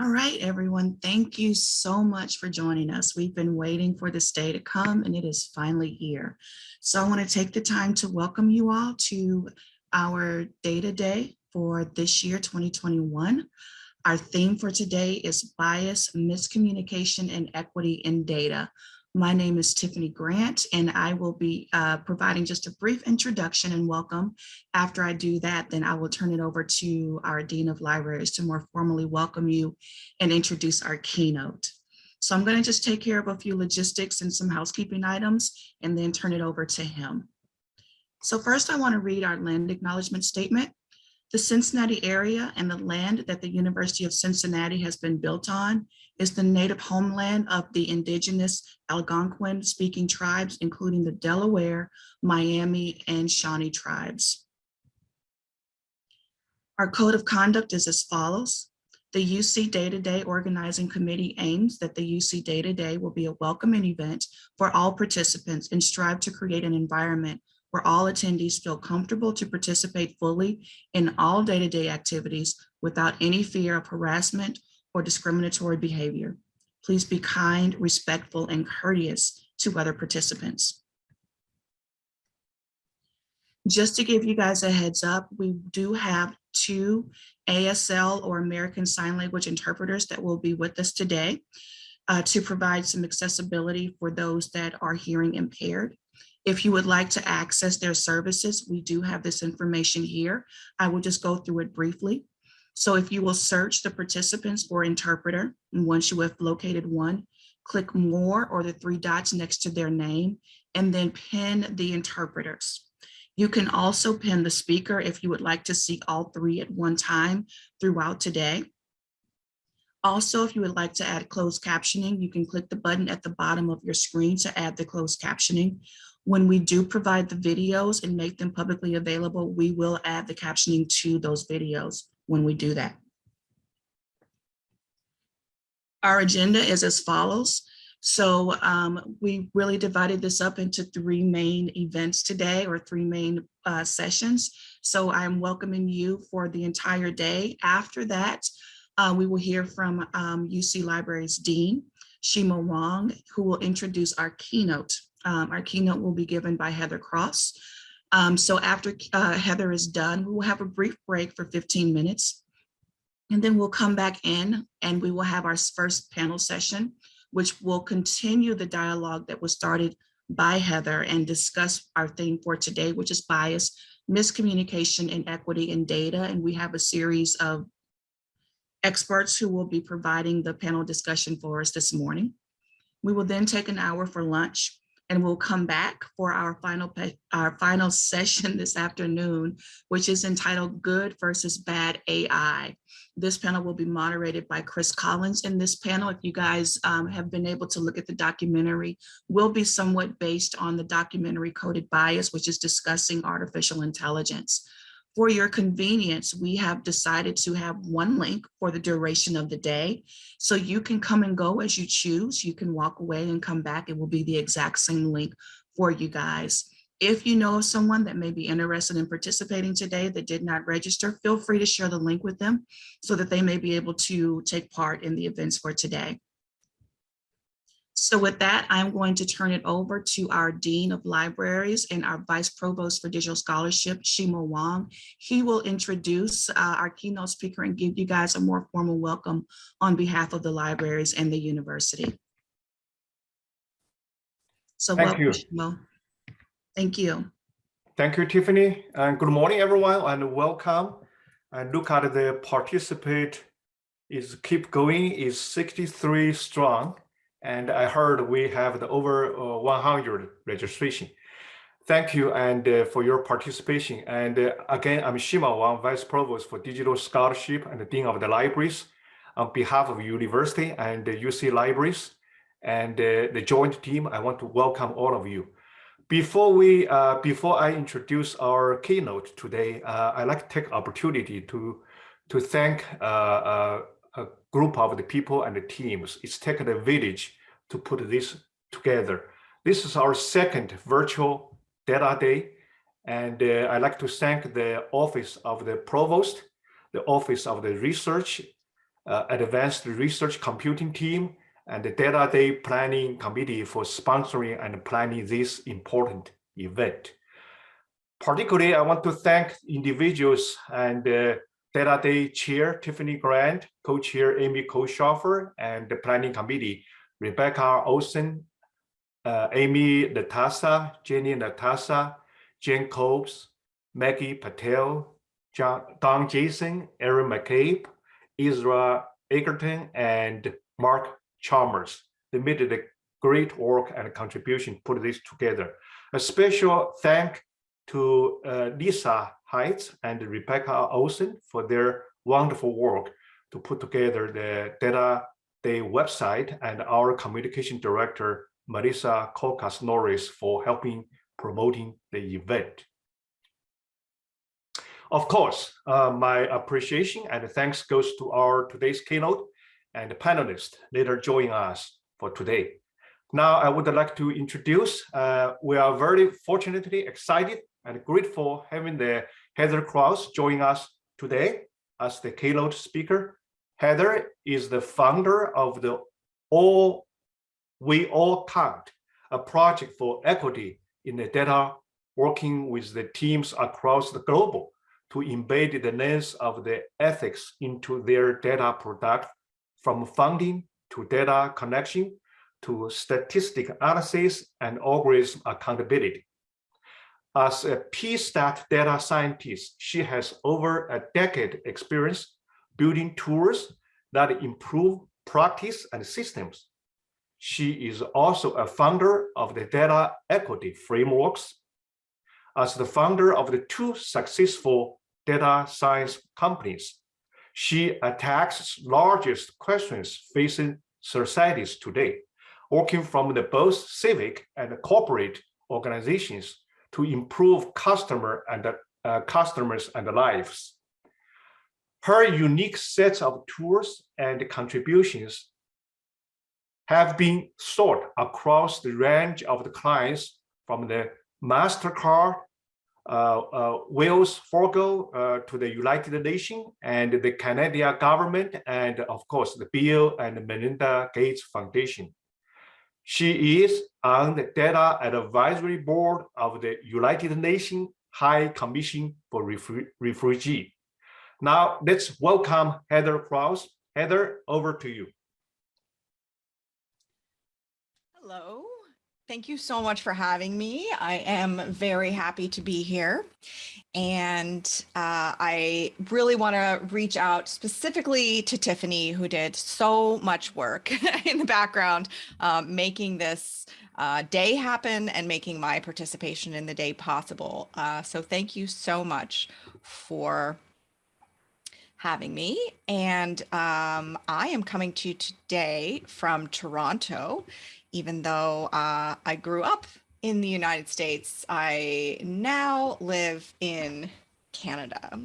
All right, everyone. Thank you so much for joining us. We've been waiting for this day to come and it is finally here. So I want to take the time to welcome you all to our data day for this year, 2021. Our theme for today is bias, miscommunication, and equity in data. My name is Tiffany Grant, and I will be providing just a brief introduction and welcome. After I do that, then I will turn it over to our Dean of Libraries to more formally welcome you and introduce our keynote. So I'm going to just take care of a few logistics and some housekeeping items and then turn it over to him. So first, I want to read our land acknowledgement statement. The Cincinnati area and the land that the University of Cincinnati has been built on is the native homeland of the indigenous Algonquin-speaking tribes, including the Delaware, Miami, and Shawnee tribes. Our code of conduct is as follows. The UC Data Day Organizing Committee aims that the UC Data Day will be a welcoming event for all participants and strive to create an environment where all attendees feel comfortable to participate fully in all day-to-day activities without any fear of harassment or discriminatory behavior. Please be kind, respectful, and courteous to other participants. Just to give you guys a heads up, we do have 2 ASL or American Sign Language interpreters that will be with us today to provide some accessibility for those that are hearing impaired. If you would like to access their services, we do have this information here. I will just go through it briefly. So if you will search the participants for interpreter, and once you have located one, click more or the 3 dots next to their name, and then pin the interpreters. You can also pin the speaker if you would like to see all 3 at one time throughout today. Also, if you would like to add closed captioning, you can click the button at the bottom of your screen to add the closed captioning. When we do provide the videos and make them publicly available, we will add the captioning to those videos when we do that. Our agenda is as follows. So we really divided this up into 3 main events today, or 3 main sessions. So I'm welcoming you for the entire day. After that, we will hear from UC Libraries Dean, Shima Wong, who will introduce our keynote. Our keynote will be given by Heather Krause. So after Heather is done, we will have a brief break for 15 minutes. And then we'll come back in and we will have our first panel session, which will continue the dialogue that was started by Heather and discuss our theme for today, which is bias, miscommunication, and equity in data. And we have a series of experts who will be providing the panel discussion for us this morning. We will then take an hour for lunch, and we'll come back for our final session this afternoon, which is entitled Good versus Bad AI. This panel will be moderated by Chris Collins. And this panel, if you guys have been able to look at the documentary, will be somewhat based on the documentary Coded Bias, which is discussing artificial intelligence. For your convenience, we have decided to have one link for the duration of the day. So you can come and go as you choose. You can walk away and come back. It will be the exact same link for you guys. If you know of someone that may be interested in participating today that did not register, feel free to share the link with them so that they may be able to take part in the events for today. So with that, I'm going to turn it over to our Dean of Libraries and our Vice Provost for Digital Scholarship, Shima Wong. He will introduce our keynote speaker and give you guys a more formal welcome on behalf of the libraries and the university. So welcome, Shima. Thank you. Thank you, Tiffany. And good morning, everyone, and welcome. And look at the participate is keep going, is 63 strong. And I heard we have the over 100 registration. Thank you and for your participation. And again, I'm Shima Wang, Vice Provost for Digital Scholarship and the Dean of the Libraries. On behalf of university and UC Libraries and the joint team, I want to welcome all of you. Before I introduce our keynote today, I'd like to take opportunity to thank a group of the people and the teams. It's taken a village to put this together. This is our second virtual data day. And I'd like to thank the Office of the Provost, the Office of the Research, Advanced Research Computing Team, and the Data Day Planning Committee for sponsoring and planning this important event. Particularly, I want to thank individuals and Data Day Chair Tiffany Grant, Co-Chair Amy Koschoffer, and the Planning Committee, Rebecca Olsen, Amy Natasa, Jenny Natasa, Jen Copes, Maggie Patel, Don Jason, Aaron McCabe, Isra Egerton, and Mark Chalmers. They made a great work and contribution to put this together. A special thank to Lisa Heitz and Rebecca Olsen for their wonderful work to put together the Data Day website, and our communication director, Marissa Kokas Norris, for helping promoting the event. Of course, my appreciation and thanks goes to our today's keynote and the panelists later joining us for today. Now, I would like to introduce, we are very fortunately excited and grateful having the Heather Krause join us today as the keynote speaker. Heather is the founder of the We All Count, a project for equity in the data, working with the teams across the globe to embed the lens of the ethics into their data product, from funding to data connection to statistic analysis and algorithm accountability. As a PStat data scientist, she has over a decade experience building tools that improve practice and systems. She is also a founder of the Data Equity Frameworks. As the founder of the 2 successful data science companies, she attacks largest questions facing societies today, working from the both civic and corporate organizations to improve customers and lives. Her unique set of tools and contributions have been sought across the range of the clients, from the MasterCard, Wells Fargo, to the United Nations and the Canadian government, and of course the Bill and Melinda Gates Foundation. She is on the Data Advisory Board of the United Nations High Commission for Refugees. Now let's welcome Heather Krause. Heather, over to you. Hello. Thank you so much for having me. I am very happy to be here. And I really want to reach out specifically to Tiffany, who did so much work in the background, making this day happen and making my participation in the day possible. So thank you so much for having me. And I am coming to you today from Toronto. Even though I grew up in the United States, I now live in Canada.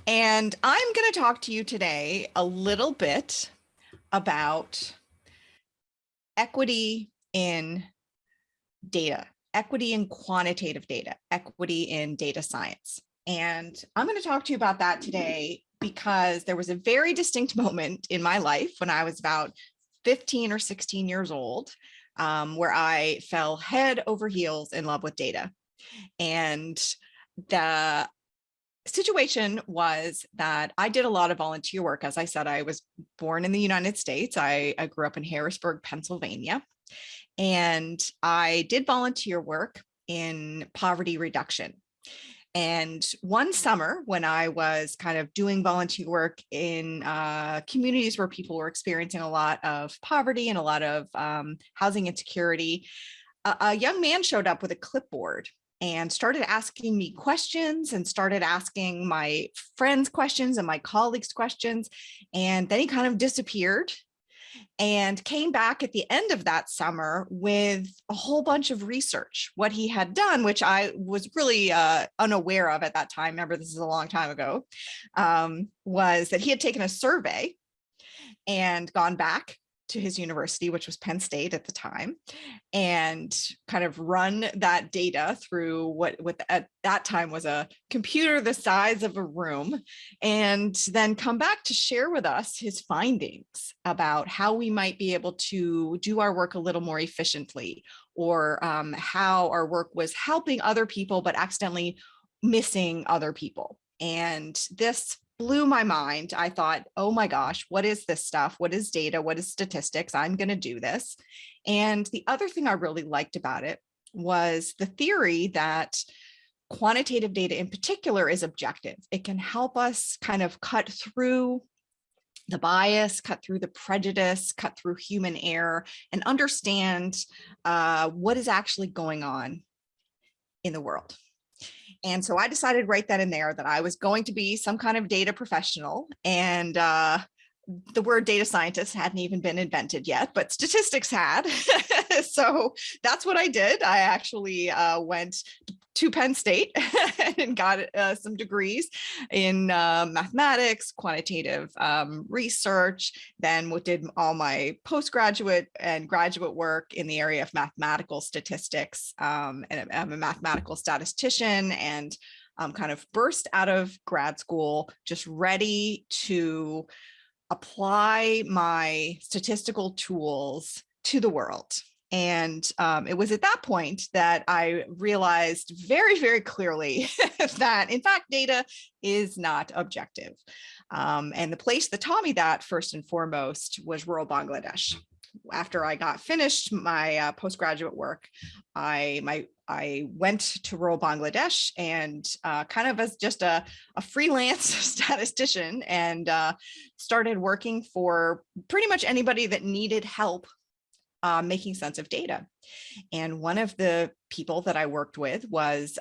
And I'm going to talk to you today a little bit about equity in data, equity in quantitative data, equity in data science. And I'm going to talk to you about that today because there was a very distinct moment in my life when I was about 15 or 16 years old, where I fell head over heels in love with data. And the situation was that I did a lot of volunteer work. As I said, I was born in the United States. I grew up in Harrisburg, Pennsylvania, and I did volunteer work in poverty reduction. And one summer, when I was kind of doing volunteer work in communities where people were experiencing a lot of poverty and a lot of housing insecurity, a young man showed up with a clipboard and started asking me questions and started asking my friends questions and my colleagues questions. And then he kind of disappeared and came back at the end of that summer with a whole bunch of research. What he had done, which I was really unaware of at that time, remember this is a long time ago, was that he had taken a survey and gone back to his university, which was Penn State at the time, and kind of run that data through what at that time was a computer the size of a room, and then come back to share with us his findings about how we might be able to do our work a little more efficiently, or how our work was helping other people but accidentally missing other people. And this blew my mind. I thought, oh my gosh, what is this stuff? What is data? What is statistics? I'm going to do this. And the other thing I really liked about it was the theory that quantitative data in particular is objective. It can help us kind of cut through the bias, cut through the prejudice, cut through human error, and understand what is actually going on in the world. And so I decided right then and there that I was going to be some kind of data professional, and the word data scientist hadn't even been invented yet, but statistics had. So that's what I did. I actually went to Penn State and got some degrees in mathematics, quantitative research, then did all my postgraduate and graduate work in the area of mathematical statistics. And I'm a mathematical statistician, and kind of burst out of grad school just ready to apply my statistical tools to the world. And it was at that point that I realized very, very clearly that, in fact, data is not objective. And the place that taught me that first and foremost was rural Bangladesh. After I got finished my postgraduate work, I went to rural Bangladesh and kind of as just a freelance statistician, and started working for pretty much anybody that needed help making sense of data. And one of the people that I worked with was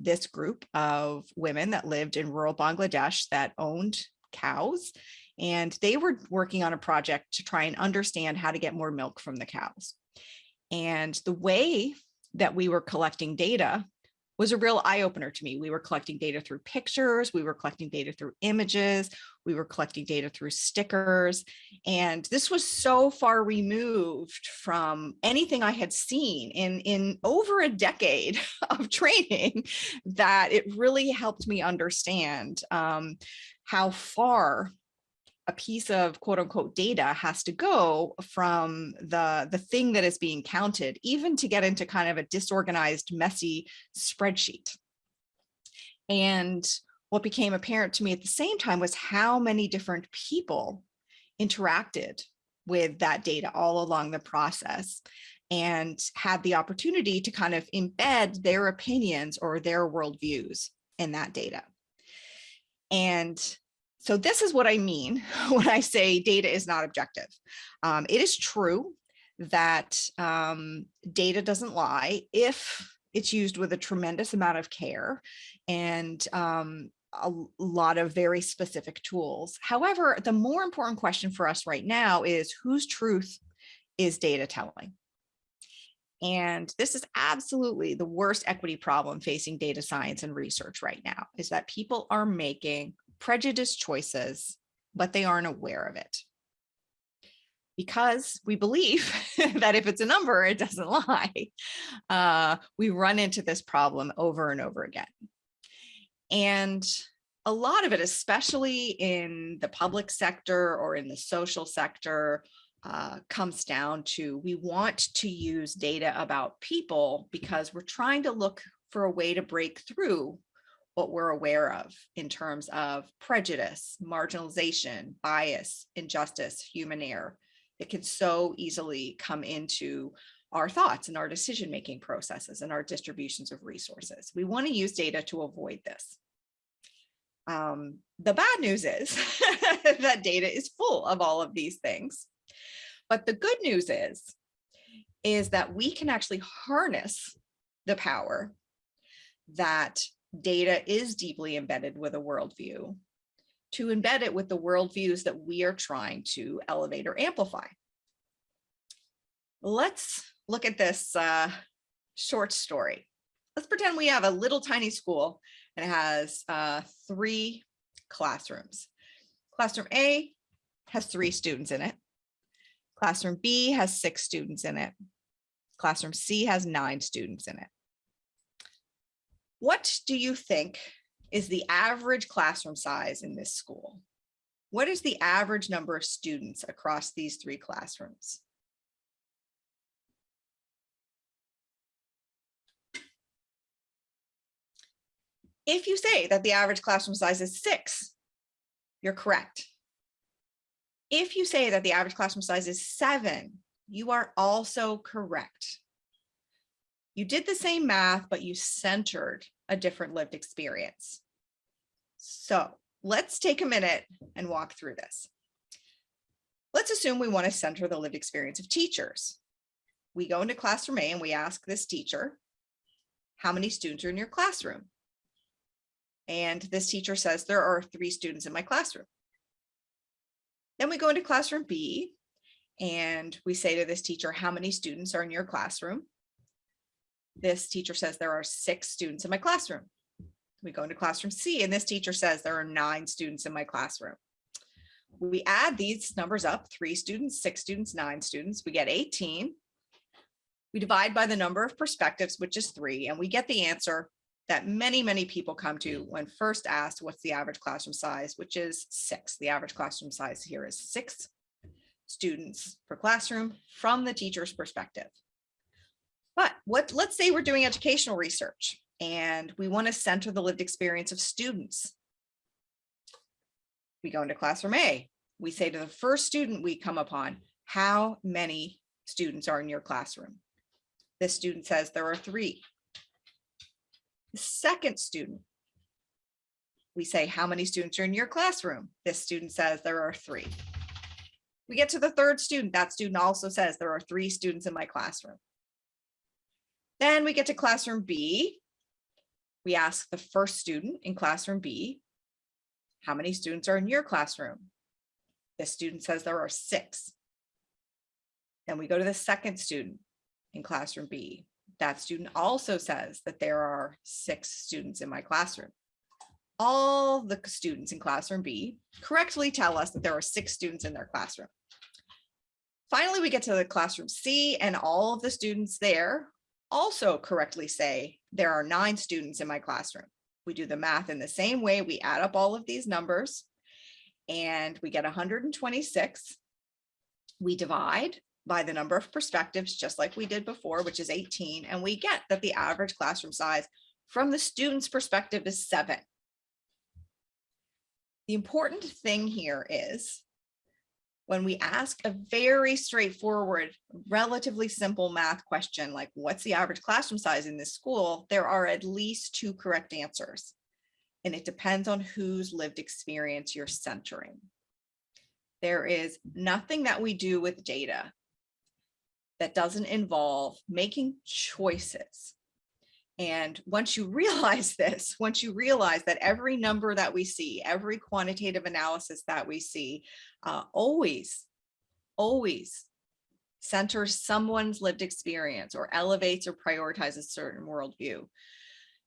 this group of women that lived in rural Bangladesh that owned cows. And they were working on a project to try and understand how to get more milk from the cows. And the way that we were collecting data was a real eye-opener to me. We were collecting data through pictures, we were collecting data through images, we were collecting data through stickers. And this was so far removed from anything I had seen in over a decade of training that it really helped me understand how far a piece of quote unquote data has to go from the thing that is being counted, even to get into kind of a disorganized, messy spreadsheet. And what became apparent to me at the same time was how many different people interacted with that data all along the process and had the opportunity to kind of embed their opinions or their worldviews in that data. And so this is what I mean when I say data is not objective. It is true that data doesn't lie if it's used with a tremendous amount of care and a lot of very specific tools. However, the more important question for us right now is whose truth is data telling? And this is absolutely the worst equity problem facing data science and research right now, is that people are making prejudiced choices, but they aren't aware of it. Because we believe that if it's a number, it doesn't lie. We run into this problem over and over again. And a lot of it, especially in the public sector or in the social sector, comes down to we want to use data about people because we're trying to look for a way to break through what we're aware of in terms of prejudice, marginalization, bias, injustice, human error that can so easily come into our thoughts and our decision-making processes and our distributions of resources. We want to use data to avoid this. The bad news is that data is full of all of these things. But the good news is that we can actually harness the power that data is deeply embedded with a worldview to embed it with the worldviews that we are trying to elevate or amplify. Let's look at this short story. Let's pretend we have a little tiny school and it has 3 classrooms. Classroom A has 3 students in it. Classroom B has 6 students in it. Classroom C has 9 students in it. What do you think is the average classroom size in this school? What is the average number of students across these 3 classrooms? If you say that the average classroom size is 6, you're correct. If you say that the average classroom size is 7, you are also correct. You did the same math, but you centered a different lived experience. So let's take a minute and walk through this. Let's assume we want to center the lived experience of teachers. We go into classroom A and we ask this teacher, how many students are in your classroom? And this teacher says, there are 3 students in my classroom. Then we go into classroom B and we say to this teacher, how many students are in your classroom? This teacher says there are 6 students in my classroom. We go into classroom C and this teacher says there are 9 students in my classroom. We add these numbers up, 3 students, 6 students, 9 students, we get 18. We divide by the number of perspectives, which is 3, and we get the answer that many, many people come to when first asked what's the average classroom size, which is 6. The average classroom size here is 6 students per classroom from the teacher's perspective. But let's say we're doing educational research and we want to center the lived experience of students. We go into classroom A. We say to the first student we come upon, how many students are in your classroom? This student says there are 3. The second student, we say, how many students are in your classroom? This student says there are 3. We get to the third student. That student also says there are 3 students in my classroom. Then we get to classroom B. We ask the first student in classroom B, how many students are in your classroom? This student says there are 6. Then we go to the second student in classroom B. That student also says that there are 6 students in my classroom. All the students in classroom B correctly tell us that there are 6 students in their classroom. Finally, we get to the classroom C and all of the students there also correctly say there are 9 students in my classroom. We do the math in the same way. We add up all of these numbers and we get 126. We divide by the number of perspectives, just like we did before, which is 18. And we get that the average classroom size from the student's perspective is 7. The important thing here is when we ask a very straightforward, relatively simple math question, like what's the average classroom size in this school, there are at least 2 correct answers. And it depends on whose lived experience you're centering. There is nothing that we do with data that doesn't involve making choices. And once you realize this, once you realize that every number that we see, every quantitative analysis that we see, always centers someone's lived experience or elevates or prioritizes a certain worldview,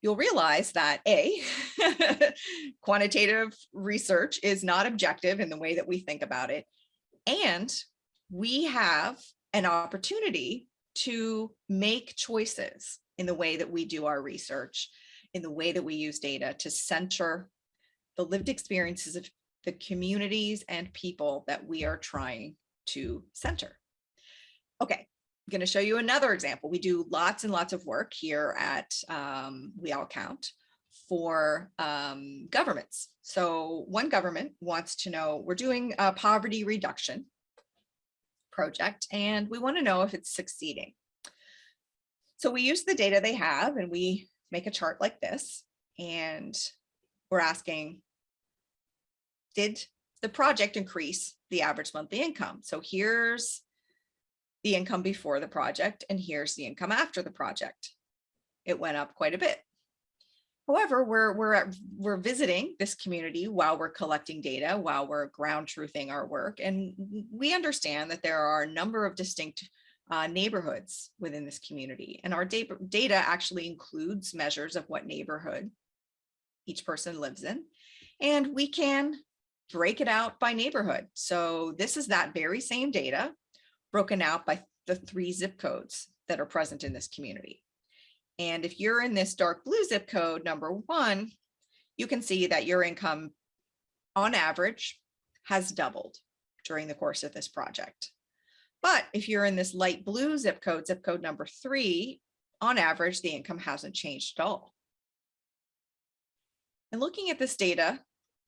you'll realize that A, quantitative research is not objective in the way that we think about it. And we have an opportunity to make choices in the way that we do our research, in the way that we use data to center the lived experiences of the communities and people that we are trying to center. Okay, I'm going to show you another example. We do lots and lots of work here at We All Count for governments. So one government wants to know, we're doing a poverty reduction project, and we want to know if it's succeeding. So we use the data they have and we make a chart like this, and we're asking, did the project increase the average monthly income? So here's the income before the project, and here's the income after the project. It went up quite a bit. However, we're visiting this community while we're collecting data, while we're ground truthing our work, and we understand that there are a number of distinct neighborhoods within this community, and our data actually includes measures of what neighborhood each person lives in, and we can break it out by neighborhood. So this is that very same data broken out by the 3 zip codes that are present in this community. And if you're in this dark blue zip code, number 1, you can see that your income on average has doubled during the course of this project. But if you're in this light blue zip code number 3, on average, the income hasn't changed at all. And looking at this data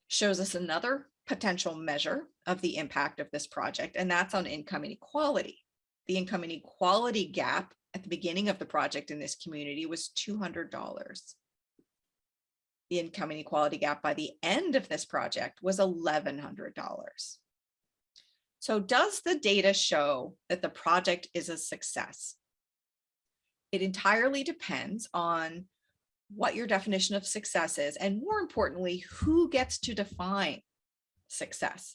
shows us another potential measure of the impact of this project, and that's on income inequality. The income inequality gap at the beginning of the project in this community was $200. The income inequality gap by the end of this project was $1,100. So does the data show that the project is a success? It entirely depends on what your definition of success is, and more importantly, who gets to define success.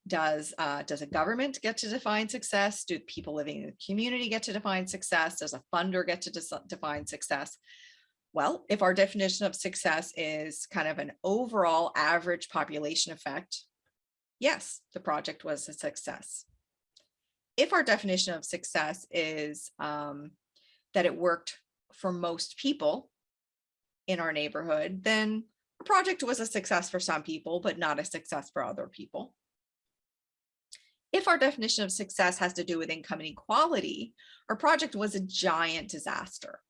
Does a government get to define success? Do people living in the community get to define success? Does a funder get to define success? Well, if our definition of success is kind of an overall average population effect, yes, the project was a success. If our definition of success is that it worked for most people in our neighborhood, then the project was a success for some people, but not a success for other people. If our definition of success has to do with income inequality, our project was a giant disaster.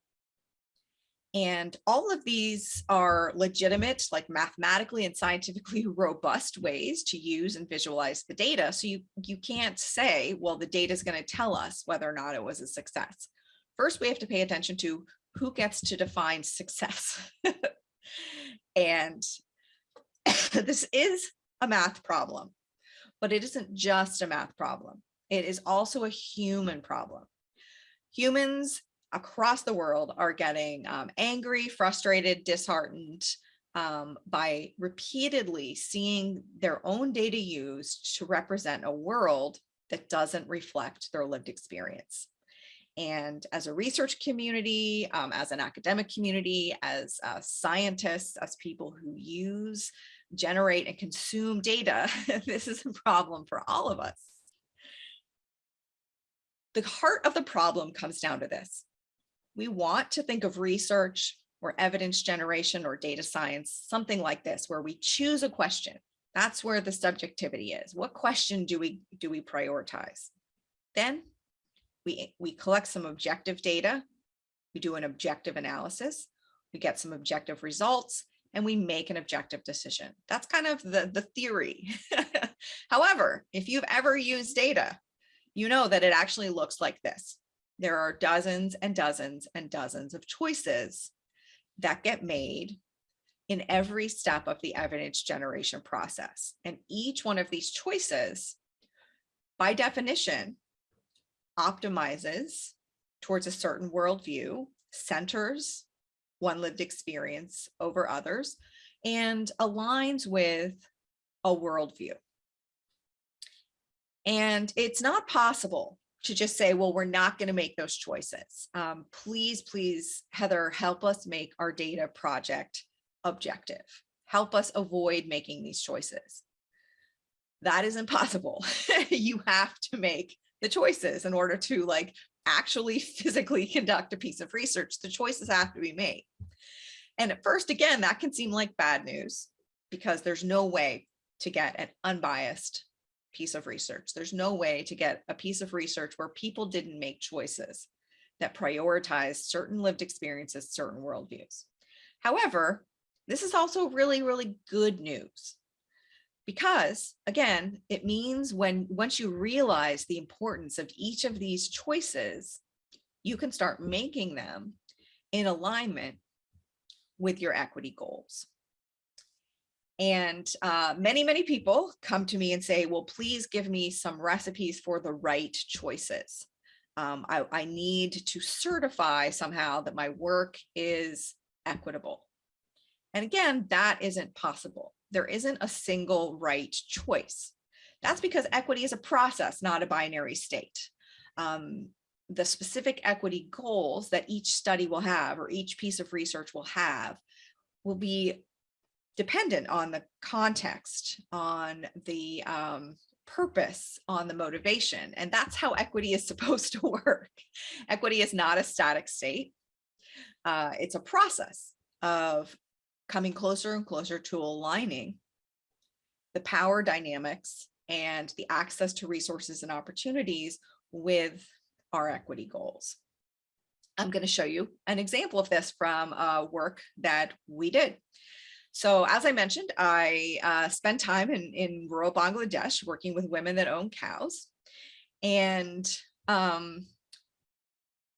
And all of these are legitimate, like mathematically and scientifically robust ways to use and visualize the data. So you can't say, well, the data is going to tell us whether or not it was a success. First, we have to pay attention to who gets to define success. And this is a math problem, but it isn't just a math problem. It is also a human problem. Humans across the world are getting angry, frustrated, disheartened by repeatedly seeing their own data used to represent a world that doesn't reflect their lived experience. And as a research community, as an academic community, as scientists, as people who use, generate, and consume data, this is a problem for all of us. The heart of the problem comes down to this. We want to think of research or evidence generation or data science, something like this, where we choose a question. That's where the subjectivity is. What question do we prioritize? Then we collect some objective data, we do an objective analysis, we get some objective results, and we make an objective decision. That's kind of the theory. However, if you've ever used data, you know that it actually looks like this. There are dozens and dozens and dozens of choices that get made in every step of the evidence generation process. And each one of these choices, by definition, optimizes towards a certain worldview, centers one lived experience over others, and aligns with a worldview. And it's not possible to just say, well, we're not going to make those choices. Please, Heather, help us make our data project objective. Help us avoid making these choices. That is impossible. You have to make the choices in order to actually physically conduct a piece of research. The choices have to be made. And at first, again, that can seem like bad news because there's no way to get an unbiased piece of research. There's no way to get a piece of research where people didn't make choices that prioritize certain lived experiences, certain worldviews. However, this is also really, really good news. Because again, it means once you realize the importance of each of these choices, you can start making them in alignment with your equity goals. And many people come to me and say, well, please give me some recipes for the right choices. I need to certify somehow that my work is equitable. And again, that isn't possible. There isn't a single right choice. That's because equity is a process, not a binary state. The specific equity goals that each study will have or each piece of research will have will be dependent on the context, on the purpose, on the motivation. And that's how equity is supposed to work. Equity is not a static state. It's a process of coming closer and closer to aligning the power dynamics and the access to resources and opportunities with our equity goals. I'm going to show you an example of this from work that we did. So as I mentioned, I spent time in rural Bangladesh working with women that own cows. And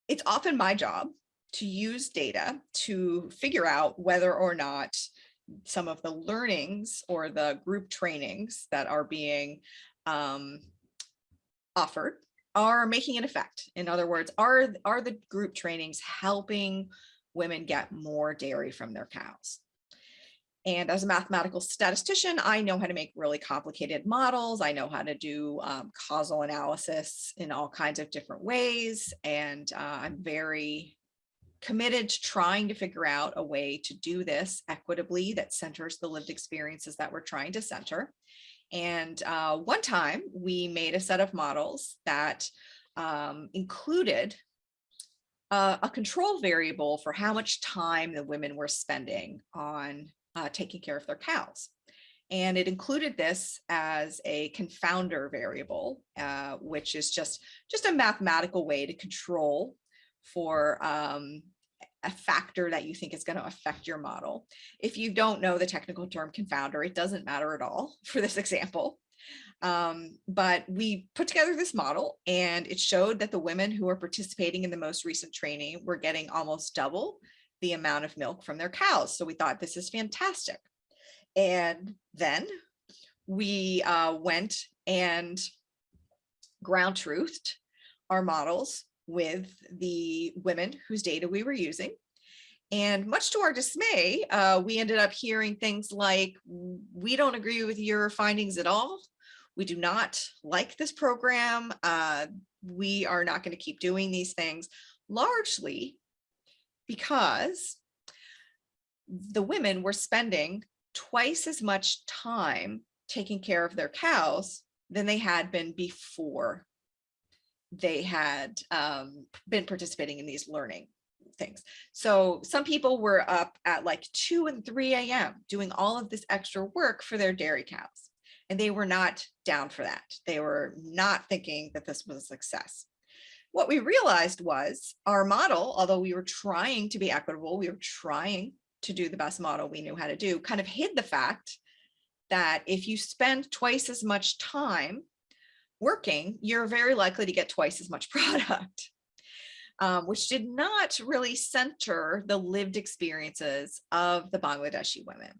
it's often my job to use data to figure out whether or not some of the learnings or the group trainings that are being offered are making an effect. In other words, are the group trainings helping women get more dairy from their cows? And as a mathematical statistician, I know how to make really complicated models. I know how to do causal analysis in all kinds of different ways. And I'm very committed to trying to figure out a way to do this equitably that centers the lived experiences that we're trying to center. And one time we made a set of models that included a control variable for how much time the women were spending on taking care of their cows. And it included this as a confounder variable, which is just a mathematical way to control for a factor that you think is going to affect your model. If you don't know the technical term confounder, it doesn't matter at all for this example. But we put together this model, and it showed that the women who were participating in the most recent training were getting almost double the amount of milk from their cows. So we thought, this is fantastic. And then we went and ground truthed our models with the women whose data we were using. And much to our dismay, we ended up hearing things like, we don't agree with your findings at all. We do not like this program. We are not going to keep doing these things, largely because the women were spending twice as much time taking care of their cows than they had been before they had been participating in these learning things. So some people were up at like 2 and 3 a.m. doing all of this extra work for their dairy cows, and they were not down for that. They were not thinking that this was a success. What we realized was our model, although we were trying to be equitable, we were trying to do the best model we knew how to do, kind of hid the fact that if you spend twice as much time working, you're very likely to get twice as much product, which did not really center the lived experiences of the Bangladeshi women.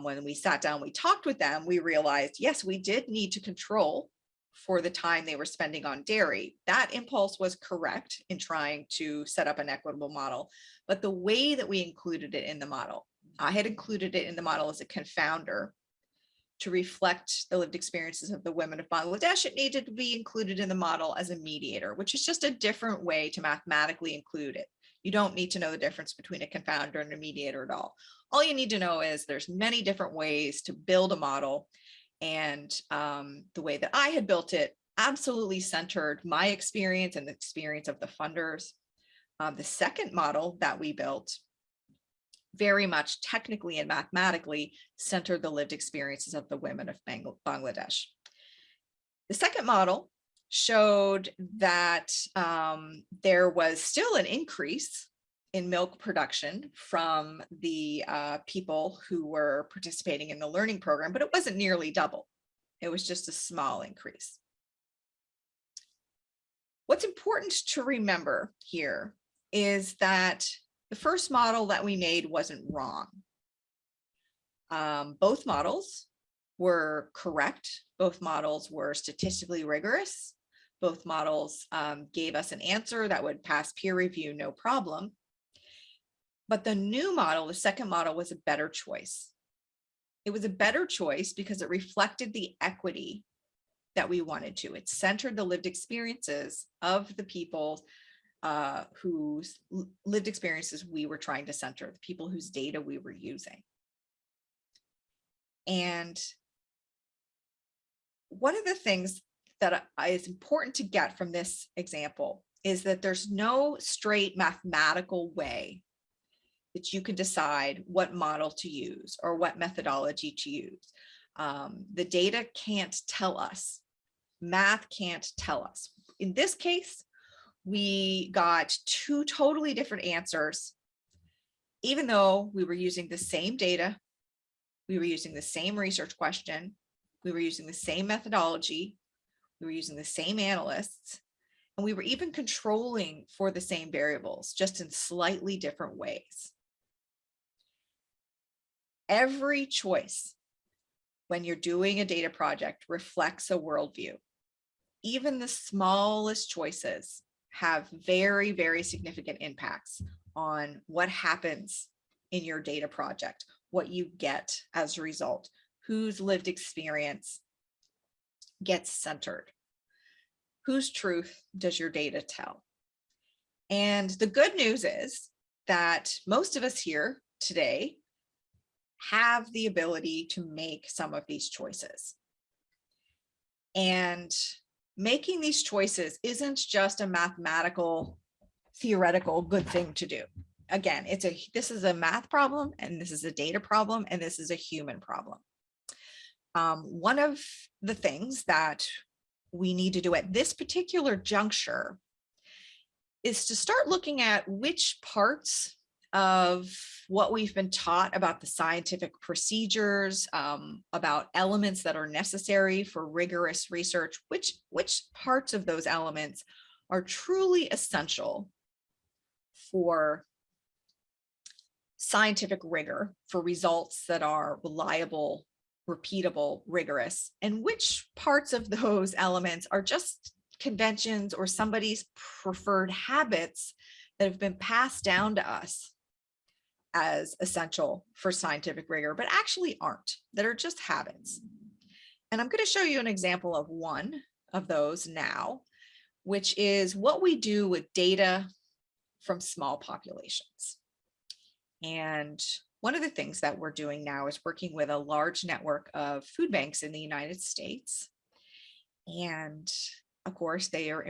When we sat down, we talked with them, we realized, yes, we did need to control for the time they were spending on dairy. That impulse was correct in trying to set up an equitable model, but the way that we included it in the model, I had included it in the model as a confounder to reflect the lived experiences of the women of Bangladesh. It needed to be included in the model as a mediator, which is just a different way to mathematically include it. You don't need to know the difference between a confounder and a mediator at all. All you need to know is there's many different ways to build a model. And the way that I had built it absolutely centered my experience and the experience of the funders. The second model that we built very much technically and mathematically centered the lived experiences of the women of Bangladesh. The second model showed that there was still an increase in milk production from the people who were participating in the learning program, but it wasn't nearly double. It was just a small increase. What's important to remember here is that the first model that we made wasn't wrong. Both models were correct. Both models were statistically rigorous. Both models gave us an answer that would pass peer review, no problem. But the new model, the second model, was a better choice. It was a better choice because it reflected the equity that we wanted to. It centered the lived experiences of the people whose lived experiences we were trying to center, the people whose data we were using. And one of the things that is important to get from this example is that there's no straight mathematical way that you can decide what model to use or what methodology to use. The data can't tell us. Math can't tell us. In this case, we got two totally different answers, even though we were using the same data, we were using the same research question, we were using the same methodology, we were using the same analysts, and we were even controlling for the same variables, just in slightly different ways. Every choice when you're doing a data project reflects a worldview. Even the smallest choices have very, very significant impacts on what happens in your data project, what you get as a result, whose lived experience gets centered, whose truth does your data tell. And the good news is that most of us here today have the ability to make some of these choices. And making these choices isn't just a mathematical, theoretical good thing to do. Again, this is a math problem, and this is a data problem, and this is a human problem. One of the things that we need to do at this particular juncture is to start looking at which parts of what we've been taught about the scientific procedures, about elements that are necessary for rigorous research, which parts of those elements are truly essential for scientific rigor, for results that are reliable, repeatable, rigorous, and which parts of those elements are just conventions or somebody's preferred habits that have been passed down to us as essential for scientific rigor, but actually aren't, that are just habits. And I'm going to show you an example of one of those now, which is what we do with data from small populations. And one of the things that we're doing now is working with a large network of food banks in the United States. And of course, they are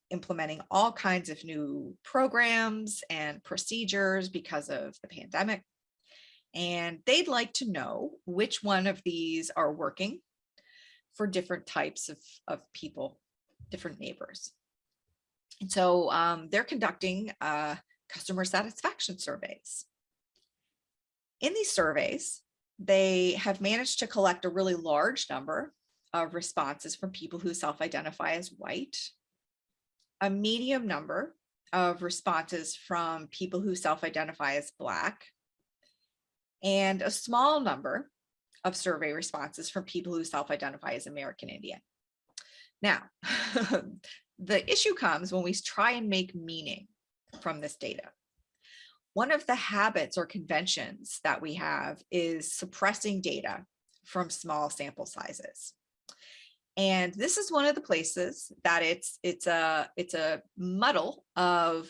implementing all kinds of new programs and procedures because of the pandemic. And they'd like to know which one of these are working for different types of people, different neighbors. And so they're conducting customer satisfaction surveys. In these surveys, they have managed to collect a really large number of responses from people who self-identify as white, a medium number of responses from people who self-identify as Black, and a small number of survey responses from people who self-identify as American Indian. Now, the issue comes when we try and make meaning from this data. One of the habits or conventions that we have is suppressing data from small sample sizes. And this is one of the places that it's a muddle of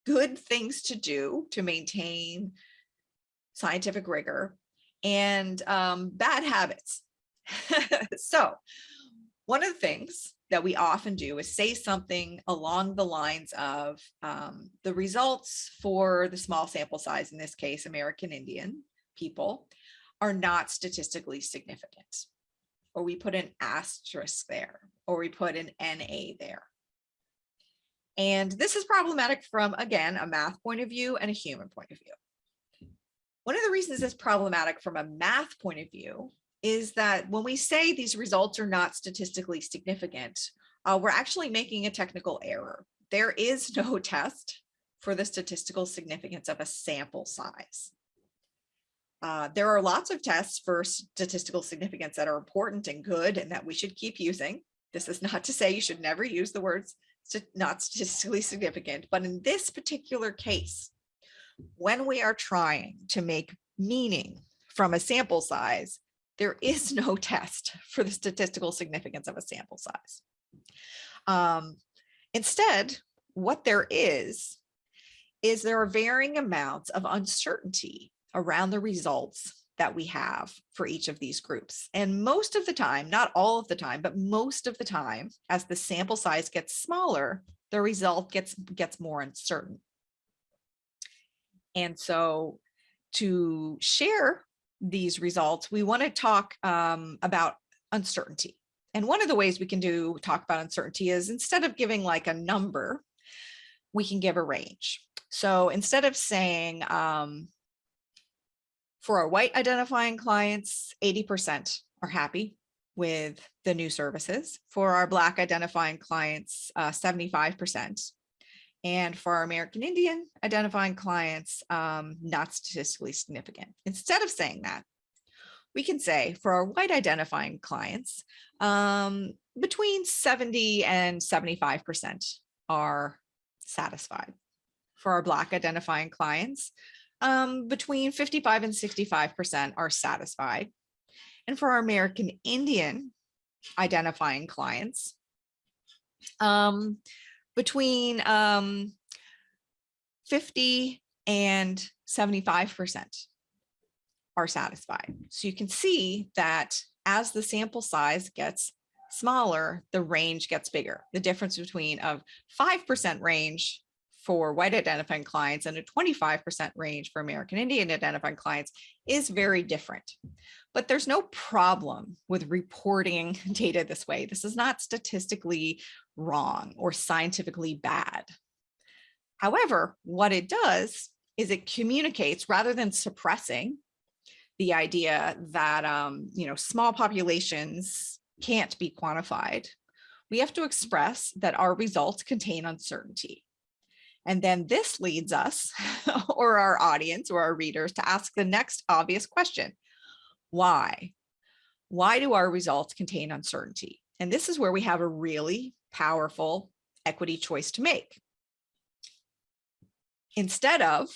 good things to do to maintain scientific rigor and bad habits. So one of the things that we often do is say something along the lines of the results for the small sample size, in this case, American Indian people, are not statistically significant. Or we put an asterisk there, or we put an NA there. And this is problematic from, again, a math point of view and a human point of view. One of the reasons it's problematic from a math point of view is that when we say these results are not statistically significant, we're actually making a technical error. There is no test for the statistical significance of a sample size. There are lots of tests for statistical significance that are important and good and that we should keep using. This is not to say you should never use the words not statistically significant, but in this particular case, when we are trying to make meaning from a sample size, there is no test for the statistical significance of a sample size. Instead, what there is there are varying amounts of uncertainty around the results that we have for each of these groups. And most of the time, not all of the time, but most of the time, as the sample size gets smaller, the result gets more uncertain. And so to share these results, we want to talk about uncertainty. And one of the ways we can talk about uncertainty is, instead of giving like a number, we can give a range. So instead of saying, for our white identifying clients, 80% are happy with the new services. For our Black identifying clients, 75%. And for our American Indian identifying clients, not statistically significant. Instead of saying that, we can say for our white identifying clients, between 70 and 75% are satisfied. For our Black identifying clients, between 55 and 65% are satisfied. And for our American Indian identifying clients, between 50 and 75% are satisfied. So you can see that as the sample size gets smaller, the range gets bigger. The difference between a 5% range for white identifying clients and a 25% range for American Indian identifying clients is very different. But there's no problem with reporting data this way. This is not statistically wrong or scientifically bad. However, what it does is it communicates, rather than suppressing the idea that small populations can't be quantified, we have to express that our results contain uncertainty. And then this leads us or our audience or our readers to ask the next obvious question: why? Why do our results contain uncertainty? And this is where we have a really powerful equity choice to make. Instead of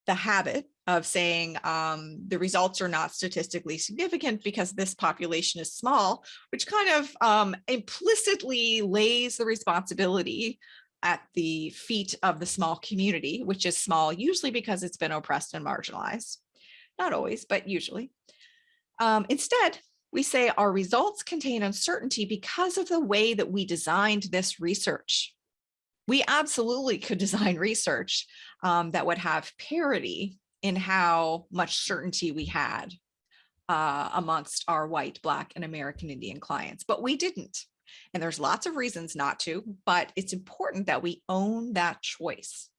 the habit of saying the results are not statistically significant because this population is small, which kind of implicitly lays the responsibility at the feet of the small community, which is small usually because it's been oppressed and marginalized. Not always, but usually. Instead, we say our results contain uncertainty because of the way that we designed this research. We absolutely could design research that would have parity in how much certainty we had amongst our white, Black, and American Indian clients, but we didn't. And there's lots of reasons not to, but it's important that we own that choice,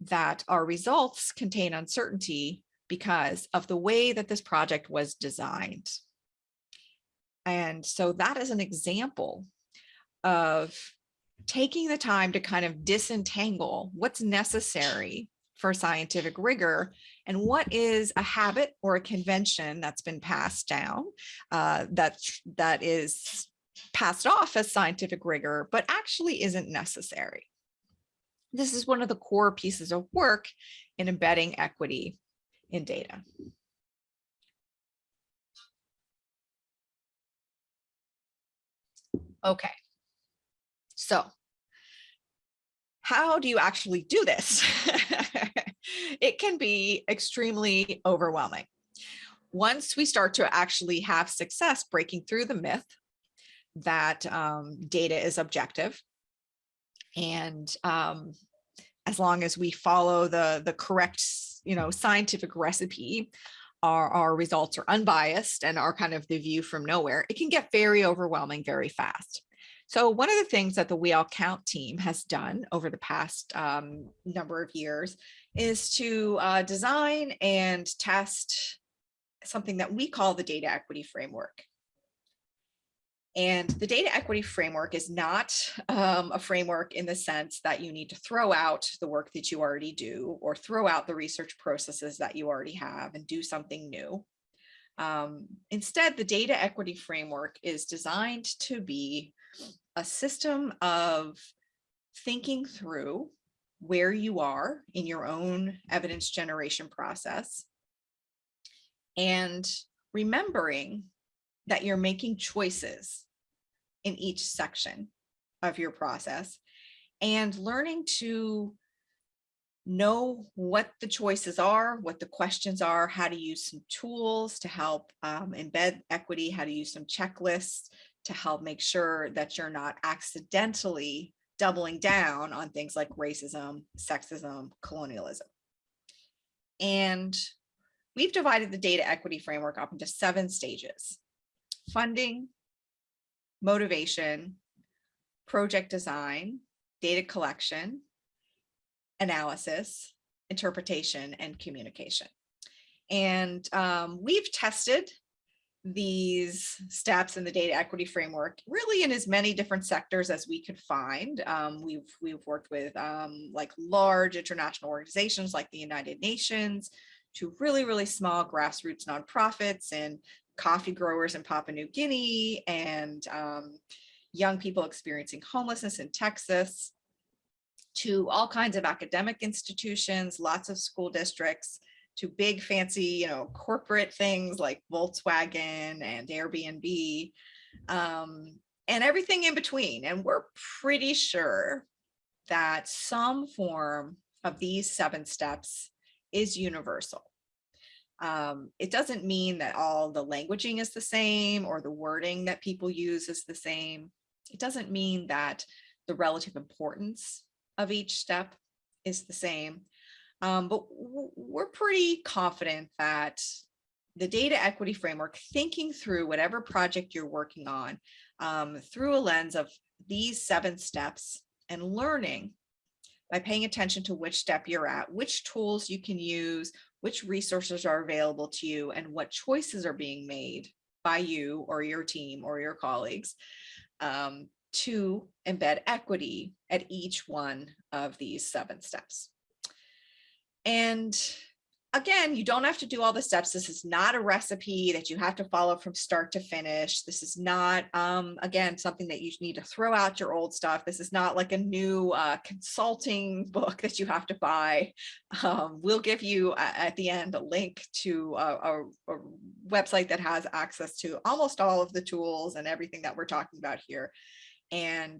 that our results contain uncertainty because of the way that this project was designed. And so that is an example of taking the time to kind of disentangle what's necessary for scientific rigor and what is a habit or a convention that's been passed down, that is passed off as scientific rigor, but actually isn't necessary. This is one of the core pieces of work in embedding equity in data. Okay, so how do you actually do this? It can be extremely overwhelming. Once we start to actually have success breaking through the myth that data is objective, and as long as we follow the correct scientific recipe, our results are unbiased and are kind of the view from nowhere, it can get very overwhelming very fast. So one of the things that the We All Count team has done over the past number of years is to design and test something that we call the data equity framework. And the data equity framework is not a framework in the sense that you need to throw out the work that you already do or throw out the research processes that you already have and do something new. Instead, the data equity framework is designed to be a system of thinking through where you are in your own evidence generation process and remembering that you're making choices in each section of your process and learning to know what the choices are, what the questions are, how to use some tools to help embed equity, how to use some checklists to help make sure that you're not accidentally doubling down on things like racism, sexism, colonialism. And we've divided the data equity framework up into 7 stages: funding, motivation, project design, data collection, analysis, interpretation, and communication. And we've tested these steps in the data equity framework really in as many different sectors as we could find. We've worked with like large international organizations like the United Nations, to really, really small grassroots nonprofits and coffee growers in Papua New Guinea, and young people experiencing homelessness in Texas, to all kinds of academic institutions, lots of school districts, to big fancy, corporate things like Volkswagen and Airbnb, and everything in between. And we're pretty sure that some form of these 7 steps is universal. It doesn't mean that all the languaging is the same or the wording that people use is the same. It doesn't mean that the relative importance of each step is the same. But we're pretty confident that the data equity framework, thinking through whatever project you're working on through a lens of these 7 steps, and learning by paying attention to which step you're at, which tools you can use, which resources are available to you, and what choices are being made by you or your team or your colleagues to embed equity at each one of these 7 steps. And again, you don't have to do all the steps. This is not a recipe that you have to follow from start to finish. This is not, again, something that you need to throw out your old stuff. This is not like a new consulting book that you have to buy. We'll give you at the end a link to a website that has access to almost all of the tools and everything that we're talking about here. And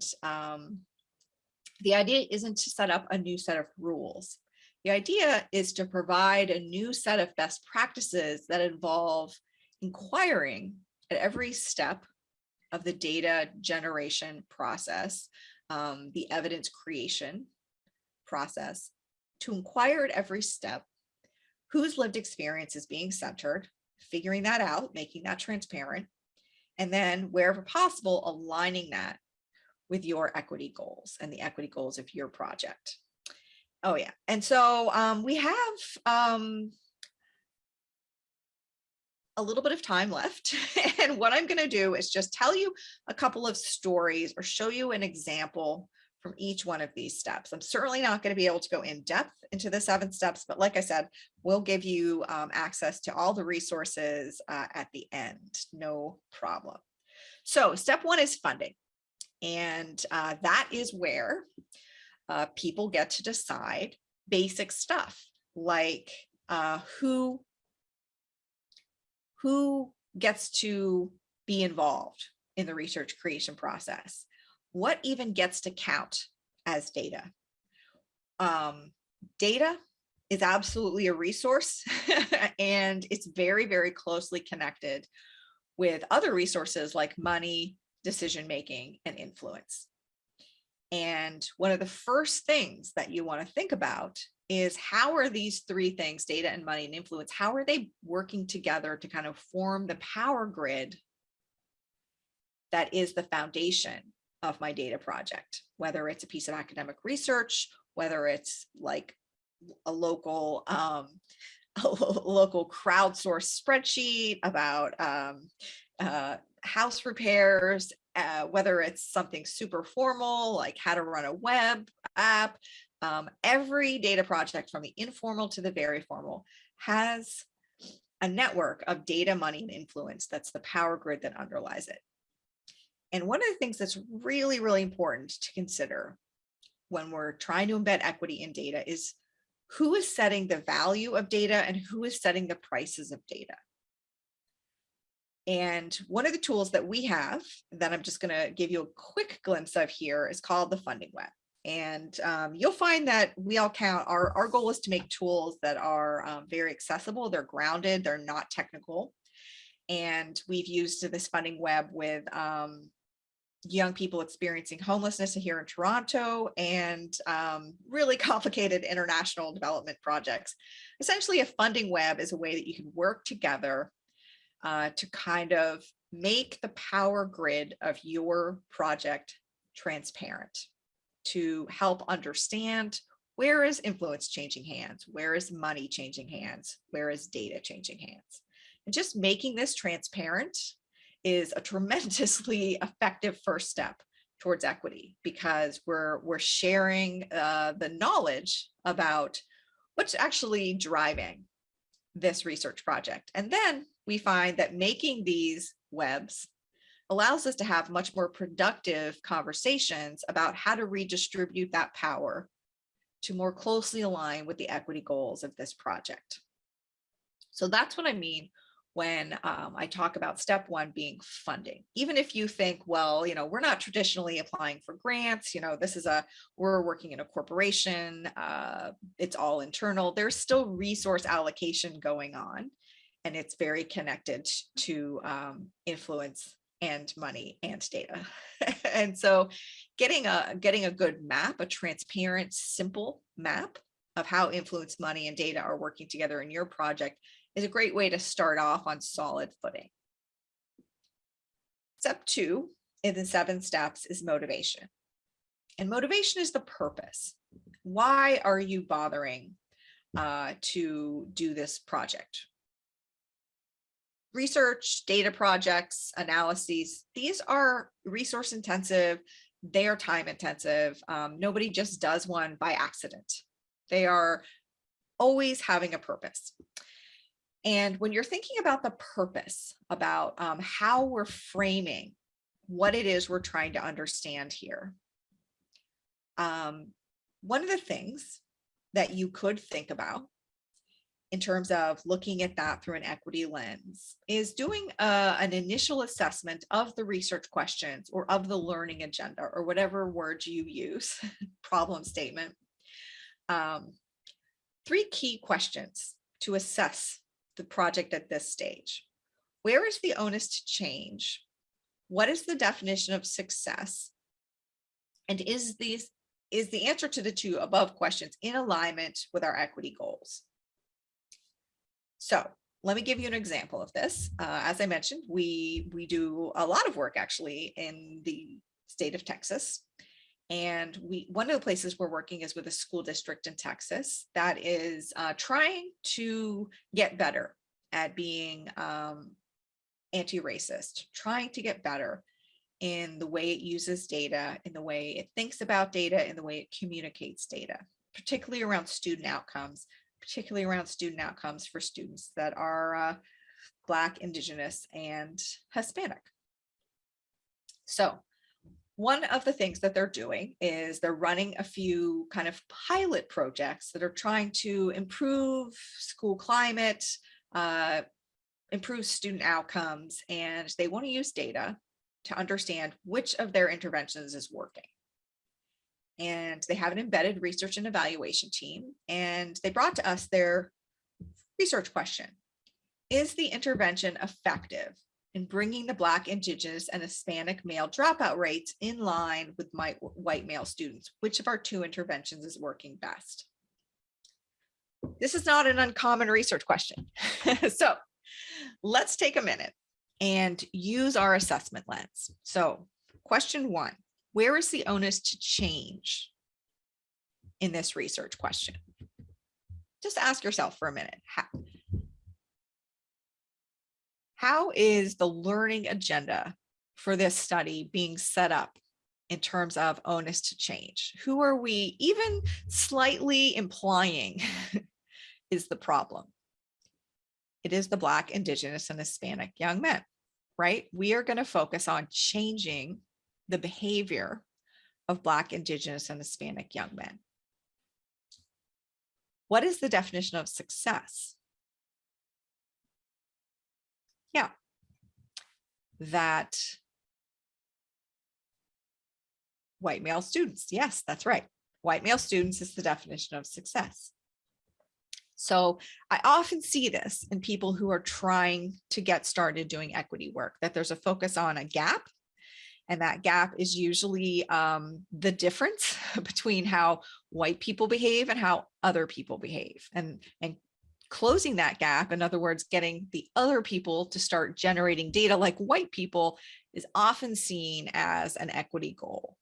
the idea isn't to set up a new set of rules. The idea is to provide a new set of best practices that involve inquiring at every step of the data generation process, the evidence creation process, to inquire at every step whose lived experience is being centered, figuring that out, making that transparent, and then wherever possible, aligning that with your equity goals and the equity goals of your project. Oh yeah, and so we have a little bit of time left, and what I'm going to do is just tell you a couple of stories or show you an example from each one of these steps. I'm certainly not going to be able to go in depth into the 7 steps, but like I said, we'll give you access to all the resources at the end, no problem. So step 1 is funding, and that is where people get to decide basic stuff like who gets to be involved in the research creation process, what even gets to count as data. Data is absolutely a resource and it's very, very closely connected with other resources like money, decision-making, and influence. And one of the first things that you want to think about is how are these 3 things, data and money and influence, how are they working together to kind of form the power grid that is the foundation of my data project, whether it's a piece of academic research, whether it's like a local crowdsourced spreadsheet about house repairs, whether it's something super formal like how to run a web app. Every data project from the informal to the very formal has a network of data, money, and influence that's the power grid that underlies it. And one of the things that's really, really important to consider when we're trying to embed equity in data is who is setting the value of data and who is setting the prices of data. And one of the tools that we have that I'm just going to give you a quick glimpse of here is called the Funding Web. And you'll find that we all count, our goal is to make tools that are very accessible, they're grounded, they're not technical. And we've used this funding web with young people experiencing homelessness here in Toronto and really complicated international development projects. Essentially, a funding web is a way that you can work together to kind of make the power grid of your project transparent, to help understand where is influence changing hands, where is money changing hands, where is data changing hands. And just making this transparent is a tremendously effective first step towards equity, because we're sharing the knowledge about what's actually driving this research project. And then we find that making these webs allows us to have much more productive conversations about how to redistribute that power to more closely align with the equity goals of this project. So that's what I mean when I talk about step one being funding. Even if you think, well, we're not traditionally applying for grants, we're working in a corporation, it's all internal, there's still resource allocation going on, and it's very connected to influence and money and data. And so getting a good map, a transparent, simple map of how influence, money, and data are working together in your project is a great way to start off on solid footing. Step 2 in the 7 steps is motivation. And motivation is the purpose. Why are you bothering to do this project? Research, data projects, analyses, these are resource intensive, they are time intensive. Nobody just does one by accident. They are always having a purpose. And when you're thinking about the purpose, about how we're framing what it is we're trying to understand here, one of the things that you could think about in terms of looking at that through an equity lens is doing an initial assessment of the research questions or of the learning agenda, or whatever words you use, problem statement. 3 key questions to assess the project at this stage. Where is the onus to change? What is the definition of success? And is the answer to the 2 above questions in alignment with our equity goals? So let me give you an example of this. As I mentioned, we do a lot of work actually in the state of Texas. And one of the places we're working is with a school district in Texas that is trying to get better at being anti-racist, trying to get better in the way it uses data, in the way it thinks about data, in the way it communicates data, particularly around student outcomes, for students that are Black, Indigenous, and Hispanic. So one of the things that they're doing is they're running a few kind of pilot projects that are trying to improve school climate, improve student outcomes, and they want to use data to understand which of their interventions is working. And they have an embedded research and evaluation team, and they brought to us their research question. Is the intervention effective in bringing the Black, Indigenous, and Hispanic male dropout rates in line with white male students? Which of our 2 interventions is working best? This is not an uncommon research question. So let's take a minute and use our assessment lens. So question 1, where is the onus to change in this research question? Just ask yourself for a minute. How is the learning agenda for this study being set up in terms of onus to change? Who are we even slightly implying is the problem? It is the Black, Indigenous, and Hispanic young men, right? We are going to focus on changing the behavior of Black, Indigenous, and Hispanic young men. What is the definition of success? Yeah, that white male students. Yes, that's right. White male students is the definition of success. So I often see this in people who are trying to get started doing equity work, that there's a focus on a gap. And that gap is usually the difference between how white people behave and how other people behave. And closing that gap, in other words, getting the other people to start generating data like white people, is often seen as an equity goal.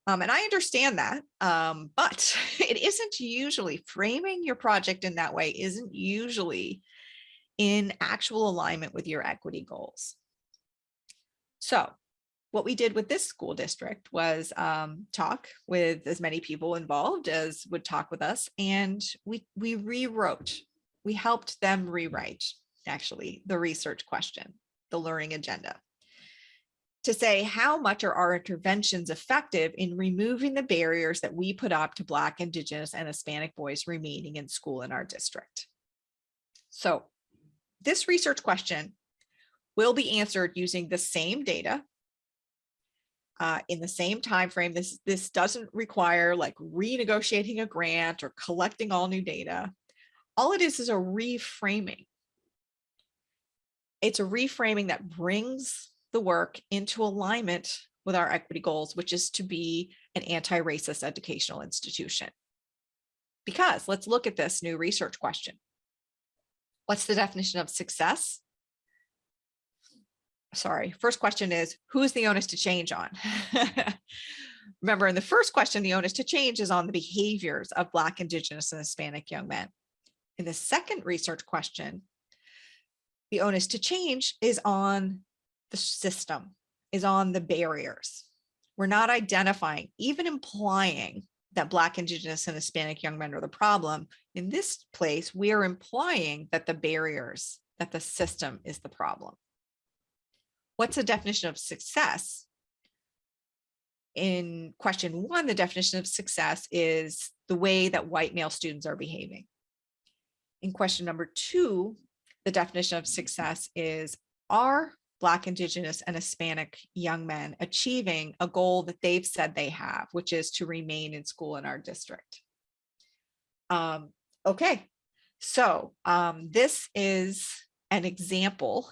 And I understand that, but it isn't usually, framing your project in that way isn't usually in actual alignment with your equity goals. So what we did with this school district was talk with as many people involved as would talk with us, and we helped them rewrite, actually, the research question, the learning agenda, to say, how much are our interventions effective in removing the barriers that we put up to Black, Indigenous, and Hispanic boys remaining in school in our district? So this research question will be answered using the same data in the same time frame. This doesn't require like renegotiating a grant or collecting all new data. All it is a reframing. It's a reframing that brings the work into alignment with our equity goals, which is to be an anti-racist educational institution. Because let's look at this new research question. What's the definition of success? Sorry, first question is, who's the onus to change on? Remember, in the first question, the onus to change is on the behaviors of Black, Indigenous, and Hispanic young men. In the second research question, the onus to change is on the system, is on the barriers. We're not identifying, even implying, that Black, Indigenous, and Hispanic young men are the problem. In this place, we are implying that the barriers, that the system is the problem. What's the definition of success? In question one, the definition of success is the way that white male students are behaving. In question number two, the definition of success is, are Black, Indigenous, and Hispanic young men achieving a goal that they've said they have, which is to remain in school in our district? Okay, so this is an example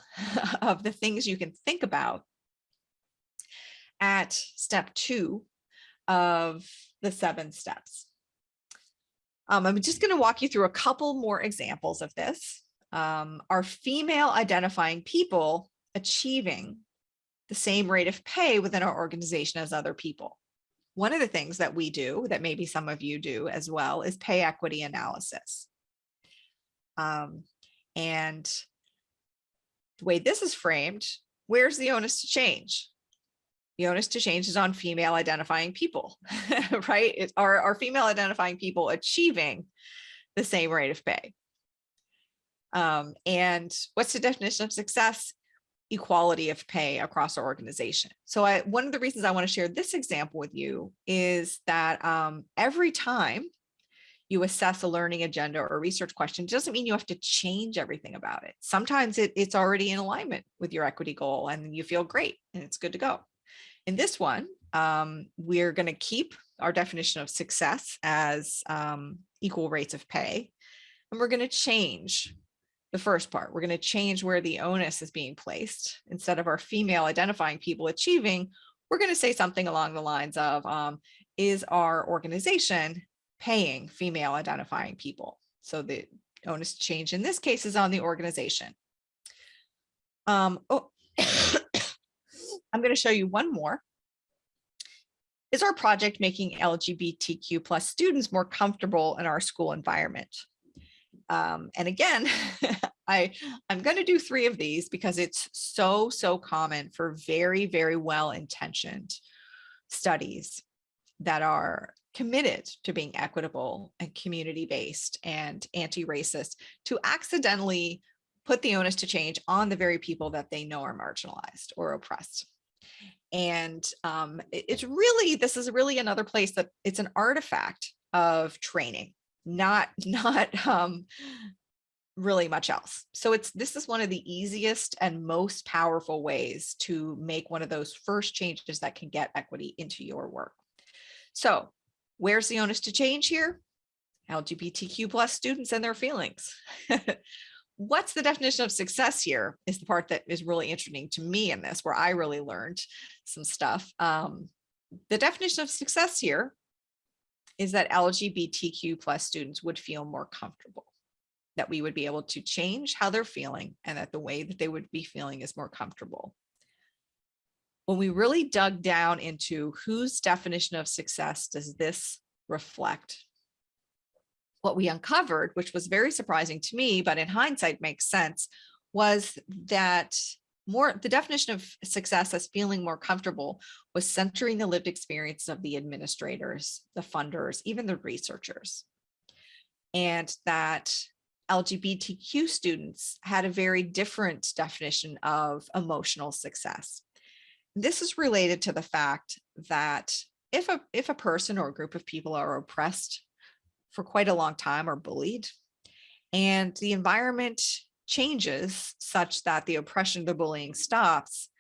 of the things you can think about at step 2 of the 7 steps. I'm just going to walk you through a couple more examples of this. Are female identifying people achieving the same rate of pay within our organization as other people? One of the things that we do, that maybe some of you do as well, is pay equity analysis. And the way this is framed, where's the onus to change? The onus to change is on female identifying people, right? Are female identifying people achieving the same rate of pay? And what's the definition of success? Equality of pay across our organization. So one of the reasons I want to share this example with you is that every time you assess a learning agenda or a research question, it doesn't mean you have to change everything about it. Sometimes it's already in alignment with your equity goal and you feel great and it's good to go. In this one, we're going to keep our definition of success as equal rates of pay, and we're going to change the first part. We're going to change where the onus is being placed. Instead of our female identifying people achieving, we're going to say something along the lines of, is our organization paying female identifying people? So the onus to change in this case is on the organization. I'm going to show you one more. Is our project making LGBTQ plus students more comfortable in our school environment? And again, I'm going to do 3 of these because it's so common for very, very well-intentioned studies that are committed to being equitable and community-based and anti-racist to accidentally put the onus to change on the very people that they know are marginalized or oppressed. And this is really another place that it's an artifact of training, not really much else. So this is one of the easiest and most powerful ways to make one of those first changes that can get equity into your work. So where's the onus to change here? LGBTQ plus students and their feelings. What's the definition of success here is the part that is really interesting to me in this, where I really learned some stuff. The definition of success here is that LGBTQ plus students would feel more comfortable, that we would be able to change how they're feeling and that the way that they would be feeling is more comfortable. When we really dug down into whose definition of success does this reflect, what we uncovered, which was very surprising to me, but in hindsight makes sense, was that the definition of success as feeling more comfortable was centering the lived experiences of the administrators, the funders, even the researchers. And that LGBTQ students had a very different definition of emotional success. This is related to the fact that if a person or a group of people are oppressed for quite a long time or bullied, and the environment changes such that the oppression, the bullying stops,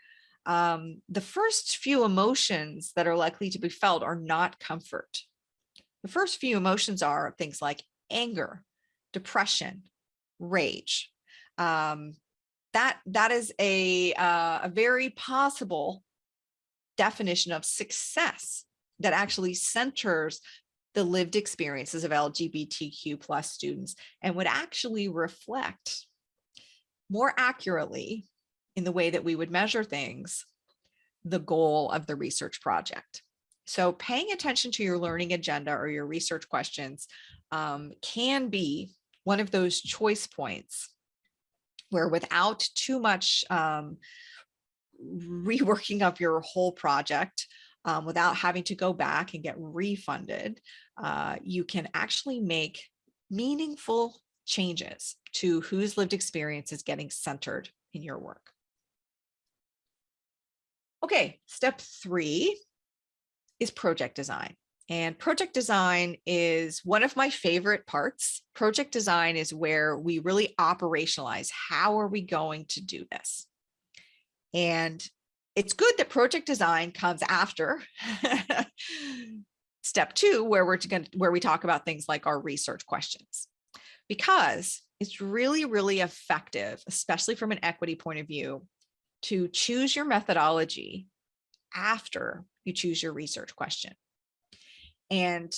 the first few emotions that are likely to be felt are not comfort. The first few emotions are things like anger, depression, rage. That is a very possible definition of success that actually centers the lived experiences of LGBTQ plus students and would actually reflect more accurately in the way that we would measure things, the goal of the research project. So paying attention to your learning agenda or your research questions can be one of those choice points where, without too much reworking of your whole project, without having to go back and get refunded, you can actually make meaningful changes to whose lived experience is getting centered in your work. Okay, step 3 is project design. And project design is one of my favorite parts. Project design is where we really operationalize how are we going to do this. And it's good that project design comes after step 2, where we talk about things like our research questions, because it's really, really effective, especially from an equity point of view, to choose your methodology after you choose your research question. And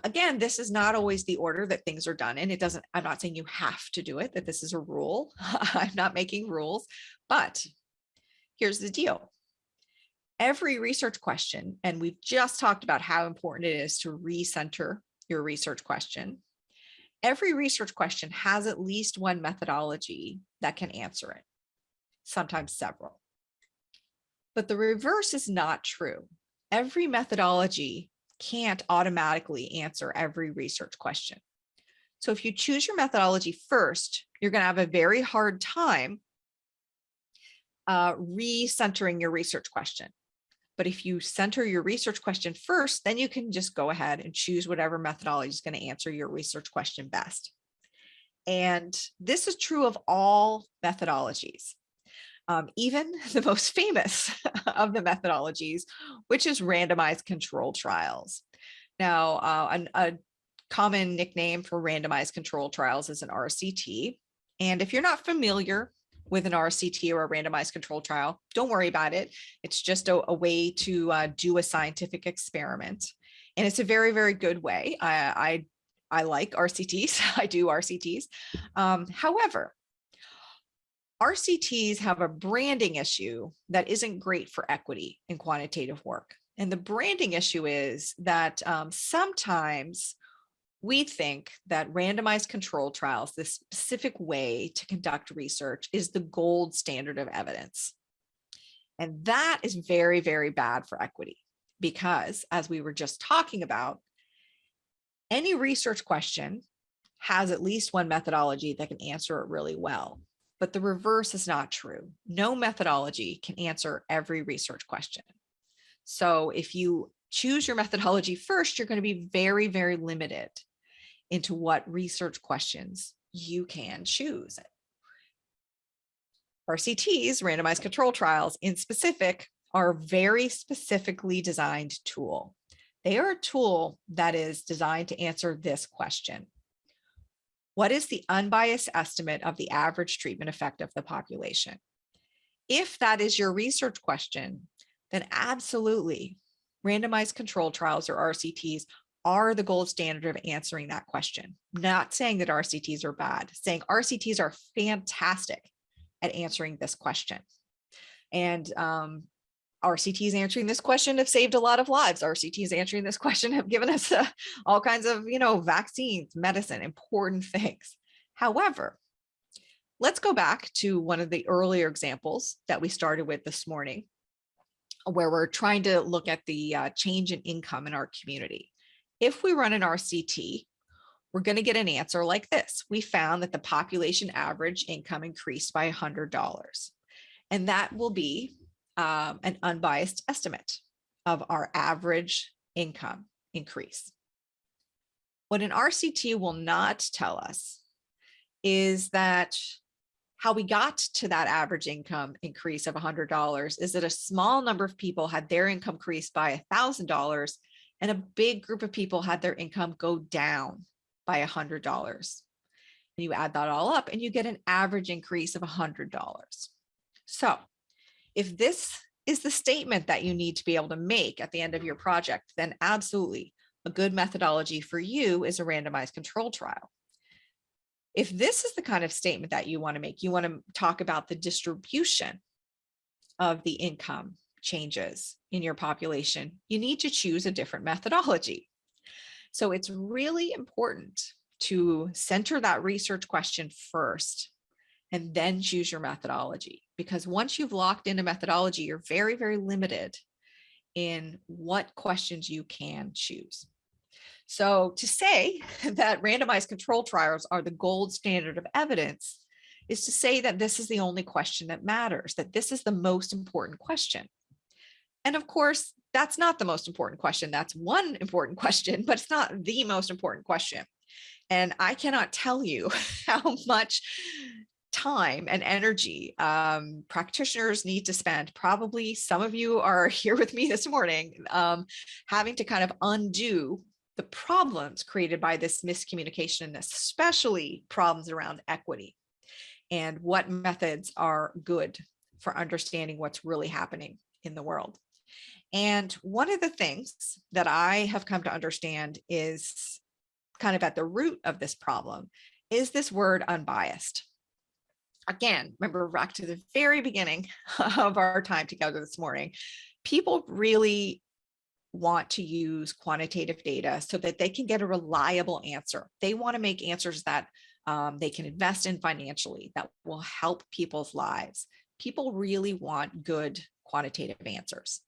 again, this is not always the order that things are done in. I'm not saying you have to do it, that this is a rule. I'm not making rules, but here's the deal. Every research question, and we've just talked about how important it is to recenter your research question. Every research question has at least one methodology that can answer it, sometimes several. But the reverse is not true. Every methodology can't automatically answer every research question. So if you choose your methodology first, you're going to have a very hard time recentering your research question. But if you center your research question first, then you can just go ahead and choose whatever methodology is going to answer your research question best. And this is true of all methodologies, even the most famous of the methodologies, which is randomized controlled trials. Now, a common nickname for randomized controlled trials is an RCT. And if you're not familiar with an RCT or a randomized controlled trial, don't worry about it. It's just a way to do a scientific experiment. And it's a very, very good way. I like RCTs. I do RCTs. However, RCTs have a branding issue that isn't great for equity in quantitative work. And the branding issue is that sometimes we think that randomized controlled trials, this specific way to conduct research, is the gold standard of evidence. And that is very, very bad for equity, because as we were just talking about, any research question has at least one methodology that can answer it really well. But the reverse is not true. No methodology can answer every research question. So if you choose your methodology first, you're going to be very, very limited into what research questions you can choose. RCTs, randomized control trials in specific, are a very specifically designed tool They are a tool that is designed to answer this question. What is the unbiased estimate of the average treatment effect of the population? If that is your research question, then absolutely, randomized control trials or RCTs are the gold standard of answering that question. Not saying that RCTs are bad, saying RCTs are fantastic at answering this question. And RCTs answering this question have saved a lot of lives. RCTs answering this question have given us all kinds of, vaccines, medicine, important things. However, let's go back to one of the earlier examples that we started with this morning, where we're trying to look at the change in income in our community. If we run an RCT, we're going to get an answer like this. We found that the population average income increased by $100. And that will be an unbiased estimate of our average income increase. What an RCT will not tell us is that how we got to that average income increase of $100 is that a small number of people had their income increased by $1,000 and a big group of people had their income go down by $100. And you add that all up and you get an average increase of $100. So if this is the statement that you need to be able to make at the end of your project, then absolutely a good methodology for you is a randomized control trial. If this is the kind of statement that you want to make, you want to talk about the distribution of the income changes in your population, you need to choose a different methodology. So it's really important to center that research question first and then choose your methodology, because once you've locked in a methodology, you're very, very limited in what questions you can choose. So to say that randomized control trials are the gold standard of evidence is to say that this is the only question that matters, that this is the most important question. And of course, that's not the most important question. That's one important question, but it's not the most important question. And I cannot tell you how much time and energy practitioners need to spend. Probably some of you are here with me this morning, having to kind of undo the problems created by this miscommunication, especially problems around equity and what methods are good for understanding what's really happening in the world. And one of the things that I have come to understand is kind of at the root of this problem is this word unbiased. Again, remember back to the very beginning of our time together this morning, people really want to use quantitative data so that they can get a reliable answer. They want to make answers that they can invest in financially, that will help people's lives. People really want good quantitative answers.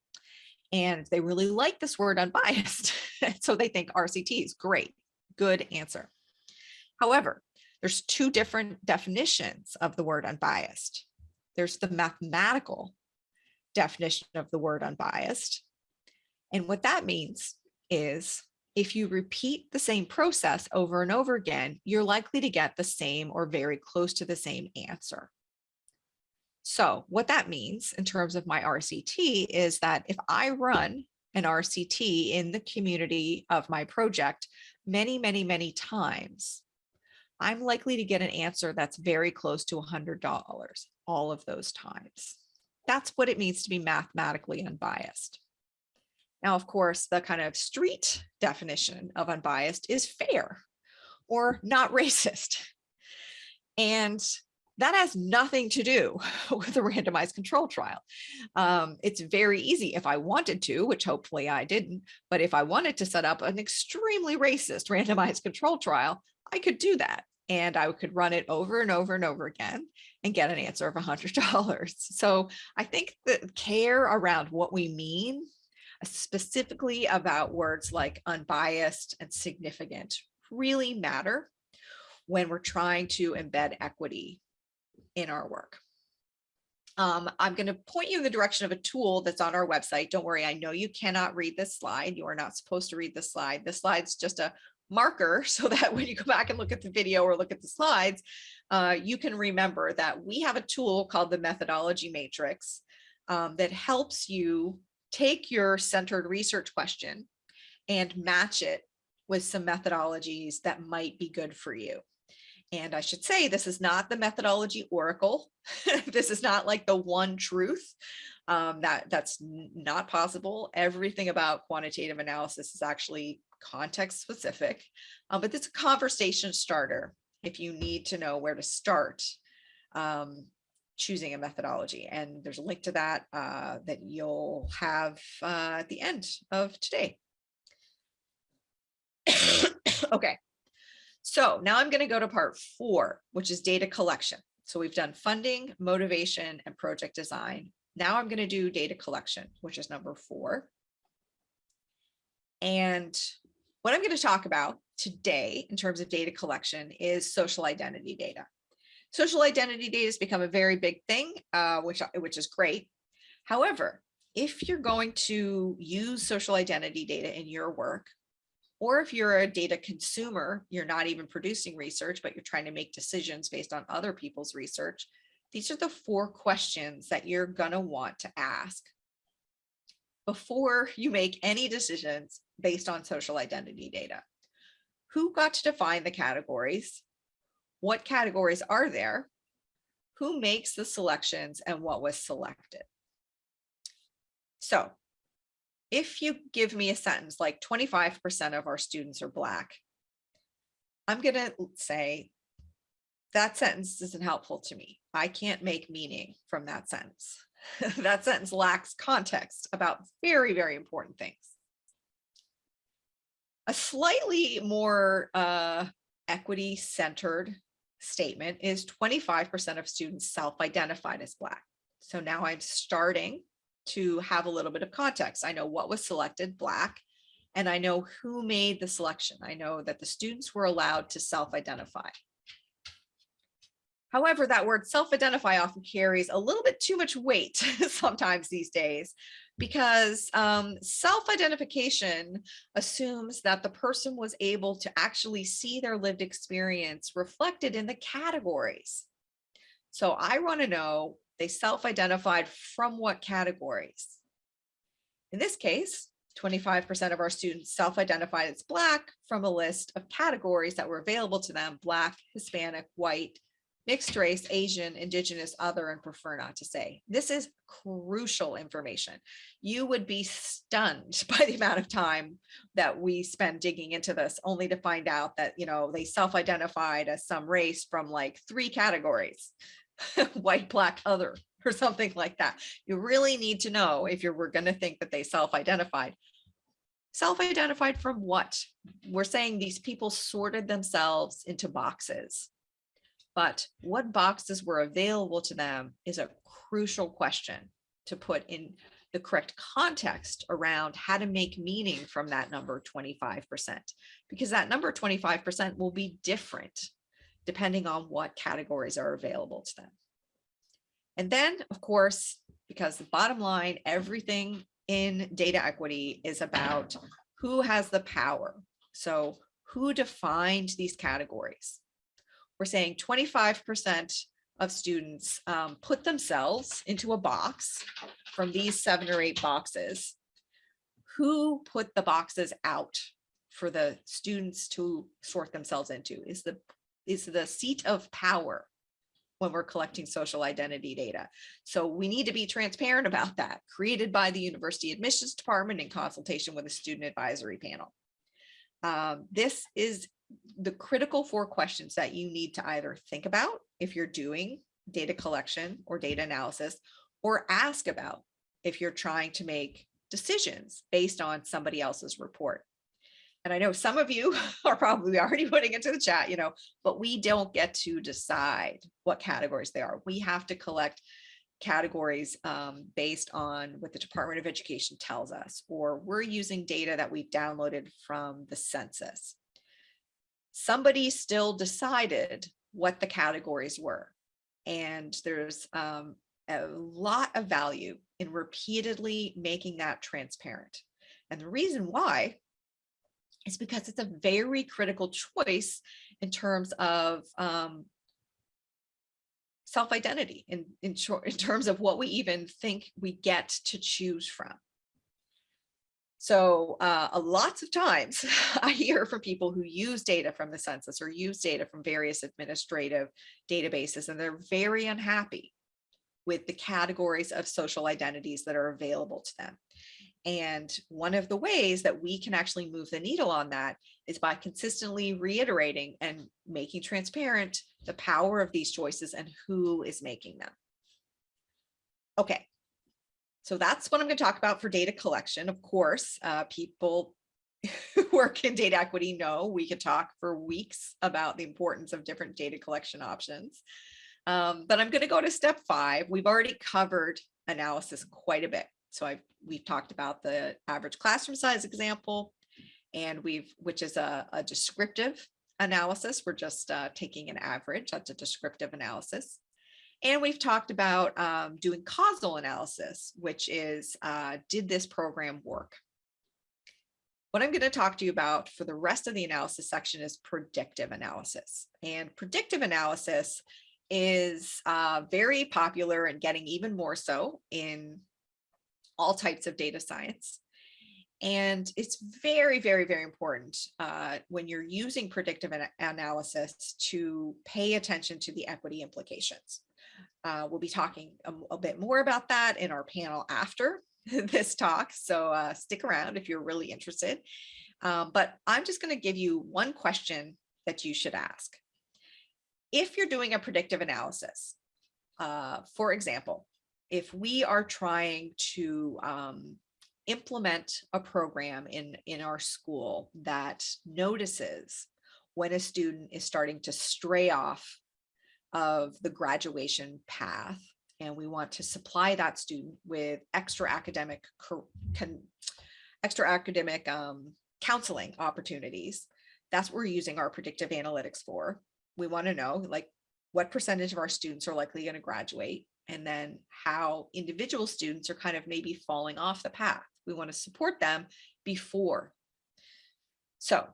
And they really like this word unbiased. So they think RCTs, great, good answer. However, there's two different definitions of the word unbiased. There's the mathematical definition of the word unbiased. And what that means is if you repeat the same process over and over again, you're likely to get the same or very close to the same answer. So what that means in terms of my RCT is that if I run an RCT in the community of my project many, many, many times, I'm likely to get an answer that's very close to $100 all of those times. That's what it means to be mathematically unbiased. Now, of course, the kind of street definition of unbiased is fair or not racist. And that has nothing to do with a randomized control trial. It's very easy if I wanted to, which hopefully I didn't, but if I wanted to set up an extremely racist randomized control trial, I could do that. And I could run it over and over and over again and get an answer of $100. So I think the care around what we mean, specifically about words like unbiased and significant, really matter when we're trying to embed equity in our work. I'm going to point you in the direction of a tool that's on our website. Don't worry, I know you cannot read this slide. You are not supposed to read this slide. This slide's just a marker so that when you go back and look at the video or look at the slides, you can remember that we have a tool called the methodology matrix that helps you take your centered research question and match it with some methodologies that might be good for you. And I should say, this is not the methodology oracle. This is not like the one truth. That's not possible. Everything about quantitative analysis is actually context specific, but it's a conversation starter if you need to know where to start choosing a methodology. And there's a link to that that you'll have at the end of today. Okay, so now I'm going to go to part 4, which is data collection. So we've done funding, motivation, and project design. Now I'm going to do data collection, which is number 4. And what I'm going to talk about today in terms of data collection is social identity data. Social identity data has become a very big thing, which is great. However, if you're going to use social identity data in your work, or if you're a data consumer, you're not even producing research, but you're trying to make decisions based on other people's research, these are the 4 questions that you're going to want to ask before you make any decisions based on social identity data. Who got to define the categories? What categories are there? Who makes the selections and what was selected? So if you give me a sentence like 25% of our students are Black, I'm going to say that sentence isn't helpful to me. I can't make meaning from that sentence. That sentence lacks context about very, very important things. A slightly more equity-centered statement is 25% of students self-identified as Black. So now I'm starting to have a little bit of context. I know what was selected, Black, and I know who made the selection. I know that the students were allowed to self-identify. However, that word self-identify often carries a little bit too much weight sometimes these days, because self-identification assumes that the person was able to actually see their lived experience reflected in the categories. So I want to know they self-identified from what categories. In this case, 25% of our students self-identified as Black from a list of categories that were available to them: Black, Hispanic, white, mixed race, Asian, Indigenous, other, and prefer not to say. This is crucial information. You would be stunned by the amount of time that we spend digging into this, only to find out that, you know, they self-identified as some race from like 3 categories, white, Black, other, or something like that. You really need to know if we're going to think that they self-identified. Self-identified from what? We're saying these people sorted themselves into boxes. But what boxes were available to them is a crucial question to put in the correct context around how to make meaning from that number 25%, because that number 25% will be different depending on what categories are available to them. And then, of course, because the bottom line, everything in data equity is about who has the power. So who defined these categories? We're saying 25% of students put themselves into a box from these 7 or 8 boxes. Who put the boxes out for the students to sort themselves into? Is the seat of power when we're collecting social identity data. So we need to be transparent about that, created by the University Admissions Department in consultation with a student advisory panel. This is the critical 4 questions that you need to either think about if you're doing data collection or data analysis, or ask about if you're trying to make decisions based on somebody else's report. And I know some of you are probably already putting into the chat, you know, but we don't get to decide what categories they are. We have to collect categories based on what the Department of Education tells us, or we're using data that we've downloaded from the census. Somebody still decided what the categories were. And there's a lot of value in repeatedly making that transparent. And the reason why is because it's a very critical choice in terms of self-identity, in terms of what we even think we get to choose from. So lots of times I hear from people who use data from the census or use data from various administrative databases, and they're very unhappy with the categories of social identities that are available to them. And one of the ways that we can actually move the needle on that is by consistently reiterating and making transparent the power of these choices and who is making them. Okay, so that's what I'm going to talk about for data collection. Of course, people who work in data equity know we could talk for weeks about the importance of different data collection options. But I'm going to go to step 5. We've already covered analysis quite a bit. So we've talked about the average classroom size example, and which is a descriptive analysis. We're just taking an average. That's a descriptive analysis. And we've talked about doing causal analysis, which is, did this program work? What I'm going to talk to you about for the rest of the analysis section is predictive analysis. And predictive analysis is very popular and getting even more so in all types of data science. And it's very, very, very important when you're using predictive analysis to pay attention to the equity implications. We'll be talking a bit more about that in our panel after this talk. So stick around if you're really interested. But I'm just going to give you one question that you should ask. If you're doing a predictive analysis, for example, if we are trying to implement a program in our school that notices when a student is starting to stray off of the graduation path, and we want to supply that student with extra academic counseling opportunities, that's what we're using our predictive analytics for. We want to know, like, what percentage of our students are likely going to graduate, and then how individual students are kind of maybe falling off the path. We want to support them before. So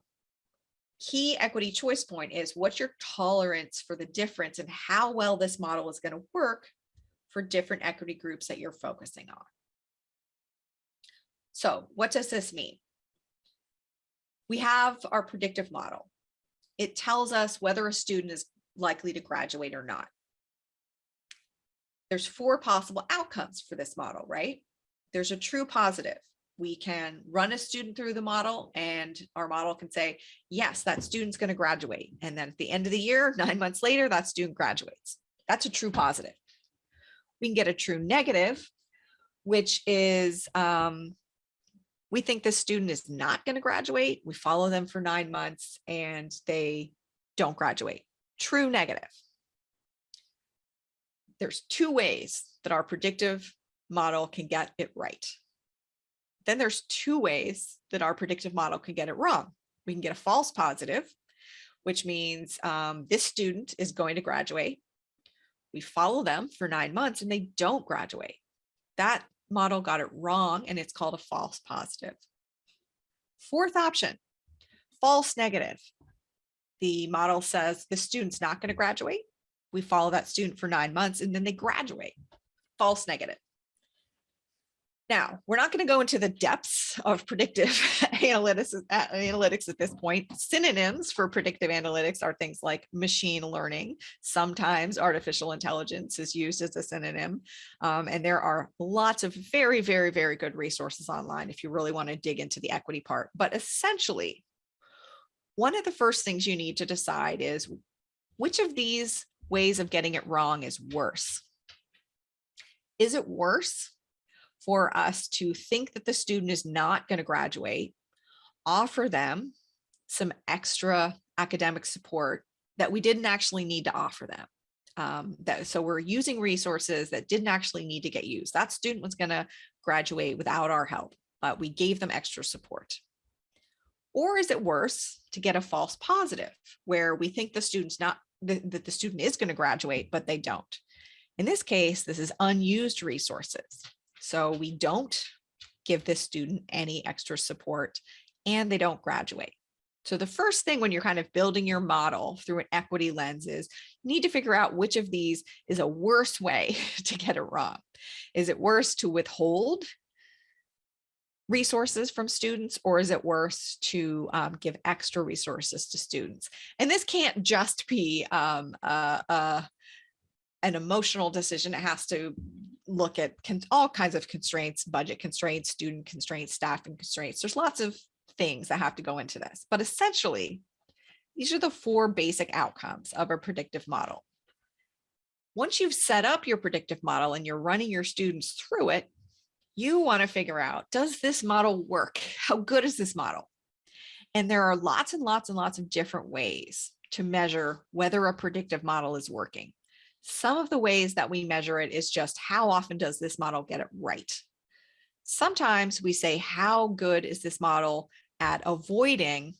key equity choice point is, what's your tolerance for the difference and how well this model is going to work for different equity groups that you're focusing on. So what does this mean? We have our predictive model. It tells us whether a student is likely to graduate or not. There's 4 possible outcomes for this model, right? There's a true positive. We can run a student through the model and our model can say, yes, that student's going to graduate. And then at the end of the year, 9 months later, that student graduates. That's a true positive. We can get a true negative, which is we think this student is not going to graduate. We follow them for 9 months and they don't graduate. True negative. There's 2 ways that our predictive model can get it right. Then there's 2 ways that our predictive model can get it wrong. We can get a false positive, which means this student is going to graduate. We follow them for 9 months and they don't graduate. That model got it wrong and it's called a false positive. 4th option, false negative. The model says the student's not going to graduate. We follow that student for 9 months and then they graduate. False negative. Now, we're not going to go into the depths of predictive analytics at this point. Synonyms for predictive analytics are things like machine learning. Sometimes artificial intelligence is used as a synonym. And there are lots of very, very, very good resources online if you really want to dig into the equity part. But essentially, one of the first things you need to decide is, which of these ways of getting it wrong is worse? Is it worse for us to think that the student is not going to graduate, offer them some extra academic support that we didn't actually need to offer them? So we're using resources that didn't actually need to get used. That student was going to graduate without our help, but we gave them extra support. Or is it worse to get a false positive where we think the student's not, that the student is going to graduate, but they don't? In this case, this is unused resources. So we don't give this student any extra support and they don't graduate. So the first thing when you're kind of building your model through an equity lens is you need to figure out which of these is a worse way to get it wrong. Is it worse to withhold resources from students, or is it worse to give extra resources to students? And this can't just be an emotional decision. It has to look at all kinds of constraints, budget constraints, student constraints, staffing constraints. There's lots of things that have to go into this, but essentially, these are the 4 basic outcomes of a predictive model. Once you've set up your predictive model and you're running your students through it, you want to figure out, does this model work? How good is this model? And there are lots and lots and lots of different ways to measure whether a predictive model is working. Some of the ways that we measure it is just how often does this model get it right? Sometimes we say, how good is this model at avoiding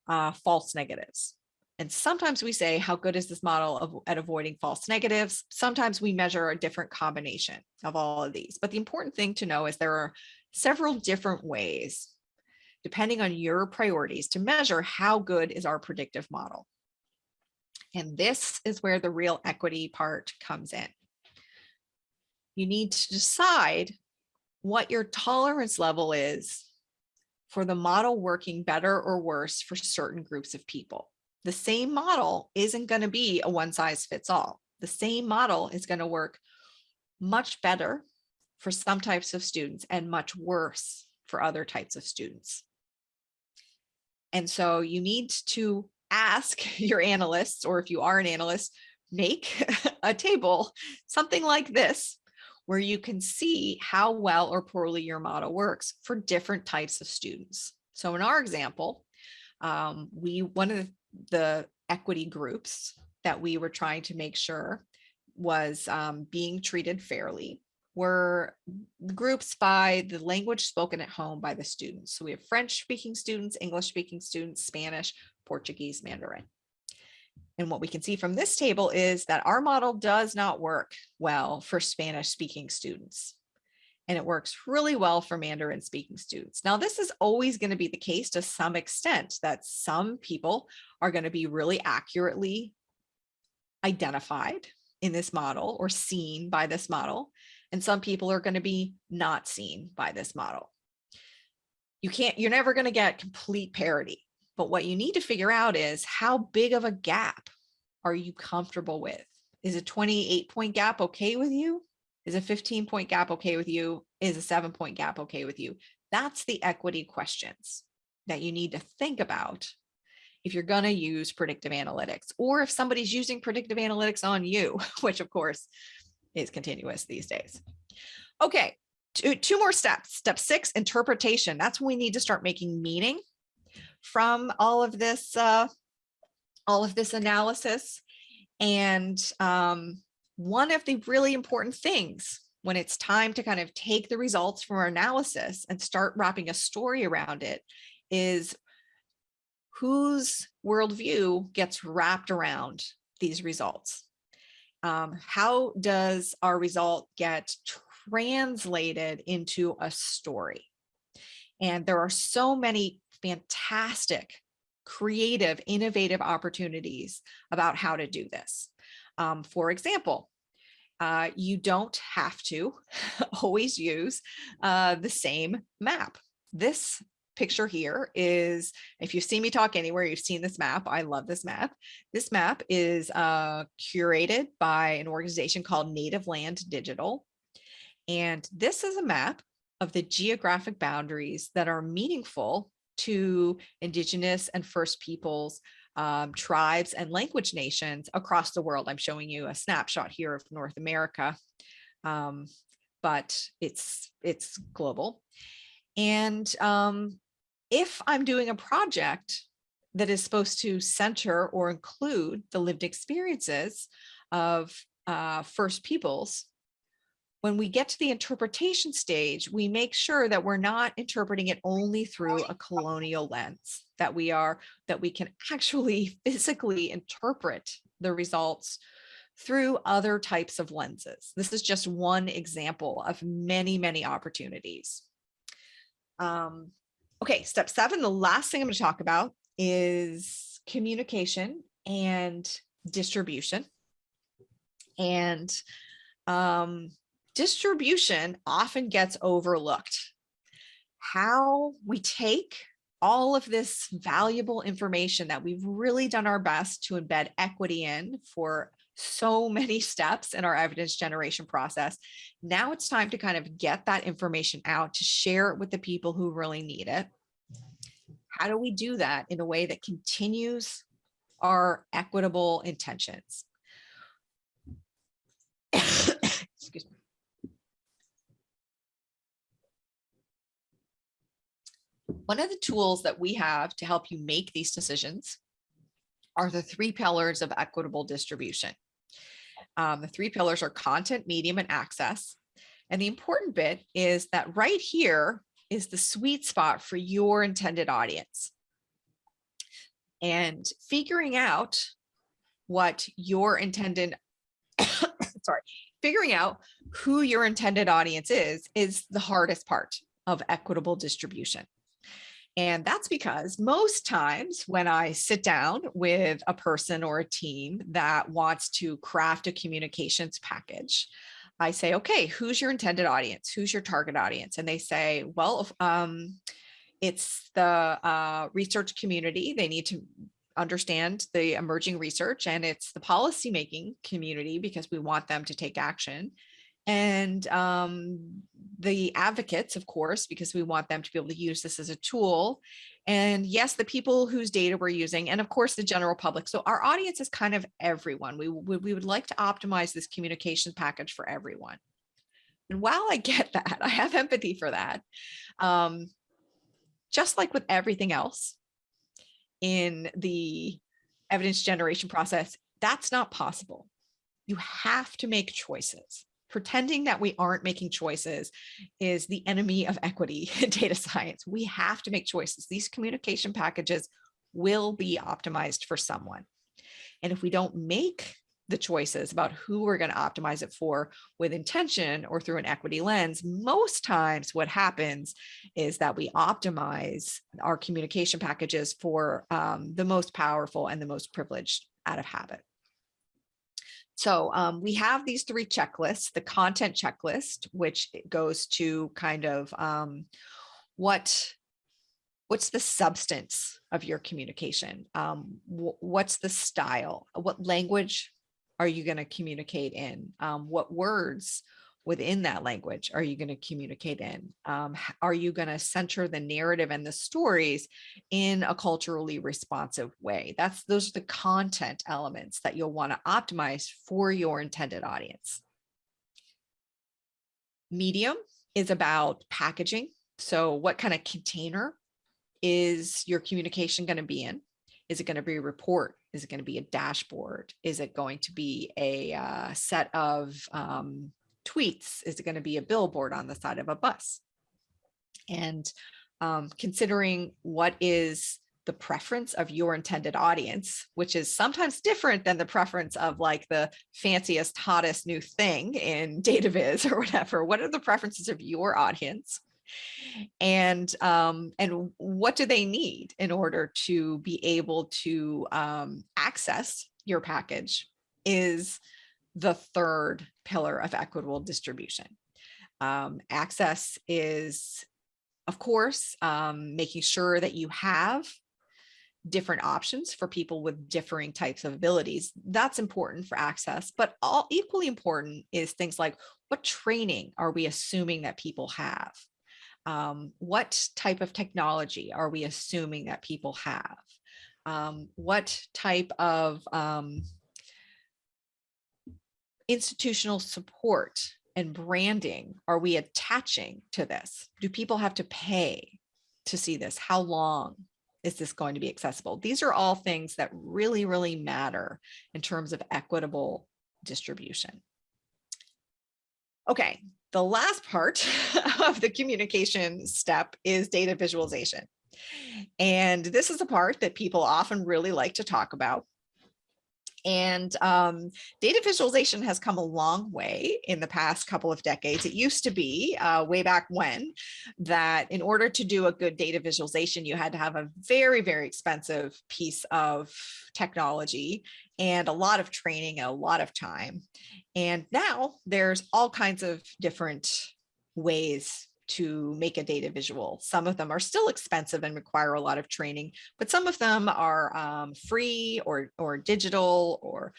false negatives? And sometimes we say, how good is this model at avoiding false negatives? Sometimes we measure a different combination of all of these. But the important thing to know is there are several different ways, depending on your priorities, to measure how good is our predictive model. And this is where the real equity part comes in. You need to decide what your tolerance level is for the model working better or worse for certain groups of people. The same model isn't going to be a one size fits all. The same model is going to work much better for some types of students and much worse for other types of students. And so you need to ask your analysts, or if you are an analyst, make a table, something like this, where you can see how well or poorly your model works for different types of students. So in our example, one of the equity groups that we were trying to make sure was being treated fairly were groups by the language spoken at home by the students. So we have French speaking students, English speaking students, Spanish, Portuguese, Mandarin. And what we can see from this table is that our model does not work well for Spanish speaking students. And it works really well for Mandarin speaking students. Now, this is always going to be the case to some extent, that some people are going to be really accurately identified in this model or seen by this model. And some people are going to be not seen by this model. You're never going to get complete parity. But what you need to figure out is, how big of a gap are you comfortable with? Is a 28-point gap okay with you? Is a 15-point gap okay with you? Is a 7-point gap okay with you? That's the equity questions that you need to think about if you're going to use predictive analytics, or if somebody's using predictive analytics on you, which of course is continuous these days. Okay, two more steps. Step 6, interpretation. That's when we need to start making meaning from all of this analysis. And one of the really important things when it's time to kind of take the results from our analysis and start wrapping a story around it is, whose worldview gets wrapped around these results? How does our result get translated into a story? And there are so many fantastic, creative, innovative opportunities about how to do this. For example, you don't have to always use the same map. This picture here is, if you've seen me talk anywhere, you've seen this map. I love this map. This map is curated by an organization called Native Land Digital. And this is a map of the geographic boundaries that are meaningful to Indigenous and First Peoples, tribes and language nations across the world. I'm showing you a snapshot here of North America, but it's global. And if I'm doing a project that is supposed to center or include the lived experiences of First Peoples, when we get to the interpretation stage, we make sure that we're not interpreting it only through a colonial lens, that we can actually physically interpret the results through other types of lenses. This is just one example of many, many opportunities. Okay, step 7, the last thing I'm going to talk about is communication and distribution. And distribution often gets overlooked. how we take all of this valuable information that we've really done our best to embed equity in for so many steps in our evidence generation process. Now it's time to kind of get that information out, to share it with the people who really need it. How do we do that in a way that continues our equitable intentions? Excuse me. One of the tools that we have to help you make these decisions are the 3 pillars of equitable distribution. The 3 pillars are content, medium, and access. And the important bit is that right here is the sweet spot for your intended audience. And figuring out what your intended, figuring out who your intended audience is the hardest part of equitable distribution. And that's because most times when I sit down with a person or a team that wants to craft a communications package, I say, okay, who's your intended audience? Who's your target audience? And they say, well, it's the research community. They need to understand the emerging research, and it's the policymaking community because we want them to take action. And the advocates, of course, because we want them to be able to use this as a tool. And yes, the people whose data we're using, and of course, the general public. So our audience is kind of everyone. We would like to optimize this communication package for everyone. And while I get that, I have empathy for that. Just like with everything else in the evidence generation process, that's not possible. You have to make choices. Pretending that we aren't making choices is the enemy of equity in data science. We have to make choices. These communication packages will be optimized for someone. And if we don't make the choices about who we're going to optimize it for with intention or through an equity lens, most times what happens is that we optimize our communication packages for the most powerful and the most privileged out of habit. So we have these 3 checklists: the content checklist, which goes to kind of what's the substance of your communication? What's the style? What language are you going to communicate in? What words within that language are you going to communicate in? Are you going to center the narrative and the stories in a culturally responsive way? Those are the content elements that you'll want to optimize for your intended audience. Medium is about packaging. So what kind of container is your communication going to be in? Is it going to be a report? Is it going to be a dashboard? Is it going to be a set of tweets? Is it going to be a billboard on the side of a bus? And considering what is the preference of your intended audience, which is sometimes different than the preference of like the fanciest, hottest new thing in data viz or whatever. What are the preferences of your audience? And what do they need in order to be able to access your package is the 3rd pillar of equitable distribution. Access is, of course, making sure that you have different options for people with differing types of abilities. That's important for access, but equally important is things like, what training are we assuming that people have? What type of technology are we assuming that people have? What type of institutional support and branding are we attaching to this? Do people have to pay to see this? How long is this going to be accessible? These are all things that really, really matter in terms of equitable distribution. Okay, the last part of the communication step is data visualization. And this is a part that people often really like to talk about. And data visualization has come a long way in the past couple of decades. It used to be way back when that in order to do a good data visualization, you had to have a very, very expensive piece of technology and a lot of training and a lot of time. And now there's all kinds of different ways to make a data visual. Some of them are still expensive and require a lot of training, but some of them are free or digital or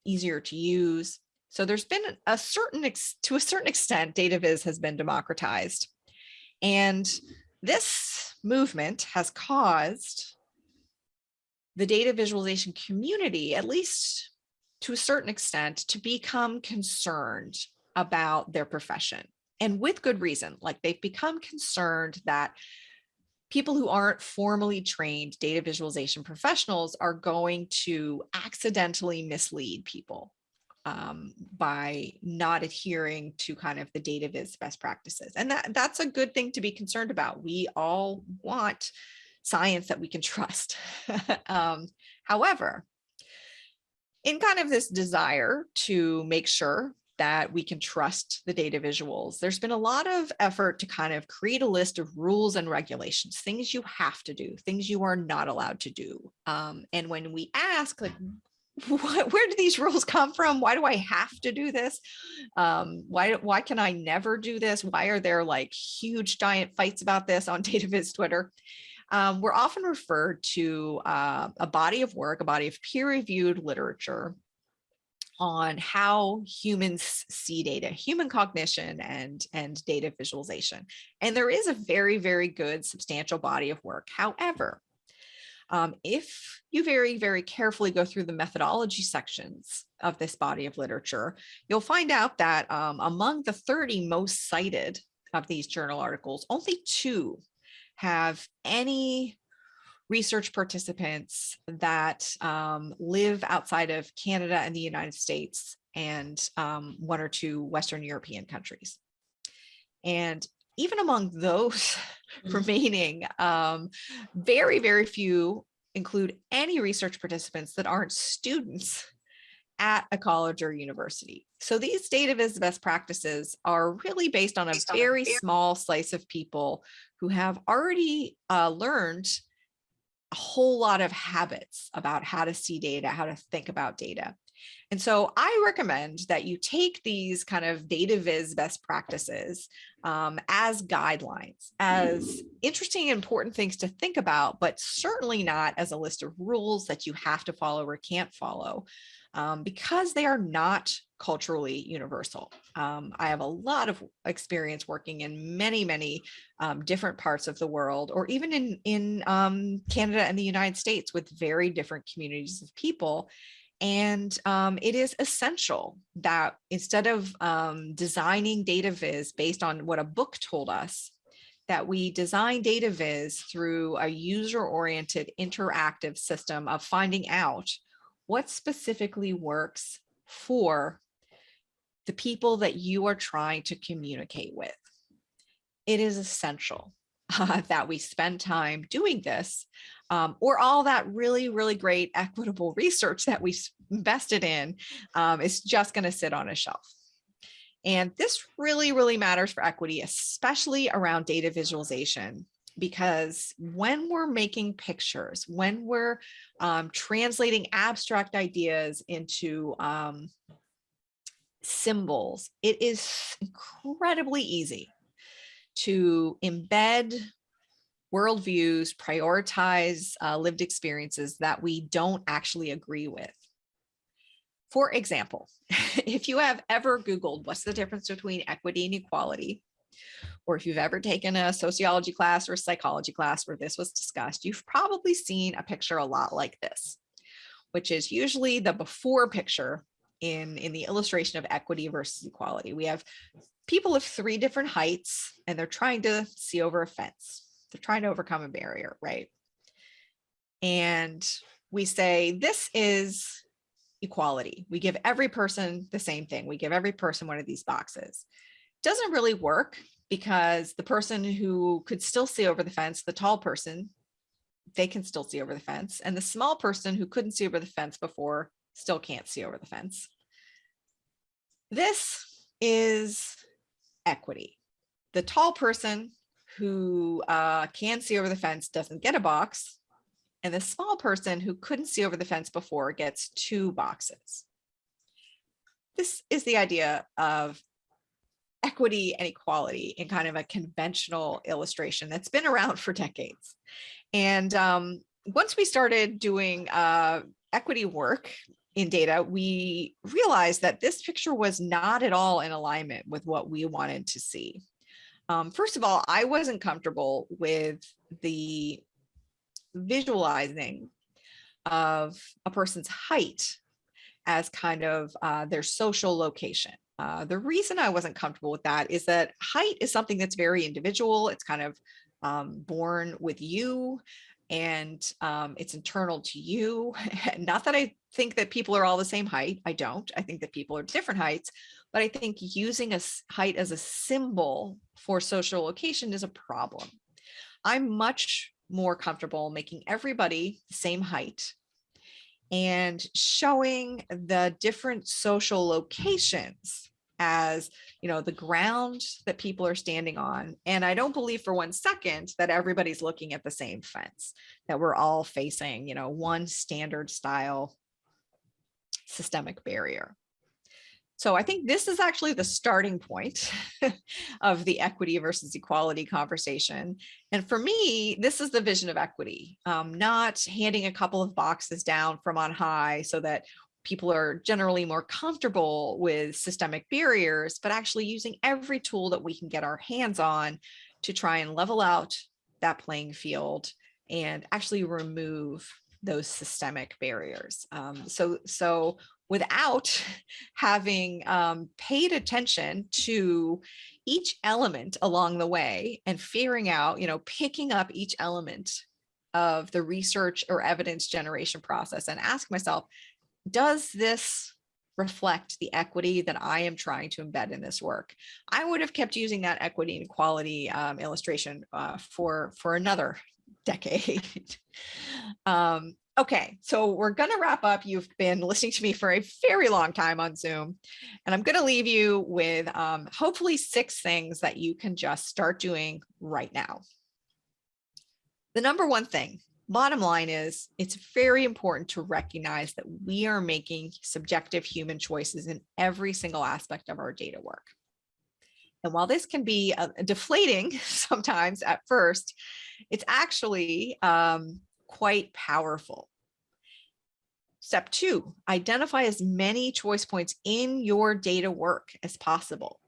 easier to use. So there's been to a certain extent, data viz has been democratized. And this movement has caused the data visualization community, at least to a certain extent, to become concerned about their profession. And with good reason. Like, they've become concerned that people who aren't formally trained data visualization professionals are going to accidentally mislead people by not adhering to kind of the data viz best practices. And that's a good thing to be concerned about. We all want science that we can trust. However, in kind of this desire to make sure that we can trust the data visuals, there's been a lot of effort to kind of create a list of rules and regulations, things you have to do, things you are not allowed to do. And when we ask, like, where do these rules come from? Why do I have to do this? Why can I never do this? Why are there like huge giant fights about this on DataViz Twitter? We're often referred to a body of work, a body of peer-reviewed literature on how humans see data, human cognition and data visualization. And there is a very, very good substantial body of work. However, if you very, very carefully go through the methodology sections of this body of literature, you'll find out that among the 30 most cited of these journal articles, only 2 have any research participants that live outside of Canada and the United States, and 1 or 2 Western European countries. And even among those remaining, very, very few include any research participants that aren't students at a college or university. So these data viz best practices are really based on a very small slice of people who have already learned a whole lot of habits about how to see data, how to think about data. And so I recommend that you take these kind of data viz best practices as guidelines, as interesting and important things to think about, but certainly not as a list of rules that you have to follow or can't follow, because they are not culturally universal. I have a lot of experience working in many, many different parts of the world, or even in Canada and the United States, with very different communities of people. And it is essential that instead of designing data viz based on what a book told us, that we design data viz through a user-oriented interactive system of finding out what specifically works for the people that you are trying to communicate with. It is essential that we spend time doing this, or all that really, really great equitable research that we invested in is just going to sit on a shelf. And this really, really matters for equity, especially around data visualization, because when we're making pictures, when we're translating abstract ideas into symbols, it is incredibly easy to embed worldviews, prioritize lived experiences that we don't actually agree with. For example, if you have ever Googled what's the difference between equity and equality, or if you've ever taken a sociology class or a psychology class where this was discussed, you've probably seen a picture a lot like this, which is usually the before picture in the illustration of equity versus equality. We have people of 3 different heights, and they're trying to see over a fence. They're trying to overcome a barrier, right? And we say, this is equality. We give every person the same thing. We give every person one of these boxes. Doesn't really work, because the person who could still see over the fence, the tall person, they can still see over the fence. And the small person who couldn't see over the fence before still can't see over the fence. This is equity. The tall person who can see over the fence doesn't get a box, and the small person who couldn't see over the fence before gets 2 boxes. This is the idea of equity and equality in kind of a conventional illustration that's been around for decades. And once we started doing equity work in data, we realized that this picture was not at all in alignment with what we wanted to see. First of all, I wasn't comfortable with the visualizing of a person's height as kind of their social location. The reason I wasn't comfortable with that is that height is something that's very individual. It's kind of born with you, and it's internal to you. Not that I think that people are all the same height. I don't. I think that people are different heights, but I think using a height as a symbol for social location is a problem. I'm much more comfortable making everybody the same height and showing the different social locations as, you know, the ground that people are standing on. And I don't believe for 1 second that everybody's looking at the same fence, that we're all facing, you know, one standard style systemic barrier. So I think this is actually the starting point of the equity versus equality conversation. And for me, this is the vision of equity, not handing a couple of boxes down from on high so that people are generally more comfortable with systemic barriers, but actually using every tool that we can get our hands on to try and level out that playing field and actually remove those systemic barriers. So without having paid attention to each element along the way and figuring out, you know, picking up each element of the research or evidence generation process and ask myself, does this reflect the equity that I am trying to embed in this work? I would have kept using that equity and equality illustration for another decade. Okay, so we're going to wrap up. You've been listening to me for a very long time on Zoom, and I'm going to leave you with hopefully 6 things that you can just start doing right now. The number one thing, bottom line, is it's very important to recognize that we are making subjective human choices in every single aspect of our data work. And while this can be deflating sometimes at first, it's actually quite powerful. Step 2, identify as many choice points in your data work as possible.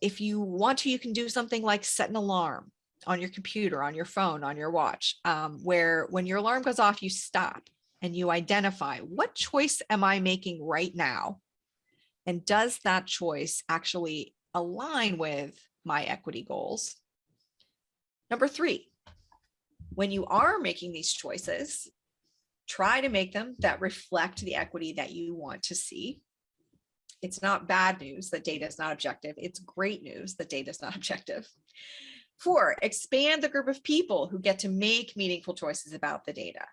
If you want to, you can do something like set an alarm on your computer, on your phone, on your watch, where when your alarm goes off, you stop and you identify, what choice am I making right now? And does that choice actually align with my equity goals? Number 3, when you are making these choices, try to make them that reflect the equity that you want to see. It's not bad news that data is not objective. It's great news that data is not objective. 4, expand the group of people who get to make meaningful choices about the data.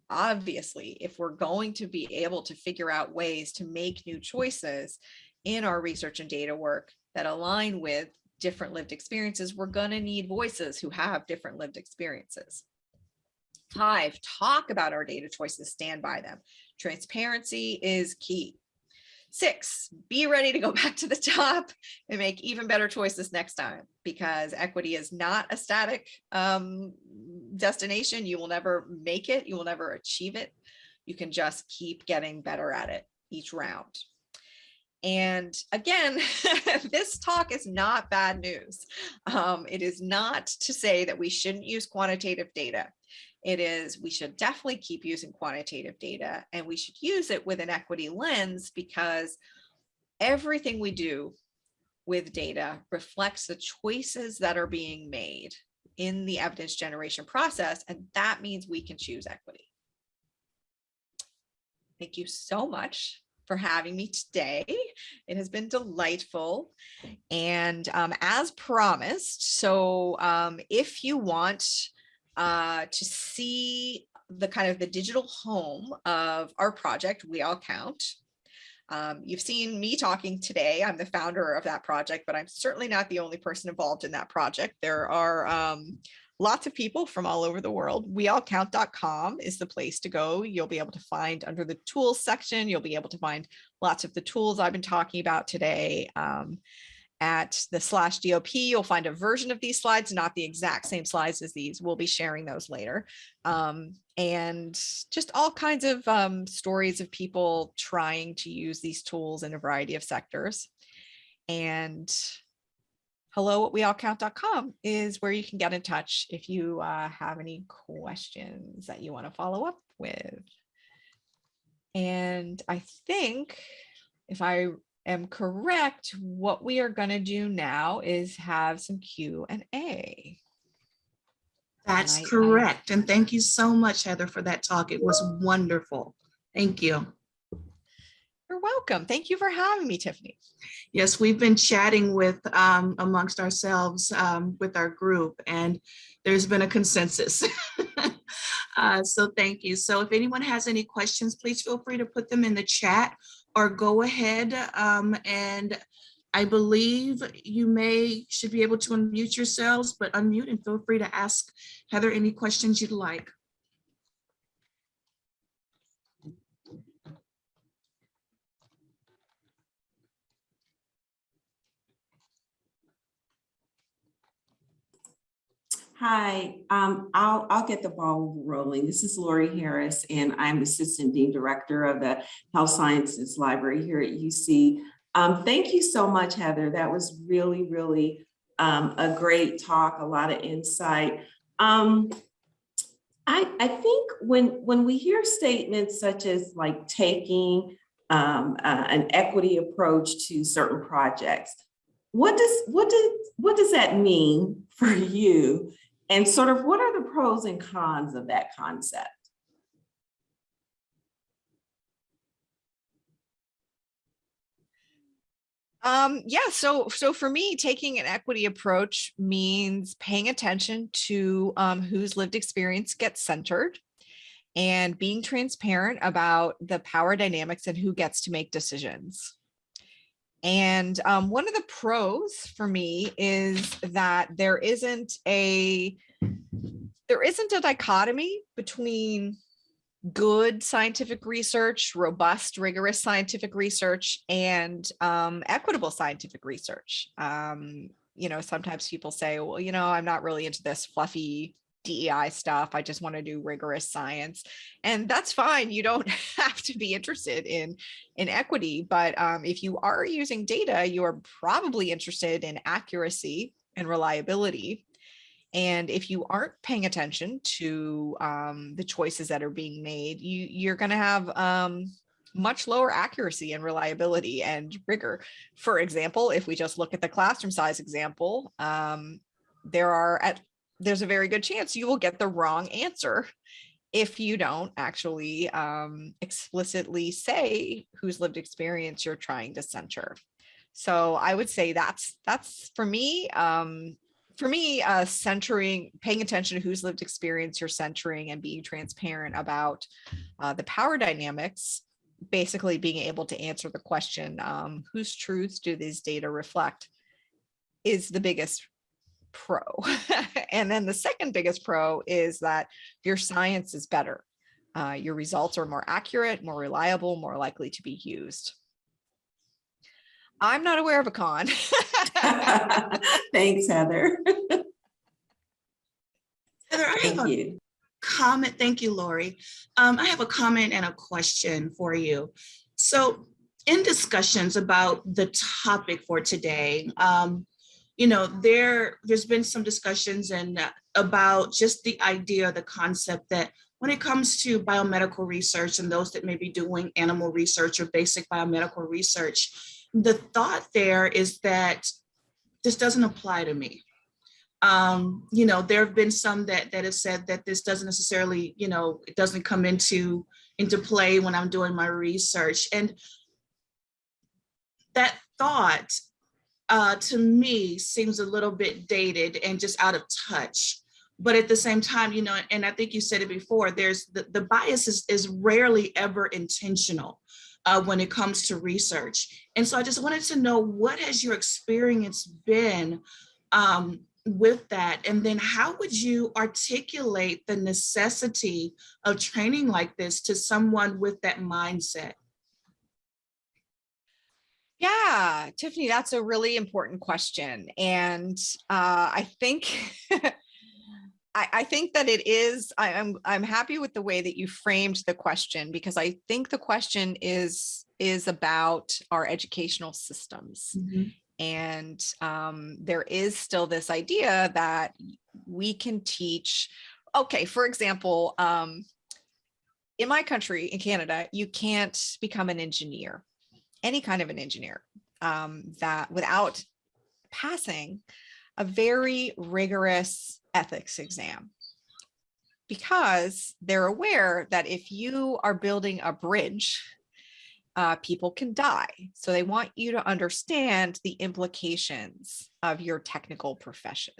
Obviously, if we're going to be able to figure out ways to make new choices in our research and data work that align with different lived experiences, we're going to need voices who have different lived experiences. 5, talk about our data choices, stand by them. Transparency is key. 6, be ready to go back to the top and make even better choices next time, because equity is not a static destination. You will never make it. You will never achieve it. You can just keep getting better at it each round. And again, this talk is not bad news. It is not to say that we shouldn't use quantitative data. It is, we should definitely keep using quantitative data, and we should use it with an equity lens, because everything we do with data reflects the choices that are being made in the evidence generation process, and that means we can choose equity. Thank you so much for having me today. It has been delightful. And as promised, so if you want to see the kind of the digital home of our project, We All Count, you've seen me talking today. I'm the founder of that project, but I'm certainly not the only person involved in that project. There are lots of people from all over the world. WeAllCount.com is the place to go. You'll be able to find under the tools section, you'll be able to find lots of the tools I've been talking about today. at the /DOP, you'll find a version of these slides, not the exact same slides as these. We'll be sharing those later. And just all kinds of stories of people trying to use these tools in a variety of sectors. And hello@weallcount.com is where you can get in touch if you have any questions that you want to follow up with. And I think, if I am correct, what we are going to do now is have some Q&A. That's correct. And thank you so much, Heather, for that talk. It was wonderful. Thank you. You're welcome. Thank you for having me, Tiffany. Yes, we've been chatting with amongst ourselves with our group, and there's been a consensus. So thank you. So if anyone has any questions, please feel free to put them in the chat or go ahead. And I believe you should be able to unmute yourselves, but unmute and feel free to ask Heather any questions you'd like. Hi, I'll get the ball rolling. This is Lori Harris, and I'm Assistant Dean Director of the Health Sciences Library here at UC. Thank you so much, Heather. That was really, really a great talk, a lot of insight. I think when we hear statements such as like taking an equity approach to certain projects, what does that mean for you? And sort of what are the pros and cons of that concept? Yeah, so for me, taking an equity approach means paying attention to whose lived experience gets centered and being transparent about the power dynamics and who gets to make decisions. And one of the pros for me is that there isn't a dichotomy between good scientific research, robust, rigorous scientific research, and equitable scientific research. Sometimes people say, well, I'm not really into this fluffy DEI stuff. I just want to do rigorous science. And that's fine. You don't have to be interested in equity. But if you are using data, you are probably interested in accuracy and reliability. And if you aren't paying attention to the choices that are being made, you're going to have much lower accuracy and reliability and rigor. For example, if we just look at the classroom size example, there's a very good chance you will get the wrong answer if you don't actually explicitly say whose lived experience you're trying to center. So I would say that's for me. Centering, paying attention to whose lived experience you're centering and being transparent about the power dynamics, basically being able to answer the question, whose truths do these data reflect, is the biggest pro. And then the second biggest pro is that your science is better. Your results are more accurate, more reliable, more likely to be used. I'm not aware of a con. Thanks, Heather. Heather, I have a comment. Thank you, Lori. I have a comment and a question for you. So in discussions about the topic for today, there's been some discussions about just the idea, the concept that when it comes to biomedical research and those that may be doing animal research or basic biomedical research, the thought there is that this doesn't apply to me. There have been some that have said that this doesn't necessarily, it doesn't come into play when I'm doing my research. And that thought, to me, seems a little bit dated and just out of touch. But at the same time, and I think you said it before, there's the bias is rarely ever intentional when it comes to research. And so I just wanted to know, what has your experience been with that? And then how would you articulate the necessity of training like this to someone with that mindset? Yeah, Tiffany, that's a really important question. And I think I think that it is, I'm happy with the way that you framed the question, because I think the question is about our educational systems. Mhm. And there is still this idea that we can teach, okay, for example, in my country, in Canada, you can't become an engineer, any kind of an engineer, that without passing a very rigorous ethics exam, because they're aware that if you are building a bridge, people can die. So they want you to understand the implications of your technical profession.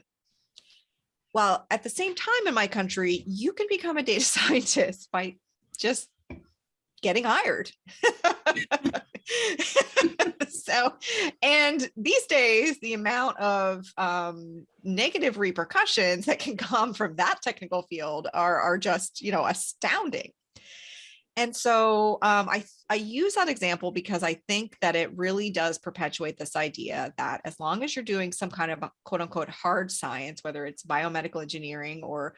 Well, at the same time, in my country, you can become a data scientist by just getting hired. So, and these days, the amount of negative repercussions that can come from that technical field are just, astounding. And so I use that example because I think that it really does perpetuate this idea that as long as you're doing some kind of quote unquote hard science, whether it's biomedical engineering or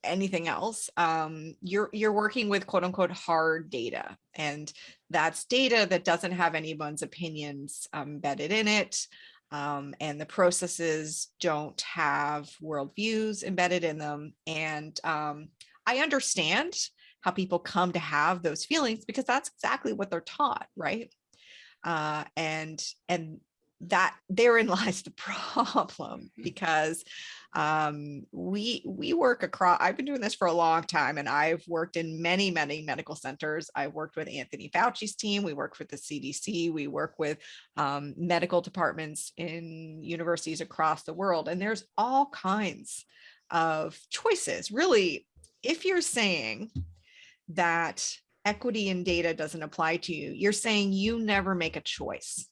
anything else, you're working with quote unquote hard data, and that's data that doesn't have anyone's opinions embedded in it, and the processes don't have worldviews embedded in them. And I understand how people come to have those feelings because that's exactly what they're taught, right? And that therein lies the problem, because we work across, I've been doing this for a long time, and I've worked in many medical centers. I worked with Anthony Fauci's team. We work with the CDC. We work with medical departments in universities across the world. And there's all kinds of choices. Really, if you're saying that equity in data doesn't apply to you, you're saying you never make a choice.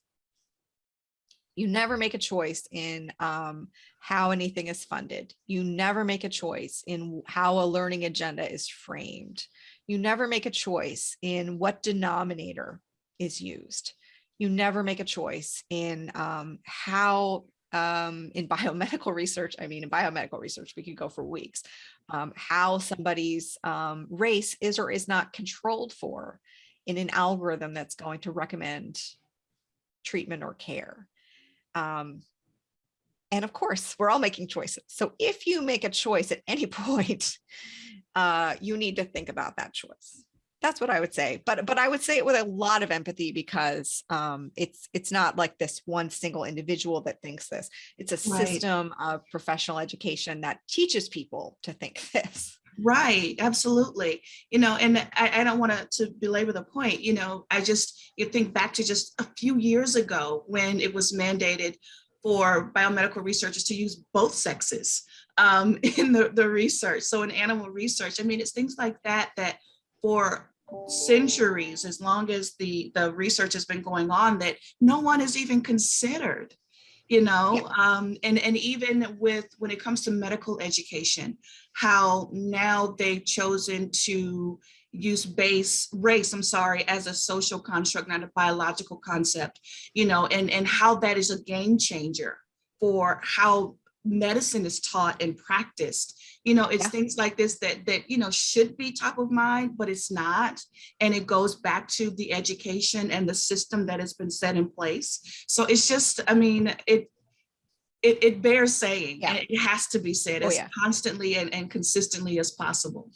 You never make a choice in how anything is funded. You never make a choice in how a learning agenda is framed. You never make a choice in what denominator is used. You never make a choice in how, in biomedical research, we could go for weeks, how somebody's race is or is not controlled for in an algorithm that's going to recommend treatment or care. And of course, we're all making choices. So if you make a choice at any point, you need to think about that choice. That's what I would say. But I would say it with a lot of empathy, because it's not like this one single individual that thinks this. It's a system of professional education that teaches people to think this. Right, absolutely. And I don't want to belabor the point. You think back to just a few years ago when it was mandated for biomedical researchers to use both sexes in the research. So in animal research, it's things like that for centuries, as long as the research has been going on, that no one has even considered. And even when it comes to medical education, how now they've chosen to use race as a social construct, not a biological concept, and how that is a game changer for how medicine is taught and practiced. It's things like this that should be top of mind, but it's not. And it goes back to the education and the system that has been set in place. So it's just, it bears saying, and it has to be said as constantly and consistently as possible.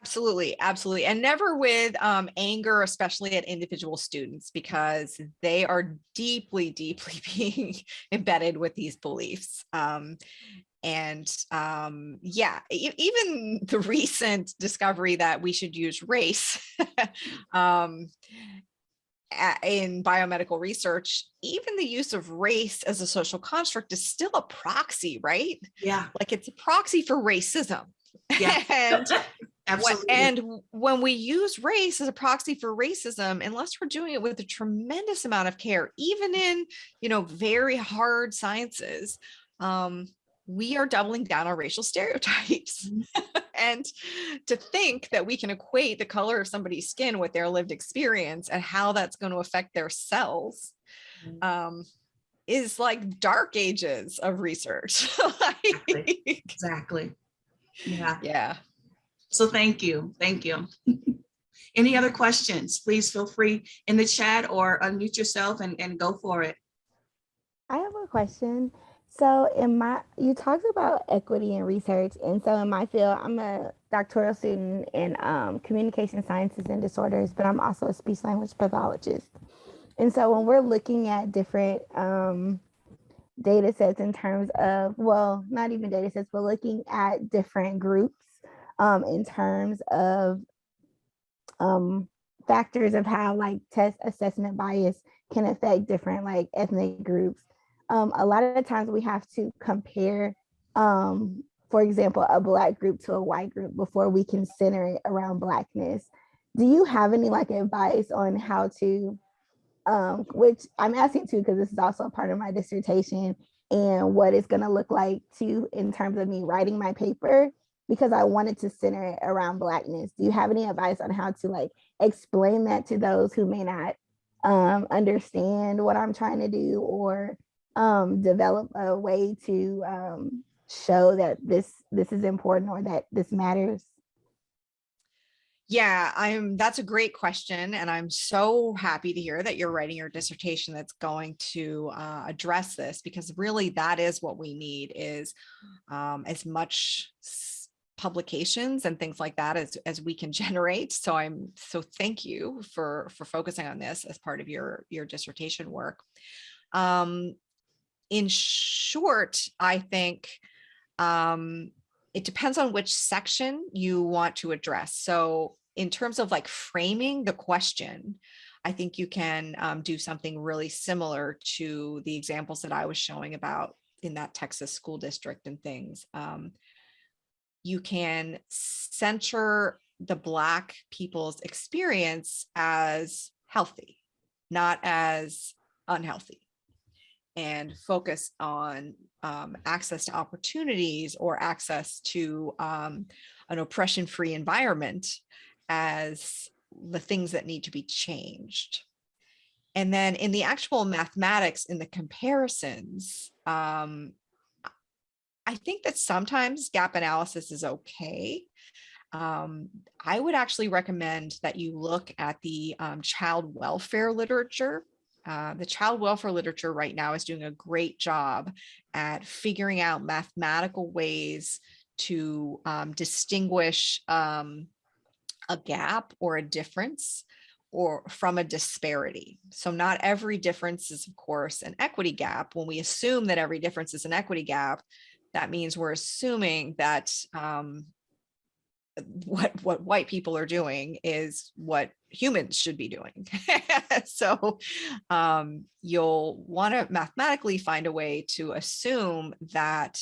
Absolutely. And never with anger, especially at individual students, because they are deeply being embedded with these beliefs. Even the recent discovery that we should use race in biomedical research, even the use of race as a social construct is still a proxy, right? Yeah. Like it's a proxy for racism. Yeah. And absolutely. And when we use race as a proxy for racism, unless we're doing it with a tremendous amount of care, even in, very hard sciences, we are doubling down on racial stereotypes. And to think that we can equate the color of somebody's skin with their lived experience and how that's going to affect their cells is like dark ages of research. Exactly. Yeah. Yeah. So thank you. Thank you. Any other questions? Please feel free in the chat or unmute yourself and go for it. I have a question. So you talked about equity in research, and so in my field, I'm a doctoral student in communication sciences and disorders, but I'm also a speech language pathologist. And so when we're looking at different data sets in terms of, well, not even data sets, but looking at different groups in terms of factors of how like test assessment bias can affect different like ethnic groups. A lot of the times we have to compare, for example, a Black group to a white group before we can center it around Blackness. Do you have any like advice on how to, which I'm asking too, because this is also a part of my dissertation and what it's going to look like too in terms of me writing my paper, because I wanted to center it around Blackness. Do you have any advice on how to like explain that to those who may not understand what I'm trying to do, or develop a way to show that this is important or that this matters? Yeah, that's a great question. And I'm so happy to hear that you're writing your dissertation that's going to address this, because really that is what we need, is as much publications and things like that as we can generate. So thank you for focusing on this as part of your dissertation work. In short, I think it depends on which section you want to address. So in terms of like framing the question, I think you can do something really similar to the examples that I was showing about in that Texas school district and things. You can center the Black people's experience as healthy, not as unhealthy, and focus on access to opportunities or access to an oppression-free environment as the things that need to be changed. And then in the actual mathematics, in the comparisons, I think that sometimes gap analysis is okay. I would actually recommend that you look at the child welfare literature. The child welfare literature right now is doing a great job at figuring out mathematical ways to distinguish a gap or a difference or from a disparity. So not every difference is, of course, an equity gap. When we assume that every difference is an equity gap, that means we're assuming that what white people are doing is what humans should be doing. So you'll want to mathematically find a way to assume that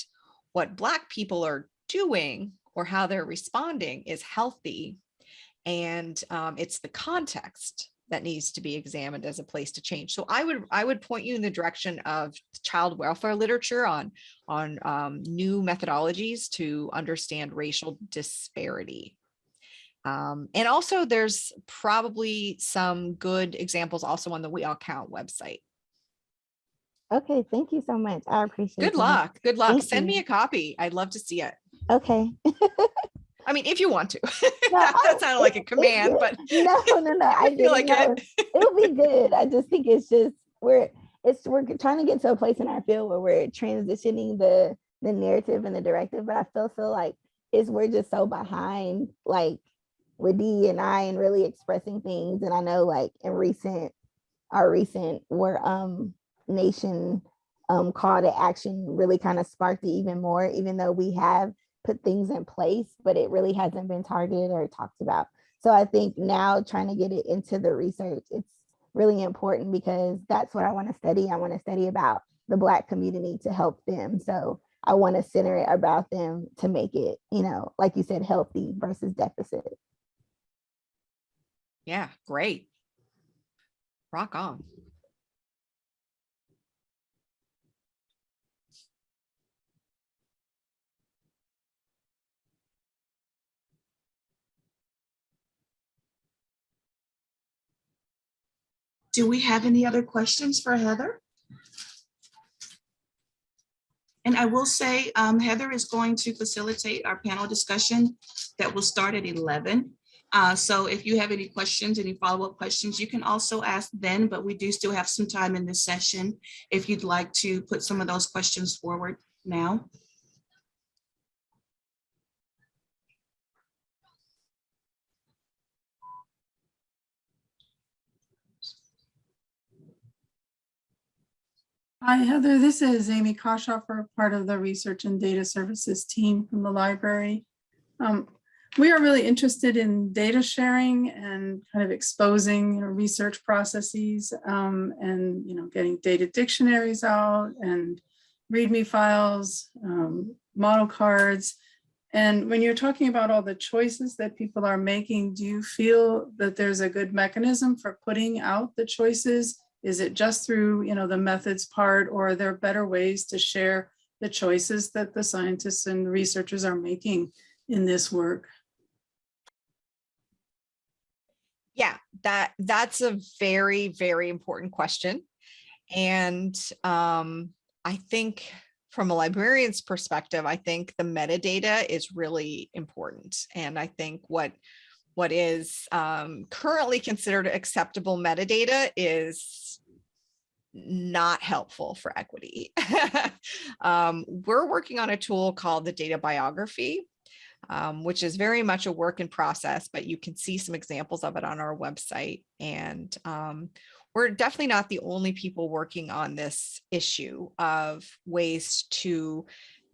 what Black people are doing or how they're responding is healthy. And it's the context that needs to be examined as a place to change. So I would point you in the direction of child welfare literature on new methodologies to understand racial disparity. And also there's probably some good examples also on the We All Count website. Okay, thank you so much. I appreciate it. Good luck. Good luck. Thank Send you. me a copy. I'd love to see it. Okay. I mean, if you want to. No, that sounded like a command, but no. I feel like it. It'll be good. I just think it's just we're trying to get to a place in our field where we're transitioning the narrative and the directive, but I feel like we're just so behind, like with D and I, and really expressing things. And I know like in our recent nation call to action really kind of sparked it even more, even though we have put things in place, but it really hasn't been targeted or talked about. So I think now trying to get it into the research, it's really important, because that's what I want to study. I want to study about the Black community to help them. So I want to center it about them to make it, like you said, healthy versus deficit. Yeah, great. Rock on. Do we have any other questions for Heather? And I will say Heather is going to facilitate our panel discussion that will start at 11. So if you have any questions, any follow-up questions, you can also ask then, but we do still have some time in this session if you'd like to put some of those questions forward now. Hi, Heather. This is Amy Koschoffer, part of the Research and Data Services team from the library. We are really interested in data sharing and kind of exposing research processes and getting data dictionaries out and README files, model cards. And when you're talking about all the choices that people are making, do you feel that there's a good mechanism for putting out the choices? Is it just through, the methods part, or are there better ways to share the choices that the scientists and researchers are making in this work? Yeah, that's a very, very important question. And I think from a librarian's perspective, I think the metadata is really important. And I think what is currently considered acceptable metadata is not helpful for equity. We're working on a tool called the data biography, which is very much a work in process, but you can see some examples of it on our website. And we're definitely not the only people working on this issue of ways to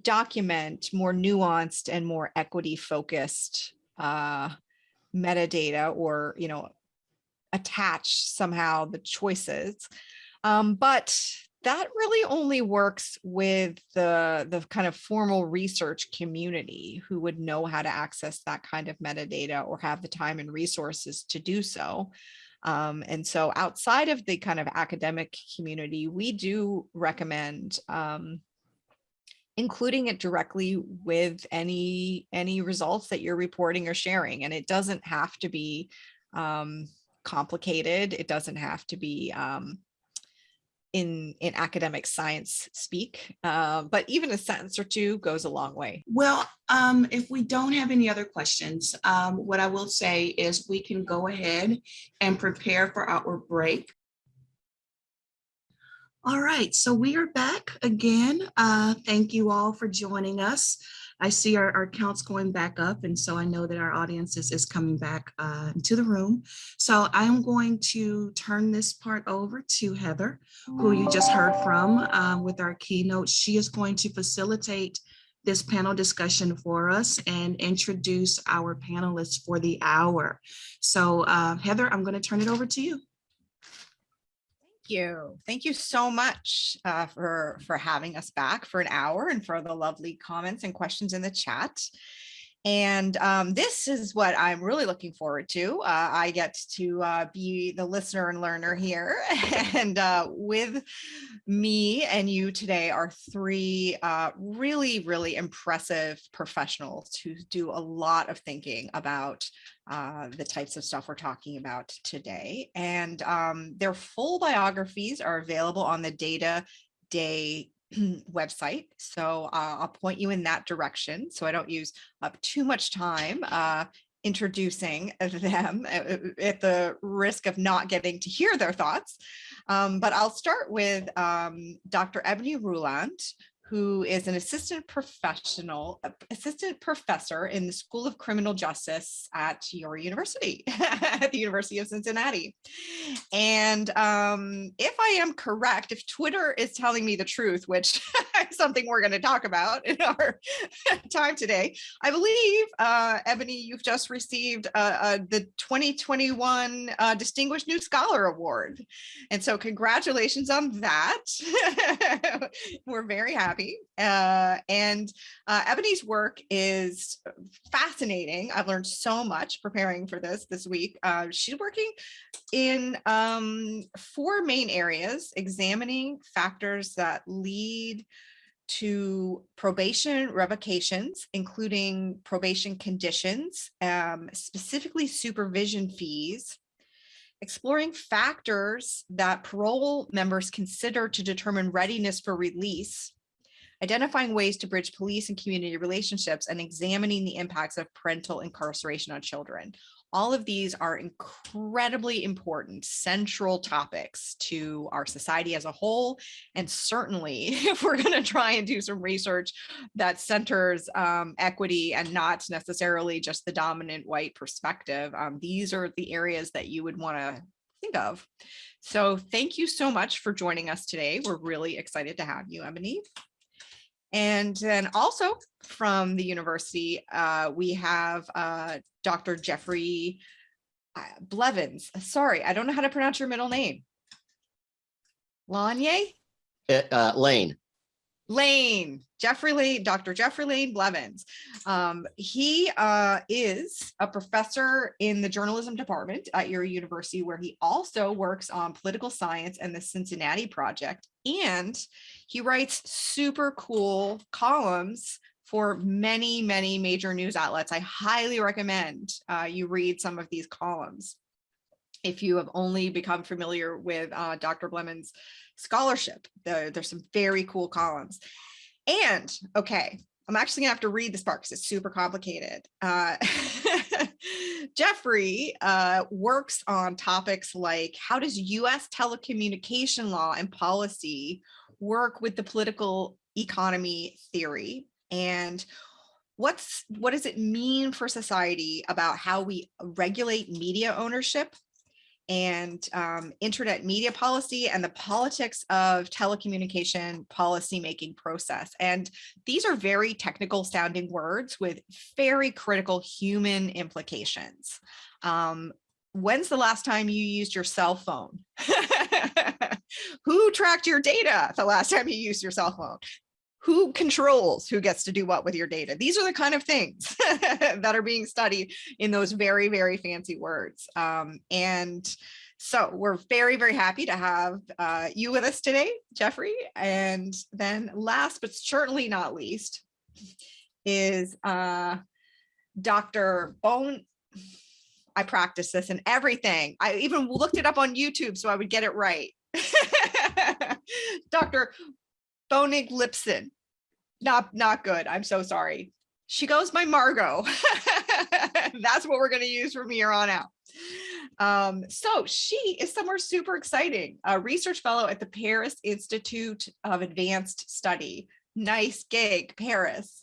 document more nuanced and more equity focused metadata, or attach somehow the choices, but that really only works with the kind of formal research community who would know how to access that kind of metadata or have the time and resources to do so. And so outside of the kind of academic community, we do recommend including it directly with any results that you're reporting or sharing. And it doesn't have to be complicated. It doesn't have to be in academic science speak, but even a sentence or two goes a long way. Well, if we don't have any other questions, what I will say is we can go ahead and prepare for our break. All right, so we are back again. Thank you all for joining us. I see our counts going back up, and so I know that our audience is coming back into the room. So I'm going to turn this part over to Heather, who you just heard from with our keynote. She is going to facilitate this panel discussion for us and introduce our panelists for the hour. So Heather, I'm going to turn it over to you. Thank you so much for having us back for an hour and for the lovely comments and questions in the chat. And this is what I'm really looking forward to. I get to be the listener and learner here. And with me and you today are three really, really impressive professionals who do a lot of thinking about the types of stuff we're talking about today. And their full biographies are available on the Data Day website. So I'll point you in that direction so I don't use up too much time introducing them at the risk of not getting to hear their thoughts. But I'll start with Dr. Ebony Ruland, who is an assistant professor in the School of Criminal Justice at your university, at the University of Cincinnati. And if I am correct, if Twitter is telling me the truth, which is something we're going to talk about in our time today, I believe, Ebony, you've just received the 2021 Distinguished New Scholar Award. And so congratulations on that. We're very happy. And Ebony's work is fascinating. I've learned so much preparing for this week. She's working in 4 main areas: examining factors that lead to probation revocations, including probation conditions, specifically supervision fees, exploring factors that parole members consider to determine readiness for release, identifying ways to bridge police and community relationships, and examining the impacts of parental incarceration on children. All of these are incredibly important, central topics to our society as a whole. And certainly, if we're going to try and do some research that centers equity and not necessarily just the dominant white perspective, these are the areas that you would want to think of. So thank you so much for joining us today. We're really excited to have you, Ebony. And then also from the university, we have Dr. Jeffrey Blevins. Sorry, I don't know how to pronounce your middle name. Lanye? Lane. Lane, Jeffrey Lane, Dr. Jeffrey Lane Blevins. He is a professor in the journalism department at your university, where he also works on political science and the Cincinnati project. And he writes super cool columns for many, many major news outlets. I highly recommend you read some of these columns if you have only become familiar with Dr. Blevins' scholarship. There's some very cool columns. And okay, I'm actually gonna have to read this part because it's super complicated. Jeffrey works on topics like, how does US telecommunication law and policy work with the political economy theory? And what does it mean for society about how we regulate media ownership and internet media policy and the politics of telecommunication policy-making process? And these are very technical sounding words with very critical human implications. When's the last time you used your cell phone? Who tracked your data the last time you used your cell phone? Who controls who gets to do what with your data? These are the kind of things that are being studied in those very, very fancy words. And so we're very, very happy to have you with us today, Jeffrey. And then last, but certainly not least, is Dr. Bone. I practiced this and everything. I even looked it up on YouTube so I would get it right. Dr. Bonig Lipson. Not good. I'm so sorry. She goes by Margot. That's what we're going to use from here on out. So she is somewhere super exciting, a research fellow at the Paris Institute of Advanced Study. Nice gig, Paris.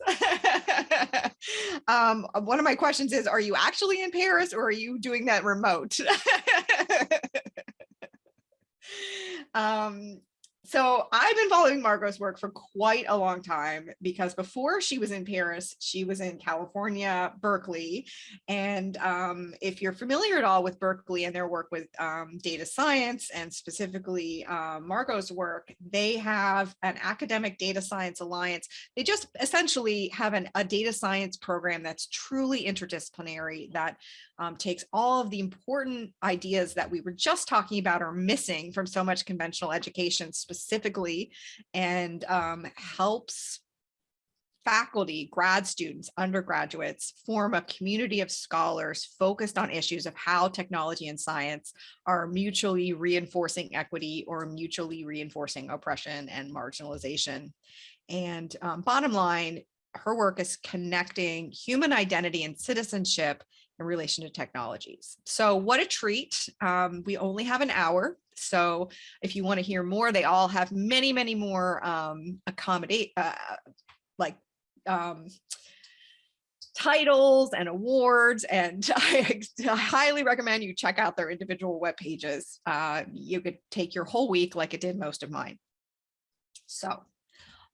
One of my questions is, are you actually in Paris or are you doing that remote? So I've been following Margot's work for quite a long time, because before she was in Paris, she was in California, Berkeley. And if you're familiar at all with Berkeley and their work with data science, and specifically Margot's work, they have an academic data science alliance. They just essentially have a data science program that's truly interdisciplinary, that takes all of the important ideas that we were just talking about are missing from so much conventional education specifically, and helps faculty, grad students, undergraduates form a community of scholars focused on issues of how technology and science are mutually reinforcing equity or mutually reinforcing oppression and marginalization. And bottom line, her work is connecting human identity and citizenship in relation to technologies. So what a treat. We only have an hour. So if you want to hear more, they all have many, many more titles and awards. And I highly recommend you check out their individual web pages. You could take your whole week like it did most of mine. So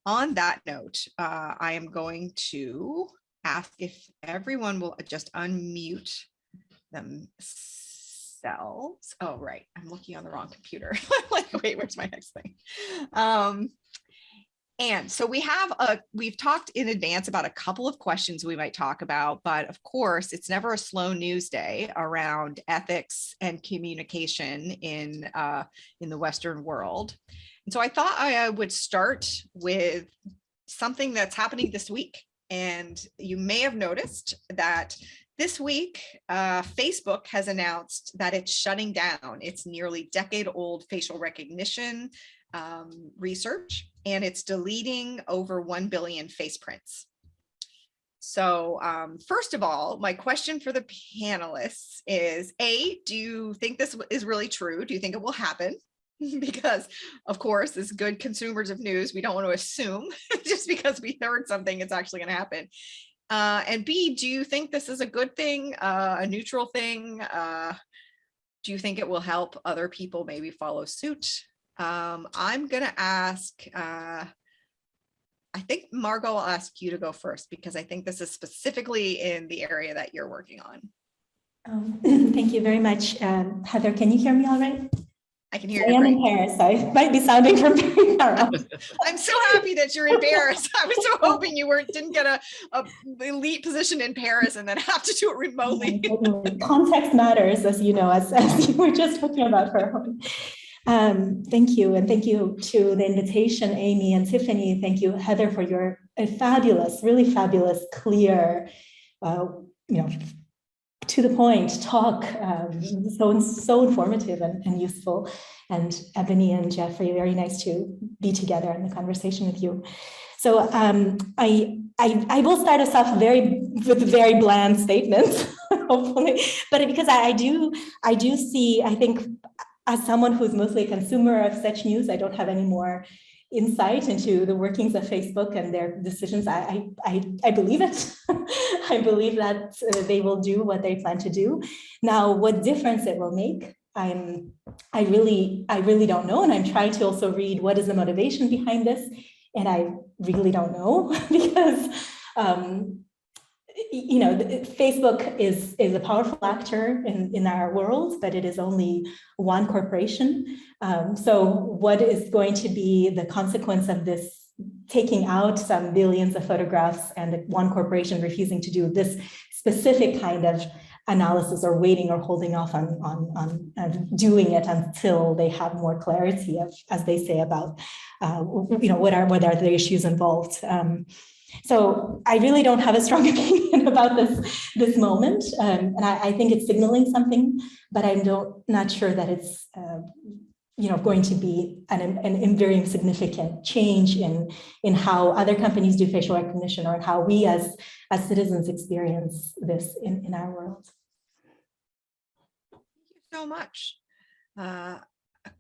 on that note, I am going to ask if everyone will just unmute themselves. Oh, right. I'm looking on the wrong computer. Like, wait, where's my next thing? And so we've talked in advance about a couple of questions we might talk about, but of course, it's never a slow news day around ethics and communication in the Western world. And so I thought I would start with something that's happening this week. And you may have noticed that This week, Facebook has announced that it's shutting down its nearly decade-old facial recognition research, and it's deleting over 1 billion face prints. So first of all, my question for the panelists is, A, do you think this is really true? Do you think it will happen? Because, of course, as good consumers of news, we don't want to assume just because we heard something, it's actually going to happen. And B, do you think this is a good thing, a neutral thing? Do you think it will help other people maybe follow suit? I'm going to ask, I think, Margot, I'll ask you to go first, because I think this is specifically in the area that you're working on. Thank you very much. Heather, can you hear me all right? I can hear I you. am Great. in Paris, so I might be sounding from very far off. I'm so happy that you're in Paris. I was so hoping you didn't get a elite position in Paris and then have to do it remotely. Context matters, as you know, as you were just talking about for a moment. Thank you, and thank you to the invitation, Amy and Tiffany. Thank you, Heather, for your fabulous, really fabulous, clear, to the point talk, so informative and useful. And Ebony and Jeffrey, very nice to be together in the conversation with you. So I will start us off with very bland statements, hopefully, but because I do see, I think, as someone who's mostly a consumer of such news, I don't have any more insight into the workings of Facebook and their decisions. I believe it. I believe that they will do what they plan to do. Now, what difference it will make, I really don't know. And I'm trying to also read what is the motivation behind this. And I really don't know, because Facebook is a powerful actor in our world, but it is only one corporation. So what is going to be the consequence of this taking out some billions of photographs and one corporation refusing to do this specific kind of analysis, or waiting or holding off on doing it until they have more clarity of, as they say, about what are the issues involved. So I really don't have a strong opinion about this moment, and I think it's signaling something, but I'm not sure that it's going to be an very significant change in how other companies do facial recognition, or in how we as citizens experience this in our world. Thank you so much.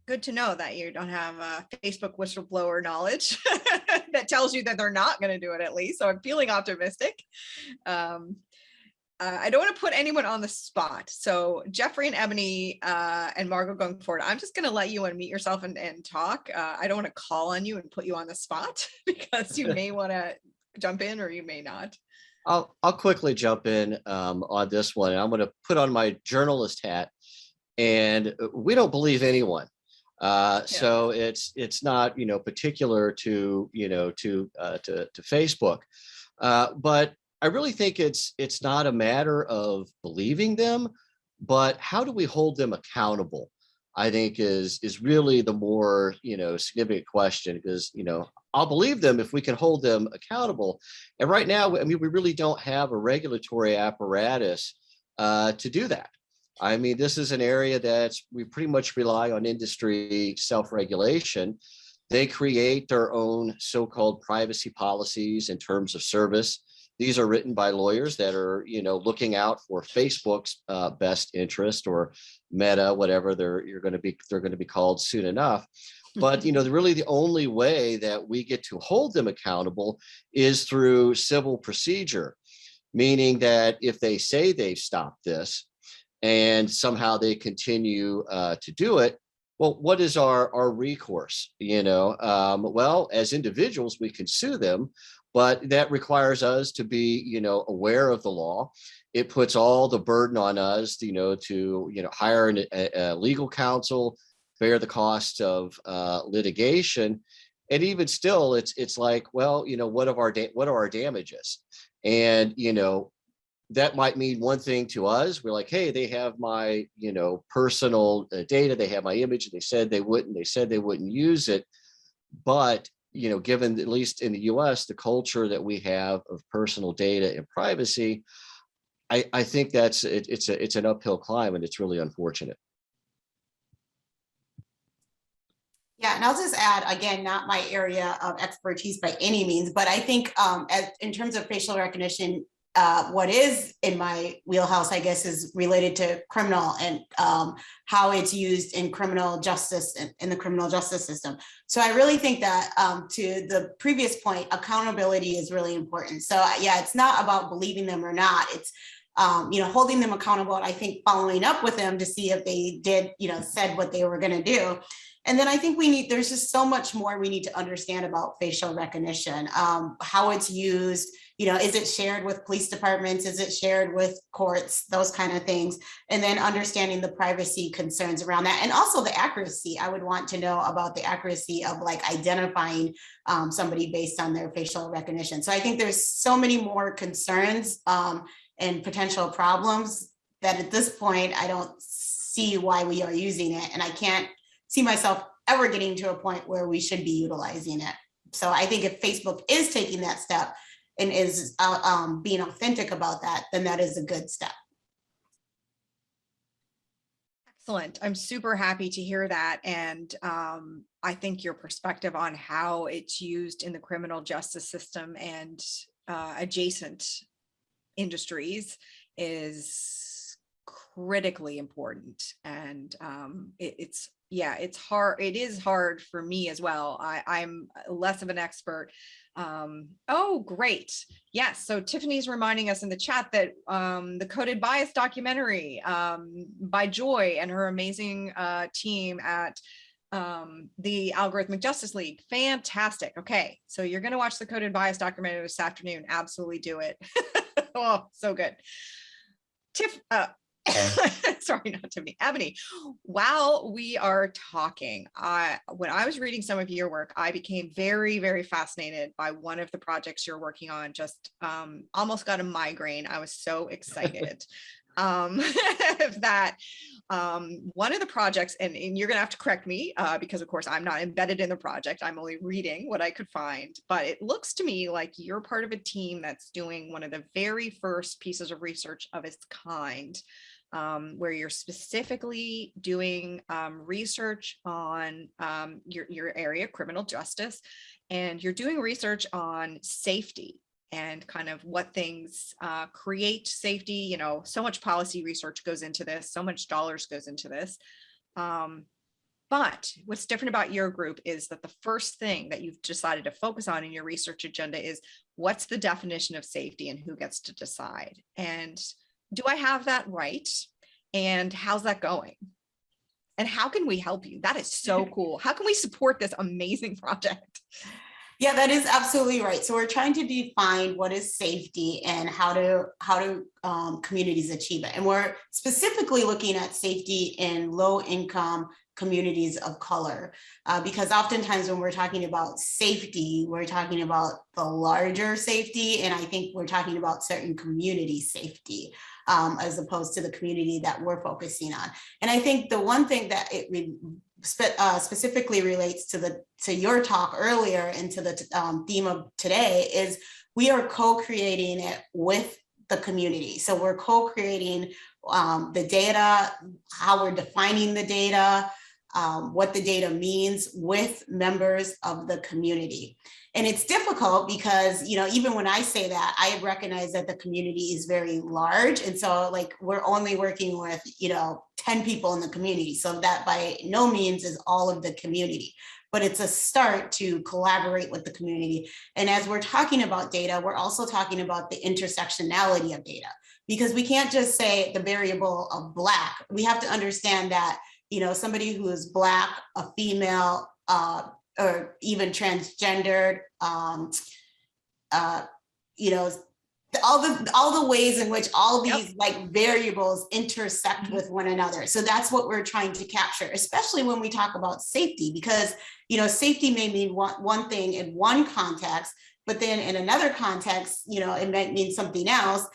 Good to know that you don't have Facebook whistleblower knowledge that tells you that they're not going to do it, at least. So I'm feeling optimistic. I don't want to put anyone on the spot. So Jeffrey and Ebony and Margot, going forward, I'm just going to let you unmute yourself and talk. I don't want to call on you and put you on the spot, because you may want to jump in or you may not. I'll quickly jump in on this one. I'm going to put on my journalist hat, and we don't believe anyone. So it's not particular to Facebook, but I really think it's not a matter of believing them, but how do we hold them accountable? I think is really the more significant question, because I'll believe them if we can hold them accountable. And right now, I mean, we really don't have a regulatory apparatus to do that. I mean, this is an area that we pretty much rely on industry self-regulation. They create their own so-called privacy policies in terms of service. These are written by lawyers that are, looking out for Facebook's best interest, or Meta, whatever they're going to be called soon enough. But really the only way that we get to hold them accountable is through civil procedure, meaning that if they say they've stopped this, and somehow they continue to do it, well, what is our recourse? Well, as individuals, we can sue them, but that requires us to be, aware of the law. It puts all the burden on us, to hire a legal counsel, bear the cost of litigation, and even still, it's like, well, what are our damages? And that might mean one thing to us. We're like, hey, they have my, personal data. They have my image. And they said they wouldn't use it. But, given, at least in the US, the culture that we have of personal data and privacy, I think that's it's an uphill climb, and it's really unfortunate. Yeah, and I'll just add, again, not my area of expertise by any means, but I think in terms of facial recognition, what is in my wheelhouse, I guess, is related to criminal and how it's used in criminal justice in the criminal justice system. So I really think that to the previous point, accountability is really important. So yeah, it's not about believing them or not. It's holding them accountable. I think following up with them to see if they did, said what they were going to do. And then I think there's just so much more we need to understand about facial recognition, how it's used, is it shared with police departments? Is it shared with courts? Those kind of things. And then understanding the privacy concerns around that. And also the accuracy. I would want to know about the accuracy of like identifying somebody based on their facial recognition. So I think there's so many more concerns and potential problems that at this point, I don't see why we are using it. And I can't see myself ever getting to a point where we should be utilizing it. So I think if Facebook is taking that step and is being authentic about that, then that is a good step. Excellent. I'm super happy to hear that. And I think your perspective on how it's used in the criminal justice system and adjacent industries is critically important. And it's hard. It is hard for me as well. I'm less of an expert. Oh, great. Yes. So Tiffany's reminding us in the chat that the Coded Bias documentary by Joy and her amazing team at the Algorithmic Justice League. Fantastic. Okay. So you're going to watch the Coded Bias documentary this afternoon. Absolutely do it. Oh, so good. Sorry, not Tiffany, Ebony. While we are talking, when I was reading some of your work, I became very, very fascinated by one of the projects you're working on. Just almost got a migraine. I was so excited that one of the projects, and you're going to have to correct me because, of course, I'm not embedded in the project. I'm only reading what I could find. But it looks to me like you're part of a team that's doing one of the very first pieces of research of its kind, where you're specifically doing research on your area, criminal justice, and you're doing research on safety and kind of what things create safety. So much policy research goes into this, so much dollars goes into this. But what's different about your group is that the first thing that you've decided to focus on in your research agenda is what's the definition of safety and who gets to decide. And do I have that right? And how's that going? And how can we help you? That is so cool. How can we support this amazing project? Yeah, that is absolutely right. So we're trying to define what is safety and how do communities achieve it. And we're specifically looking at safety in low income communities of color, because oftentimes when we're talking about safety, we're talking about the larger safety. And I think we're talking about certain community safety as opposed to the community that we're focusing on. And I think the one thing that it specifically relates to your talk earlier and to the theme of today is we are co-creating it with the community. So we're co-creating the data, how we're defining the data, what the data means with members of the community. And it's difficult because, even when I say that, I recognize that the community is very large. And so like, we're only working with, 10 people in the community. So that by no means is all of the community, but it's a start to collaborate with the community. And as we're talking about data, we're also talking about the intersectionality of data, because we can't just say the variable of Black. We have to understand that, somebody who is Black, a female, or even transgendered, all the ways in which all these like variables intersect with one another. So that's what we're trying to capture, especially when we talk about safety, because safety may mean one thing in one context, but then in another context, it might mean something else.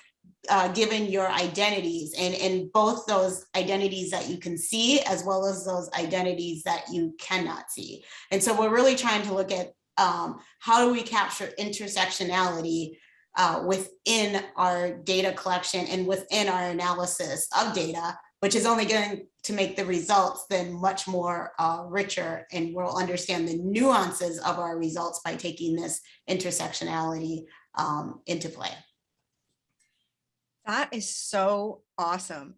Given your identities and both those identities that you can see as well as those identities that you cannot see. And so we're really trying to look at how do we capture intersectionality within our data collection and within our analysis of data, which is only going to make the results then much more richer, and we'll understand the nuances of our results by taking this intersectionality into play. That is so awesome.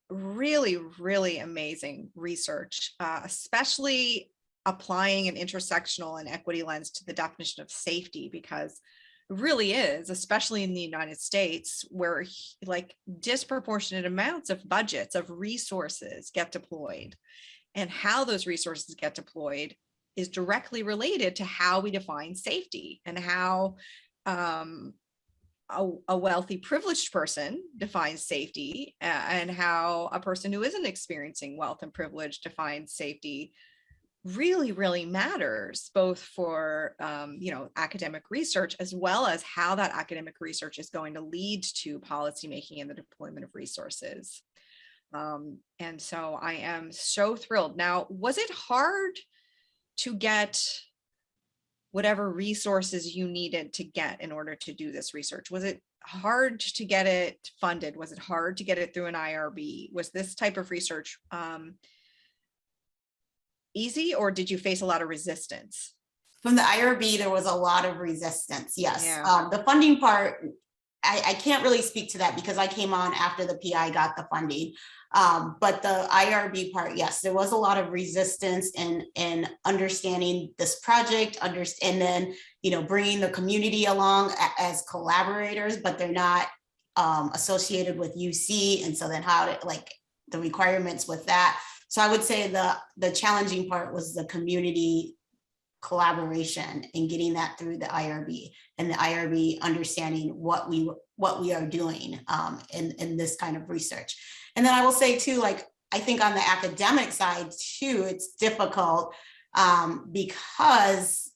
Really, really amazing research, especially applying an intersectional and equity lens to the definition of safety, because it really is, especially in the United States, where like disproportionate amounts of budgets, of resources get deployed, and how those resources get deployed is directly related to how we define safety, and how a wealthy privileged person defines safety, and how a person who isn't experiencing wealth and privilege defines safety really, really matters, both for academic research, as well as how that academic research is going to lead to policymaking and the deployment of resources. And so I am so thrilled. Now, was it hard to get whatever resources you needed to get in order to do this research? Was it hard to get it funded? Was it hard to get it through an IRB? Was this type of research easy, or did you face a lot of resistance? From the IRB, there was a lot of resistance, yes. Yeah. The funding part, I can't really speak to that because I came on after the PI got the funding. But the IRB part, yes, there was a lot of resistance in understanding this project, and then, bringing the community along as collaborators, but they're not associated with UC. And so then how to, like, the requirements with that. So I would say the challenging part was the community collaboration and getting that through the IRB, and the IRB understanding what we are doing in this kind of research. And then I will say too, like, I think on the academic side too, it's difficult because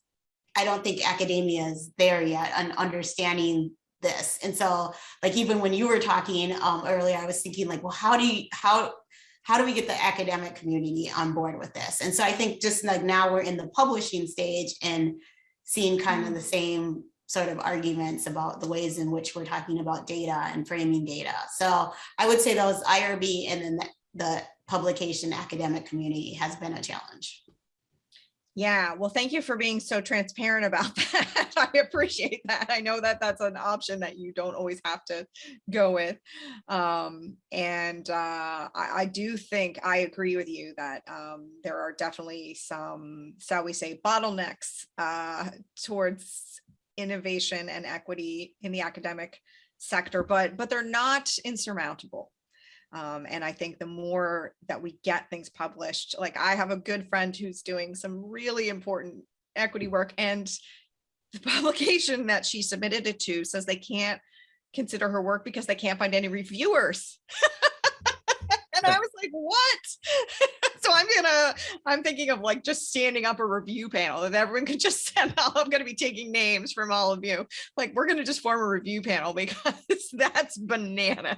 I don't think academia is there yet on understanding this. And so, like, even when you were talking earlier, I was thinking, like, well, how do we get the academic community on board with this? And so I think just like now we're in the publishing stage and seeing kind of the same sort of arguments about the ways in which we're talking about data and framing data. So I would say those IRB and then the publication academic community has been a challenge. Yeah, well, thank you for being so transparent about that. I appreciate that. I know that that's an option that you don't always have to go with. I do think I agree with you that there are definitely some, shall we say, bottlenecks towards innovation and equity in the academic sector, but they're not insurmountable. And I think the more that we get things published, like I have a good friend who's doing some really important equity work, and the publication that she submitted it to says they can't consider her work because they can't find any reviewers. And I was like, what? So I'm thinking of like just standing up a review panel that everyone could just send out. I'm going to be taking names from all of you. Like, we're going to just form a review panel because that's bananas.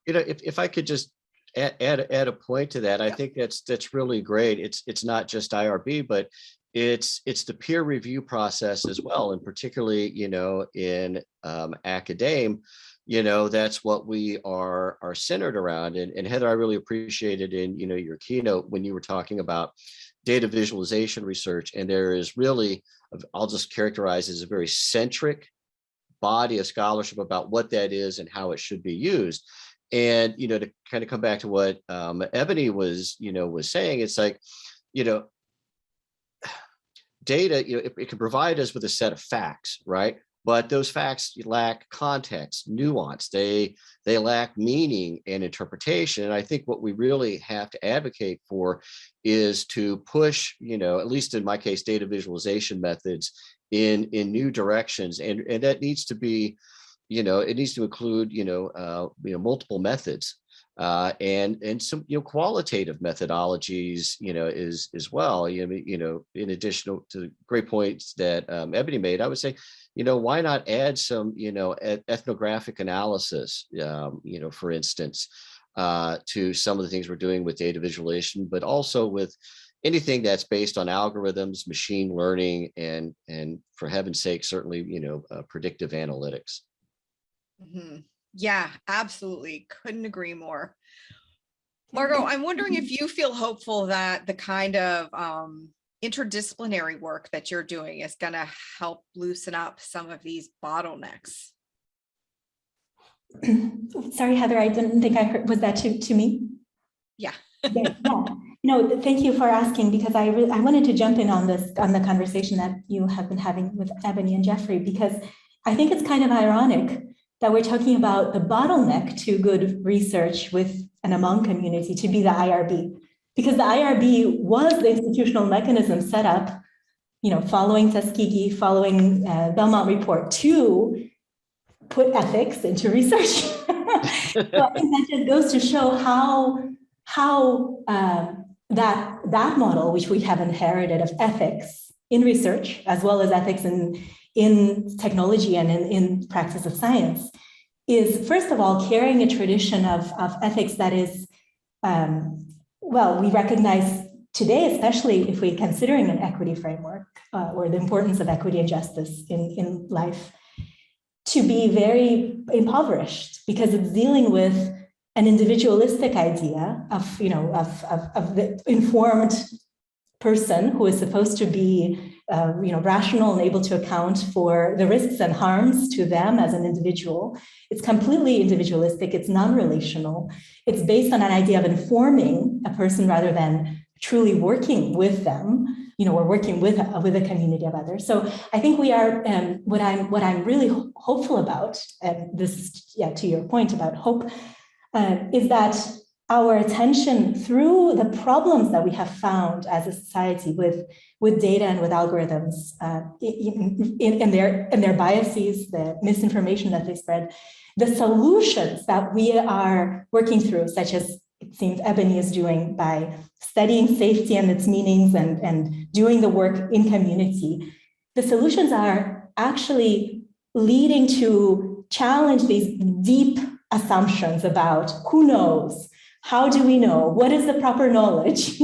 If I could just add a point to that, I think that's really great. It's not just IRB, but it's the peer review process as well, and particularly in academe, that's what we are centered around. And Heather, I really appreciated in your keynote when you were talking about data visualization research, and there is really, I'll just characterize it as a very centric body of scholarship about what that is and how it should be used. And to kind of come back to what Ebony was saying, it's like data, it can provide us with a set of facts, right? But those facts lack context, nuance. They lack meaning and interpretation. And I think what we really have to advocate for is to push, at least in my case, data visualization methods in new directions, and that needs to be, it needs to include, multiple methods, and some, qualitative methodologies, as well. In addition to the great points that Ebony made, I would say, why not add some, ethnographic analysis, for instance, to some of the things we're doing with data visualization, but also with, anything that's based on algorithms, machine learning, and for heaven's sake, certainly, predictive analytics. Yeah, absolutely. Couldn't agree more. Margot, I'm wondering if you feel hopeful that the kind of interdisciplinary work that you're doing is going to help loosen up some of these bottlenecks. Sorry, Heather, I didn't think I heard. Was that to me? Yeah. Yeah. No, thank you for asking, because I wanted to jump in on the conversation that you have been having with Ebony and Jeffrey, because I think it's kind of ironic that we're talking about the bottleneck to good research with and among community to be the IRB, because the IRB was the institutional mechanism set up, following Tuskegee, following Belmont Report, to put ethics into research. So I think that just goes to show how that model, which we have inherited of ethics in research, as well as ethics in technology and in practice of science, is first of all carrying a tradition of ethics that is, we recognize today, especially if we're considering an equity framework or the importance of equity and justice in life, to be very impoverished, because it's dealing with an individualistic idea of the informed person who is supposed to be rational and able to account for the risks and harms to them as an individual. It's completely individualistic. It's non-relational. It's based on an idea of informing a person rather than truly working with them, or working with a community of others. So I think we are, what I'm really hopeful about, and this is, to your point about hope, is that our attention through the problems that we have found as a society with data and with algorithms, in their biases, the misinformation that they spread, the solutions that we are working through, such as it seems Ebony is doing by studying safety and its meanings and doing the work in community, the solutions are actually leading to challenge these deep assumptions about who knows, how do we know, what is the proper knowledge,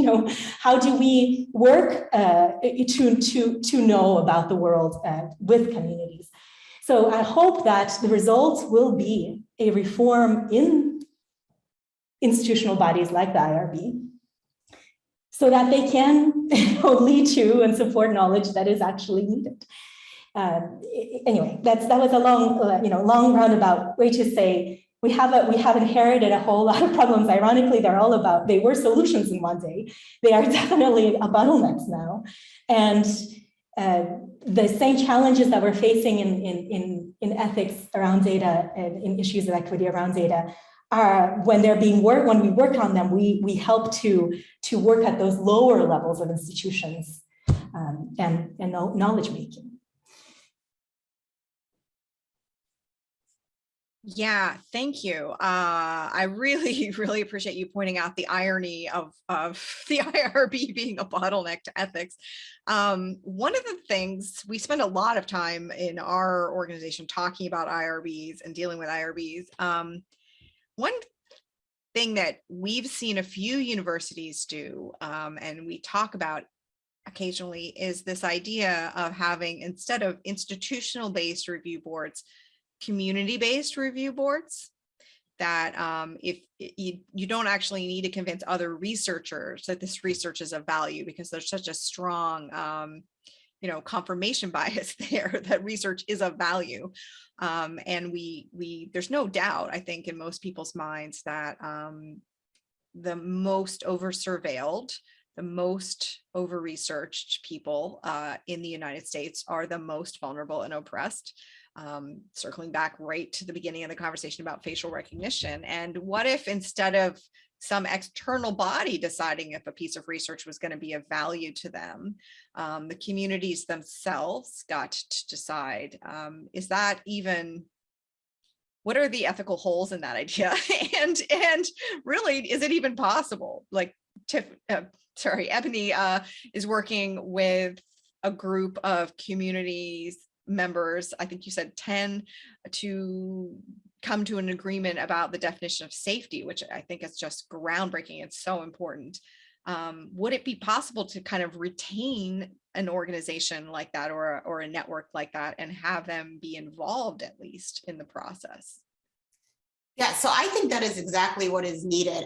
how do we work to know about the world with communities. So I hope that the results will be a reform in institutional bodies like the IRB, so that they can lead to and support knowledge that is actually needed. Anyway, that was a long roundabout way to say we have inherited a whole lot of problems. Ironically, they were solutions in one day. They are definitely a bottlenecks now, and the same challenges that we're facing in ethics around data and in issues of equity around data are, when we work on them, we help to work at those lower levels of institutions and knowledge making. Yeah, thank you. I really, really appreciate you pointing out the irony of the IRB being a bottleneck to ethics. One of the things, we spend a lot of time in our organization talking about IRBs and dealing with IRBs. One thing that we've seen a few universities do, and we talk about occasionally, is this idea of having, instead of institutional-based review boards, community-based review boards, that if you don't actually need to convince other researchers that this research is of value, because there's such a strong confirmation bias there that research is of value. And there's no doubt, I think, in most people's minds that the most over-surveilled, the most over-researched people in the United States are the most vulnerable and oppressed. Circling back right to the beginning of the conversation about facial recognition. And what if, instead of some external body deciding if a piece of research was going to be of value to them, the communities themselves got to decide? Is that even, what are the ethical holes in that idea? and really, is it even possible? Like, Ebony is working with a group of communities members, I think you said 10, to come to an agreement about the definition of safety, which I think is just groundbreaking. It's so important. would it be possible to kind of retain an organization like that or a network like that and have them be involved at least in the process? Yeah, so I think that is exactly what is needed.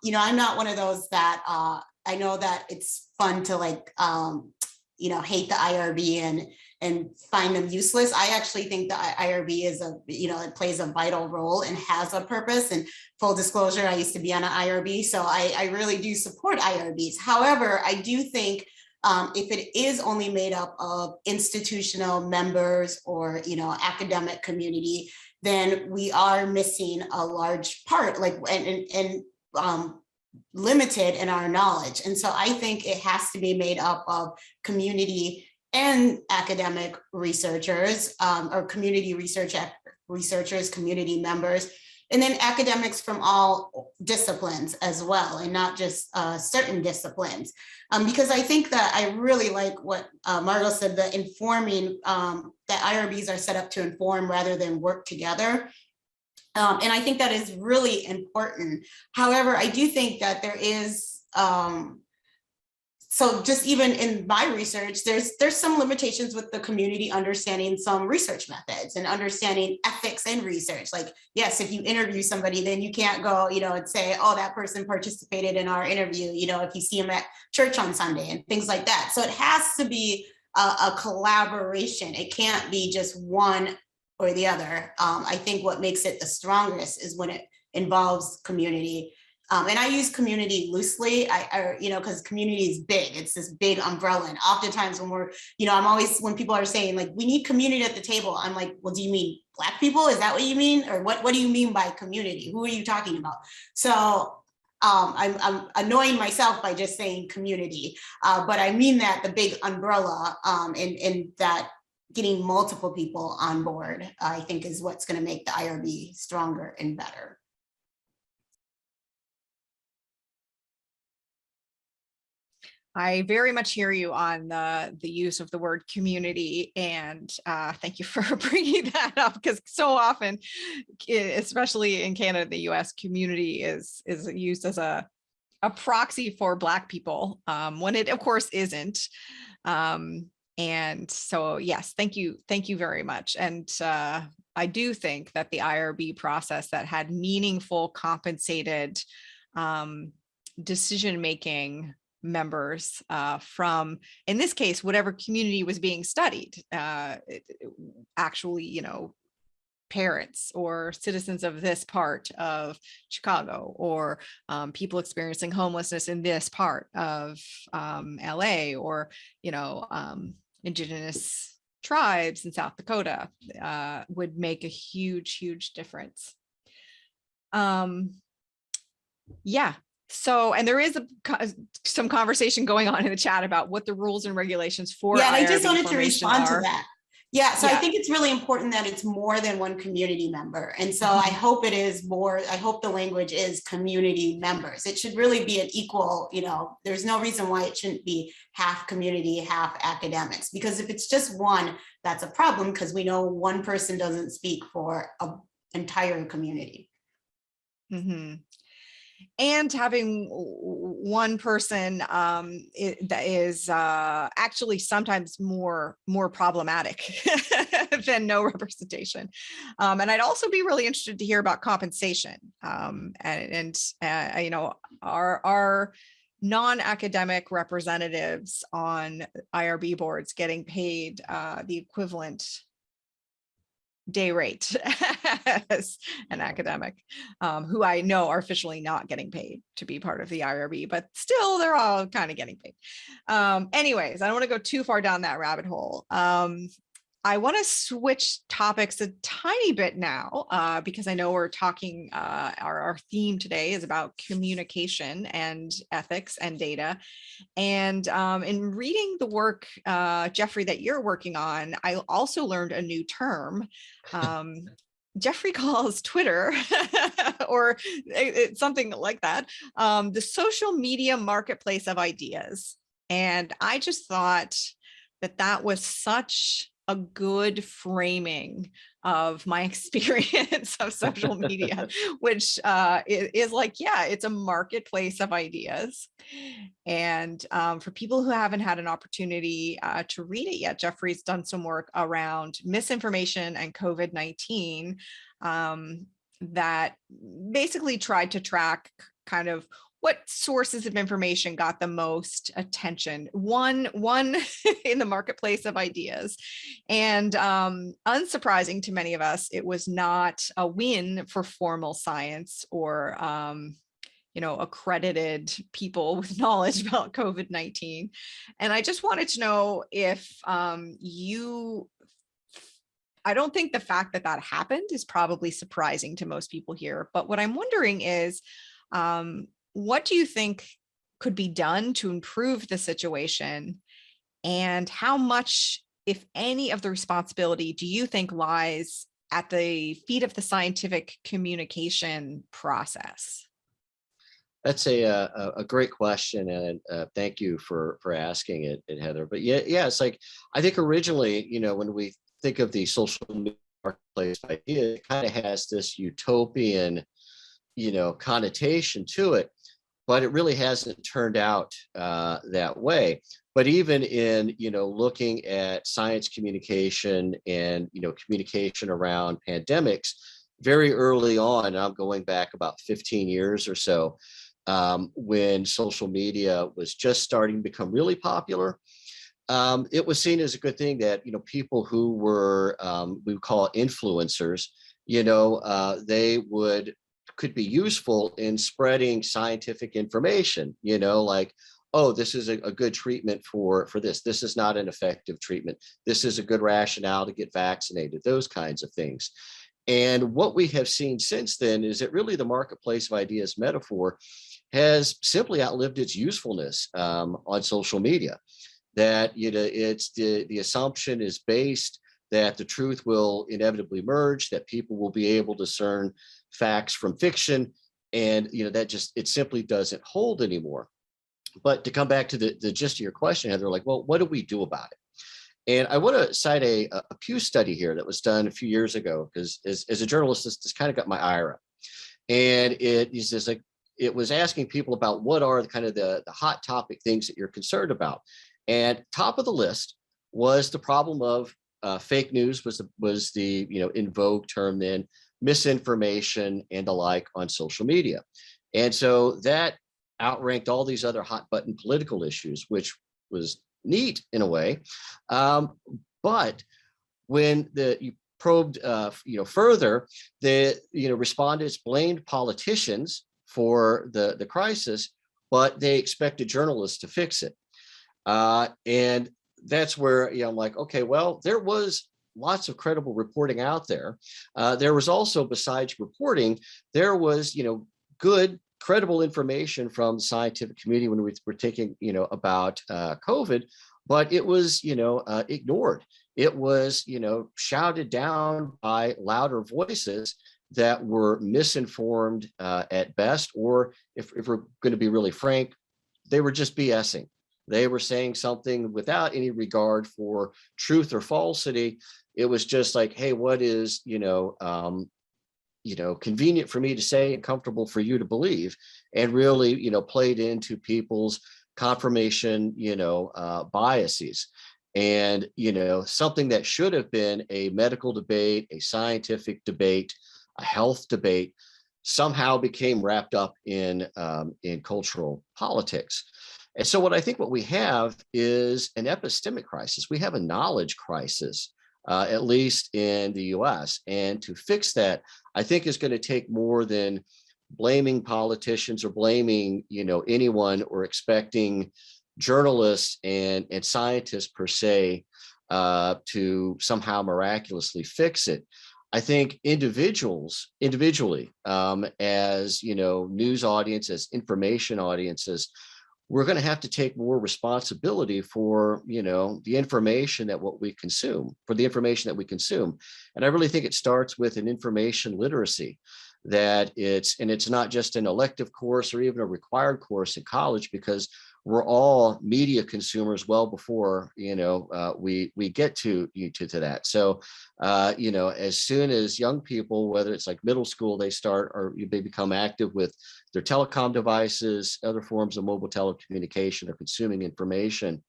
You know, I'm not one of those that I know that it's fun to like, you know, hate the IRB and find them useless. I actually think the IRB is it plays a vital role and has a purpose. And full disclosure, I used to be on an IRB, so I really do support IRBs. However, I do think if it is only made up of institutional members or, you know, academic community, then we are missing a large part, like, and limited in our knowledge. And so I think it has to be made up of community and academic researchers, or community researchers, community members, and then academics from all disciplines as well, and not just certain disciplines. Because I think that I really like what Margot said, the informing, that IRBs are set up to inform rather than work together. And I think that is really important. However, I do think that there is, so just even in my research, there's some limitations with the community understanding some research methods and understanding ethics in research. Like, yes, if you interview somebody, then you can't go, you know, and say, oh, that person participated in our interview, you know, if you see them at church on Sunday and things like that. So it has to be a collaboration. It can't be just one or the other. I think what makes it the strongest is when it involves community. And I use community loosely, you know, because community is big. It's this big umbrella. And oftentimes when we're, you know, I'm always, when people are saying like, we need community at the table, I'm like, well, do you mean Black people? Is that what you mean? Or what do you mean by community? Who are you talking about? So I'm annoying myself by just saying community, but I mean that the big umbrella, and that getting multiple people on board, I think is what's going to make the IRB stronger and better. I very much hear you on the use of the word community, and thank you for bringing that up, because so often, especially in Canada, the US, community is used as a proxy for Black people, when it of course isn't. And so, yes, thank you very much. And I do think that the IRB process that had meaningful, compensated decision-making members from, in this case, whatever community was being studied, actually, you know, parents or citizens of this part of Chicago, or people experiencing homelessness in this part of LA, or, you know, Indigenous tribes in South Dakota, would make a huge difference. Yeah. So, and there is some conversation going on in the chat about what the rules and regulations for and IRB I just wanted to respond to that. Yeah, so Yeah. I think it's really important that it's more than one community member. And so I hope it is more, I hope the language is community members. It should really be an equal, you know, there's no reason why it shouldn't be half community, half academics, because if it's just one, that's a problem, because we know one person doesn't speak for an entire community. Mm-hmm. And having one person that is actually sometimes more problematic than no representation. And I'd also be really interested to hear about compensation. And you know, our non-academic representatives on IRB boards getting paid the equivalent day rate as an academic, who I know are officially not getting paid to be part of the IRB, but still they're all kind of getting paid. Anyways, I don't want to go too far down that rabbit hole. I want to switch topics a tiny bit now, because I know we're talking, our theme today is about communication and ethics and data. And in reading the work, Jeffrey, that you're working on, I also learned a new term. Jeffrey calls Twitter, or something like that, the social media marketplace of ideas. And I just thought that was such a good framing of my experience of social media, which is like, yeah, it's a marketplace of ideas. And for people who haven't had an opportunity to read it yet, Jeffrey's done some work around misinformation and COVID-19 that basically tried to track kind of what sources of information got the most attention, one in the marketplace of ideas. And unsurprising to many of us, it was not a win for formal science or accredited people with knowledge about COVID-19. And I just wanted to know if I don't think the fact that that happened is probably surprising to most people here, but what I'm wondering is, what do you think could be done to improve the situation? And how much, if any, of the responsibility do you think lies at the feet of the scientific communication process? That's a great question, and thank you for asking it, Heather. But yeah, it's like, I think originally, when we think of the social media marketplace idea, it kind of has this utopian, connotation to it, but it really hasn't turned out that way. But even in, looking at science communication and, communication around pandemics, very early on, I'm going back about 15 years or so, when social media was just starting to become really popular, it was seen as a good thing that, people who were, we would call influencers, they could be useful in spreading scientific information, like, oh, this is a good treatment for this. This is not an effective treatment. This is a good rationale to get vaccinated, those kinds of things. And what we have seen since then is that really the marketplace of ideas metaphor has simply outlived its usefulness on social media. That, it's the assumption is based that the truth will inevitably emerge, that people will be able to discern facts from fiction, and that it simply doesn't hold anymore. But to come back to the gist of your question, Heather, like, well, what do we do about it? And I want to cite a Pew study here that was done a few years ago, because as a journalist, this kind of got my ire up. And it is just like, it was asking people about what are the hot topic things that you're concerned about. And top of the list was the problem of fake news, was the in vogue term then, misinformation and the like on social media. And so that outranked all these other hot button political issues, which was neat in a way. But when you probed further, the respondents blamed politicians for the crisis, but they expected journalists to fix it. And that's where I'm like, okay, well, there was lots of credible reporting out there. There was also, besides reporting, there was good, credible information from the scientific community when we were taking about COVID, but it was ignored. It was shouted down by louder voices that were misinformed at best, or if we're going to be really frank, they were just BSing. They were saying something without any regard for truth or falsity. It was just like, hey, what is convenient for me to say and comfortable for you to believe, and really played into people's confirmation biases. And something that should have been a medical debate, a scientific debate, a health debate, somehow became wrapped up in cultural politics. And so what we have is an epistemic crisis. We have a knowledge crisis, at least in the US. And to fix that, I think is going to take more than blaming politicians or blaming anyone, or expecting journalists and scientists per se to somehow miraculously fix it. I think individually, as news audience, as information audiences, we're going to have to take more responsibility for the information that we consume. And I really think it starts with an information literacy, that it's not just an elective course or even a required course in college, because we're all media consumers well before, we get to that. So, as soon as young people, whether it's like middle school, they start or they become active with their telecom devices, other forms of mobile telecommunication or consuming information,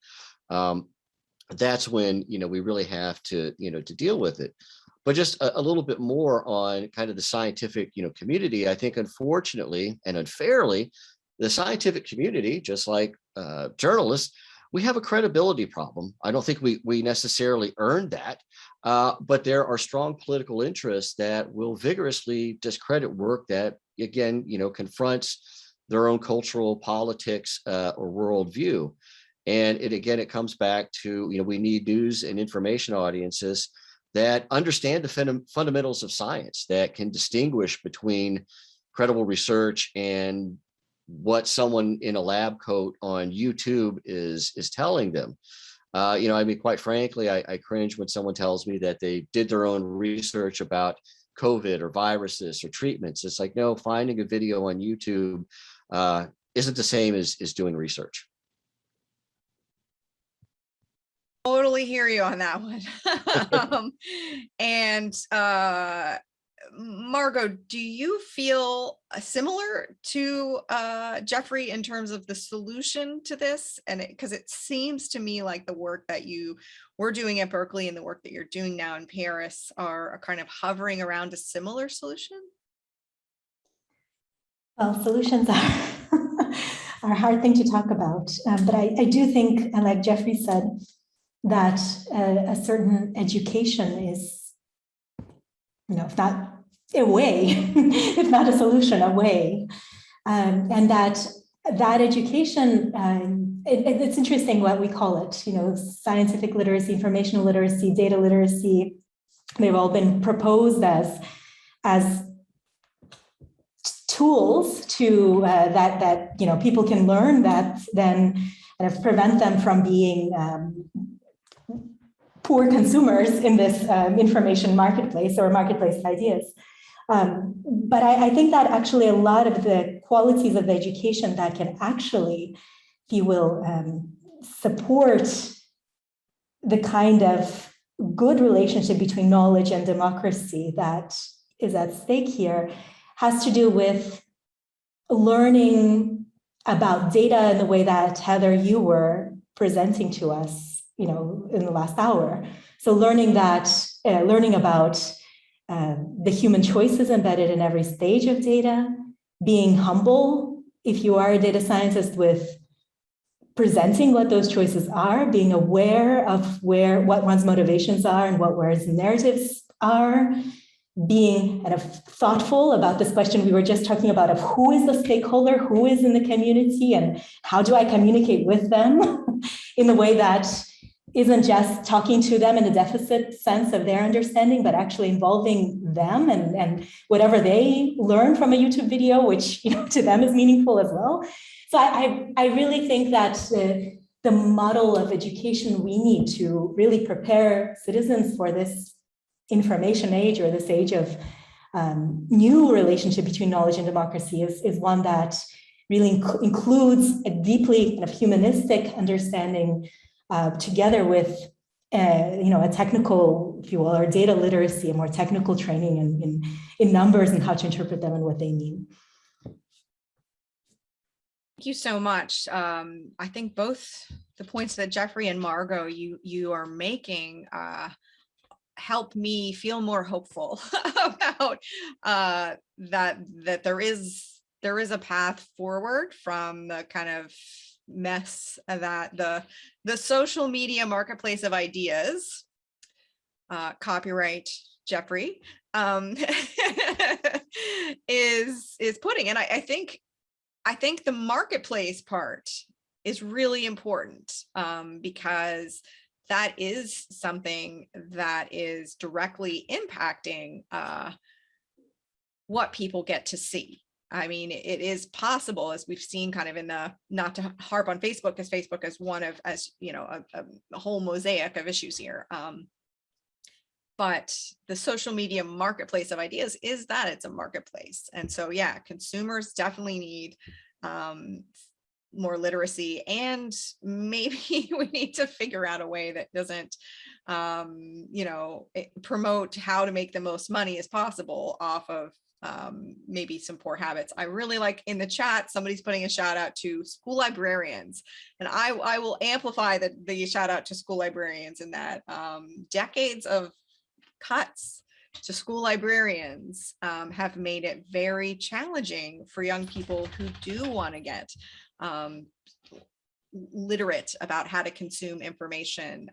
that's when, we really have to, to deal with it. But just a little bit more on kind of the scientific, community. I think, unfortunately and unfairly, the scientific community, just like journalists, we have a credibility problem. I don't think we necessarily earned that, but there are strong political interests that will vigorously discredit work that, again, confronts their own cultural politics or worldview. And it comes back to, we need news and information audiences that understand the fundamentals of science, that can distinguish between credible research and what someone in a lab coat on YouTube is telling them. Quite frankly, I cringe when someone tells me that they did their own research about COVID or viruses or treatments. It's like, no, finding a video on YouTube isn't the same as doing research. Totally hear you on that one. And Margot, do you feel similar to Jeffrey in terms of the solution to this? And because it seems to me like the work that you were doing at Berkeley and the work that you're doing now in Paris are kind of hovering around a similar solution? Well, solutions are a hard thing to talk about. But I do think, and like Jeffrey said, that a certain education is, if not a way, if not a solution, a way. And that education, it's interesting what we call it, scientific literacy, informational literacy, data literacy. They've all been proposed as tools to that people can learn that then kind of prevent them from being poor consumers in this information marketplace or marketplace of ideas. But I think that actually a lot of the qualities of the education that can actually, if you will, support the kind of good relationship between knowledge and democracy that is at stake here has to do with learning about data in the way that, Heather, you were presenting to us, in the last hour. So learning about the human choices embedded in every stage of data, being humble, if you are a data scientist, with presenting what those choices are, being aware of what one's motivations are and what one's narratives are, being kind of thoughtful about this question we were just talking about of who is the stakeholder, who is in the community, and how do I communicate with them in a way that isn't just talking to them in a deficit sense of their understanding, but actually involving them and whatever they learn from a YouTube video, which to them is meaningful as well. So I really think that the model of education we need to really prepare citizens for this information age or this age of new relationship between knowledge and democracy is one that really includes a deeply kind of humanistic understanding together with a technical, if you will, or data literacy, a more technical training in numbers and how to interpret them and what they mean. Thank you so much. I think both the points that Jeffrey and Margot you are making help me feel more hopeful about that there is a path forward from the kind of mess that the social media marketplace of ideas, copyright Jeffrey, is putting. And I think the marketplace part is really important because that is something that is directly impacting what people get to see. I mean, it is possible, as we've seen kind of in the, not to harp on Facebook, because Facebook is one of, as you know, a whole mosaic of issues here. But the social media marketplace of ideas is that it's a marketplace. And so, yeah, consumers definitely more literacy, and maybe we need to figure out a way that doesn't, promote how to make the most money as possible off of maybe some poor habits. I really like in the chat, somebody's putting a shout out to school librarians, and I will amplify the shout out to school librarians in that decades of cuts to school librarians have made it very challenging for young people who do want to get literate about how to consume information,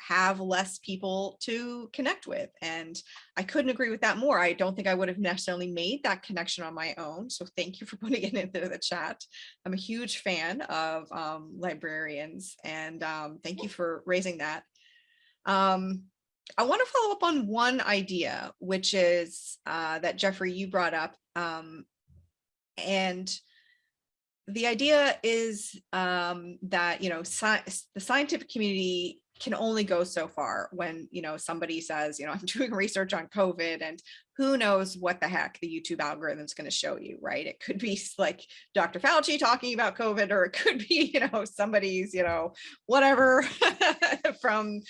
have less people to connect with. And I couldn't agree with that more. I don't think I would have necessarily made that connection on my own. So thank you for putting it into the chat. I'm a huge fan of librarians, and thank you for raising that. I want to follow up on one idea, which is that Jeffrey, you brought up. And the idea is that, the scientific community can only go so far when, somebody says, I'm doing research on COVID, and who knows what the heck the YouTube algorithm is going to show you, right? It could be like Dr. Fauci talking about COVID, or it could be, somebody's, whatever from,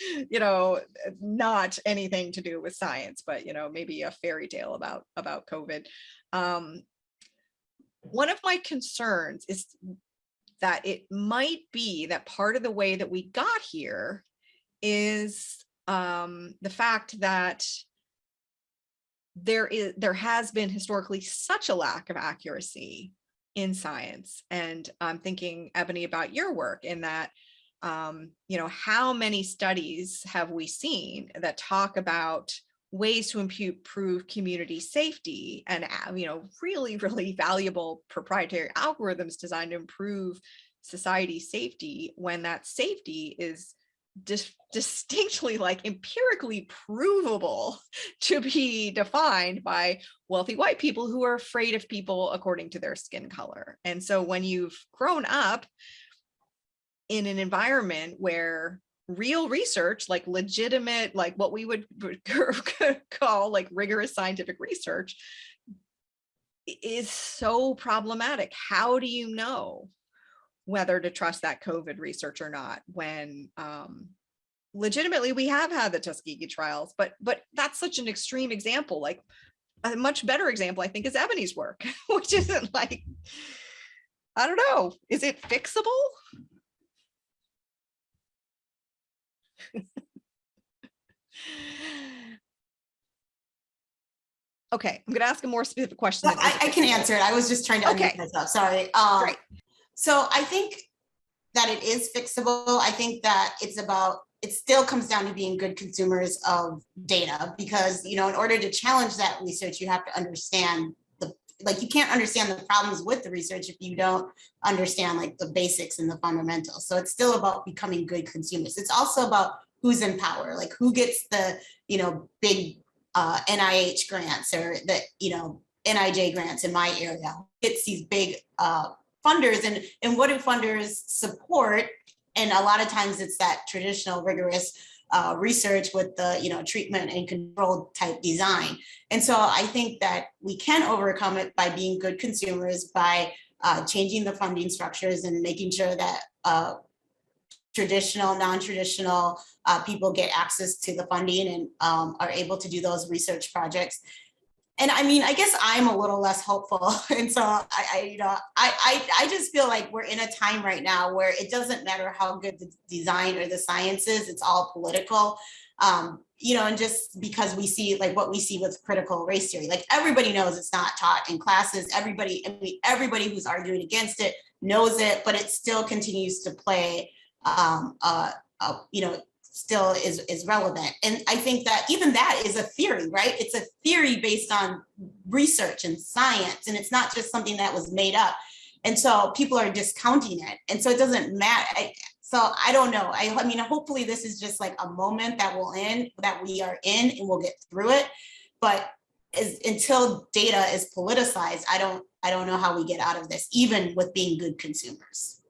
not anything to do with science, but, maybe a fairy tale about COVID. One of my concerns is that it might be that part of the way that we got here is the fact that there has been historically such a lack of accuracy in science. And I'm thinking, Ebony, about your work in that, how many studies have we seen that talk about ways to improve community safety, and really, really valuable proprietary algorithms designed to improve society safety, when that safety is distinctly, like, empirically provable to be defined by wealthy white people who are afraid of people according to their skin color. And so when you've grown up in an environment where real research, like legitimate, like what we would call like rigorous scientific research, is so problematic, how do you know whether to trust that COVID research or not, when legitimately we have had the Tuskegee trials, but that's such an extreme example. Like, a much better example, I think, is Ebony's work, which isn't like, I don't know, is it fixable? Okay, I'm gonna ask a more specific question. I can answer it. I was just trying to unmute myself. Sorry. Great. So I think that it is fixable. I think that it still comes down to being good consumers of data, because, in order to challenge that research, you have to understand you can't understand the problems with the research if you don't understand like the basics and the fundamentals. So it's still about becoming good consumers. It's also about who's in power, like who gets the, big NIH grants, or the, NIJ grants in my area, who gets these big funders, and what do funders support? And a lot of times it's that traditional rigorous research with the treatment and control type design. And so I think that we can overcome it by being good consumers, by changing the funding structures and making sure that traditional, non-traditional people get access to the funding and are able to do those research projects. And I mean, I guess I'm a little less hopeful. And so I just feel like we're in a time right now where it doesn't matter how good the design or the science is, it's all political. And just because we see like what we see with critical race theory, like everybody knows it's not taught in classes. Everybody who's arguing against it knows it, but it still continues to play, still is relevant. And I think that even that is a theory, right? It's a theory based on research and science, and it's not just something that was made up. And so people are discounting it. And so it doesn't matter. So I don't know. I mean, hopefully this is just like a moment that we are in, and we'll get through it. But until data is politicized, I don't know how we get out of this, even with being good consumers.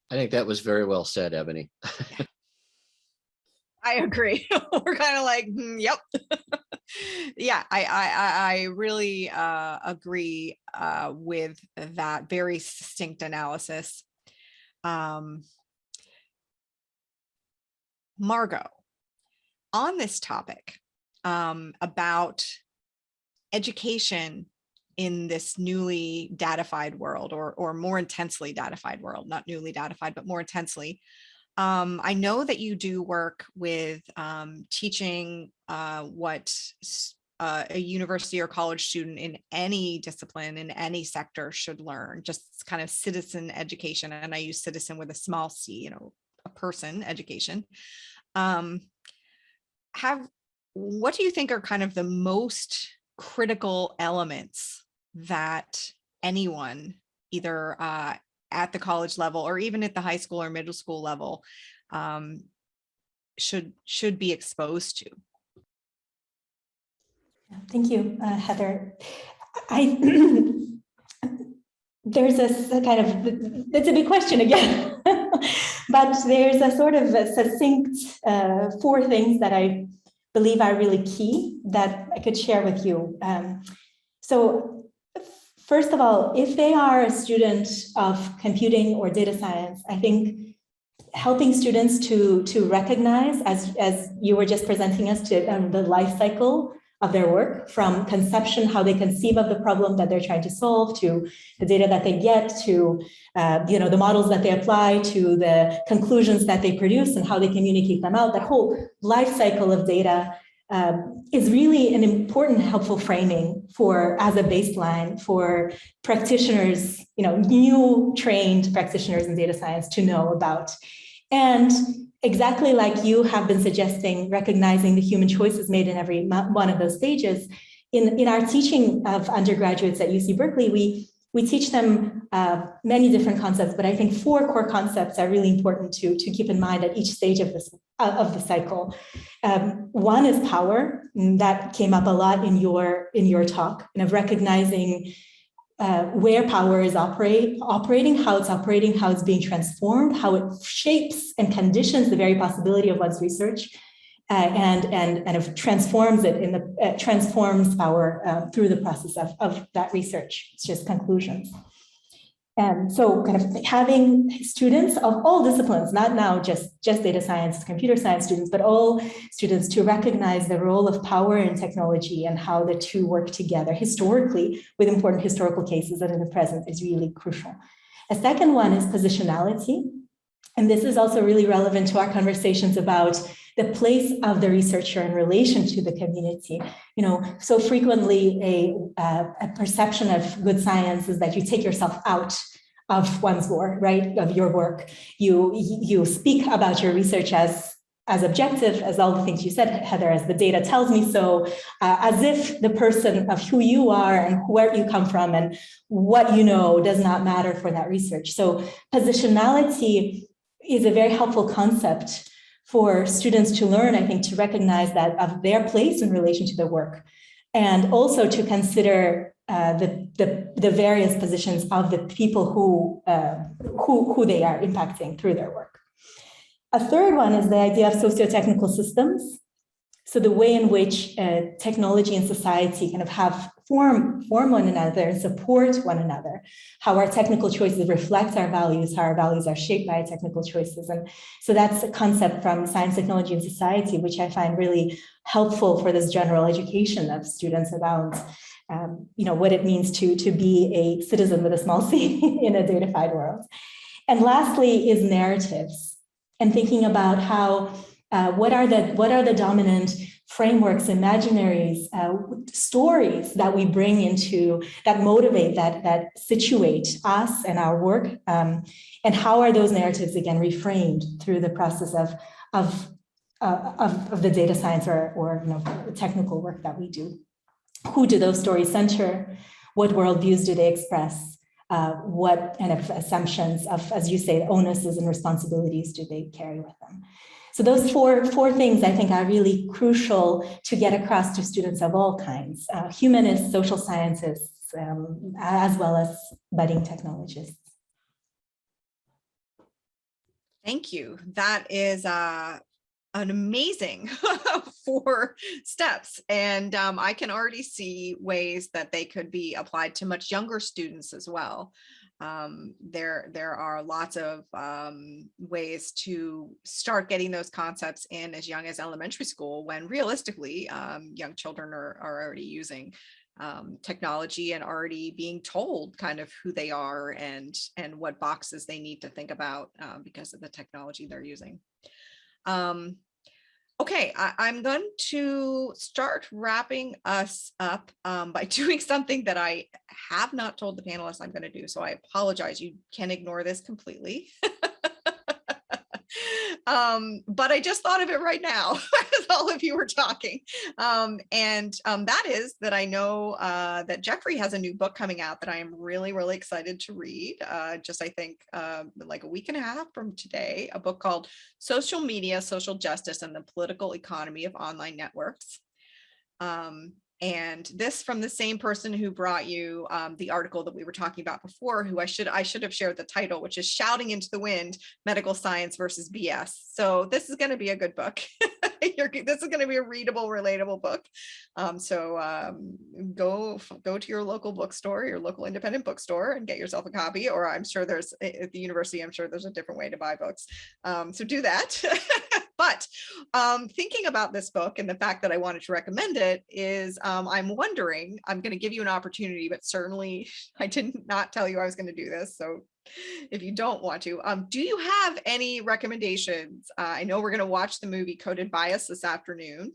I think that was very well said, Ebony. I agree. We're kind of like, yep. Yeah, I really agree with that very succinct analysis. Margot, on this topic about education in this newly datafied world, or more intensely datafied world, not newly datafied, but more intensely. I know that you do work with teaching what a university or college student in any discipline, in any sector should learn, just kind of citizen education. And I use citizen with a small c, a person education. What do you think are kind of the most critical elements that anyone, either at the college level or even at the high school or middle school level, should be exposed to? Thank you, Heather. There's a kind of, it's a big question again, but there's a sort of a succinct 4 things that I believe are really key that I could share with you. So first of all, if they are a student of computing or data science, I think helping students to recognize, as you were just presenting us, to the life cycle of their work, from conception, how they conceive of the problem that they're trying to solve, to the data that they get, to the models that they apply, to the conclusions that they produce and how they communicate them out. That whole life cycle of data is really an important, helpful framing as a baseline for practitioners, new trained practitioners in data science to know about. And exactly like you have been suggesting, recognizing the human choices made in every one of those stages. In our teaching of undergraduates at UC Berkeley, we teach them many different concepts, but I think 4 core concepts are really important to keep in mind at each stage of the cycle. One is power. That came up a lot in your talk, and of recognizing where power is operating, how it's being transformed, how it shapes and conditions the very possibility of one's research, and transforms power through the process of that research. It's just conclusions. And so kind of having students of all disciplines, not now just data science, computer science students, but all students, to recognize the role of power and technology and how the two work together historically with important historical cases and in the present is really crucial. A second one is positionality. And this is also really relevant to our conversations about the place of the researcher in relation to the community. So frequently a perception of good science is that you take yourself out of one's work, right? Of your work. You speak about your research as objective as all the things you said, Heather, as the data tells me so, as if the person of who you are and where you come from and what you know does not matter for that research. So positionality is a very helpful concept for students to learn, I think, to recognize that of their place in relation to the work, and also to consider the various positions of the people who they are impacting through their work. A third one is the idea of socio-technical systems. So the way in which technology and society kind of form one another and support one another, how our technical choices reflect our values, how our values are shaped by technical choices. And so that's a concept from Science, Technology, and Society, which I find really helpful for this general education of students about what it means to be a citizen with a small c in a datafied world. And lastly is narratives, and thinking about how what are the dominant frameworks, imaginaries, stories that we bring into, that motivate, that situate us and our work, and how are those narratives again reframed through the process of the data science or technical work that we do. Who do those stories center? What worldviews do they express? What kind of assumptions of, as you say, onuses and responsibilities do they carry with them? So those four things I think are really crucial to get across to students of all kinds, humanists, social scientists, as well as budding technologists. Thank you. That is an amazing 4 steps. And I can already see ways that they could be applied to much younger students as well. There are lots of ways to start getting those concepts in as young as elementary school, when realistically young children are already using technology and already being told kind of who they are and what boxes they need to think about because of the technology they're using. Okay, I'm going to start wrapping us up by doing something that I have not told the panelists I'm going to do. So I apologize. You can ignore this completely. But I just thought of it right now as all of you were talking. That is that I know that Jeffrey has a new book coming out that I am really, really excited to read. Just, I think, like a week and a half from today, a book called Social Media, Social Justice, and the Political Economy of Online Networks. And this from the same person who brought you the article that we were talking about before, who I should have shared the title, which is Shouting into the Wind, Medical Science versus BS. So this is going to be a good book. This is going to be a readable, relatable book. Go to your local bookstore, your local independent bookstore, and get yourself a copy. Or I'm sure there's at the university, I'm sure there's a different way to buy books. So do that. But thinking about this book and the fact that I wanted to recommend it is I'm wondering, I'm going to give you an opportunity, but certainly I did not tell you I was going to do this. So if you don't want to, do you have any recommendations? I know we're going to watch the movie Coded Bias this afternoon.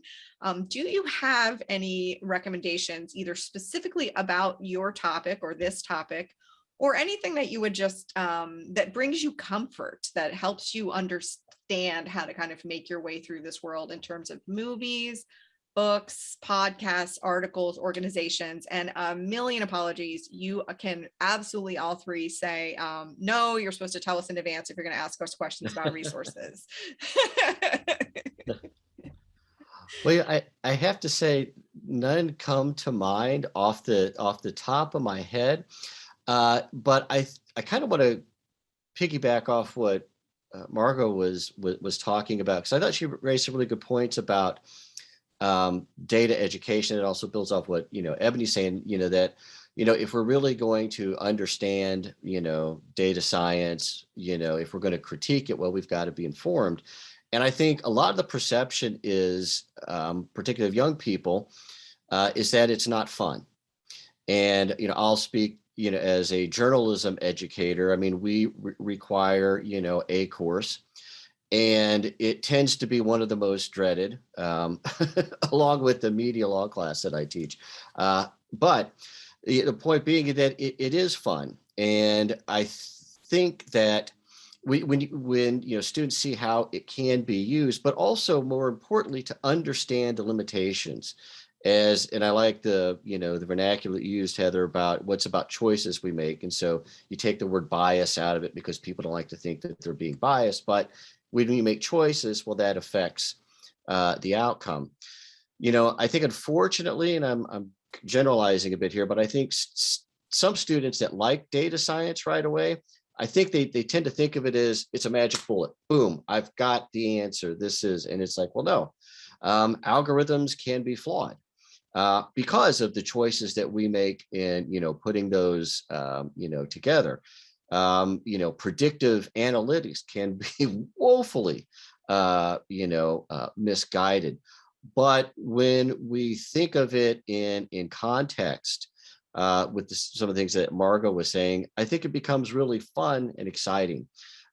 Do you have any recommendations, either specifically about your topic or this topic, or anything that you would just, that brings you comfort, that helps you understand how to kind of make your way through this world in terms of movies, books, podcasts, articles, organizations? And a million apologies. You can absolutely all 3 say, no, you're supposed to tell us in advance if you're going to ask us questions about resources. Well, I have to say, none come to mind off the top of my head. But I kind of want to piggyback off what Margot was talking about, because I thought she raised some really good points about data education. It also builds off what Ebony's saying. That if we're really going to understand data science, if we're going to critique it, well, we've got to be informed. And I think a lot of the perception is, particularly of young people, is that it's not fun. And I'll speak as a journalism educator. I mean, we require a course, and it tends to be one of the most dreaded, along with the media law class that I teach. But the point being that it is fun, and I think that when students see how it can be used, but also more importantly to understand the limitations. And I like the vernacular that you used, Heather, about what's about choices we make. And so you take the word bias out of it because people don't like to think that they're being biased. But when you make choices, well, that affects the outcome. I think, unfortunately, and I'm generalizing a bit here, but I think some students that like data science right away, I think they tend to think of it as it's a magic bullet. Boom, I've got the answer. And it's like, well, no, algorithms can be flawed. Because of the choices that we make in, putting those, together. Predictive analytics can be woefully, misguided. But when we think of it in context, with some of the things that Margot was saying, I think it becomes really fun and exciting.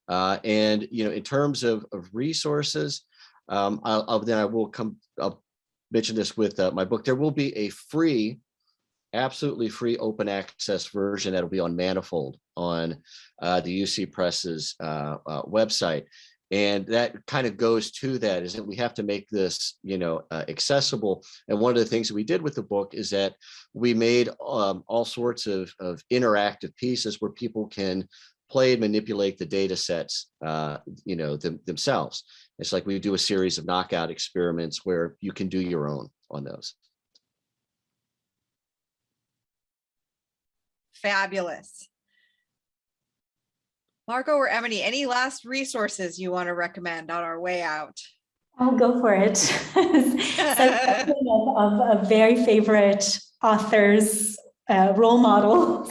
And in terms of resources, I'll mention this with my book. There will be a absolutely free open access version that'll be on Manifold on the UC Press's website. And that kind of goes to that, is that we have to make this, accessible. And one of the things that we did with the book is that we made all sorts of interactive pieces where people can play and manipulate the data sets, themselves. It's like we do a series of knockout experiments where you can do your own on those. Fabulous. Margot or Emily, any last resources you want to recommend on our way out? I'll go for it. So of very favorite authors, role models.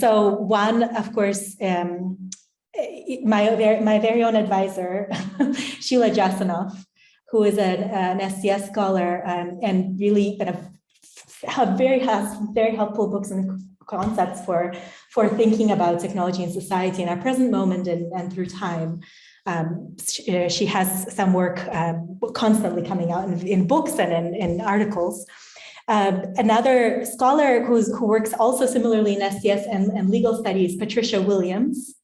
So one, of course, my very own advisor, Sheila Jasanoff, who is an SCS scholar and really kind of has very helpful books and concepts for thinking about technology and society in our present moment and through time. She has some work constantly coming out in books and in articles. Another scholar who works also similarly in SCS and legal studies, Patricia Williams,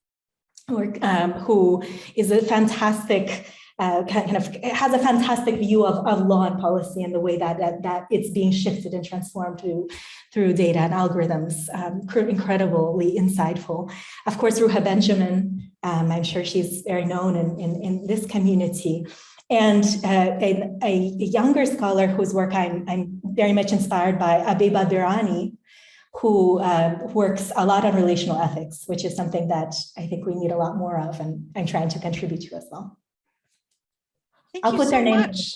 who is a fantastic has a fantastic view of law and policy and the way that it's being shifted and transformed through data and algorithms. Incredibly insightful. Of course, Ruha Benjamin, I'm sure she's very known in this community. And a younger scholar whose work I'm very much inspired by, Abeba Birani, who works a lot on relational ethics, which is something that I think we need a lot more of, and I'm trying to contribute to as well. Thank I'll you put so their name much.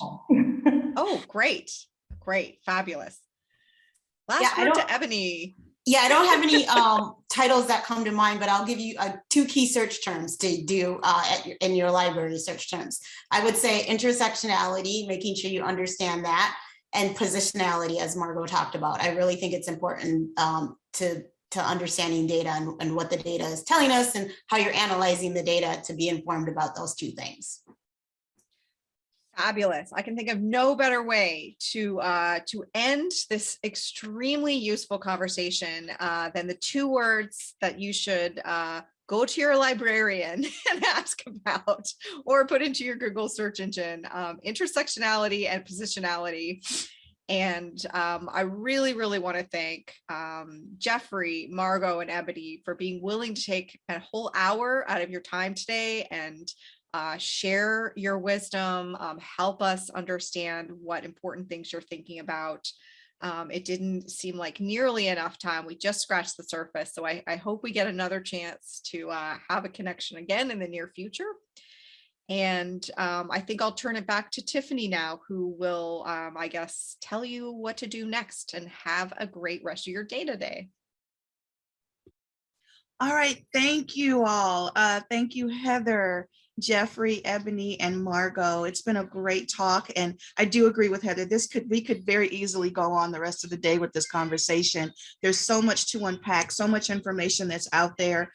Oh, great. Great. Fabulous. Last word to Ebony. Yeah, I don't have any titles that come to mind, but I'll give you 2 key search terms to do in your library search terms. I would say intersectionality, making sure you understand that, and positionality, as Margot talked about. I really think it's important to understanding data and what the data is telling us and how you're analyzing the data to be informed about those 2 things. Fabulous. I can think of no better way to end this extremely useful conversation than the 2 words that you should go to your librarian and ask about, or put into your Google search engine: intersectionality and positionality. And I really, really want to thank Jeffrey, Margot, and Ebony for being willing to take a whole hour out of your time today and share your wisdom, help us understand what important things you're thinking about. It didn't seem like nearly enough time. We just scratched the surface. So I hope we get another chance to have a connection again in the near future. And I think I'll turn it back to Tiffany now, who will, I guess, tell you what to do next, and have a great rest of your day today. All right, thank you all. Thank you, Heather, Jeffrey, Ebony, and Margot. It's been a great talk, and I do agree with Heather. We could very easily go on the rest of the day with this conversation. There's so much to unpack, so much information that's out there.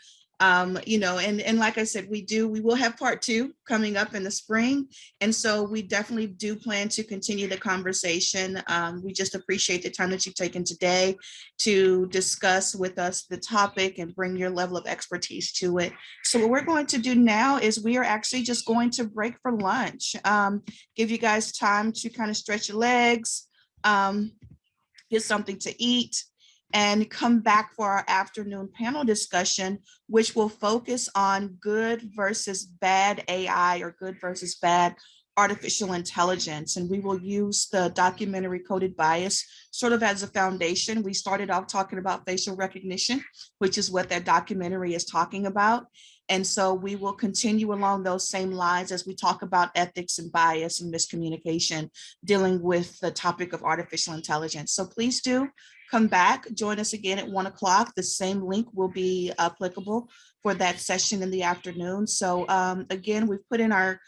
You know, and like I said, we will have part 2 coming up in the spring. And so we definitely do plan to continue the conversation. We just appreciate the time that you've taken today to discuss with us the topic and bring your level of expertise to it. So what we're going to do now is we are actually just going to break for lunch, give you guys time to kind of stretch your legs, get something to eat, and come back for our afternoon panel discussion, which will focus on good versus bad AI, or good versus bad artificial intelligence. And we will use the documentary Coded Bias sort of as a foundation. We started off talking about facial recognition, which is what that documentary is talking about. And so we will continue along those same lines as we talk about ethics and bias and miscommunication, dealing with the topic of artificial intelligence. So please do come back, join us again at 1 o'clock. The same link will be applicable for that session in the afternoon. So again, we've put in our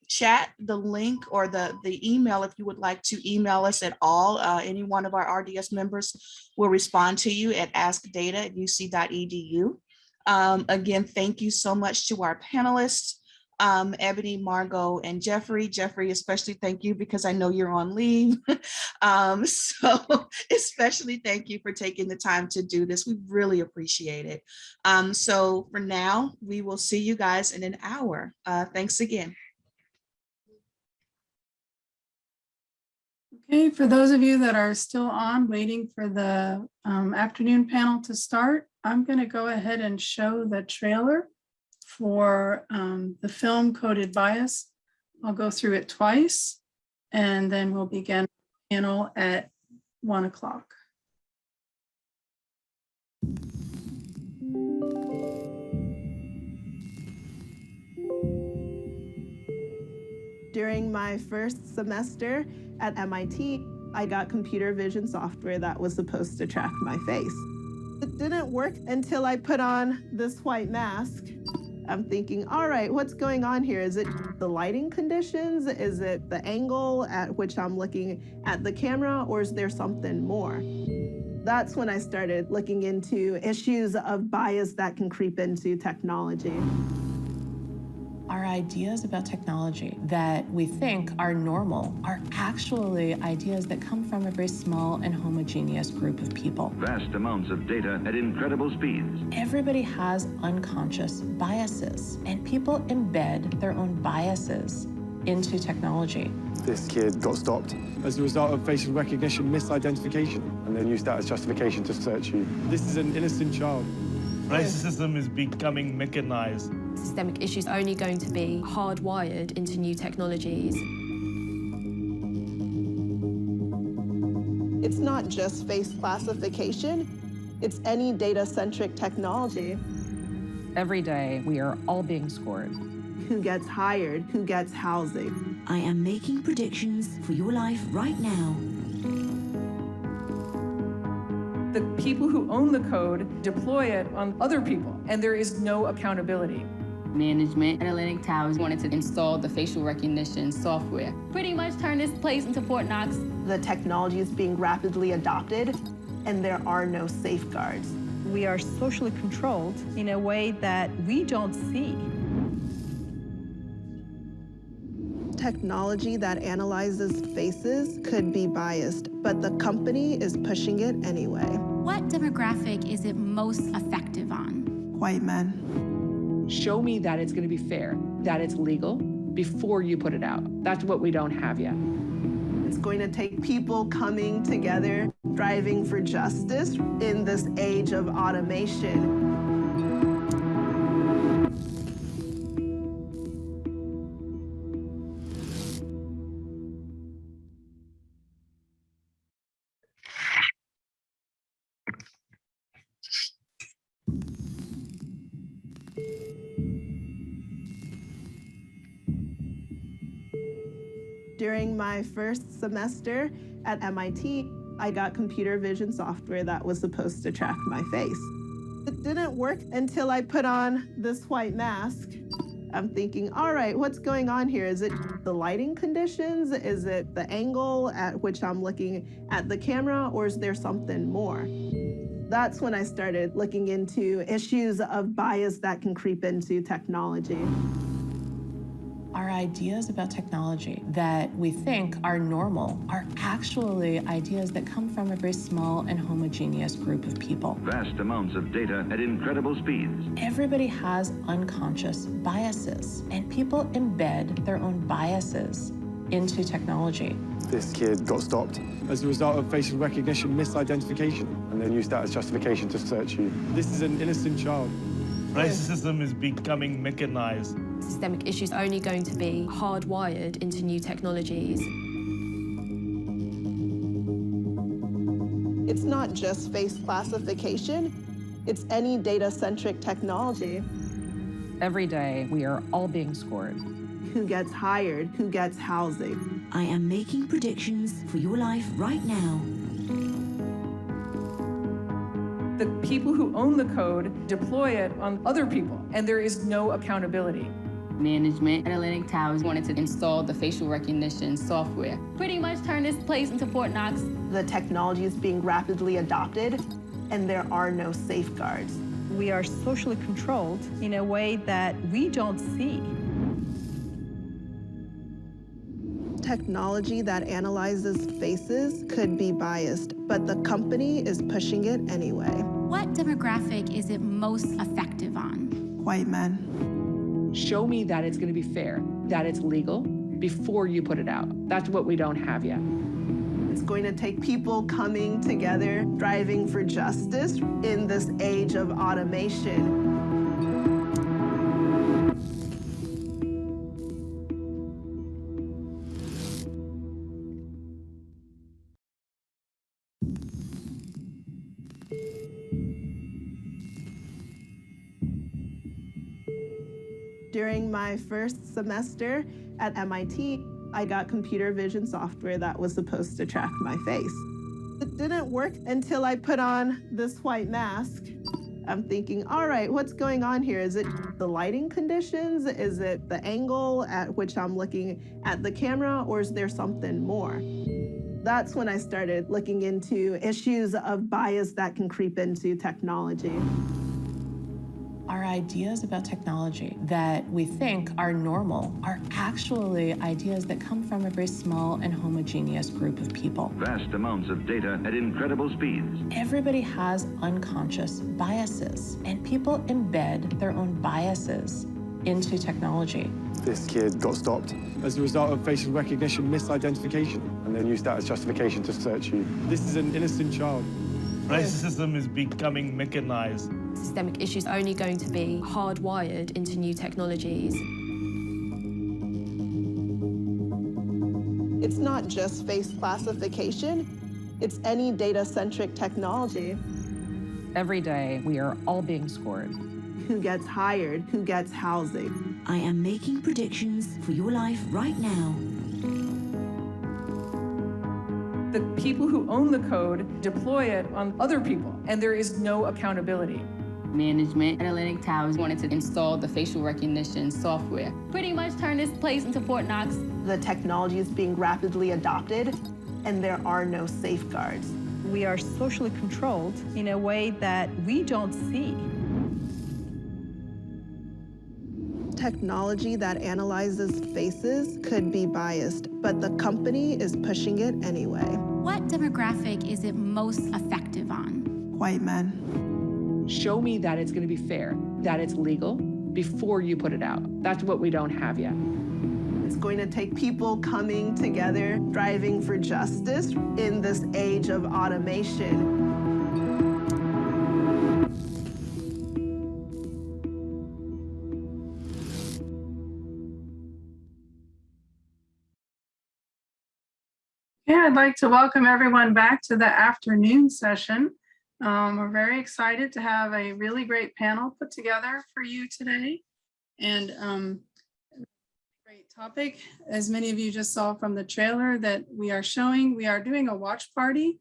chat the link, or the email, if you would like to email us at all. Any one of our RDS members will respond to you at askdata@uc.edu. Again, thank you so much to our panelists, Ebony, Margot, and Jeffrey. Jeffrey, especially thank you, because I know you're on leave. So especially thank you for taking the time to do this. We really appreciate it. So for now, we will see you guys in an hour. Thanks again. Okay, for those of you that are still on waiting for the afternoon panel to start, I'm going to go ahead and show the trailer for the film Coded Bias. I'll go through it twice, and then we'll begin the panel at 1 o'clock. During my first semester at MIT, I got computer vision software that was supposed to track my face. It didn't work until I put on this white mask. I'm thinking, all right, what's going on here? Is it the lighting conditions? Is it the angle at which I'm looking at the camera, or is there something more? That's when I started looking into issues of bias that can creep into technology. Our ideas about technology that we think are normal are actually ideas that come from a very small and homogeneous group of people. Vast amounts of data at incredible speeds. Everybody has unconscious biases, and people embed their own biases into technology. This kid got stopped as a result of facial recognition misidentification, and then used that as justification to search you. This is an innocent child. Racism is becoming mechanized. Systemic issues are only going to be hardwired into new technologies. It's not just face classification, it's any data-centric technology. Every day, we are all being scored. Who gets hired, who gets housing. I am making predictions for your life right now. The people who own the code deploy it on other people, and there is no accountability. Management at Atlantic Towers wanted to install the facial recognition software. Pretty much turn this place into Fort Knox. The technology is being rapidly adopted, and there are no safeguards. We are socially controlled in a way that we don't see. Technology that analyzes faces could be biased, but the company is pushing it anyway. What demographic is it most effective on? White men. Show me that it's going to be fair, that it's legal, before you put it out. That's what we don't have yet. It's going to take people coming together, striving for justice in this age of automation. During my first semester at MIT, I got computer vision software that was supposed to track my face. It didn't work until I put on this white mask. I'm thinking, all right, what's going on here? Is it the lighting conditions? Is it the angle at which I'm looking at the camera, or is there something more? That's when I started looking into issues of bias that can creep into technology. Our ideas about technology that we think are normal are actually ideas that come from a very small and homogeneous group of people. Vast amounts of data at incredible speeds. Everybody has unconscious biases, and people embed their own biases into technology. This kid got stopped as a result of facial recognition misidentification, and then used that as justification to search you. This is an innocent child. Racism is becoming mechanized. Systemic issues are only going to be hardwired into new technologies. It's not just face classification, it's any data-centric technology. Every day, we are all being scored. Who gets hired, who gets housing. I am making predictions for your life right now. The people who own the code deploy it on other people, and there is no accountability. Management at Atlantic Towers wanted to install the facial recognition software. Pretty much turn this place into Fort Knox. The technology is being rapidly adopted, and there are no safeguards. We are socially controlled in a way that we don't see. Technology that analyzes faces could be biased, but the company is pushing it anyway. What demographic is it most effective on? White men. Show me that it's going to be fair, that it's legal, before you put it out. That's what we don't have yet. It's going to take people coming together, striving for justice in this age of automation. During my first semester At MIT, I got computer vision software that was supposed to track my face. It didn't work until I put on this white mask. I'm thinking, all right, what's going on here? Is it the lighting conditions? Is it the angle at which I'm looking at the camera, or is there something more? That's when I started looking into issues of bias that can creep into technology. Our ideas about technology that we think are normal are actually ideas that come from a very small and homogeneous group of people. Vast amounts of data at incredible speeds. Everybody has unconscious biases, and people embed their own biases into technology. This kid got stopped as a result of facial recognition misidentification, and then used that as justification to search you. This is an innocent child. Racism is becoming mechanized. Systemic issues are only going to be hardwired into new technologies. It's not just face classification, it's any data-centric technology. Every day, we are all being scored. Who gets hired, who gets housing. I am making predictions for your life right now. The people who own the code deploy it on other people, and there is no accountability. Management at Atlantic Towers wanted to install the facial recognition software. Pretty much turn this place into Fort Knox. The technology is being rapidly adopted, and there are no safeguards. We are socially controlled in a way that we don't see. Technology that analyzes faces could be biased, but the company is pushing it anyway. What demographic is it most effective on? White men. Show me that it's going to be fair, that it's legal before you put it out. That's what we don't have yet. It's going to take people coming together, driving for justice in this age of automation. Yeah, I'd like to welcome everyone back to the afternoon session. We're very excited to have a really great panel put together for you today. And great topic. As many of you just saw from the trailer that we are showing, we are doing a watch party.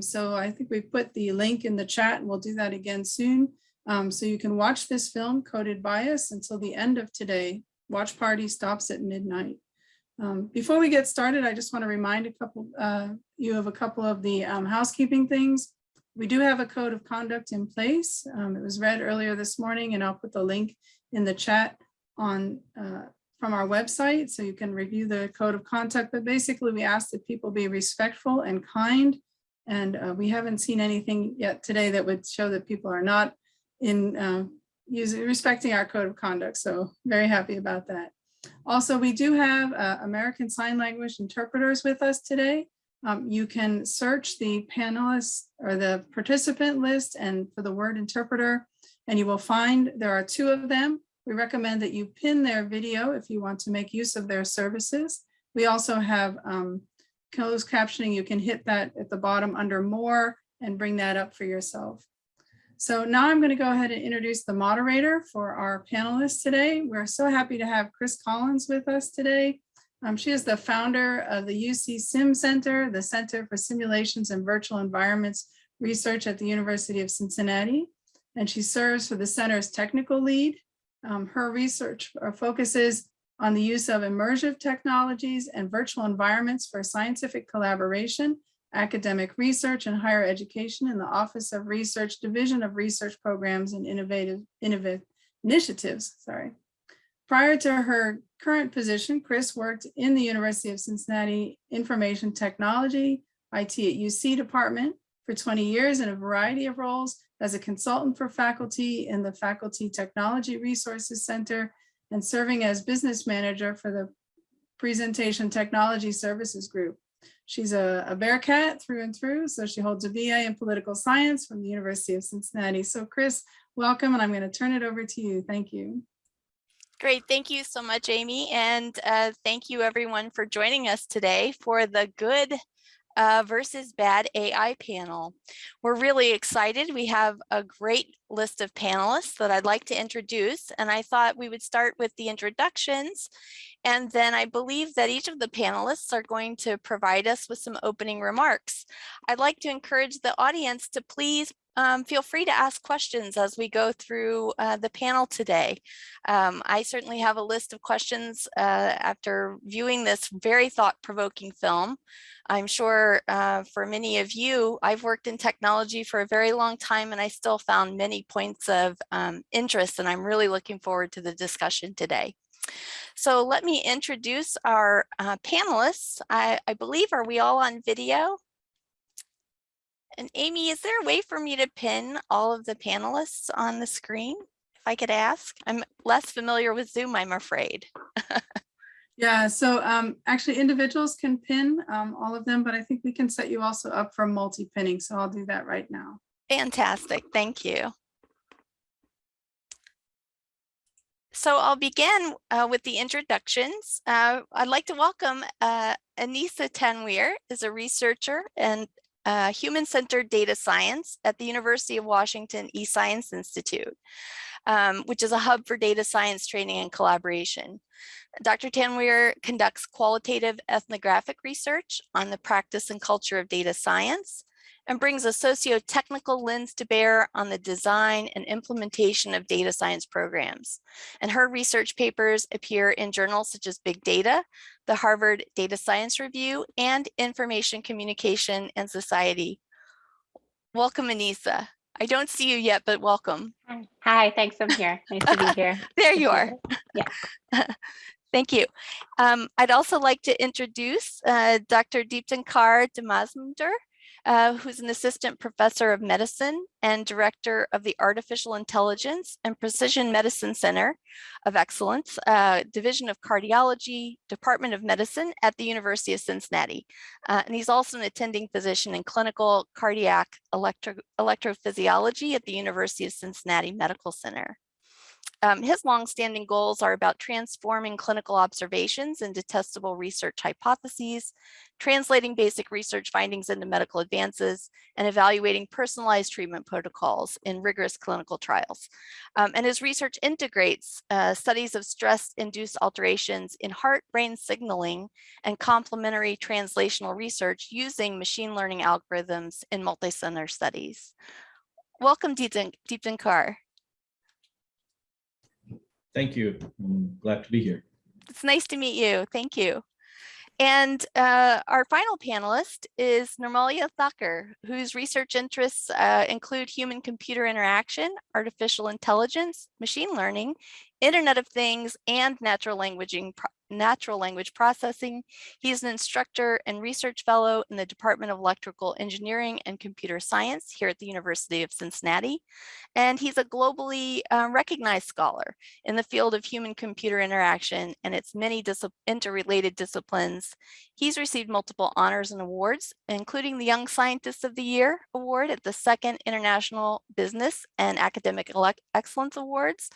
So I think we put the link in the chat, and we'll do that again soon. So you can watch this film, Coded Bias, until the end of today. Watch party stops at midnight. Before we get started, I just want to remind you of a couple of the housekeeping things. We do have a code of conduct in place. It was read earlier this morning, and I'll put the link in the chat on from our website, so you can review the code of conduct. But basically, we ask that people be respectful and kind, and we haven't seen anything yet today that would show that people are not respecting our code of conduct. So very happy about that. Also, we do have American Sign Language interpreters with us today. You can search the panelists or the participant list and for the word interpreter, and you will find there are 2 of them. We recommend that you pin their video if you want to make use of their services. We also have closed captioning. You can hit that at the bottom under more and bring that up for yourself. So now I'm going to go ahead and introduce the moderator for our panelists today. We're so happy to have Chris Collins with us today. She is the founder of the UC Sim Center, the Center for Simulations and Virtual Environments Research at the University of Cincinnati, and she serves for the center's technical lead. Her research focuses on the use of immersive technologies and virtual environments for scientific collaboration, academic research, and higher education in the Office of Research, Division of Research Programs and Innovative Initiatives. Prior to her current position, Chris worked in the University of Cincinnati Information Technology, IT at UC department for 20 years in a variety of roles as a consultant for faculty in the Faculty Technology Resources Center and serving as business manager for the Presentation Technology Services Group. She's a Bearcat through and through, so she holds a BA in political science from the University of Cincinnati. So Chris, welcome, and I'm going to turn it over to you. Thank you. Great. Thank you so much, Amy. And thank you everyone for joining us today for the good versus bad AI panel. We're really excited. We have a great list of panelists that I'd like to introduce. And I thought we would start with the introductions And then I believe that each of the panelists are going to provide us with some opening remarks. I'd like to encourage the audience to please feel free to ask questions as we go through the panel today. I certainly have a list of questions after viewing this very thought-provoking film. I'm sure for many of you, I've worked in technology for a very long time and I still found many points of interest, and I'm really looking forward to the discussion today. So let me introduce our panelists. I believe, are we all on video? And Amy, is there a way for me to pin all of the panelists on the screen, if I could ask? I'm less familiar with Zoom, I'm afraid. Yeah, so actually individuals can pin all of them, but I think we can set you also up for multi-pinning. So I'll do that right now. Fantastic, thank you. So I'll begin with the introductions. I'd like to welcome Anissa Tanweer, is a researcher and human-centered data science at the University of Washington eScience Institute, which is a hub for data science training and collaboration. Dr. Tanweer conducts qualitative ethnographic research on the practice and culture of data science and brings a socio-technical lens to bear on the design and implementation of data science programs. And her research papers appear in journals such as Big Data, the Harvard Data Science Review, and Information Communication and Society. Welcome, Anissa. I don't see you yet, but welcome. Hi, thanks, I'm here. Nice to be here. There you are. Yeah. Thank you. I'd also like to introduce Dr. Deeptankar Mazumdar, who's an assistant professor of medicine and director of the Artificial Intelligence and Precision Medicine Center of Excellence, Division of Cardiology, Department of Medicine at the University of Cincinnati. And he's also an attending physician in clinical cardiac electrophysiology at the University of Cincinnati Medical Center. His longstanding goals are about transforming clinical observations into testable research hypotheses, translating basic research findings into medical advances, and evaluating personalized treatment protocols in rigorous clinical trials. And his research integrates studies of stress-induced alterations in heart-brain signaling and complementary translational research using machine learning algorithms in multicenter studies. Welcome, Deeptankar. Thank you. I'm glad to be here. It's nice to meet you. Thank you. And our final panelist is Nirmalya Thakur, whose research interests include human-computer interaction, artificial intelligence, machine learning, Internet of Things, and natural language processing. He's an instructor and research fellow in the Department of Electrical Engineering and Computer Science here at the University of Cincinnati. And he's a globally recognized scholar in the field of human-computer interaction and its many interrelated disciplines. He's received multiple honors and awards, including the Young Scientist of the Year Award at the Second International Business and Academic Excellence Awards,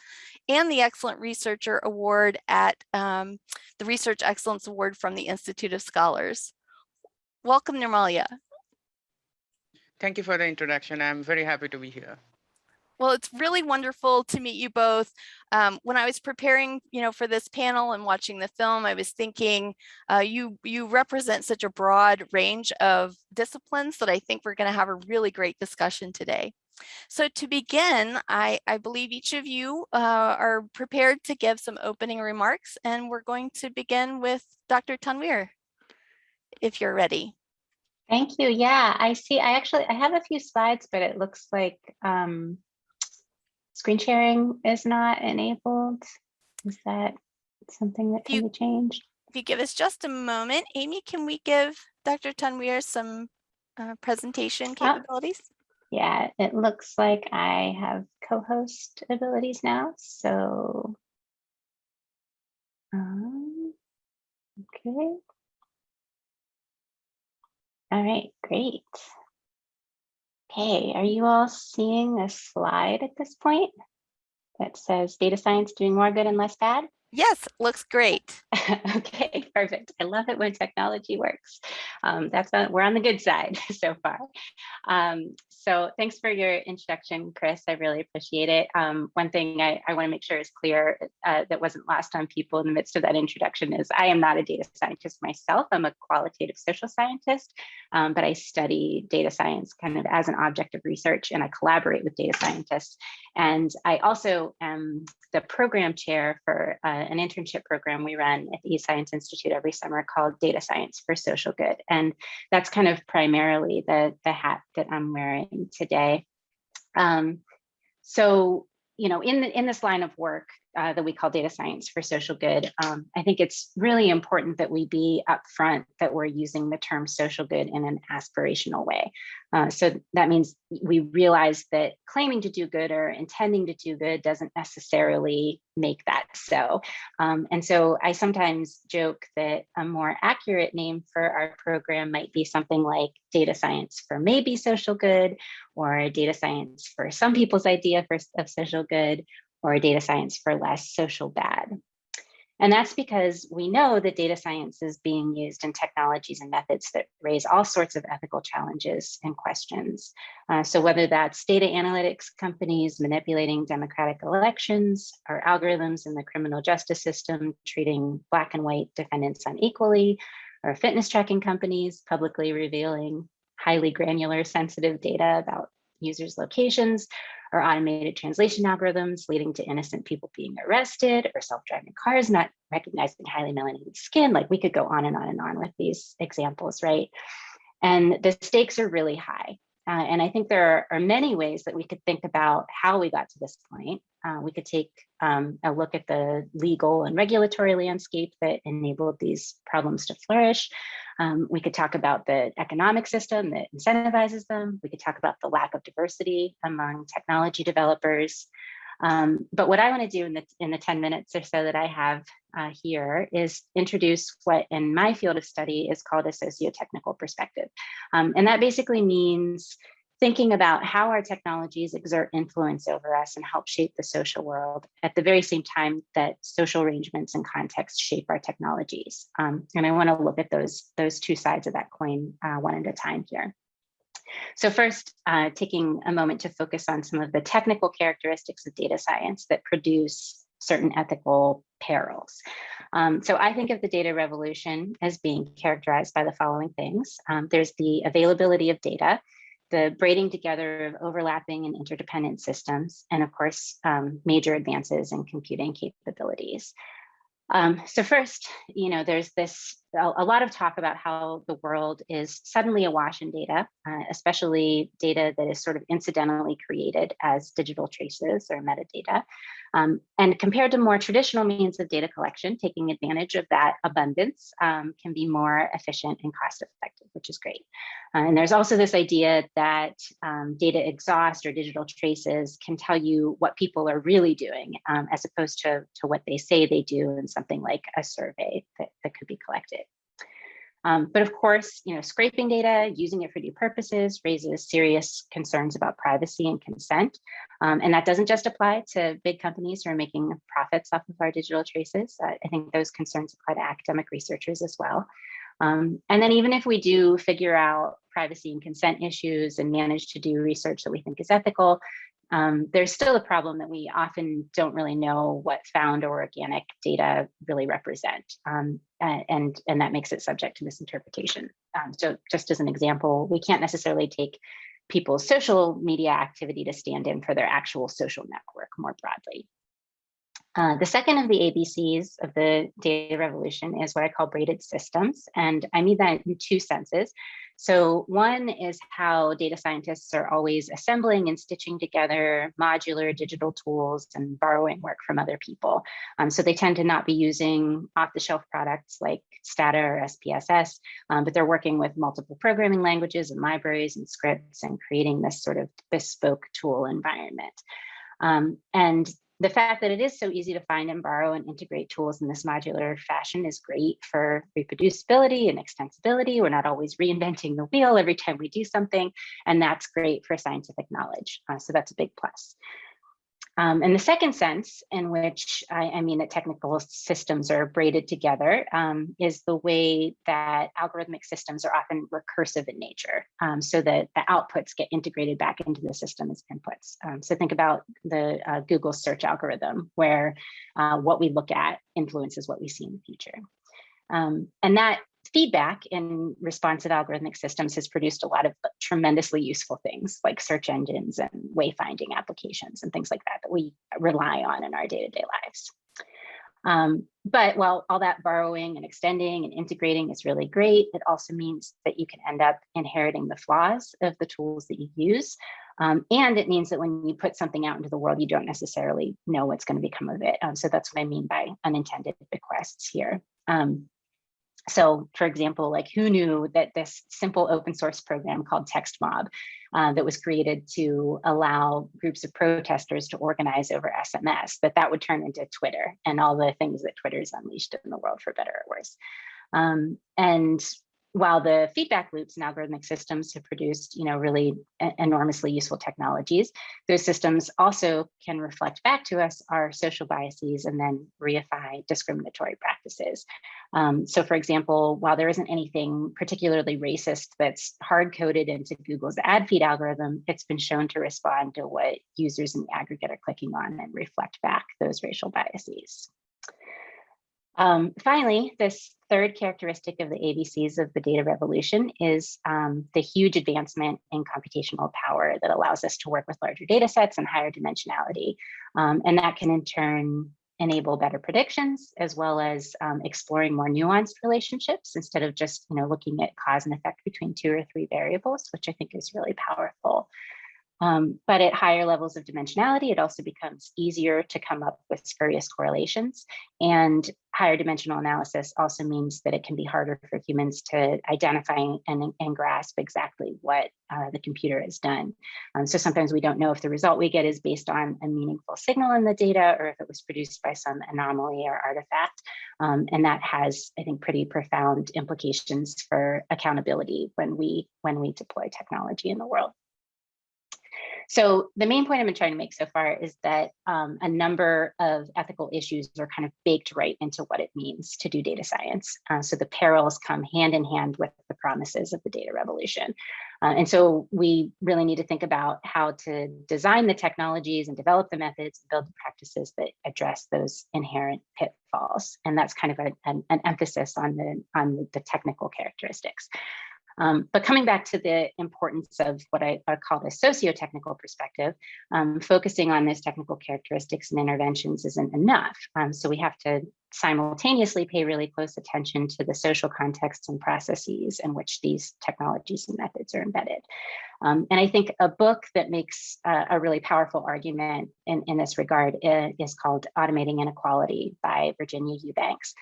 and the Excellent Researcher Award at the Research Excellence Award from the Institute of Scholars. Welcome, Nirmalya. Thank you for the introduction. I'm very happy to be here. Well, it's really wonderful to meet you both. When I was preparing, for this panel and watching the film, I was thinking you represent such a broad range of disciplines that I think we're going to have a really great discussion today. So to begin, I believe each of you are prepared to give some opening remarks, and we're going to begin with Dr. Tanweer, if you're ready. Thank you. Yeah, I see. I have a few slides, but it looks like screen sharing is not enabled. Is that something that can be changed? If you give us just a moment, Amy, can we give Dr. Tanweer some presentation capabilities? Yeah, it looks like I have co-host abilities now. So, okay. All right, great. Okay, are you all seeing a slide at this point that says data science doing more good and less bad? Yes, looks great. Okay, perfect. I love it when technology works. We're on the good side so far. So thanks for your introduction, Chris. I really appreciate it. One thing I want to make sure is clear that wasn't lost on people in the midst of that introduction is I am not a data scientist myself. I'm a qualitative social scientist, but I study data science kind of as an object of research, and I collaborate with data scientists. And I also am the program chair for an internship program we run at the eScience Institute every summer called Data Science for Social Good. And that's kind of primarily the hat that I'm wearing today. So, you know, in this line of work that we call data science for social good, I think it's really important that we be upfront that we're using the term social good in an aspirational way. So that means we realize that claiming to do good or intending to do good doesn't necessarily make that so. And so I sometimes joke that a more accurate name for our program might be something like data science for maybe social good, or data science for some people's idea of social good, or data science for less social bad. And that's because we know that data science is being used in technologies and methods that raise all sorts of ethical challenges and questions. So whether that's data analytics companies manipulating democratic elections, or algorithms in the criminal justice system treating Black and white defendants unequally, or fitness tracking companies publicly revealing highly granular sensitive data about users' locations, or automated translation algorithms leading to innocent people being arrested, or self-driving cars not recognizing highly melanated skin. Like, we could go on and on and on with these examples, right? And the stakes are really high. And I think there are many ways that we could think about how we got to this point. We could take a look at the legal and regulatory landscape that enabled these problems to flourish. We could talk about the economic system that incentivizes them. We could talk about the lack of diversity among technology developers. But what I want to do in the 10 minutes or so that I have here is introduce what in my field of study is called a socio-technical perspective. And that basically means thinking about how our technologies exert influence over us and help shape the social world at the very same time that social arrangements and contexts shape our technologies. And I want to look at those two sides of that coin one at a time here. So first, taking a moment to focus on some of the technical characteristics of data science that produce certain ethical perils. So I think of the data revolution as being characterized by the following things. There's the availability of data, the braiding together of overlapping and interdependent systems, and of course, major advances in computing capabilities. So first, you know, there's a lot of talk about how the world is suddenly awash in data, especially data that is sort of incidentally created as digital traces or metadata. And compared to more traditional means of data collection, taking advantage of that abundance can be more efficient and cost effective, which is great. And there's also this idea that data exhaust or digital traces can tell you what people are really doing, as opposed to what they say they do in something like a survey that could be collected. But of course, you know, scraping data, using it for new purposes raises serious concerns about privacy and consent. And that doesn't just apply to big companies who are making profits off of our digital traces. I think those concerns apply to academic researchers as well. And then even if we do figure out privacy and consent issues and manage to do research that we think is ethical, there's still a problem that we often don't really know what found or organic data really represent. And that makes it subject to misinterpretation. So just as an example, we can't necessarily take people's social media activity to stand in for their actual social network more broadly. The second of the ABCs of the data revolution is what I call braided systems. And I mean that in two senses. So one is how data scientists are always assembling and stitching together modular digital tools and borrowing work from other people. So they tend to not be using off-the-shelf products like Stata or SPSS, but they're working with multiple programming languages and libraries and scripts and creating this sort of bespoke tool environment. And the fact that it is so easy to find and borrow and integrate tools in this modular fashion is great for reproducibility and extensibility. We're not always reinventing the wheel every time we do something, and that's great for scientific knowledge. So that's a big plus. And the second sense in which I mean that technical systems are braided together is the way that algorithmic systems are often recursive in nature, so that the outputs get integrated back into the system as inputs. So think about the Google search algorithm, where what we look at influences what we see in the future. And that feedback in responsive algorithmic systems has produced a lot of tremendously useful things like search engines and wayfinding applications and things like that that we rely on in our day-to-day lives. But while all that borrowing and extending and integrating is really great, it also means that you can end up inheriting the flaws of the tools that you use. And it means that when you put something out into the world, you don't necessarily know what's going to become of it. So that's what I mean by unintended bequests here. So for example, like who knew that this simple open source program called TextMob that was created to allow groups of protesters to organize over SMS, that would turn into Twitter and all the things that Twitter's unleashed in the world, for better or worse. And while the feedback loops in algorithmic systems have produced, really enormously useful technologies, those systems also can reflect back to us our social biases and then reify discriminatory practices. So for example, while there isn't anything particularly racist that's hard-coded into Google's ad feed algorithm, it's been shown to respond to what users in the aggregate are clicking on and reflect back those racial biases. Finally, this third characteristic of the ABCs of the data revolution is the huge advancement in computational power that allows us to work with larger data sets and higher dimensionality. And that can in turn enable better predictions, as well as exploring more nuanced relationships instead of just looking at cause and effect between 2 or 3 variables, which I think is really powerful. But at higher levels of dimensionality, it also becomes easier to come up with spurious correlations. And higher dimensional analysis also means that it can be harder for humans to identify and grasp exactly what the computer has done. So sometimes we don't know if the result we get is based on a meaningful signal in the data or if it was produced by some anomaly or artifact. And that has, I think, pretty profound implications for accountability when we deploy technology in the world. So the main point I've been trying to make so far is that a number of ethical issues are kind of baked right into what it means to do data science. So the perils come hand in hand with the promises of the data revolution. And so we really need to think about how to design the technologies and develop the methods and build the practices that address those inherent pitfalls. And that's kind of an emphasis on the technical characteristics. But coming back to the importance of what I call the socio-technical perspective, focusing on those technical characteristics and interventions isn't enough. So we have to simultaneously pay really close attention to the social contexts and processes in which these technologies and methods are embedded. And I think a book that makes a really powerful argument in this regard is called Automating Inequality by Virginia Eubanks.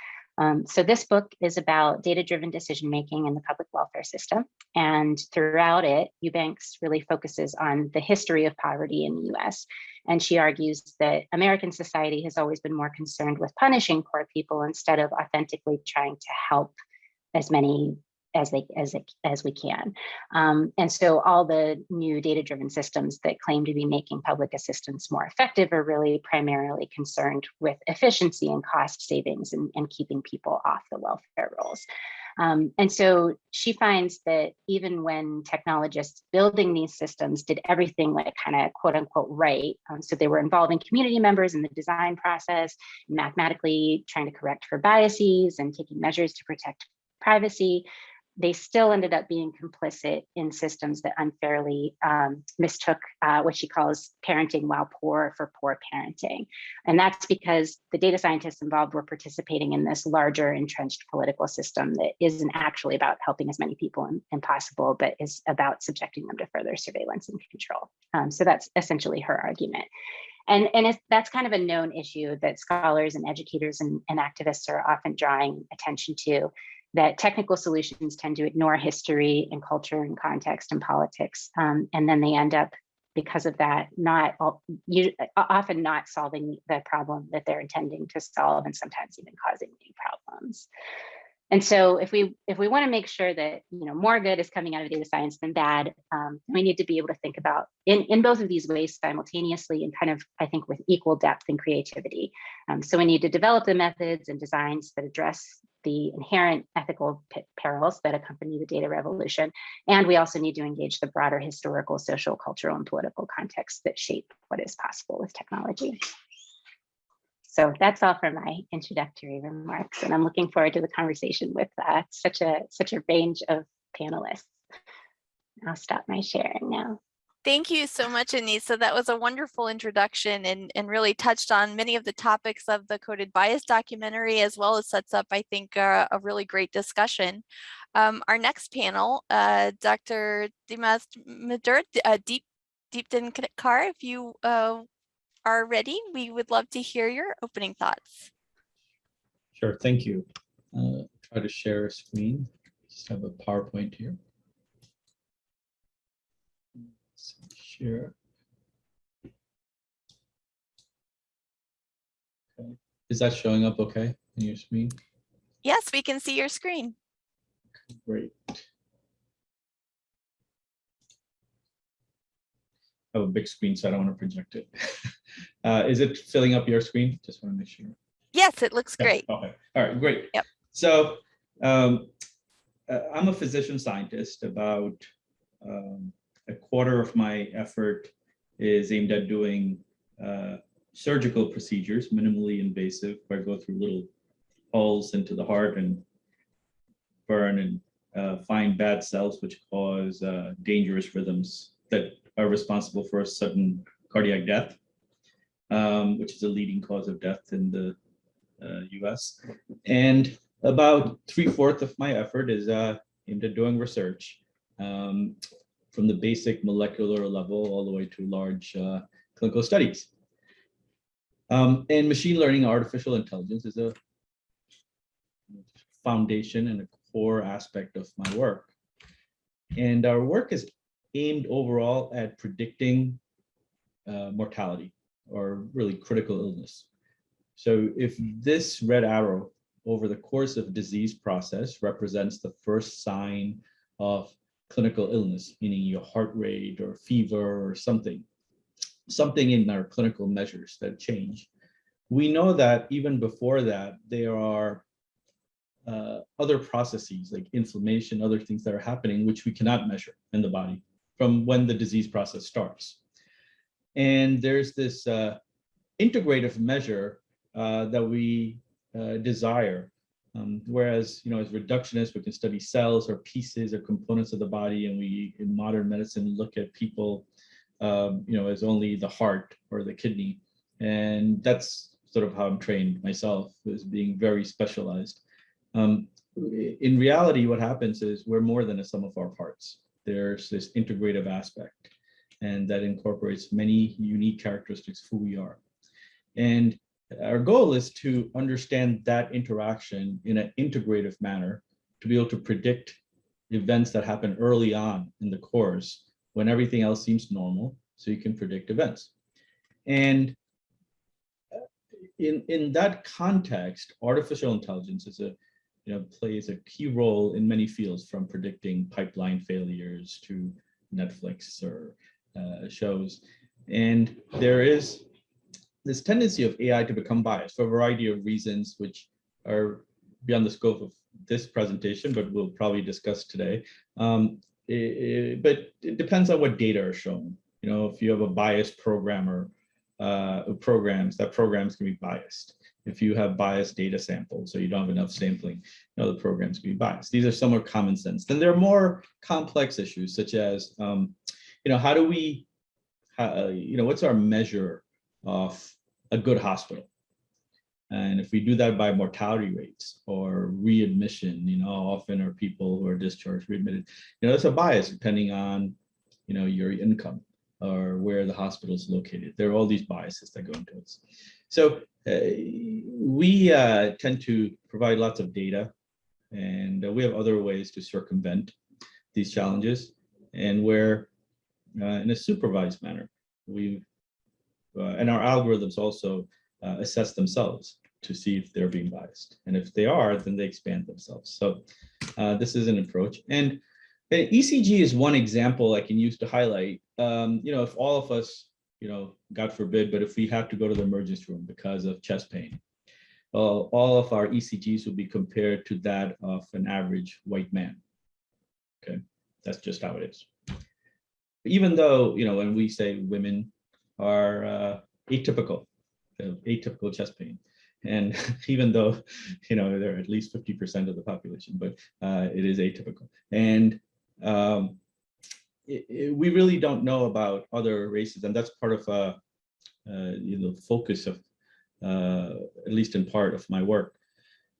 So this book is about data-driven decision-making in the public welfare system. And throughout it, Eubanks really focuses on the history of poverty in the US. And she argues that American society has always been more concerned with punishing poor people instead of authentically trying to help as many as we can. And so all the new data-driven systems that claim to be making public assistance more effective are really primarily concerned with efficiency and cost savings and keeping people off the welfare rolls. And so she finds that even when technologists building these systems did everything like kind of quote unquote right, so they were involving community members in the design process, mathematically trying to correct for biases and taking measures to protect privacy, they still ended up being complicit in systems that unfairly mistook what she calls parenting while poor for poor parenting. And that's because the data scientists involved were participating in this larger entrenched political system that isn't actually about helping as many people as possible, but is about subjecting them to further surveillance and control. So that's essentially her argument. And that's kind of a known issue that scholars and educators and activists are often drawing attention to, that technical solutions tend to ignore history and culture and context and politics. And then they end up, because of that, often not solving the problem that they're intending to solve, and sometimes even causing new problems. And so if we want to make sure that more good is coming out of data science than bad, we need to be able to think about in both of these ways simultaneously and kind of, I think, with equal depth and creativity. So we need to develop the methods and designs that address the inherent ethical perils that accompany the data revolution. And we also need to engage the broader historical, social, cultural, and political context that shape what is possible with technology. So that's all for my introductory remarks, and I'm looking forward to the conversation with such a range of panelists. I'll stop my sharing now. Thank you so much, Anissa. That was a wonderful introduction and really touched on many of the topics of the Coded Bias documentary, as well as sets up, I think, a really great discussion. Our next panel, Dr. Dimas Madur, Deepton Kar, if you are ready, we would love to hear your opening thoughts. Sure, thank you. Try to share a screen. Just have a PowerPoint here. Share. Okay. Is that showing up okay on your screen? Yes, we can see your screen. Great. I have a big screen, so I don't want to project it. Is it filling up your screen? Just want to make sure. Yes, it looks great. Okay. All right, great. Yep. So I'm a physician scientist. About a quarter of my effort is aimed at doing surgical procedures, minimally invasive, where I go through little holes into the heart and burn and find bad cells which cause dangerous rhythms that are responsible for a sudden cardiac death, which is a leading cause of death in the US. And about 3/4 of my effort is aimed at doing research from the basic molecular level all the way to large clinical studies. And machine learning, artificial intelligence is a foundation and a core aspect of my work. And our work is aimed overall at predicting mortality, or really critical illness. So if this red arrow over the course of disease process represents the first sign of clinical illness, meaning your heart rate or fever or something in our clinical measures that change, we know that even before that, there are other processes like inflammation, other things that are happening, which we cannot measure in the body from when the disease process starts. And there's this integrative measure that we desire. Whereas, as reductionists, we can study cells or pieces or components of the body, and we, in modern medicine, look at people, as only the heart or the kidney. And that's sort of how I'm trained myself, as being very specialized. In reality, what happens is we're more than a sum of our parts. There's this integrative aspect, and that incorporates many unique characteristics of who we are. And our goal is to understand that interaction in an integrative manner, to be able to predict events that happen early on in the course when everything else seems normal, so you can predict events. And in that context, artificial intelligence is plays a key role in many fields, from predicting pipeline failures to Netflix or shows. And there is this tendency of AI to become biased for a variety of reasons, which are beyond the scope of this presentation, but we'll probably discuss today. But it depends on what data are shown. If you have a biased programmer programs, that programs can be biased. If you have biased data samples, so you don't have enough sampling, the programs can be biased. These are somewhat common sense. Then there are more complex issues, such as, how do we, what's our measure of a good hospital? And if we do that by mortality rates or readmission, how often are people who are discharged readmitted? That's a bias depending on, your income or where the hospital is located. There are all these biases that go into it. So we tend to provide lots of data, and we have other ways to circumvent these challenges. And where in a supervised manner, and our algorithms also assess themselves. to see if they're being biased. And if they are, then they expand themselves. So this is an approach. And ECG is one example I can use to highlight, if all of us, God forbid, but if we have to go to the emergency room because of chest pain, all of our ECGs will be compared to that of an average white man. Okay, that's just how it is. Even though, when we say women are atypical, they have atypical chest pain. And even though, they're at least 50% of the population, but it is atypical. And we really don't know about other races. And that's part of the focus of, at least in part of my work.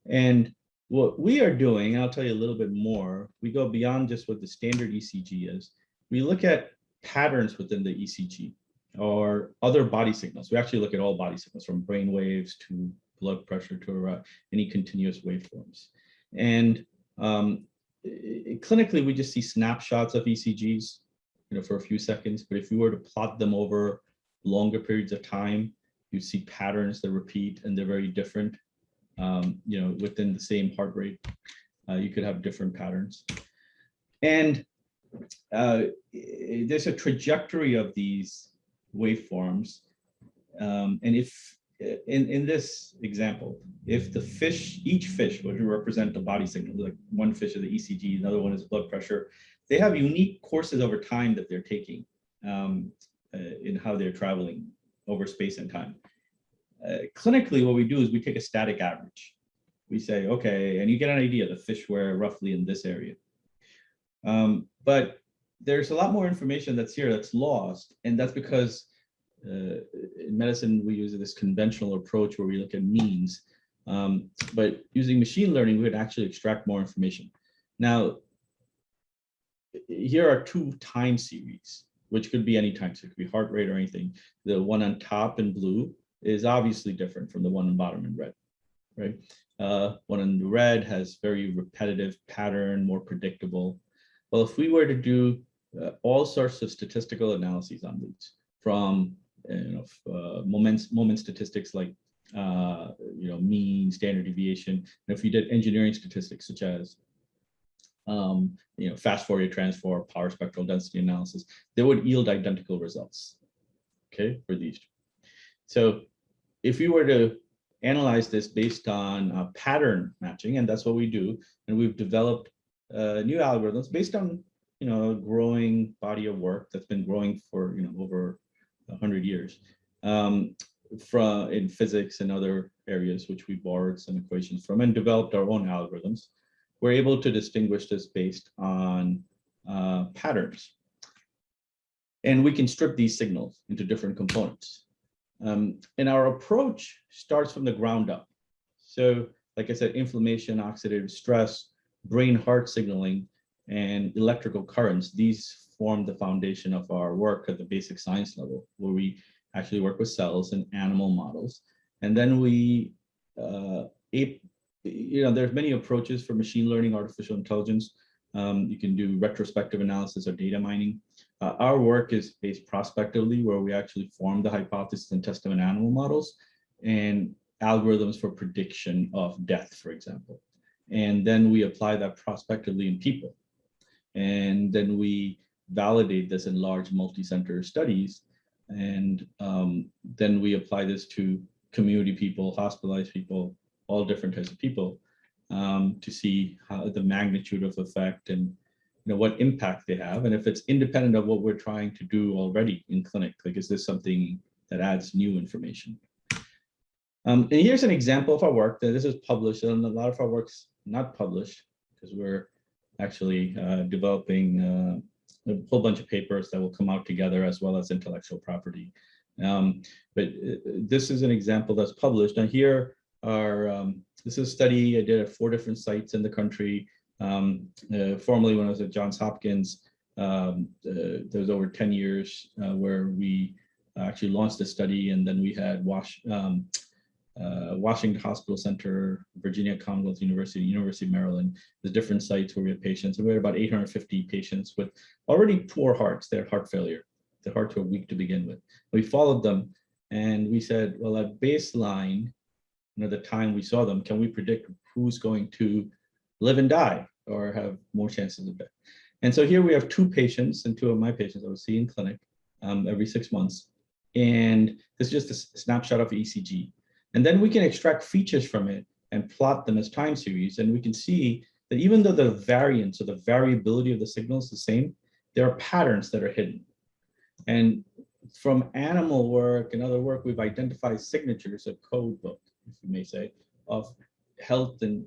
And what we are doing, and I'll tell you a little bit more, we go beyond just what the standard ECG is. We look at patterns within the ECG or other body signals. We actually look at all body signals, from brain waves to blood pressure to any continuous waveforms. And clinically, we just see snapshots of ECGs, for a few seconds. But if you were to plot them over longer periods of time, you see patterns that repeat, and they're very different. Within the same heart rate, you could have different patterns. And there's a trajectory of these waveforms. And if in this example, if each fish were to represent a body signal, like one fish is the ECG, another one is blood pressure, they have unique courses over time that they're taking in how they're traveling over space and time. Clinically, what we do is we take a static average. We say, okay, and you get an idea, the fish were roughly in this area. But there's a lot more information that's here that's lost, and that's because in medicine, we use this conventional approach where we look at means, but using machine learning, we would actually extract more information. Now, here are two time series, which could be any time, so it could be heart rate or anything. The one on top in blue is obviously different from the one on bottom in red, right? One in the red has very repetitive pattern, more predictable. Well, if we were to do all sorts of statistical analyses on these, from moment statistics like mean, standard deviation, and if we did engineering statistics such as fast Fourier transform, power spectral density analysis, they would yield identical results, okay, for these. So if we were to analyze this based on pattern matching, and that's what we do, and we've developed new algorithms based on a growing body of work that's been growing for over 100 years in physics and other areas, which we borrowed some equations from and developed our own algorithms. We're able to distinguish this based on patterns. And we can strip these signals into different components. And our approach starts from the ground up. So, like I said, inflammation, oxidative stress, brain-heart signaling, and electrical currents, these form the foundation of our work at the basic science level, where we actually work with cells and animal models. And then we, there's many approaches for machine learning, artificial intelligence. You can do retrospective analysis or data mining. Our work is based prospectively, where we actually form the hypothesis and test them in animal models and algorithms for prediction of death, for example. And then we apply that prospectively in people. And then we validate this in large multi-center studies. And then we apply this to community people, hospitalized people, all different types of people, to see how the magnitude of effect and what impact they have, and if it's independent of what we're trying to do already in clinic. Like, is this something that adds new information? And here's an example of our work. That this is published, and a lot of our work's not published because we're actually developing a whole bunch of papers that will come out together, as well as intellectual property. But this is an example that's published. And here are, this is a study I did at 4 different sites in the country. Formerly, when I was at Johns Hopkins, there was over 10 years where we actually launched a study, and then we had Washington Hospital Center, Virginia Commonwealth University, University of Maryland, the different sites where we had patients. And we had about 850 patients with already poor hearts. They had heart failure. The hearts were weak to begin with. We followed them, and we said, well, at baseline, the time we saw them, can we predict who's going to live and die or have more chances of death? And so here we have 2 patients, and 2 of my patients I would see in clinic every 6 months. And this is just a snapshot of ECG. And then we can extract features from it and plot them as time series. And we can see that even though the variance or the variability of the signal is the same, there are patterns that are hidden. And from animal work and other work, we've identified signatures, a code book, if you may say, of health and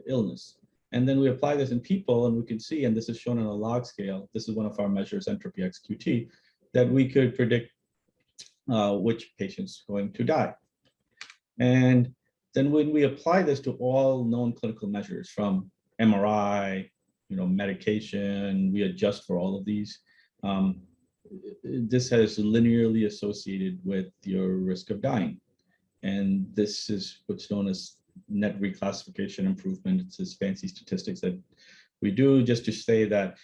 illness. And then we apply this in people, and we can see, and this is shown on a log scale, this is one of our measures, entropy XQT, that we could predict which patient's going to die. And then when we apply this to all known clinical measures, from MRI, medication, we adjust for all of these. This has linearly associated with your risk of dying. And this is what's known as net reclassification improvement. It's this fancy statistics that we do just to say that,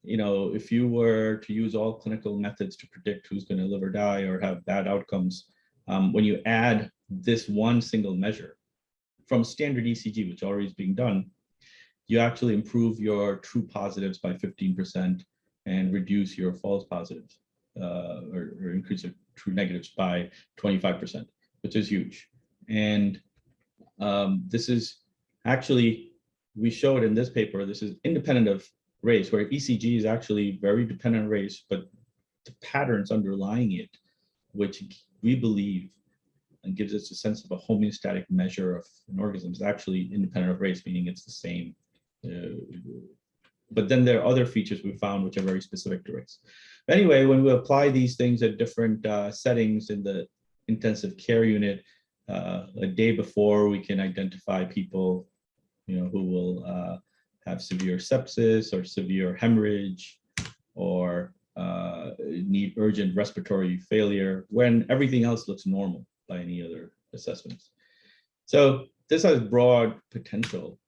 if you were to use all clinical methods to predict who's going to live or die or have bad outcomes, when you add this one single measure from standard ECG, which already is being done, you actually improve your true positives by 15% and reduce your false positives or increase your true negatives by 25%, which is huge. And this is actually, we showed in this paper, this is independent of race, where ECG is actually very dependent on race, but the patterns underlying it, which we believe and gives us a sense of a homeostatic measure of an organism, is actually independent of race, meaning it's the same. But then there are other features we found which are very specific to race. But anyway, when we apply these things at different settings in the intensive care unit, a day before, we can identify people, who will have severe sepsis or severe hemorrhage or need urgent respiratory failure when everything else looks normal by any other assessments. So this has broad potential.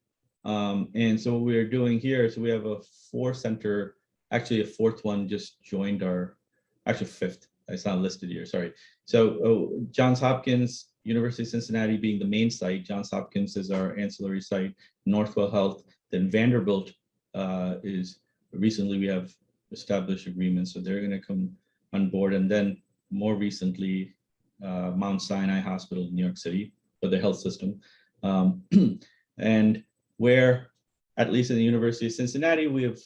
And so what we're doing here, so we have a 4-center, actually a 4th one just joined our, actually 5th, it's not listed here, sorry. So Johns Hopkins, University of Cincinnati being the main site, Johns Hopkins is our ancillary site, Northwell Health, then Vanderbilt is, recently we have established agreements, so they're gonna come on board. And then more recently, Mount Sinai Hospital in New York City for the health system. And where, at least in the University of Cincinnati, we have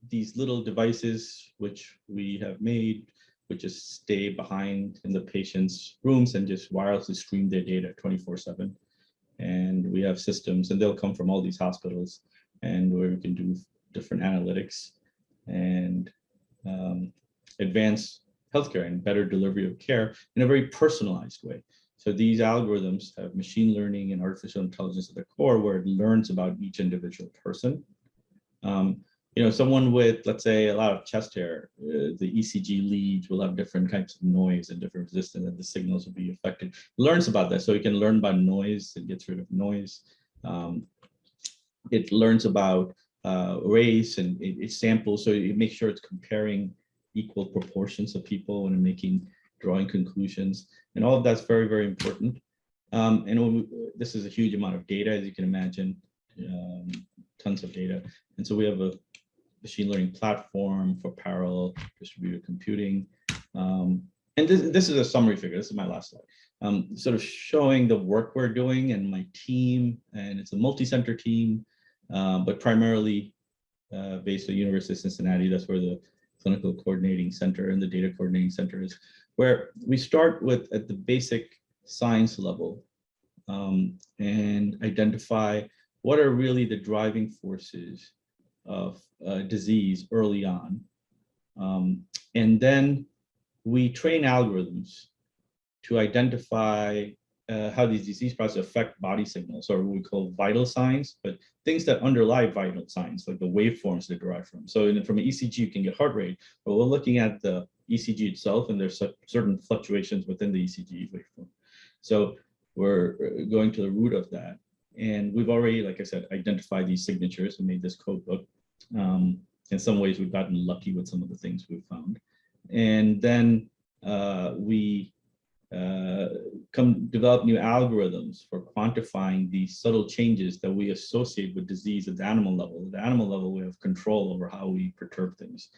these little devices which we have made, which just stay behind in the patient's rooms and just wirelessly stream their data 24/7. And we have systems, and they'll come from all these hospitals, and where we can do different analytics and advance healthcare and better delivery of care in a very personalized way. So these algorithms have machine learning and artificial intelligence at the core, where it learns about each individual person. Someone with, let's say, a lot of chest hair, the ECG leads will have different types of noise and different resistance, and the signals will be affected. It learns about that, so it can learn about noise and gets rid of noise. It learns about race, and it samples, so it makes sure it's comparing equal proportions of people when drawing conclusions. And all of that's very, very important. And this is a huge amount of data, as you can imagine, tons of data. And so we have a machine learning platform for parallel distributed computing. And this is a summary figure. This is my last slide. Sort of showing the work we're doing and my team. And it's a multi-center team, but primarily based at the University of Cincinnati. That's where the clinical coordinating center and the data coordinating center is, where we start with at the basic science level and identify what are really the driving forces of disease early on. And then we train algorithms to identify how these disease processes affect body signals, or what we call vital signs, but things that underlie vital signs, like the waveforms they derive from. So from an ECG, you can get heart rate, but we're looking at the ECG itself, and there's certain fluctuations within the ECG waveform. So we're going to the root of that. And we've already, like I said, identified these signatures and made this code book. In some ways, we've gotten lucky with some of the things we've found. And then we develop new algorithms for quantifying the subtle changes that we associate with disease at the animal level. At the animal level, we have control over how we perturb things.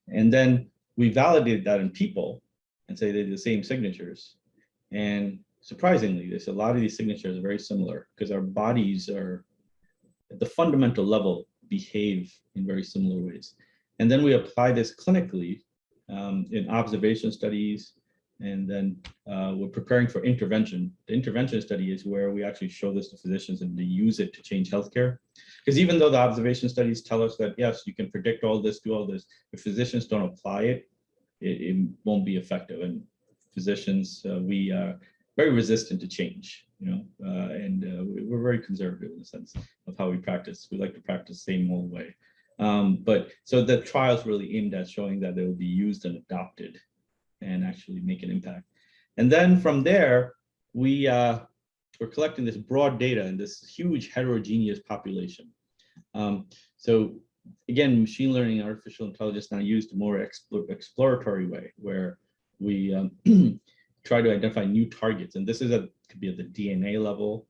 And then we validated that in people and say they're the same signatures. And surprisingly, a lot of these signatures are very similar because our bodies are, at the fundamental level, behave in very similar ways. And then we apply this clinically in observation studies, and then we're preparing for intervention. The intervention study is where we actually show this to physicians and they use it to change healthcare. Because even though the observation studies tell us that, yes, you can predict all this, do all this, if physicians don't apply it, it won't be effective. And physicians, we are very resistant to change, and we're very conservative in the sense of how we practice. We like to practice the same old way. But so the trial's really aimed at showing that they will be used and adopted and actually make an impact. And then from there, we're collecting this broad data in this huge heterogeneous population. So again, machine learning and artificial intelligence now used a more exploratory way, where we try to identify new targets. And this is could be at the DNA level,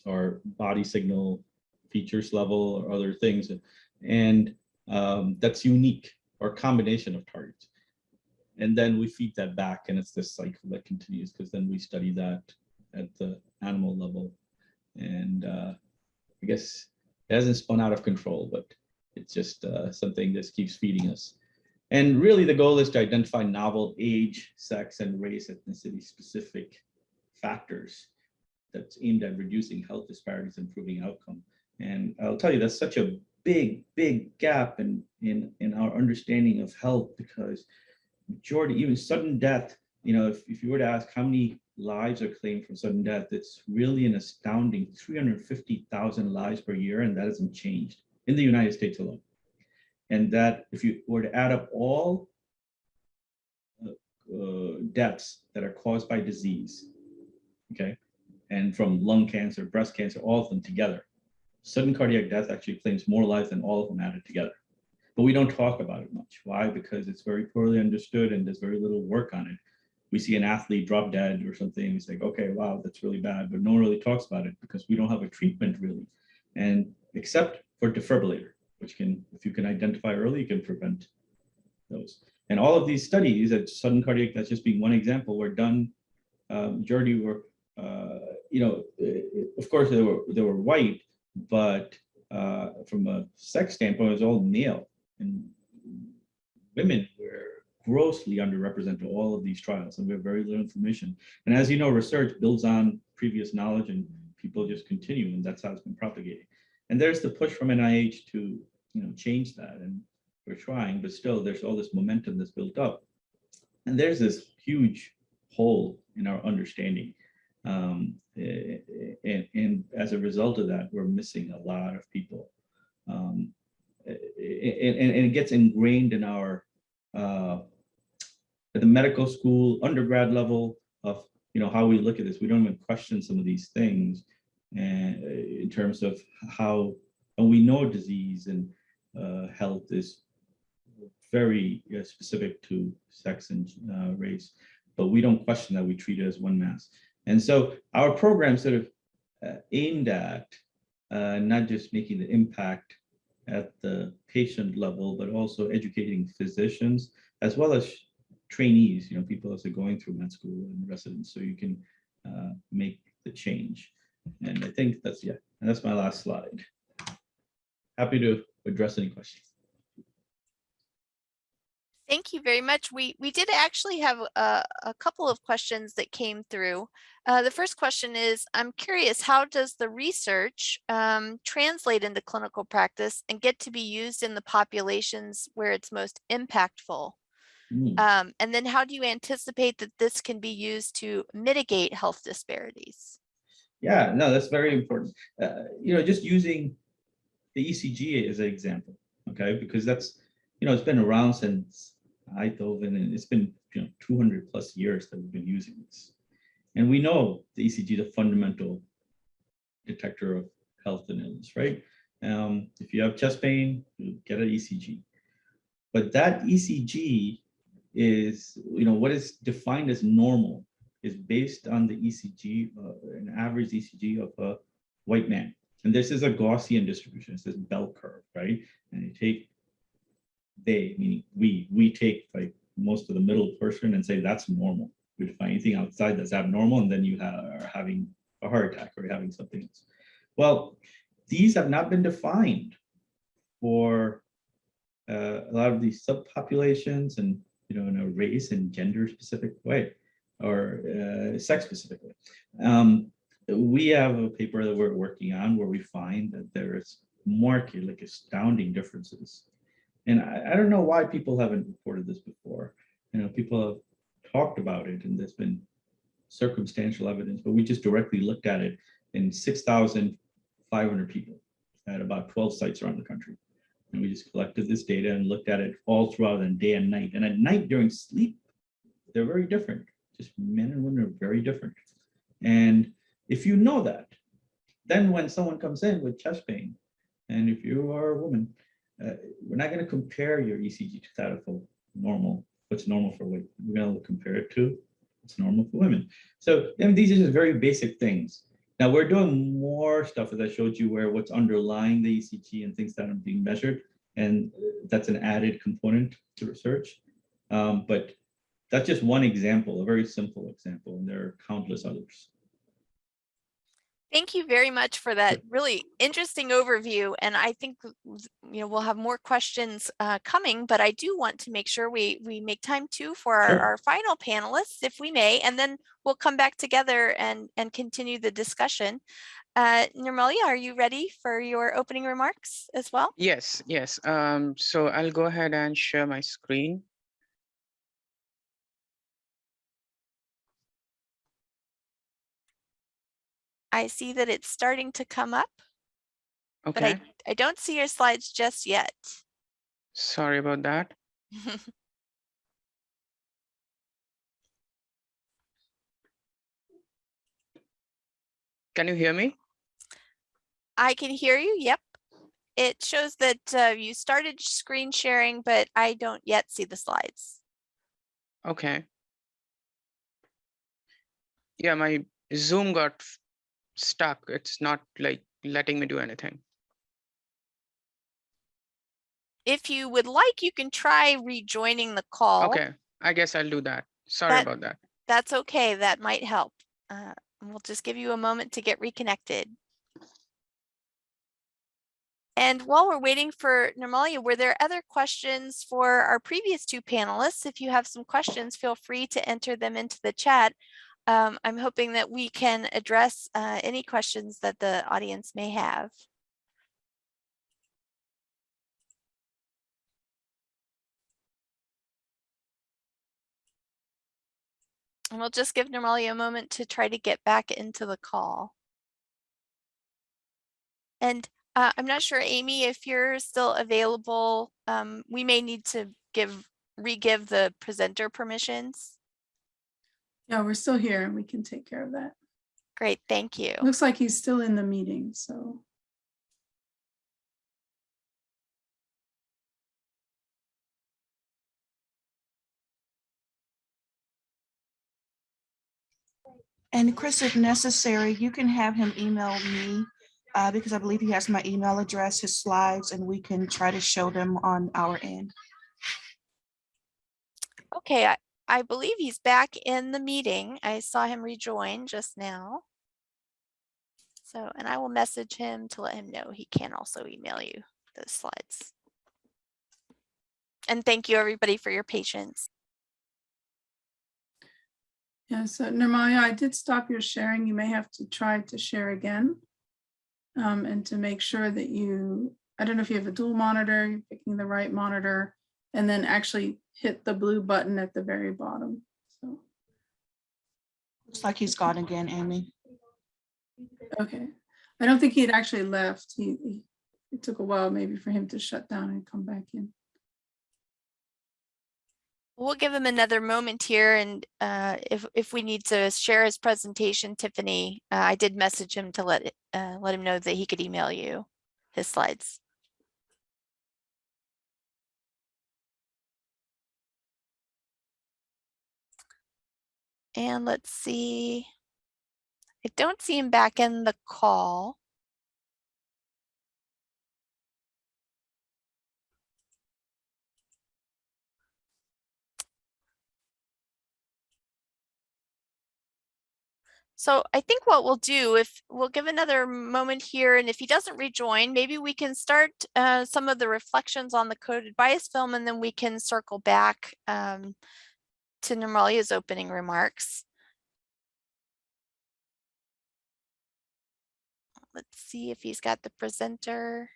or body signal features level, or other things. And that's unique, or a combination of targets. And then we feed that back, and it's this cycle that continues, because then we study that at the animal level. And I guess it hasn't spun out of control, but it's just something that keeps feeding us. And really the goal is to identify novel age, sex, and race, ethnicity specific factors that's aimed at reducing health disparities, improving outcome. And I'll tell you, that's such a big gap in our understanding of health, because majority, even sudden death, if you were to ask how many lives are claimed from sudden death, it's really an astounding 350,000 lives per year, and that hasn't changed in the United States alone. And that if you were to add up all deaths that are caused by disease, okay, and from lung cancer, breast cancer, all of them together, sudden cardiac death actually claims more lives than all of them added together. But we don't talk about it much. Why? Because it's very poorly understood and there's very little work on it. We see an athlete drop dead or something, and we say, okay, wow, that's really bad, but no one really talks about it because we don't have a treatment really. And except for defibrillator, which can, if you can identify early, you can prevent those. And all of these studies at sudden cardiac, that's just being one example, were done, majority were, of course they were white, but from a sex standpoint, it was all male. And women were grossly underrepresented in all of these trials, and we have very little information. And as you know, research builds on previous knowledge, and people just continue, and that's how it's been propagating. And there's the push from NIH to change that, and we're trying, but still there's all this momentum that's built up. And there's this huge hole in our understanding. And as a result of that, we're missing a lot of people. And it gets ingrained in our at the medical school undergrad level of how we look at this. We don't even question some of these things, and in terms of how, and we know disease and health is very specific to sex and race, but we don't question that. We treat it as one mass. And so our program sort of aimed at not just making the impact at the patient level, but also educating physicians as well as trainees, people as they're going through med school and residents, so you can make the change. And I think that's, and that's my last slide. Happy to address any questions. Thank you very much. We did actually have a couple of questions that came through. The first question is, I'm curious, how does the research translate into clinical practice and get to be used in the populations where it's most impactful? And then how do you anticipate that this can be used to mitigate health disparities? Yeah, no, that's very important. Just using the ECG as an example, okay, because that's, it's been around since Einthoven, and it's been 200 plus years that we've been using this. And we know the ECG is a fundamental detector of health and illness, right? If you have chest pain, you get an ECG. But that ECG is, what is defined as normal is based on the ECG, an average ECG of a white man. And this is a Gaussian distribution. It's this bell curve, right? And you take they, meaning we take like most of the middle portion and say that's normal. We define anything outside that's abnormal, and then you are having a heart attack or you're having something else. Well, these have not been defined for a lot of these subpopulations, and in a race and gender specific way, or sex specific way. We have a paper that we're working on where we find that there is marked, like astounding differences. And I don't know why people haven't reported this before. People have talked about it, and there's been circumstantial evidence, but we just directly looked at it in 6,500 people at about 12 sites around the country. And we just collected this data and looked at it all throughout the day and night. And at night during sleep, they're very different. Just men and women are very different. And if you know that, then when someone comes in with chest pain, and if you are a woman, we're not going to compare your ECG to that of a normal, what's normal for women. We're going to compare it to what's normal for women. So these are just very basic things. Now we're doing more stuff, as I showed you, where what's underlying the ECG and things that are being measured, and that's an added component to research. But that's just one example, a very simple example, and there are countless others. Thank you very much for that really interesting overview. And I think we'll have more questions coming, but I do want to make sure we make time too for our final panelists, if we may, and then we'll come back together and continue the discussion. Nirmalya, are you ready for your opening remarks as well? Yes. So I'll go ahead and share my screen. I see that it's starting to come up, Okay. but I don't see your slides just yet. Sorry about that. Can you hear me? I can hear you. Yep. It shows that you started screen sharing, but I don't yet see the slides. Okay. Yeah, my Zoom got stuck. It's not like letting me do anything. If you would like, you can try rejoining the call. Okay, I guess I'll do that. Sorry about that. That's okay. That might help. We'll just give you a moment to get reconnected. And while we're waiting for Nirmalya, were there other questions for our previous two panelists? If you have some questions, feel free to enter them into the chat. I'm hoping that we can address any questions that the audience may have. And we'll just give Nirmalya a moment to try to get back into the call. And I'm not sure, Amy, if you're still available, we may need to re-give the presenter permissions. Yeah, we're still here and we can take care of that. Great, thank you. Looks like he's still in the meeting, so. And Chris, if necessary, you can have him email me because I believe he has my email address, his slides, and we can try to show them on our end. Okay, I believe he's back in the meeting. I saw him rejoin just now. So, and I will message him to let him know he can also email you those slides. And thank you everybody for your patience. Yeah, so Nirmalya, I did stop your sharing. You may have to try to share again. And to make sure that I don't know if you have a dual monitor, you're picking the right monitor, and then actually hit the blue button at the very bottom. So looks like he's gone again, Amy. Okay. I don't think he had actually left. It took a while maybe for him to shut down and come back in. We'll give him another moment here, and if we need to share his presentation, Tiffany, I did message him to let him know that he could email you his slides. And let's see. I don't see him back in the call. So I think what we'll do, if we'll give another moment here, and if he doesn't rejoin, maybe we can start some of the reflections on the coded bias film, and then we can circle back to Nirmalia's opening remarks. Let's see if he's got the presenter.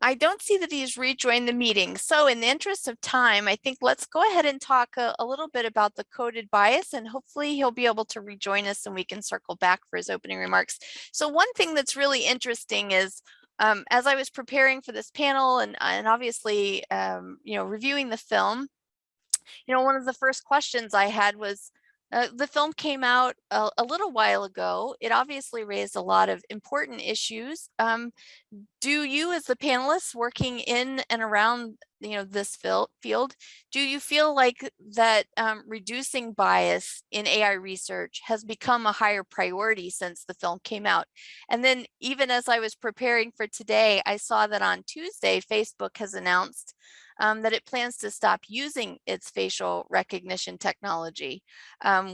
I don't see that he's rejoined the meeting. So in the interest of time, I think let's go ahead and talk a little bit about the coded bias, and hopefully he'll be able to rejoin us and we can circle back for his opening remarks. So one thing that's really interesting is as I was preparing for this panel and obviously, reviewing the film, one of the first questions I had was, the film came out a little while ago. It obviously raised a lot of important issues. Do you, as the panelists working in and around this field, do you feel like that reducing bias in AI research has become a higher priority since the film came out? And then even as I was preparing for today, I saw that on Tuesday, Facebook has announced that it plans to stop using its facial recognition technology,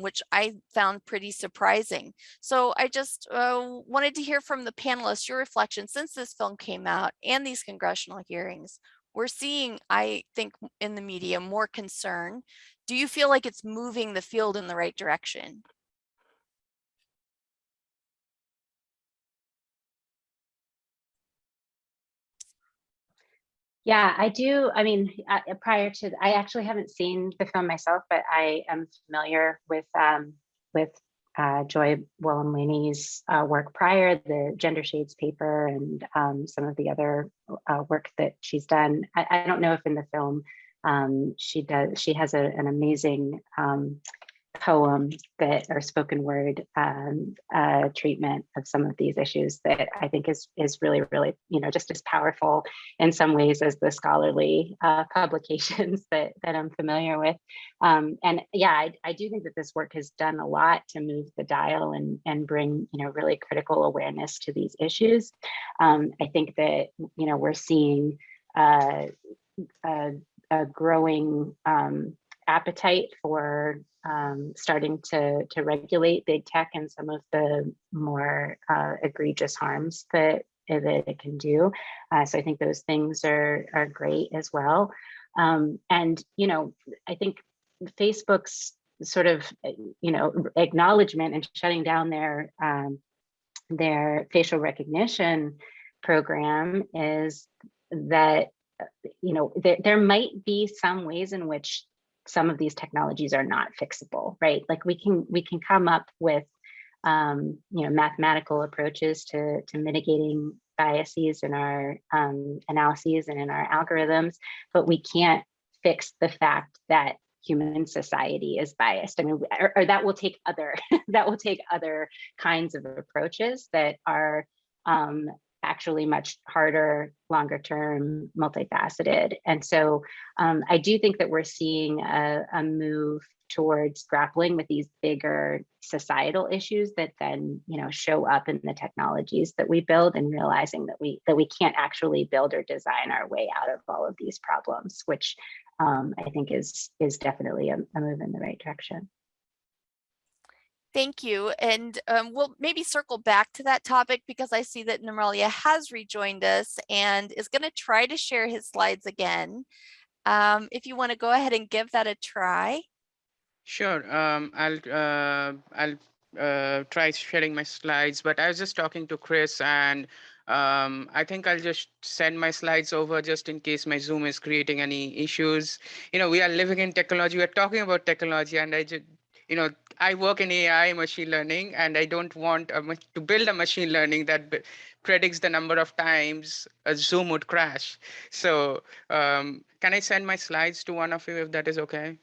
which I found pretty surprising. So I just wanted to hear from the panelists your reflection since this film came out and these congressional hearings. We're seeing, I think, in the media more concern. Do you feel like it's moving the field in the right direction? Yeah, I do. I mean, prior to, I actually haven't seen the film myself, but I am familiar with Joy William-Laney's work prior, the Gender Shades paper, and some of the other work that she's done. I don't know if in the film she has an amazing poem that, or spoken word treatment of some of these issues that I think is really, really, just as powerful in some ways as the scholarly publications that I'm familiar with. And yeah, I do think that this work has done a lot to move the dial and bring, really critical awareness to these issues. I think that, we're seeing a growing appetite for starting to regulate big tech and some of the more egregious harms that it can do. So I think those things are great as well. And, I think Facebook's sort of, acknowledgement and shutting down their facial recognition program is that, there might be some ways in which some of these technologies are not fixable, right? Like we can come up with, mathematical approaches to mitigating biases in our analyses and in our algorithms, but we can't fix the fact that human society is biased. I mean, or that will take other other kinds of approaches that are actually much harder, longer term, multifaceted. And so I do think that we're seeing a move towards grappling with these bigger societal issues that then, show up in the technologies that we build, and realizing that we can't actually build or design our way out of all of these problems, which I think is definitely a move in the right direction. Thank you. And we'll maybe circle back to that topic because I see that Nirmalia has rejoined us and is going to try to share his slides again. If you want to go ahead and give that a try. Sure. I'll try sharing my slides, but I was just talking to Chris, and I think I'll just send my slides over just in case my Zoom is creating any issues. We are living in technology. We're talking about technology, and I work in AI machine learning, and I don't want to build a machine learning that predicts the number of times a Zoom would crash. So can I send my slides to one of you if that is okay?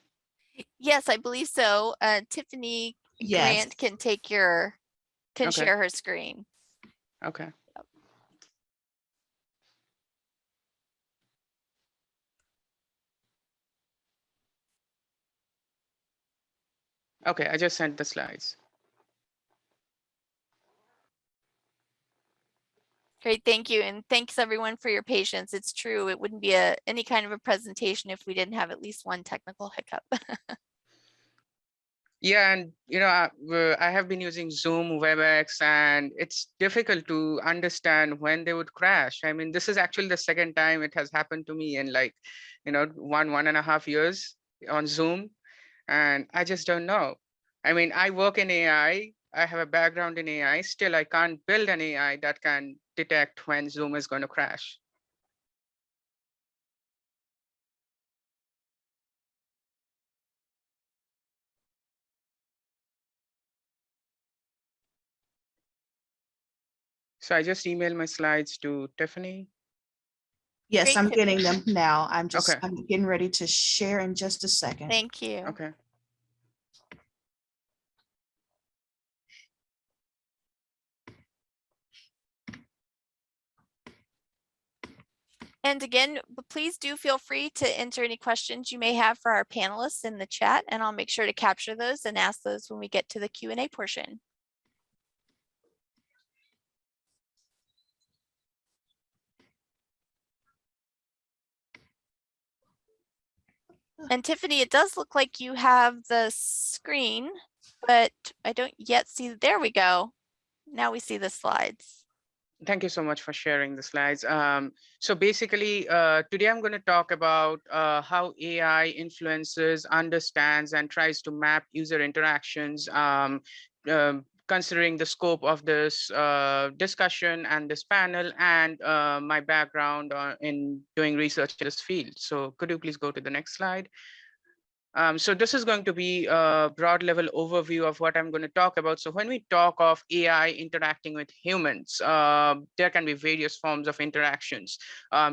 Yes, I believe so. Tiffany Yes. Grant can Okay. share her screen. Okay. Okay, I just sent the slides. Great, thank you. And thanks everyone for your patience. It's true, it wouldn't be any kind of a presentation if we didn't have at least one technical hiccup. Yeah, and I have been using Zoom, WebEx, and it's difficult to understand when they would crash. I mean, this is actually the second time it has happened to me in like, 1.5 years on Zoom, and I just don't know. I mean, I work in AI, I have a background in AI, still I can't build an AI that can detect when Zoom is going to crash. So I just emailed my slides to Tiffany. Yes, Great, I'm Tiffany. getting them now. I'm Okay. getting ready to share in just a second. Thank you. Okay. And again, please do feel free to enter any questions you may have for our panelists in the chat, and I'll make sure to capture those and ask those when we get to the Q&A portion. And Tiffany, it does look like you have the screen, but I don't yet see, there we go. Now we see the slides. Thank you so much for sharing the slides. So basically, today I'm going to talk about how AI influences, understands, and tries to map user interactions, considering the scope of this discussion and this panel, and my background in doing research in this field. So could you please go to the next slide? So this is going to be a broad level overview of what I'm going to talk about. So when we talk of AI interacting with humans, there can be various forms of interactions,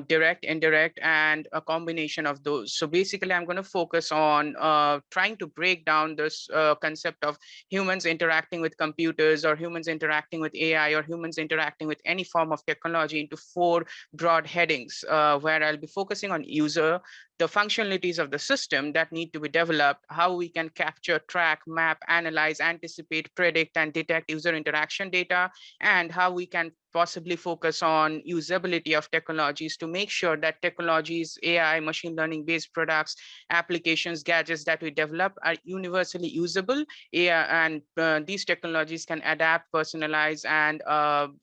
direct, indirect, and a combination of those. So basically, I'm going to focus on trying to break down this concept of humans interacting with computers, or humans interacting with AI, or humans interacting with any form of technology into 4 broad headings, where I'll be focusing on user, the functionalities of the system that need to be developed, how we can capture, track, map, analyze, anticipate, predict, and detect user interaction data, and how we can possibly focus on usability of technologies to make sure that technologies, AI, machine learning based products, applications, gadgets that we develop are universally usable. And these technologies can adapt, personalize, and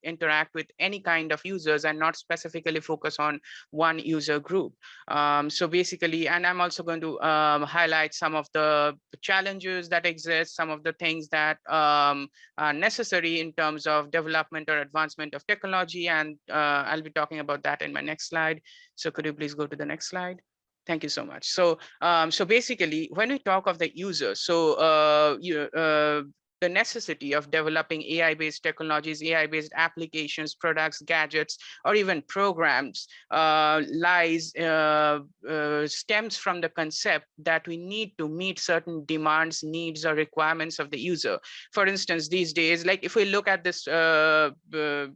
interact with any kind of users, and not specifically focus on one user group. So basically, and I'm also going to highlight some of the challenges that exist, some of the things that are necessary in terms of development or advancement of technology, and I'll be talking about that in my next slide. So could you please go to the next slide? Thank you so much. So, so basically, when we talk of the user, so the necessity of developing AI-based technologies, AI-based applications, products, gadgets, or even programs stems from the concept that we need to meet certain demands, needs, or requirements of the user. For instance, these days, like if we look at this, the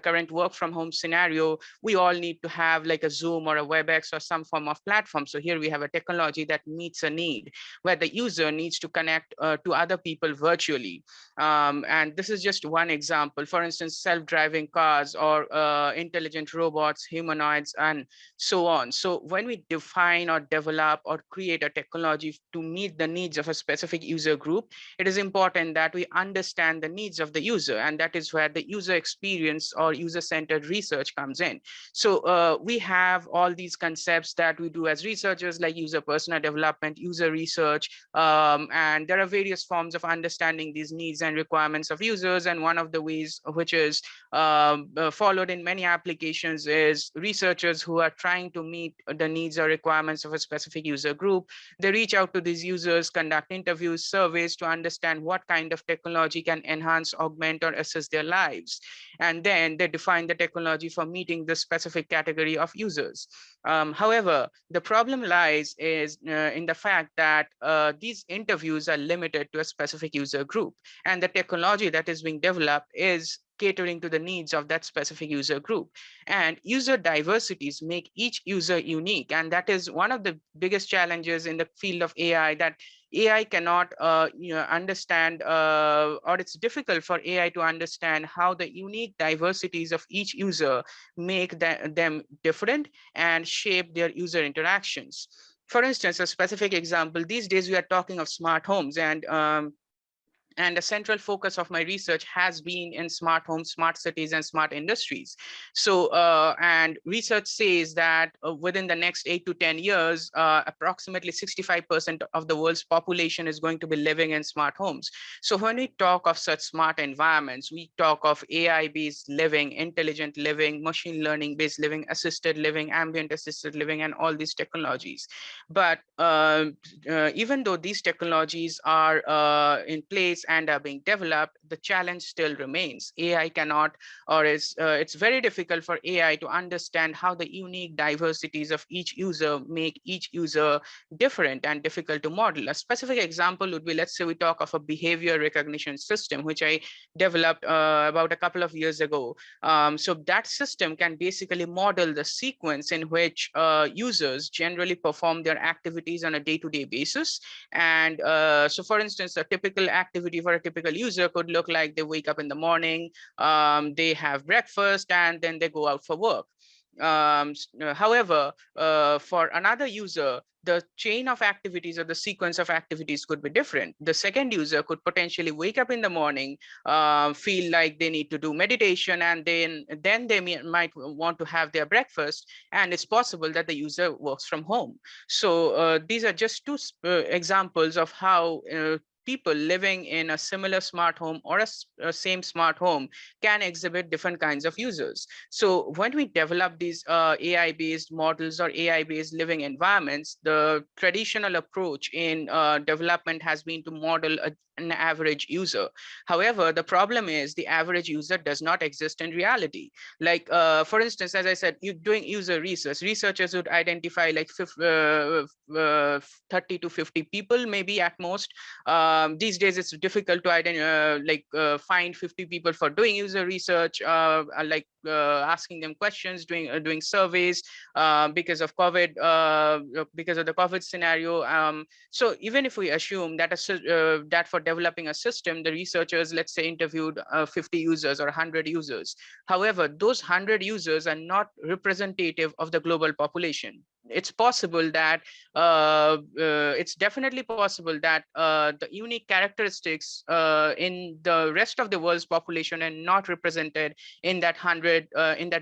current work from home scenario, we all need to have like a Zoom or a WebEx or some form of platform. So here we have a technology that meets a need where the user needs to connect to other people virtually. And this is just one example. For instance, self-driving cars, or intelligent robots, humanoids, and so on. So when we define or develop or create a technology to meet the needs of a specific user group, it is important that we understand the needs of the user, and that is where the user experience or user-centered research comes in. So we have all these concepts that we do as researchers, like user persona development, user research, and there are various forms of understanding understanding these needs and requirements of users. And one of the ways which is followed in many applications is researchers who are trying to meet the needs or requirements of a specific user group. They reach out to these users, conduct interviews, surveys to understand what kind of technology can enhance, augment, or assist their lives. And then they define the technology for meeting the specific category of users. However, the problem lies in the fact that these interviews are limited to a specific user group, and the technology that is being developed is catering to the needs of that specific user group. And user diversities make each user unique. And that is one of the biggest challenges in the field of AI, that AI cannot understand, or it's difficult for AI to understand how the unique diversities of each user make them different and shape their user interactions. For instance, a specific example, these days we are talking of smart homes, and a central focus of my research has been in smart homes, smart cities, and smart industries. So, and research says that within the next 8 to 10 years, approximately 65% of the world's population is going to be living in smart homes. So when we talk of such smart environments, we talk of AI-based living, intelligent living, machine learning-based living, assisted living, ambient assisted living, and all these technologies. But even though these technologies are in place and are being developed, the challenge still remains. AI cannot, or it's very difficult for AI to understand how the unique diversities of each user make each user different and difficult to model. A specific example would be, let's say we talk of a behavior recognition system, which I developed about a couple of years ago. So that system can basically model the sequence in which users generally perform their activities on a day-to-day basis. And so for instance, a typical activity for a typical user could look like they wake up in the morning, they have breakfast, and then they go out for work. However, for another user, the chain of activities or the sequence of activities could be different. The second user could potentially wake up in the morning, feel like they need to do meditation, and then they might want to have their breakfast, and it's possible that the user works from home. So these are just two examples of how people living in a similar smart home or a same smart home can exhibit different kinds of users. So when we develop these AI-based models or AI-based living environments, the traditional approach in development has been to model an average user. However, the problem is the average user does not exist in reality. Like, for instance, as I said, you're doing user research. Researchers would identify like 30 to 50 people, maybe at most. These days, it's difficult to find 50 people for doing user research, asking them questions, doing surveys because of COVID, because of the COVID scenario. So even if we assume that that for developing a system, the researchers, let's say, interviewed 50 users or 100 users. However, those 100 users are not representative of the global population. It's possible that it's definitely possible that the unique characteristics in the rest of the world's population are not represented in that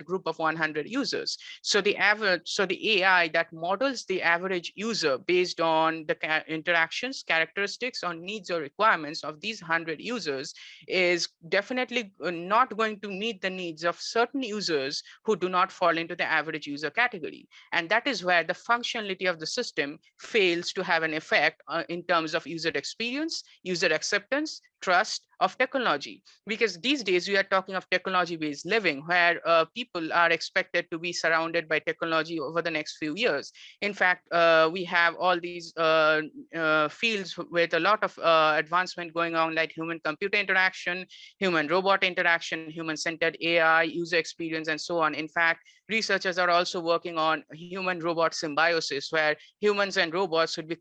group of 100 users. So the AI that models the average user based on the interactions, characteristics, or needs or requirements of these 100 users is definitely not going to meet the needs of certain users who do not fall into the average user category. And that is where the functionality of the system fails to have an effect in terms of user experience, user acceptance, trust of technology. Because these days we are talking of technology-based living, where people are expected to be surrounded by technology over the next few years. In fact, we have all these fields with a lot of advancement going on, like human-computer interaction, human-robot interaction, human-centered AI, user experience, and so on. In fact, researchers are also working on human-robot symbiosis, where humans and robots should be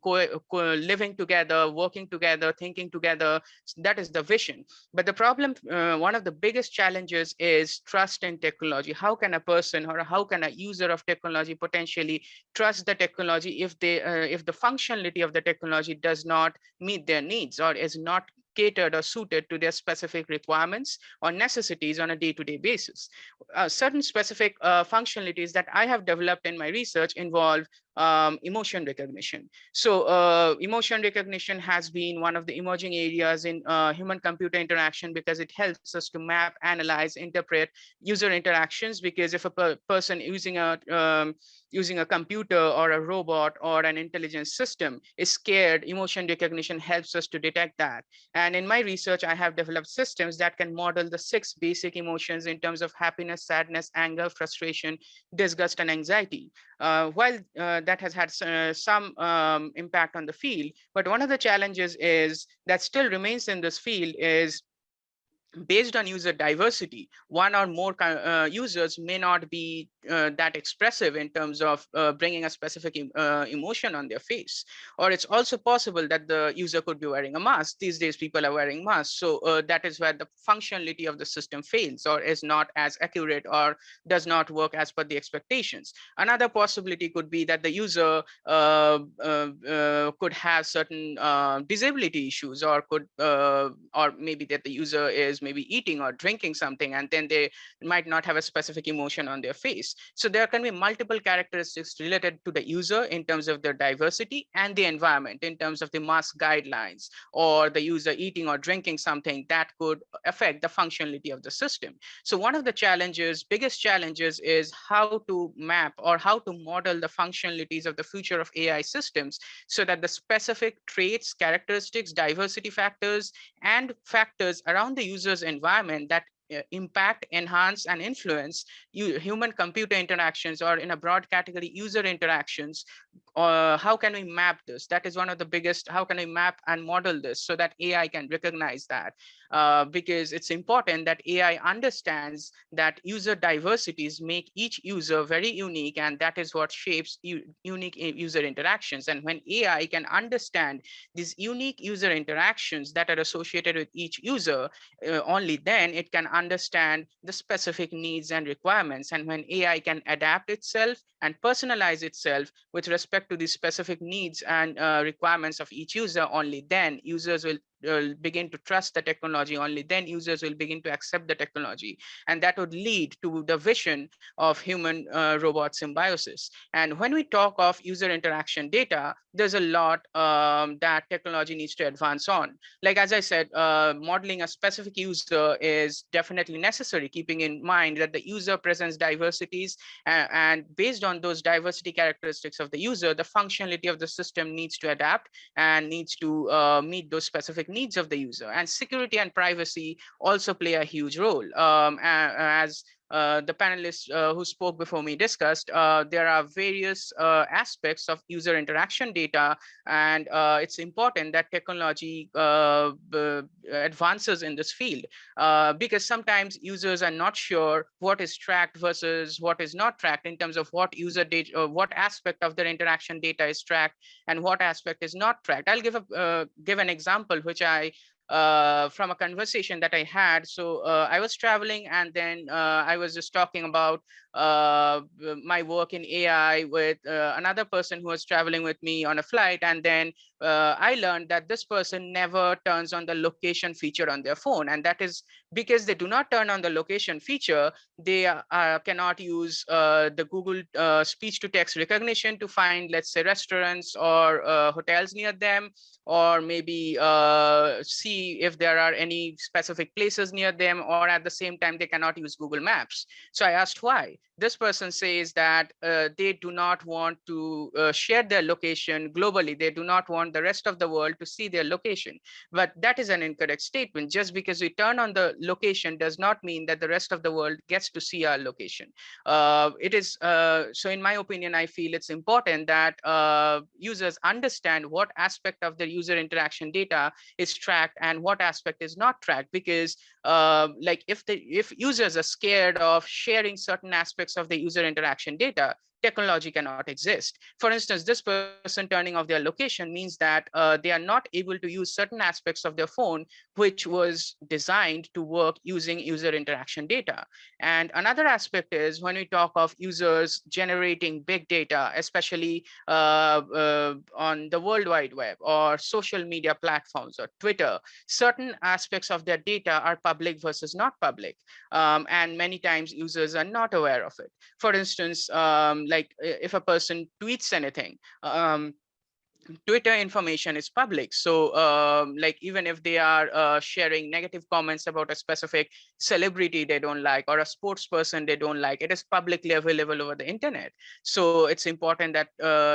living together, working together, thinking together. That is the vision. But the problem, one of the biggest challenges is trust in technology. How can a person or how can a user of technology potentially trust the technology if the functionality of the technology does not meet their needs or is not catered or suited to their specific requirements or necessities on a day-to-day basis? Certain specific functionalities that I have developed in my research involve emotion recognition. So emotion recognition has been one of the emerging areas in human-computer interaction because it helps us to map, analyze, interpret user interactions. Because if a person using a computer or a robot or an intelligence system is scared, emotion recognition helps us to detect that. And in my research, I have developed systems that can model the 6 basic emotions in terms of happiness, sadness, anger, frustration, disgust, and anxiety. While that has had some impact on the field, but one of the challenges is that still remains in this field is based on user diversity, one or more users may not be that expressive in terms of bringing a specific emotion on their face. Or it's also possible that the user could be wearing a mask. These days, people are wearing masks. So that is where the functionality of the system fails or is not as accurate or does not work as per the expectations. Another possibility could be that the user could have certain disability issues, or maybe that the user is maybe eating or drinking something, and then they might not have a specific emotion on their face. So there can be multiple characteristics related to the user in terms of their diversity and the environment in terms of the mask guidelines or the user eating or drinking something that could affect the functionality of the system. So one of the biggest challenges is how to map or how to model the functionalities of the future of AI systems so that the specific traits, characteristics, diversity factors, and factors around the user's environment that impact, enhance, and influence human-computer interactions, or in a broad category, user interactions. How can we map this? That is one of the biggest. How can we map and model this so that AI can recognize that? Because it's important that AI understands that user diversities make each user very unique, and that is what shapes unique user interactions. And when AI can understand these unique user interactions that are associated with each user, only then it can understand the specific needs and requirements. And when AI can adapt itself and personalize itself with respect to the specific needs and requirements of each user, only then users will begin to trust the technology. Only then users will begin to accept the technology. And that would lead to the vision of human robot symbiosis. And when we talk of user interaction data, there's a lot that technology needs to advance on. Like, as I said, modeling a specific user is definitely necessary, keeping in mind that the user presents diversities, and based on those diversity characteristics of the user, the functionality of the system needs to adapt and needs to meet those specific needs of the user. And security and privacy also play a huge role. As the panelists who spoke before me discussed, there are various aspects of user interaction data, and it's important that technology advances in this field, because sometimes users are not sure what is tracked versus what is not tracked in terms of what user data or what aspect of their interaction data is tracked and what aspect is not tracked. I'll give an example which I from a conversation that I had. So I was traveling, and then I was just talking about my work in AI with another person who was traveling with me on a flight. And then I learned that this person never turns on the location feature on their phone. And that is because they do not turn on the location feature. They cannot use the Google speech to text recognition to find, let's say, restaurants or hotels near them, or maybe see if there are any specific places near them, or at the same time, they cannot use Google Maps. So I asked why. This person says that they do not want to share their location globally. They do not want the rest of the world to see their location. But that is an incorrect statement. Just because we turn on the location does not mean that the rest of the world gets to see our location. It is so in my opinion, I feel it's important that users understand what aspect of their user interaction data is tracked and what aspect is not tracked, because like if users are scared of sharing certain aspects of the user interaction data, technology cannot exist. For instance, this person turning off their location means that they are not able to use certain aspects of their phone, which was designed to work using user interaction data. And another aspect is when we talk of users generating big data, especially on the World Wide Web or social media platforms or Twitter, certain aspects of their data are public versus not public. And many times users are not aware of it. For instance, like if a person tweets anything, Twitter information is public. So like even if they are sharing negative comments about a specific celebrity they don't like or a sports person they don't like, it is publicly available over the internet. So it's important that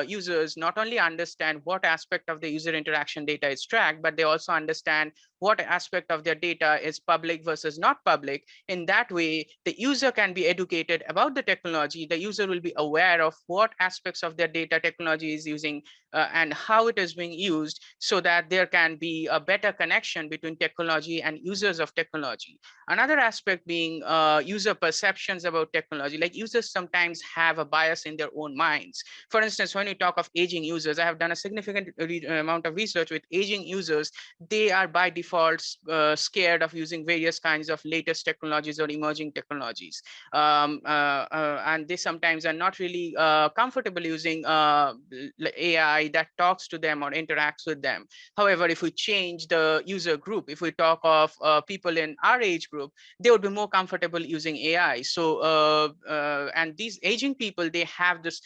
users not only understand what aspect of the user interaction data is tracked, but they also understand what aspect of their data is public versus not public. In that way, the user can be educated about the technology. The user will be aware of what aspects of their data technology is using and how it is being used, so that there can be a better connection between technology and users of technology. Another aspect being user perceptions about technology. Like users sometimes have a bias in their own minds. For instance, when you talk of aging users, I have done a significant amount of research with aging users. They are by default scared of using various kinds of latest technologies or emerging technologies. And they sometimes are not really comfortable using AI that talks to them or interacts with them. However, if we change the user group, if we talk of people in our age group, they would be more comfortable using AI. So, and these aging people, they have this,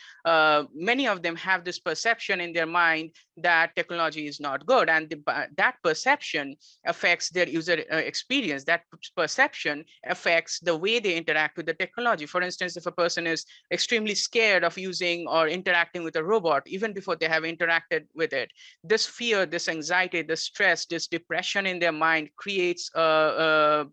many of them have this perception in their mind that technology is not good. And that perception affects their user experience. That perception affects the way they interact with the technology. For instance, if a person is extremely scared of using or interacting with a robot, even before they have interacted with it, this fear, this anxiety, this stress, this depression in their mind creates a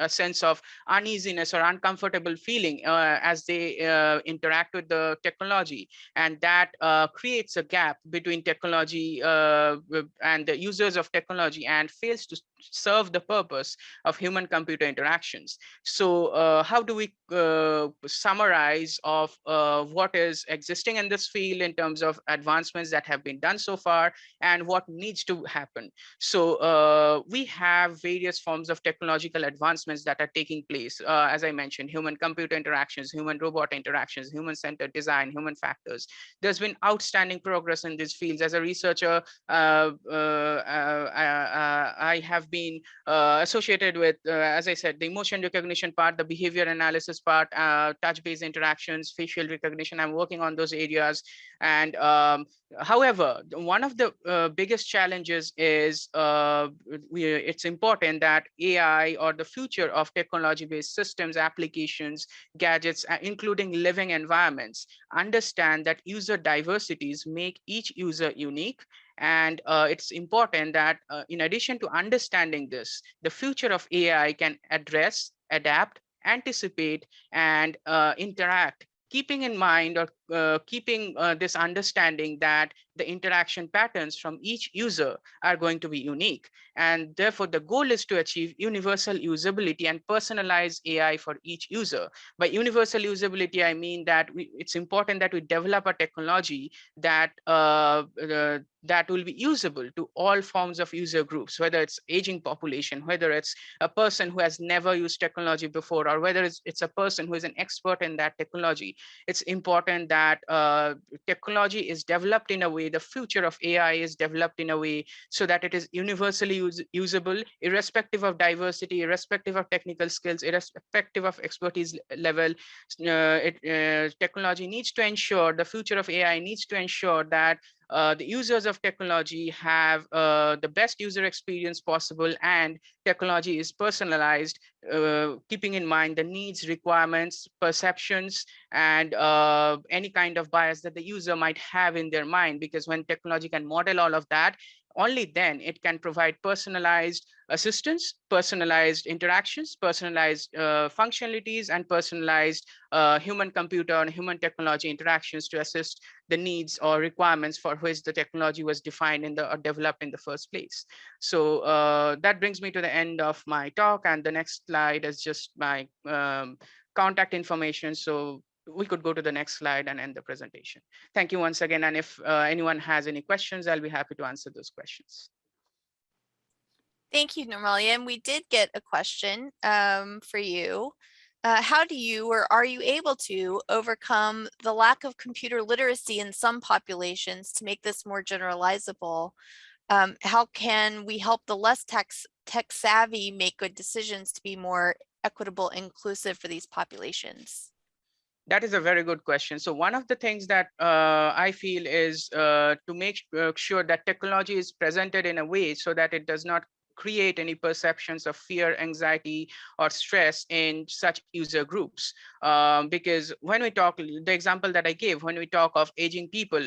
sense of uneasiness or uncomfortable feeling as they interact with the technology. And that creates a gap between technology and the users of technology, and fails to serve the purpose of human-computer interactions. So how do we summarize of what is existing in this field in terms of advancements that have been done so far and what needs to happen? So we have various forms of technological advancements that are taking place. As I mentioned, human-computer interactions, human-robot interactions, human-centered design, human factors. There's been outstanding progress in these fields. As a researcher, I have been associated with, as I said, the emotion recognition part, the behavior analysis part, touch-based interactions, facial recognition. I'm working on those areas. And however, one of the biggest challenges is it's important that AI, or the future of technology-based systems, applications, gadgets, including living environments, understand that user diversities make each user unique. And it's important that in addition to understanding this, the future of AI can address, adapt, anticipate, and interact, keeping in mind or keeping this understanding that the interaction patterns from each user are going to be unique. And therefore, the goal is to achieve universal usability and personalize AI for each user. By universal usability, I mean that it's important that we develop a technology that that will be usable to all forms of user groups, whether it's aging population, whether it's a person who has never used technology before, or whether it's a person who is an expert in that technology. It's important that technology is developed in a way, the future of AI is developed in a way so that it is universally usable, irrespective of diversity, irrespective of technical skills, irrespective of expertise level. Technology needs to ensure, the future of AI needs to ensure that the users of technology have the best user experience possible, and technology is personalized, keeping in mind the needs, requirements, perceptions, and any kind of bias that the user might have in their mind. Because when technology can model all of that, only then it can provide personalized assistance, personalized interactions, personalized functionalities, and personalized human-computer and human-technology interactions to assist the needs or requirements for which the technology was defined in or developed in the first place. So that brings me to the end of my talk, and the next slide is just my contact information. So we could go to the next slide and end the presentation. Thank you once again. And if anyone has any questions, I'll be happy to answer those questions. Thank you, Nirmalya. And we did get a question for you. How do you, or are you able to, overcome the lack of computer literacy in some populations to make this more generalizable? How can we help the less tech savvy make good decisions to be more equitable, inclusive for these populations? That is a very good question. So one of the things that I feel is to make sure that technology is presented in a way so that it does not create any perceptions of fear, anxiety, or stress in such user groups. Because when we talk, the example that I gave, when we talk of aging people,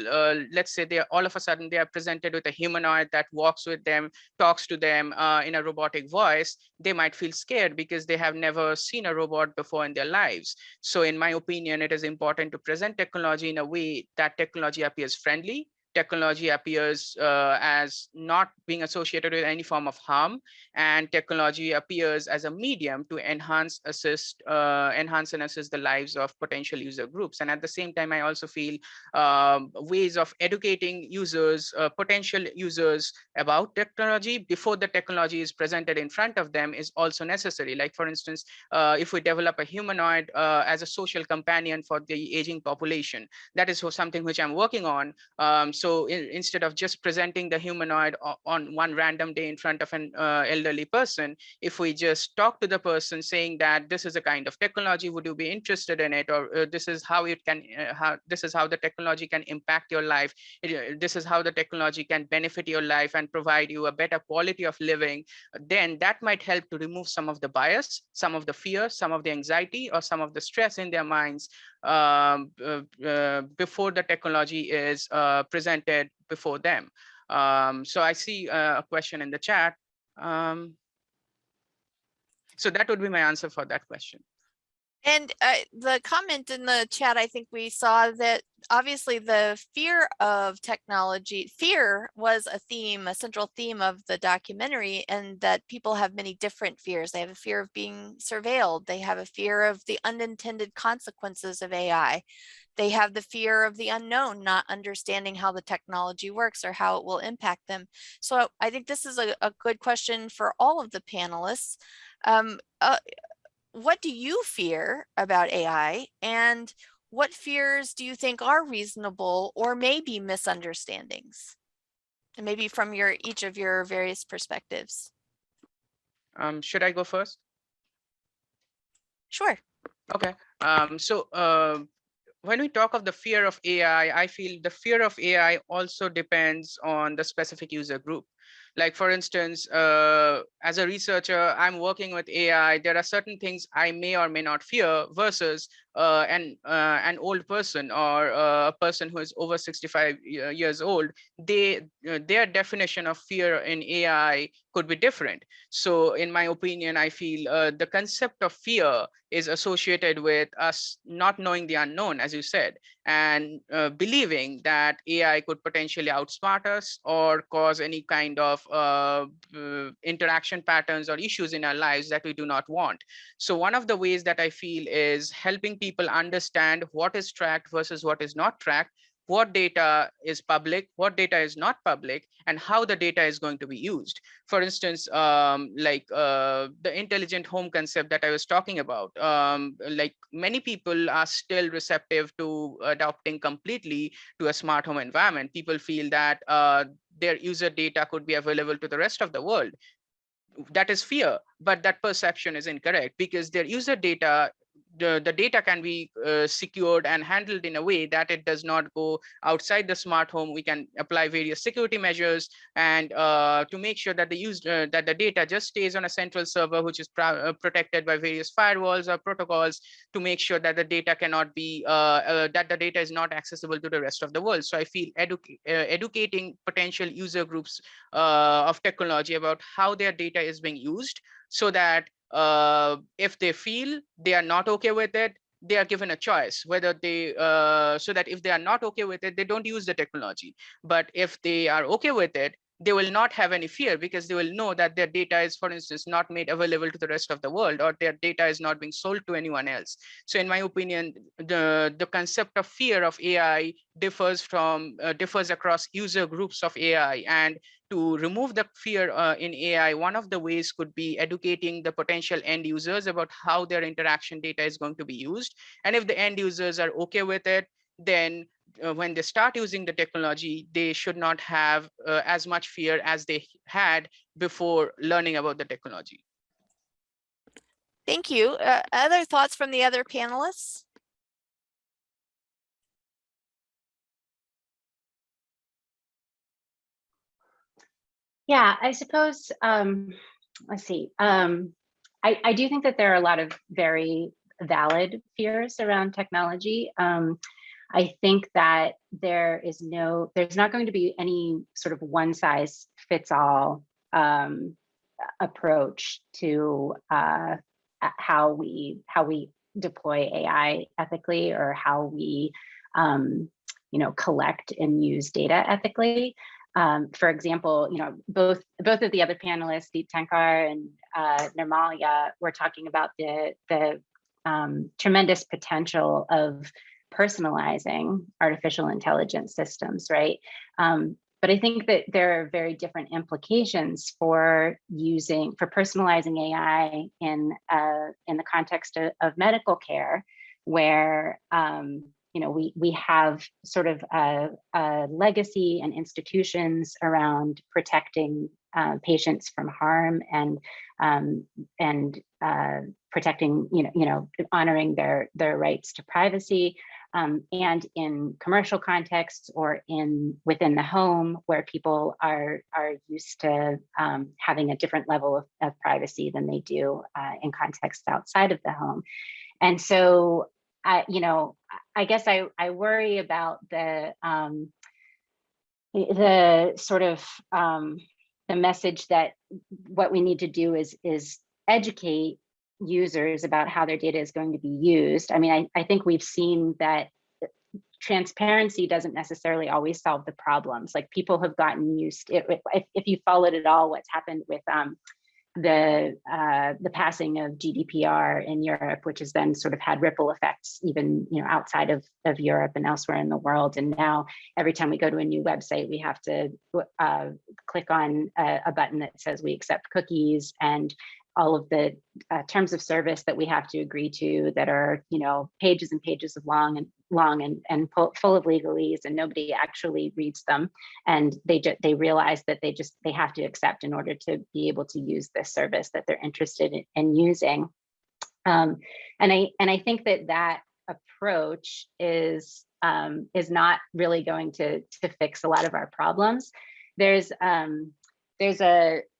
let's say they are all of a sudden they are presented with a humanoid that walks with them, talks to them in a robotic voice, they might feel scared because they have never seen a robot before in their lives. So in my opinion, it is important to present technology in a way that technology appears friendly, technology appears as not being associated with any form of harm, and technology appears as a medium to enhance and assist the lives of potential user groups. And at the same time, I also feel ways of educating users, potential users, about technology before the technology is presented in front of them is also necessary. Like for instance, if we develop a humanoid as a social companion for the aging population, that is something which I'm working on. So instead of just presenting the humanoid on one random day in front of an elderly person, if we just talk to the person saying that this is a kind of technology, would you be interested in it, or this is how it can, this is how the technology can impact your life, this is how the technology can benefit your life and provide you a better quality of living, then that might help to remove some of the bias, some of the fear, some of the anxiety, or some of the stress in their minds before the technology is presented before them. So I see a question in the chat. So that would be my answer for that question. And the comment in the chat, I think we saw that obviously the fear of technology, fear was a theme, a central theme of the documentary, and that people have many different fears. They have a fear of being surveilled. They have a fear of the unintended consequences of AI. They have the fear of the unknown, not understanding how the technology works or how it will impact them. So I think this is a good question for all of the panelists. What do you fear about AI, and what fears do you think are reasonable or maybe misunderstandings? And maybe from each of your various perspectives. Should I go first? Sure. Okay. When we talk of the fear of AI, I feel the fear of AI also depends on the specific user group. Like for instance, as a researcher, I'm working with AI. There are certain things I may or may not fear versus an old person or a person who is over 65 years old. Their definition of fear in AI could be different. So in my opinion, I feel the concept of fear is associated with us not knowing the unknown, as you said, and believing that AI could potentially outsmart us or cause any kind of interaction patterns or issues in our lives that we do not want. So one of the ways that I feel is helping people understand what is tracked versus what is not tracked, what data is public, what data is not public, and how the data is going to be used. For instance, the intelligent home concept that I was talking about, like many people are still receptive to adopting completely to a smart home environment. People feel that their user data could be available to the rest of the world. That is fear, but that perception is incorrect because their user data, the data can be secured and handled in a way that it does not go outside the smart home. We can apply various security measures and to make sure that that the data just stays on a central server, which is protected by various firewalls or protocols, to make sure that the data cannot be that the data is not accessible to the rest of the world. So I feel educating potential user groups of technology about how their data is being used, so that if they feel they are not okay with it, they are given a choice whether they so that if they are not okay with it, they don't use the technology. But if they are okay with it, they will not have any fear because they will know that their data is, for instance, not made available to the rest of the world, or their data is not being sold to anyone else. So in my opinion, the concept of fear of AI differs across user groups of AI. And to remove the fear in AI, one of the ways could be educating the potential end users about how their interaction data is going to be used. And if the end users are okay with it, then when they start using the technology, they should not have as much fear as they had before learning about the technology. Thank you. Other thoughts from the other panelists? Yeah, I suppose, let's see. I do think that there are a lot of very valid fears around technology. I think that there's not going to be any sort of one size fits all approach to how we deploy AI ethically, or how we collect and use data ethically. For example, both of the other panelists, Deeptankar and Nirmalya, were talking about the tremendous potential of personalizing artificial intelligence systems, right? But I think that there are very different implications for personalizing AI in the context of medical care, where we have sort of a legacy and institutions around protecting patients from harm and protecting, honoring their rights to privacy, and in commercial contexts or within the home, where people are used to having a different level of privacy than they do in contexts outside of the home. And so, I guess I worry about the sort of the message that what we need to do is educate users about how their data is going to be used. I mean, I think we've seen that transparency doesn't necessarily always solve the problems. Like, people have gotten used, if you followed at all what's happened with the passing of GDPR in Europe, which has then sort of had ripple effects even outside of Europe and elsewhere in the world. And now every time we go to a new website, we have to click on a button that says we accept cookies, and all of the terms of service that we have to agree to that are pages and pages of long and full of legalese, and nobody actually reads them, and they realize that they have to accept in order to be able to use this service that they're interested in using. And I think that approach is not really going to fix a lot of our problems. There's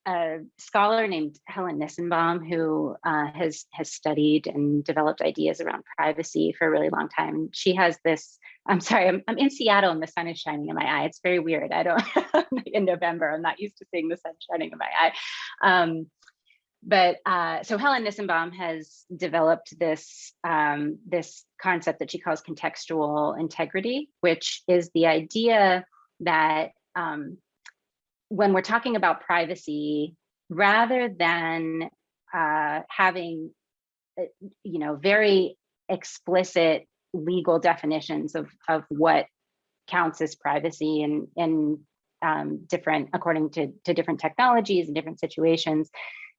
a scholar named Helen Nissenbaum who has studied and developed ideas around privacy for a really long time. She has this, I'm sorry, I'm in Seattle and the sun is shining in my eye. It's very weird. In November, I'm not used to seeing the sun shining in my eye. So Helen Nissenbaum has developed this concept that she calls contextual integrity, which is the idea that when we're talking about privacy, rather than having very explicit legal definitions of what counts as privacy and different according to different technologies and different situations,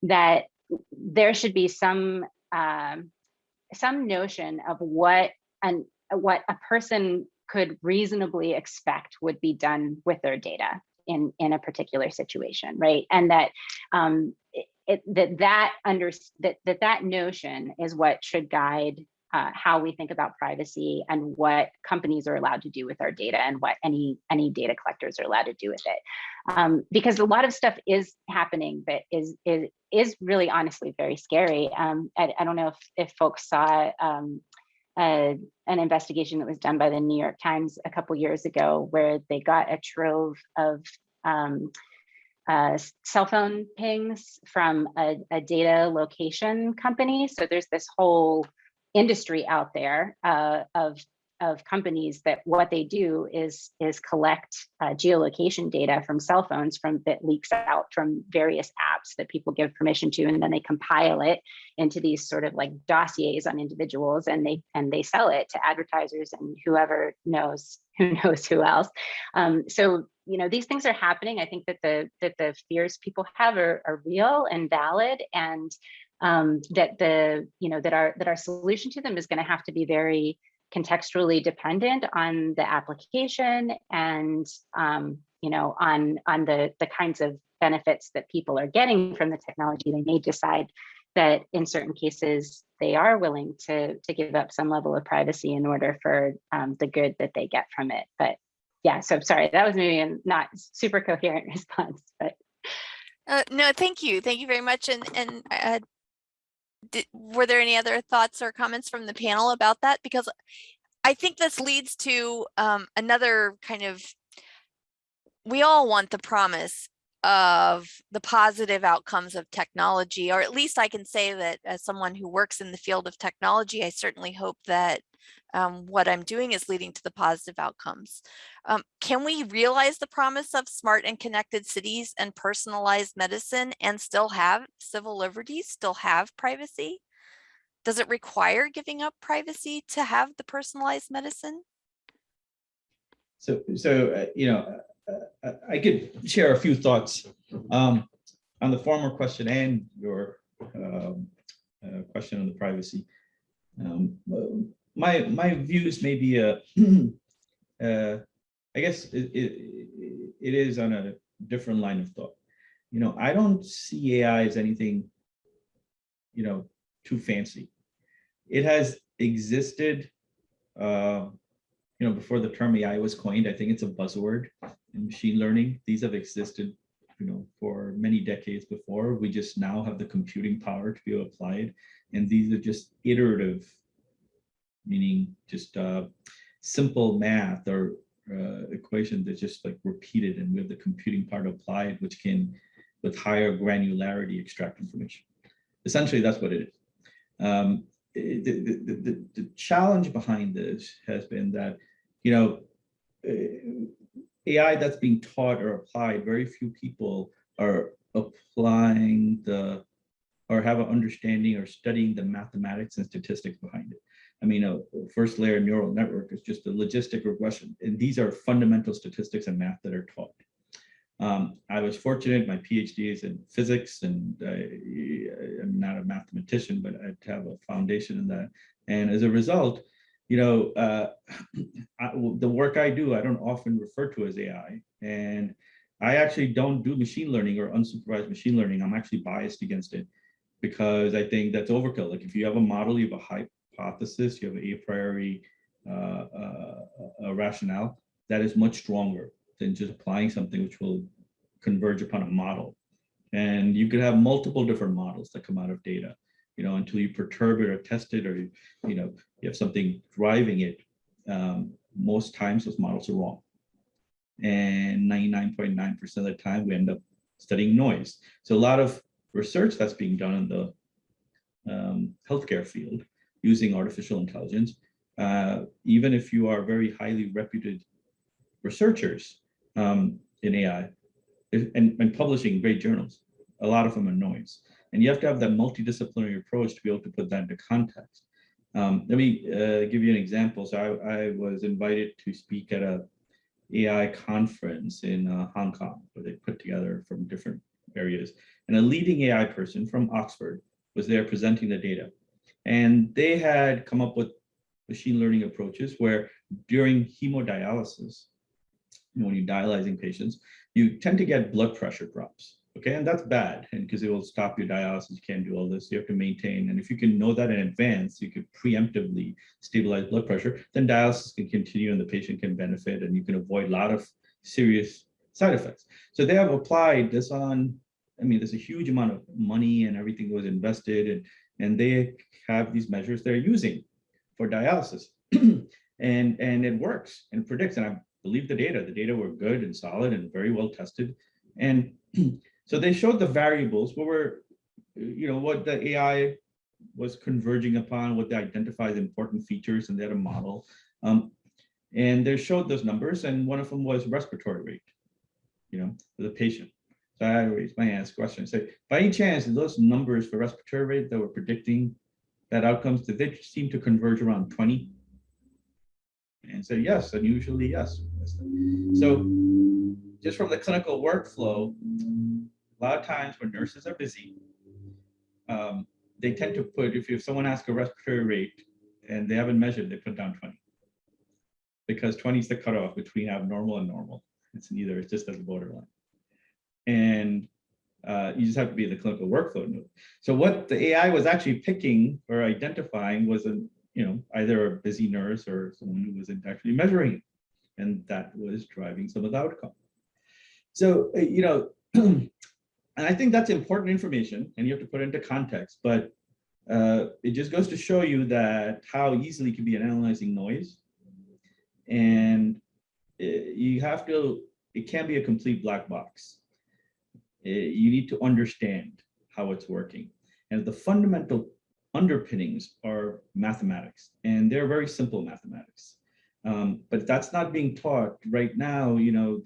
that there should be some notion of what a person could reasonably expect would be done with their data in a particular situation, right? And that that notion is what should guide how we think about privacy and what companies are allowed to do with our data, and what any data collectors are allowed to do with it. Because a lot of stuff is happening that is really honestly very scary. I don't know if folks saw an investigation that was done by the New York Times a couple years ago, where they got a trove of cell phone pings from a data location company. So there's this whole industry out there of companies that what they do is collect geolocation data from cell phones that leaks out from various apps that people give permission to, and then they compile it into these sort of like dossiers on individuals, and they sell it to advertisers and whoever knows who else. So these things are happening. I think that the fears people have are real and valid, and that our solution to them is going to have to be very contextually dependent on the application and on the kinds of benefits that people are getting from the technology. They may decide that in certain cases they are willing to give up some level of privacy in order for the good that they get from it. But yeah, so sorry, that was maybe a not super coherent response, but No, thank you. Thank you very much. Were there any other thoughts or comments from the panel about that? Because I think this leads to another kind of, we all want the promise of the positive outcomes of technology, or at least I can say that as someone who works in the field of technology, I certainly hope that what I'm doing is leading to the positive outcomes. Can we realize the promise of smart and connected cities and personalized medicine and still have civil liberties, still have privacy? Does it require giving up privacy to have the personalized medicine? So I could share a few thoughts on the former question and your question on the privacy. My views may be I guess it is on a different line of thought. I don't see AI as anything too fancy. It has existed before the term AI was coined. I think it's a buzzword in machine learning. These have existed for many decades before. We just now have the computing power to be able to apply it, and these are just iterative, meaning just simple math or equation that's just like repeated, and we have the computing power to apply it, which can, with higher granularity, extract information. Essentially, that's what it is. The challenge behind this has been that, AI that's being taught or applied, very few people are applying or have an understanding or studying the mathematics and statistics behind it. I mean, a first layer neural network is just a logistic regression, and these are fundamental statistics and math that are taught. I was fortunate, my PhD is in physics, and I'm not a mathematician, but I have a foundation in that. And as a result, the work I do, I don't often refer to as AI. And I actually don't do machine learning or unsupervised machine learning. I'm actually biased against it because I think that's overkill. Like if you have a model, you have a hypothesis, you have an a priori rationale, that is much stronger than just applying something which will converge upon a model. And you could have multiple different models that come out of data, until you perturb it or test it, or you have something driving it. Most times those models are wrong. And 99.9% of the time we end up studying noise. So a lot of research that's being done in the healthcare field using artificial intelligence, even if you are very highly reputed researchers in AI and publishing great journals, a lot of them are noise. And you have to have that multidisciplinary approach to be able to put that into context. Let me give you an example. So I was invited to speak at a AI conference in Hong Kong, where they put together from different areas. And a leading AI person from Oxford was there presenting the data. And they had come up with machine learning approaches where during hemodialysis, when you're dialyzing patients, you tend to get blood pressure drops. Okay, and that's bad, and because it will stop your dialysis, you can't do all this. You have to maintain, and if you can know that in advance, you could preemptively stabilize blood pressure. Then dialysis can continue, and the patient can benefit, and you can avoid a lot of serious side effects. So they have applied this on. I mean, there's a huge amount of money and everything was invested, and they have these measures they're using for dialysis, and it works and predicts. And I believe the data. The data were good and solid and very well tested, and so they showed the variables what were, what the AI was converging upon, what they identify as important features, and they had a model. And they showed those numbers, and one of them was respiratory rate, for the patient. So I raised my hand, asked questions, say, by any chance, those numbers for respiratory rate that were predicting that outcomes, did they seem to converge around 20? And said yes, and usually yes. So just from the clinical workflow, a lot of times when nurses are busy, they tend to put, if someone asks a respiratory rate and they haven't measured, they put down 20. Because 20 is the cutoff between abnormal and normal. It's neither, it's just as a borderline. And you just have to be in the clinical workflow node. So what the AI was actually picking or identifying was either a busy nurse or someone who wasn't actually measuring it. And that was driving some of the outcome. So, And I think that's important information, and you have to put it into context, but it just goes to show you that how easily it can be analyzing noise. And you have to, it can't be a complete black box. You need to understand how it's working. And the fundamental underpinnings are mathematics, and they're very simple mathematics. But that's not being taught right now. You know,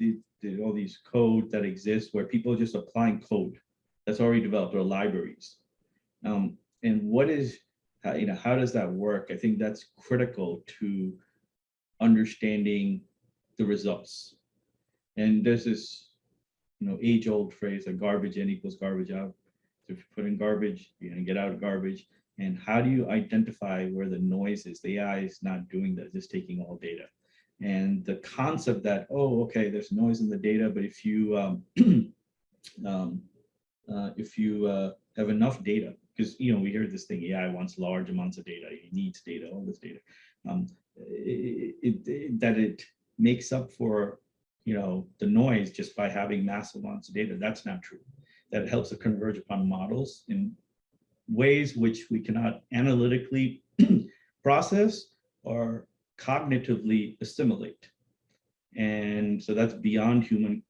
all these code that exist where people are just applying code that's already developed, or libraries. And what is, you know, how does that work? I think that's critical to understanding the results. And there's this, you know, age-old phrase, that garbage in equals garbage out. So if you put in garbage, you're gonna get out garbage. And how do you identify where the noise is? The AI is not doing that, just taking all data. And the concept that, oh, okay, there's noise in the data, but if you have enough data, because, you know, we hear this thing, AI wants large amounts of data, it needs data, all this data, that it makes up for, you know, the noise just by having massive amounts of data. That's not true. That helps to converge upon models in ways which we cannot analytically process or cognitively assimilate. And so that's beyond human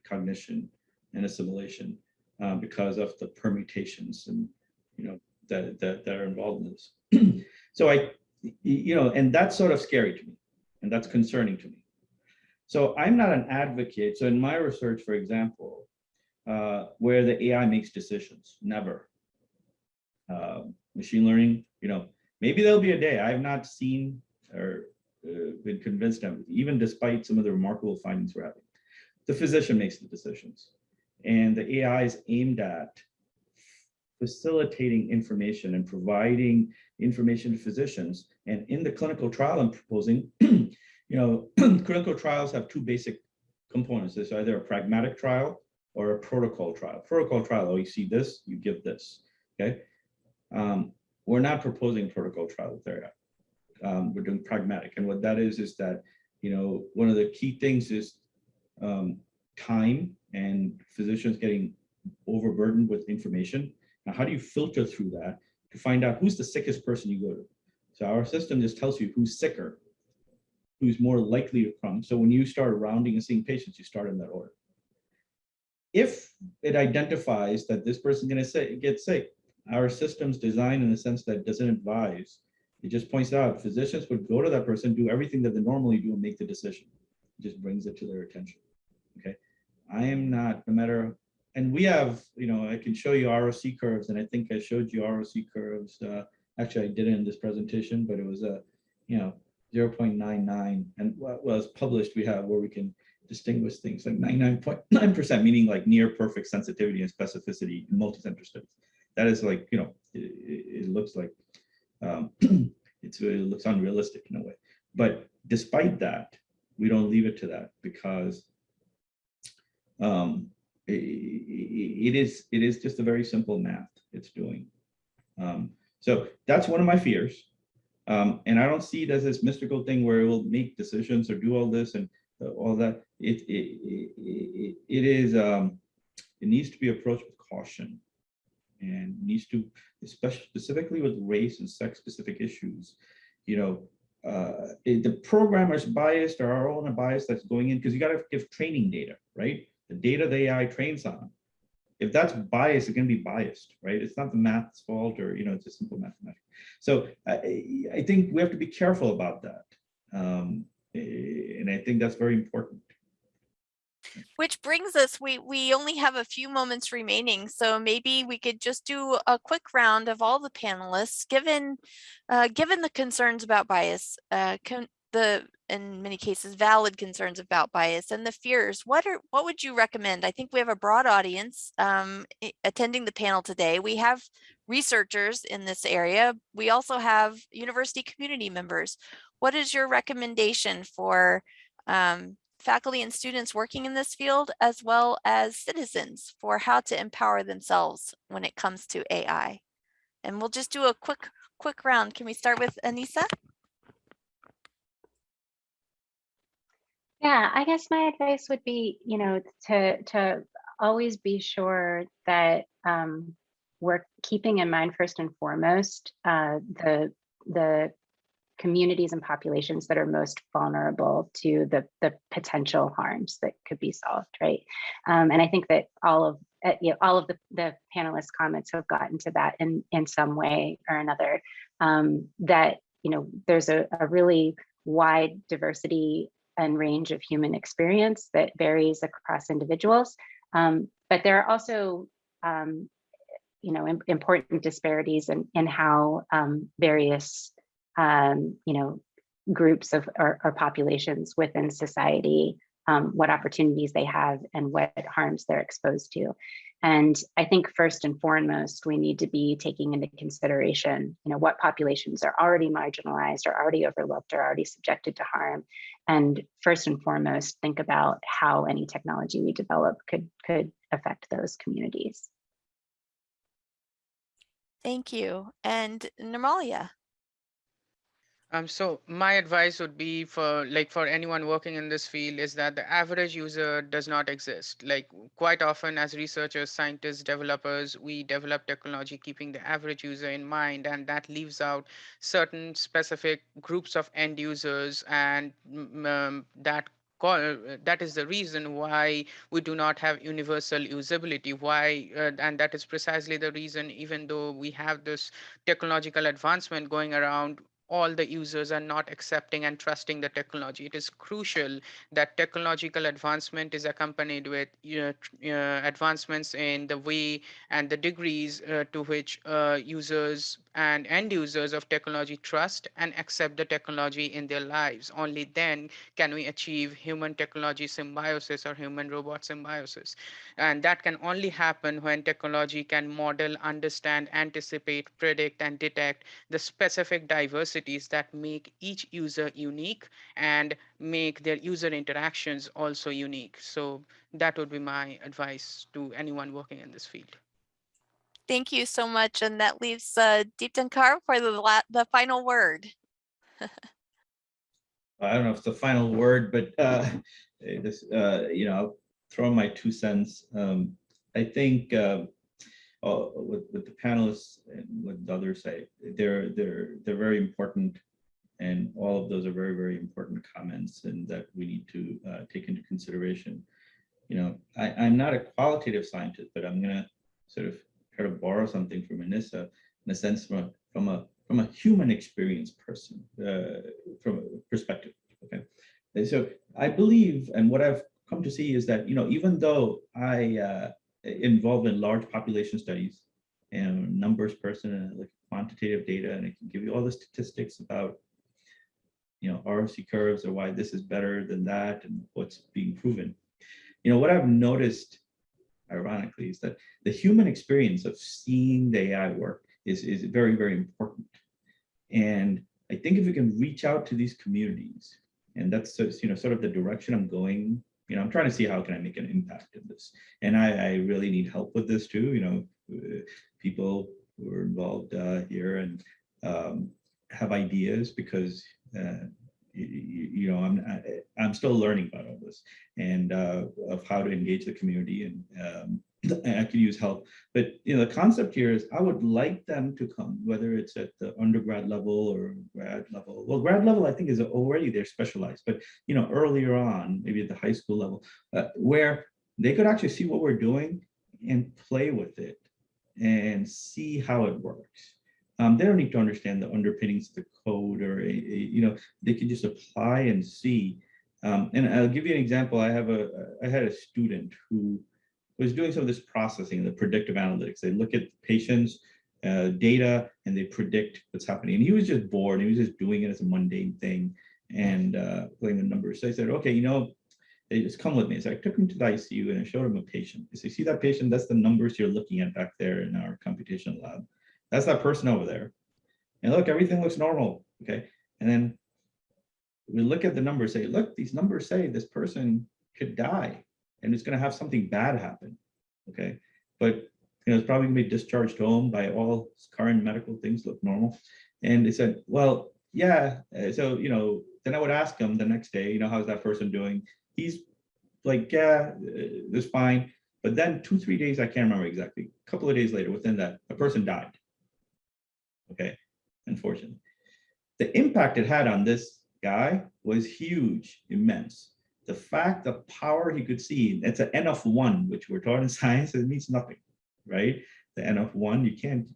cognition and assimilation because of the permutations and, you know, that are involved in this. So you know, and that's sort of scary to me, and that's concerning to me. So I'm not an advocate. So in my research, for example, where the AI makes decisions, never. Machine learning, you know, maybe there'll be a day. I have not seen or been convinced of it, even despite some of the remarkable findings we're having. The physician makes the decisions, and the AI is aimed at facilitating information and providing information to physicians. And in the clinical trial I'm proposing, you know, clinical trials have two basic components. There's either a pragmatic trial or a protocol trial. Protocol trial, oh, you see this, you give this, okay? We're not proposing protocol trial there. We're doing pragmatic. And what that is that, you know, one of the key things is time and physicians getting overburdened with information. Now, how do you filter through that to find out who's the sickest person you go to? So our system just tells you who's sicker, who's more likely to come. So when you start rounding and seeing patients, you start in that order. If it identifies that this person's going to get sick, our system's designed in a sense that it doesn't advise. It just points out physicians would go to that person, do everything that they normally do, and make the decision. It just brings it to their attention. Okay, I am not, no matter, and we have, you know, I can show you ROC curves, and I think I showed you ROC curves. Actually, I did it in this presentation, but it was a, you know, 0.99, and what was published, we have where we can distinguish things like 99.9%, meaning like near perfect sensitivity and specificity in multi-center studies. That is like, you know, it looks like it looks unrealistic in a way. But despite that, we don't leave it to that, because it is just a very simple math it's doing. So that's one of my fears. And I don't see it as this mystical thing where it will make decisions or do all this and all that. It needs to be approached with caution, and needs to, especially specifically with race and sex specific issues, you know, the programmer's biased or our own bias that's going in, because you got to give training data, right? The data the AI trains on, if that's biased, it's going to be biased, right? It's not the math's fault, or, you know, it's a simple mathematics. So I think we have to be careful about that. And I think that's very important. Which brings us, we only have a few moments remaining, so maybe we could just do a quick round of all the panelists, given the concerns about bias, in many cases valid concerns about bias, and the fears. What would you recommend? I think we have a broad audience attending the panel today. We have researchers in this area. We also have university community members. What is your recommendation for faculty and students working in this field, as well as citizens, for how to empower themselves when it comes to AI? And we'll just do a quick round. Can we start with Anissa? Yeah, I guess my advice would be, you know, to always be sure that we're keeping in mind first and foremost the communities and populations that are most vulnerable to the potential harms that could be solved, right? And I think that all of the panelists' comments have gotten to that in some way or another. That there's a really wide diversity and range of human experience that varies across individuals, but there are also important disparities in how various groups of or populations within society, what opportunities they have and what harms they're exposed to. And I think first and foremost, we need to be taking into consideration, what populations are already marginalized, or already overlooked, or already subjected to harm. And first and foremost, think about how any technology we develop could affect those communities. Thank you. And Nirmalia. So my advice would be for anyone working in this field is that the average user does not exist. Like quite often as researchers, scientists, developers, we develop technology keeping the average user in mind, and that leaves out certain specific groups of end users, and that is the reason why we do not have universal usability. And that is precisely the reason, even though we have this technological advancement going around, all the users are not accepting and trusting the technology. It is crucial that technological advancement is accompanied with advancements in the way and the degrees to which users and end users of technology trust and accept the technology in their lives. Only then can we achieve human technology symbiosis or human robot symbiosis. And that can only happen when technology can model, understand, anticipate, predict, and detect the specific diversities that make each user unique and make their user interactions also unique. So that would be my advice to anyone working in this field. Thank you so much. And that leaves Deeptankar for the final word. I don't know if it's the final word, but I'll throw in my 2 cents. I think with the panelists and what the others say, they're very important, and all of those are very, very important comments, and that we need to take into consideration. I'm not a qualitative scientist, but I'm gonna sort of try to borrow something from Anissa in a sense from a human experience person, from a perspective. Okay, and so I believe, and what I've come to see is that even though I involved in large population studies and a numbers person and like quantitative data, and it can give you all the statistics about ROC curves or why this is better than that and what's being proven. What I've noticed, ironically, is that the human experience of seeing the AI work is very, very important. And I think if we can reach out to these communities, and that's sort of the direction I'm going. I'm trying to see how can I make an impact in this, and I really need help with this too. People who are involved here and have ideas, because I'm still learning about all this and of how to engage the community, and I could use help. But the concept here is I would like them to come, whether it's at the undergrad level or grad level. Well, grad level I think is already they're specialized, but earlier on, maybe at the high school level, where they could actually see what we're doing and play with it and see how it works. They don't need to understand the underpinnings of the code, or they can just apply and see. And I'll give you an example. I had a student who was doing some of this processing, the predictive analytics. They look at patients' data and they predict what's happening. And he was just bored. He was just doing it as a mundane thing and playing the numbers. So I said, okay, they just come with me. So I took him to the ICU and I showed him a patient. I said, see that patient? That's the numbers you're looking at back there in our computational lab. That's that person over there. And look, everything looks normal. Okay. And then we look at the numbers, say, look, these numbers say this person could die and it's going to have something bad happen. Okay. But it's probably going to be discharged home by all current medical things look normal. And they said, well, yeah. So, then I would ask them the next day, how's that person doing? He's like, yeah, it's fine. But then 2-3 days, I can't remember exactly, a couple of days later, within that, a person died. Okay, unfortunately. The impact it had on this guy was huge, immense. The fact, the power he could see, it's an N of 1, which we're taught in science, it means nothing, right? The N of 1, you can't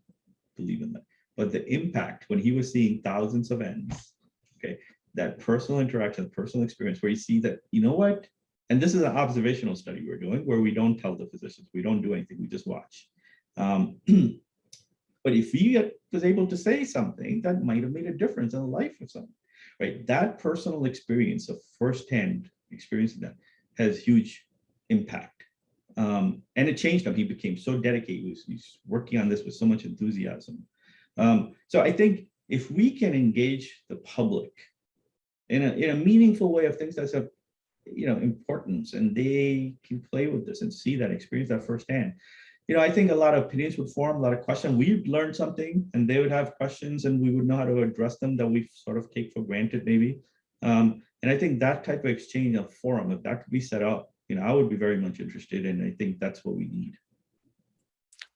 believe in that. But the impact when he was seeing thousands of N's, okay, that personal interaction, personal experience, where you see that, you know what? And this is an observational study we're doing where we don't tell the physicians, we don't do anything, we just watch. But if he was able to say something that might have made a difference in the life of someone, right? That personal experience of firsthand experiencing that has huge impact. And it changed him. He became so dedicated. He's working on this with so much enthusiasm. So I think if we can engage the public in a meaningful way of things that's of importance, and they can play with this and see that, experience that firsthand, I think a lot of opinions would form, a lot of questions. We'd learn something and they would have questions and we would know how to address them that we sort of take for granted maybe. And I think that type of exchange of forum, if that could be set up, I would be very much interested, and I think that's what we need.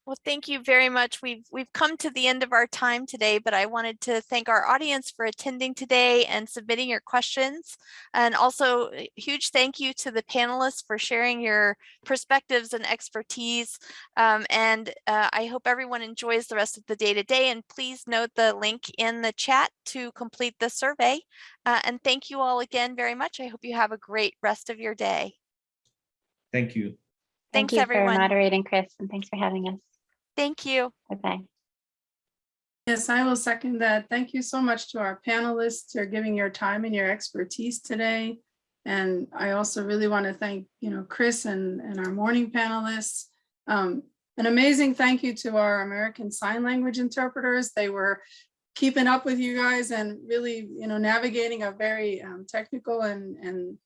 Well, thank you very much. We've come to the end of our time today, but I wanted to thank our audience for attending today and submitting your questions. And also a huge thank you to the panelists for sharing your perspectives and expertise. I hope everyone enjoys the rest of the day today. And please note the link in the chat to complete the survey. And thank you all again very much. I hope you have a great rest of your day. Thank you. Thanks, Thank you everyone. for moderating, Chris, and thanks for having us. Thank you. Bye-bye. Yes, I will second that. Thank you so much to our panelists for giving your time and your expertise today. And I also really want to thank, Chris and our morning panelists. An amazing thank you to our American Sign Language interpreters. They were keeping up with you guys and really, navigating a very technical and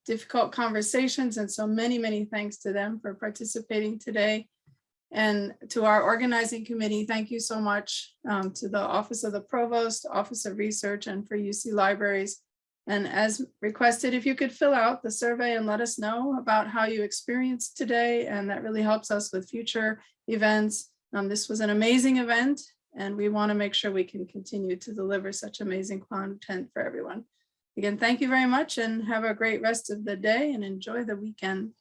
difficult conversations. And so many thanks to them for participating today. And to our organizing committee, thank you so much to the Office of the Provost, Office of Research, and for UC Libraries. And as requested, if you could fill out the survey and let us know about how you experienced today, and that really helps us with future events. This was an amazing event, and we want to make sure we can continue to deliver such amazing content for everyone. Again, thank you very much and have a great rest of the day and enjoy the weekend.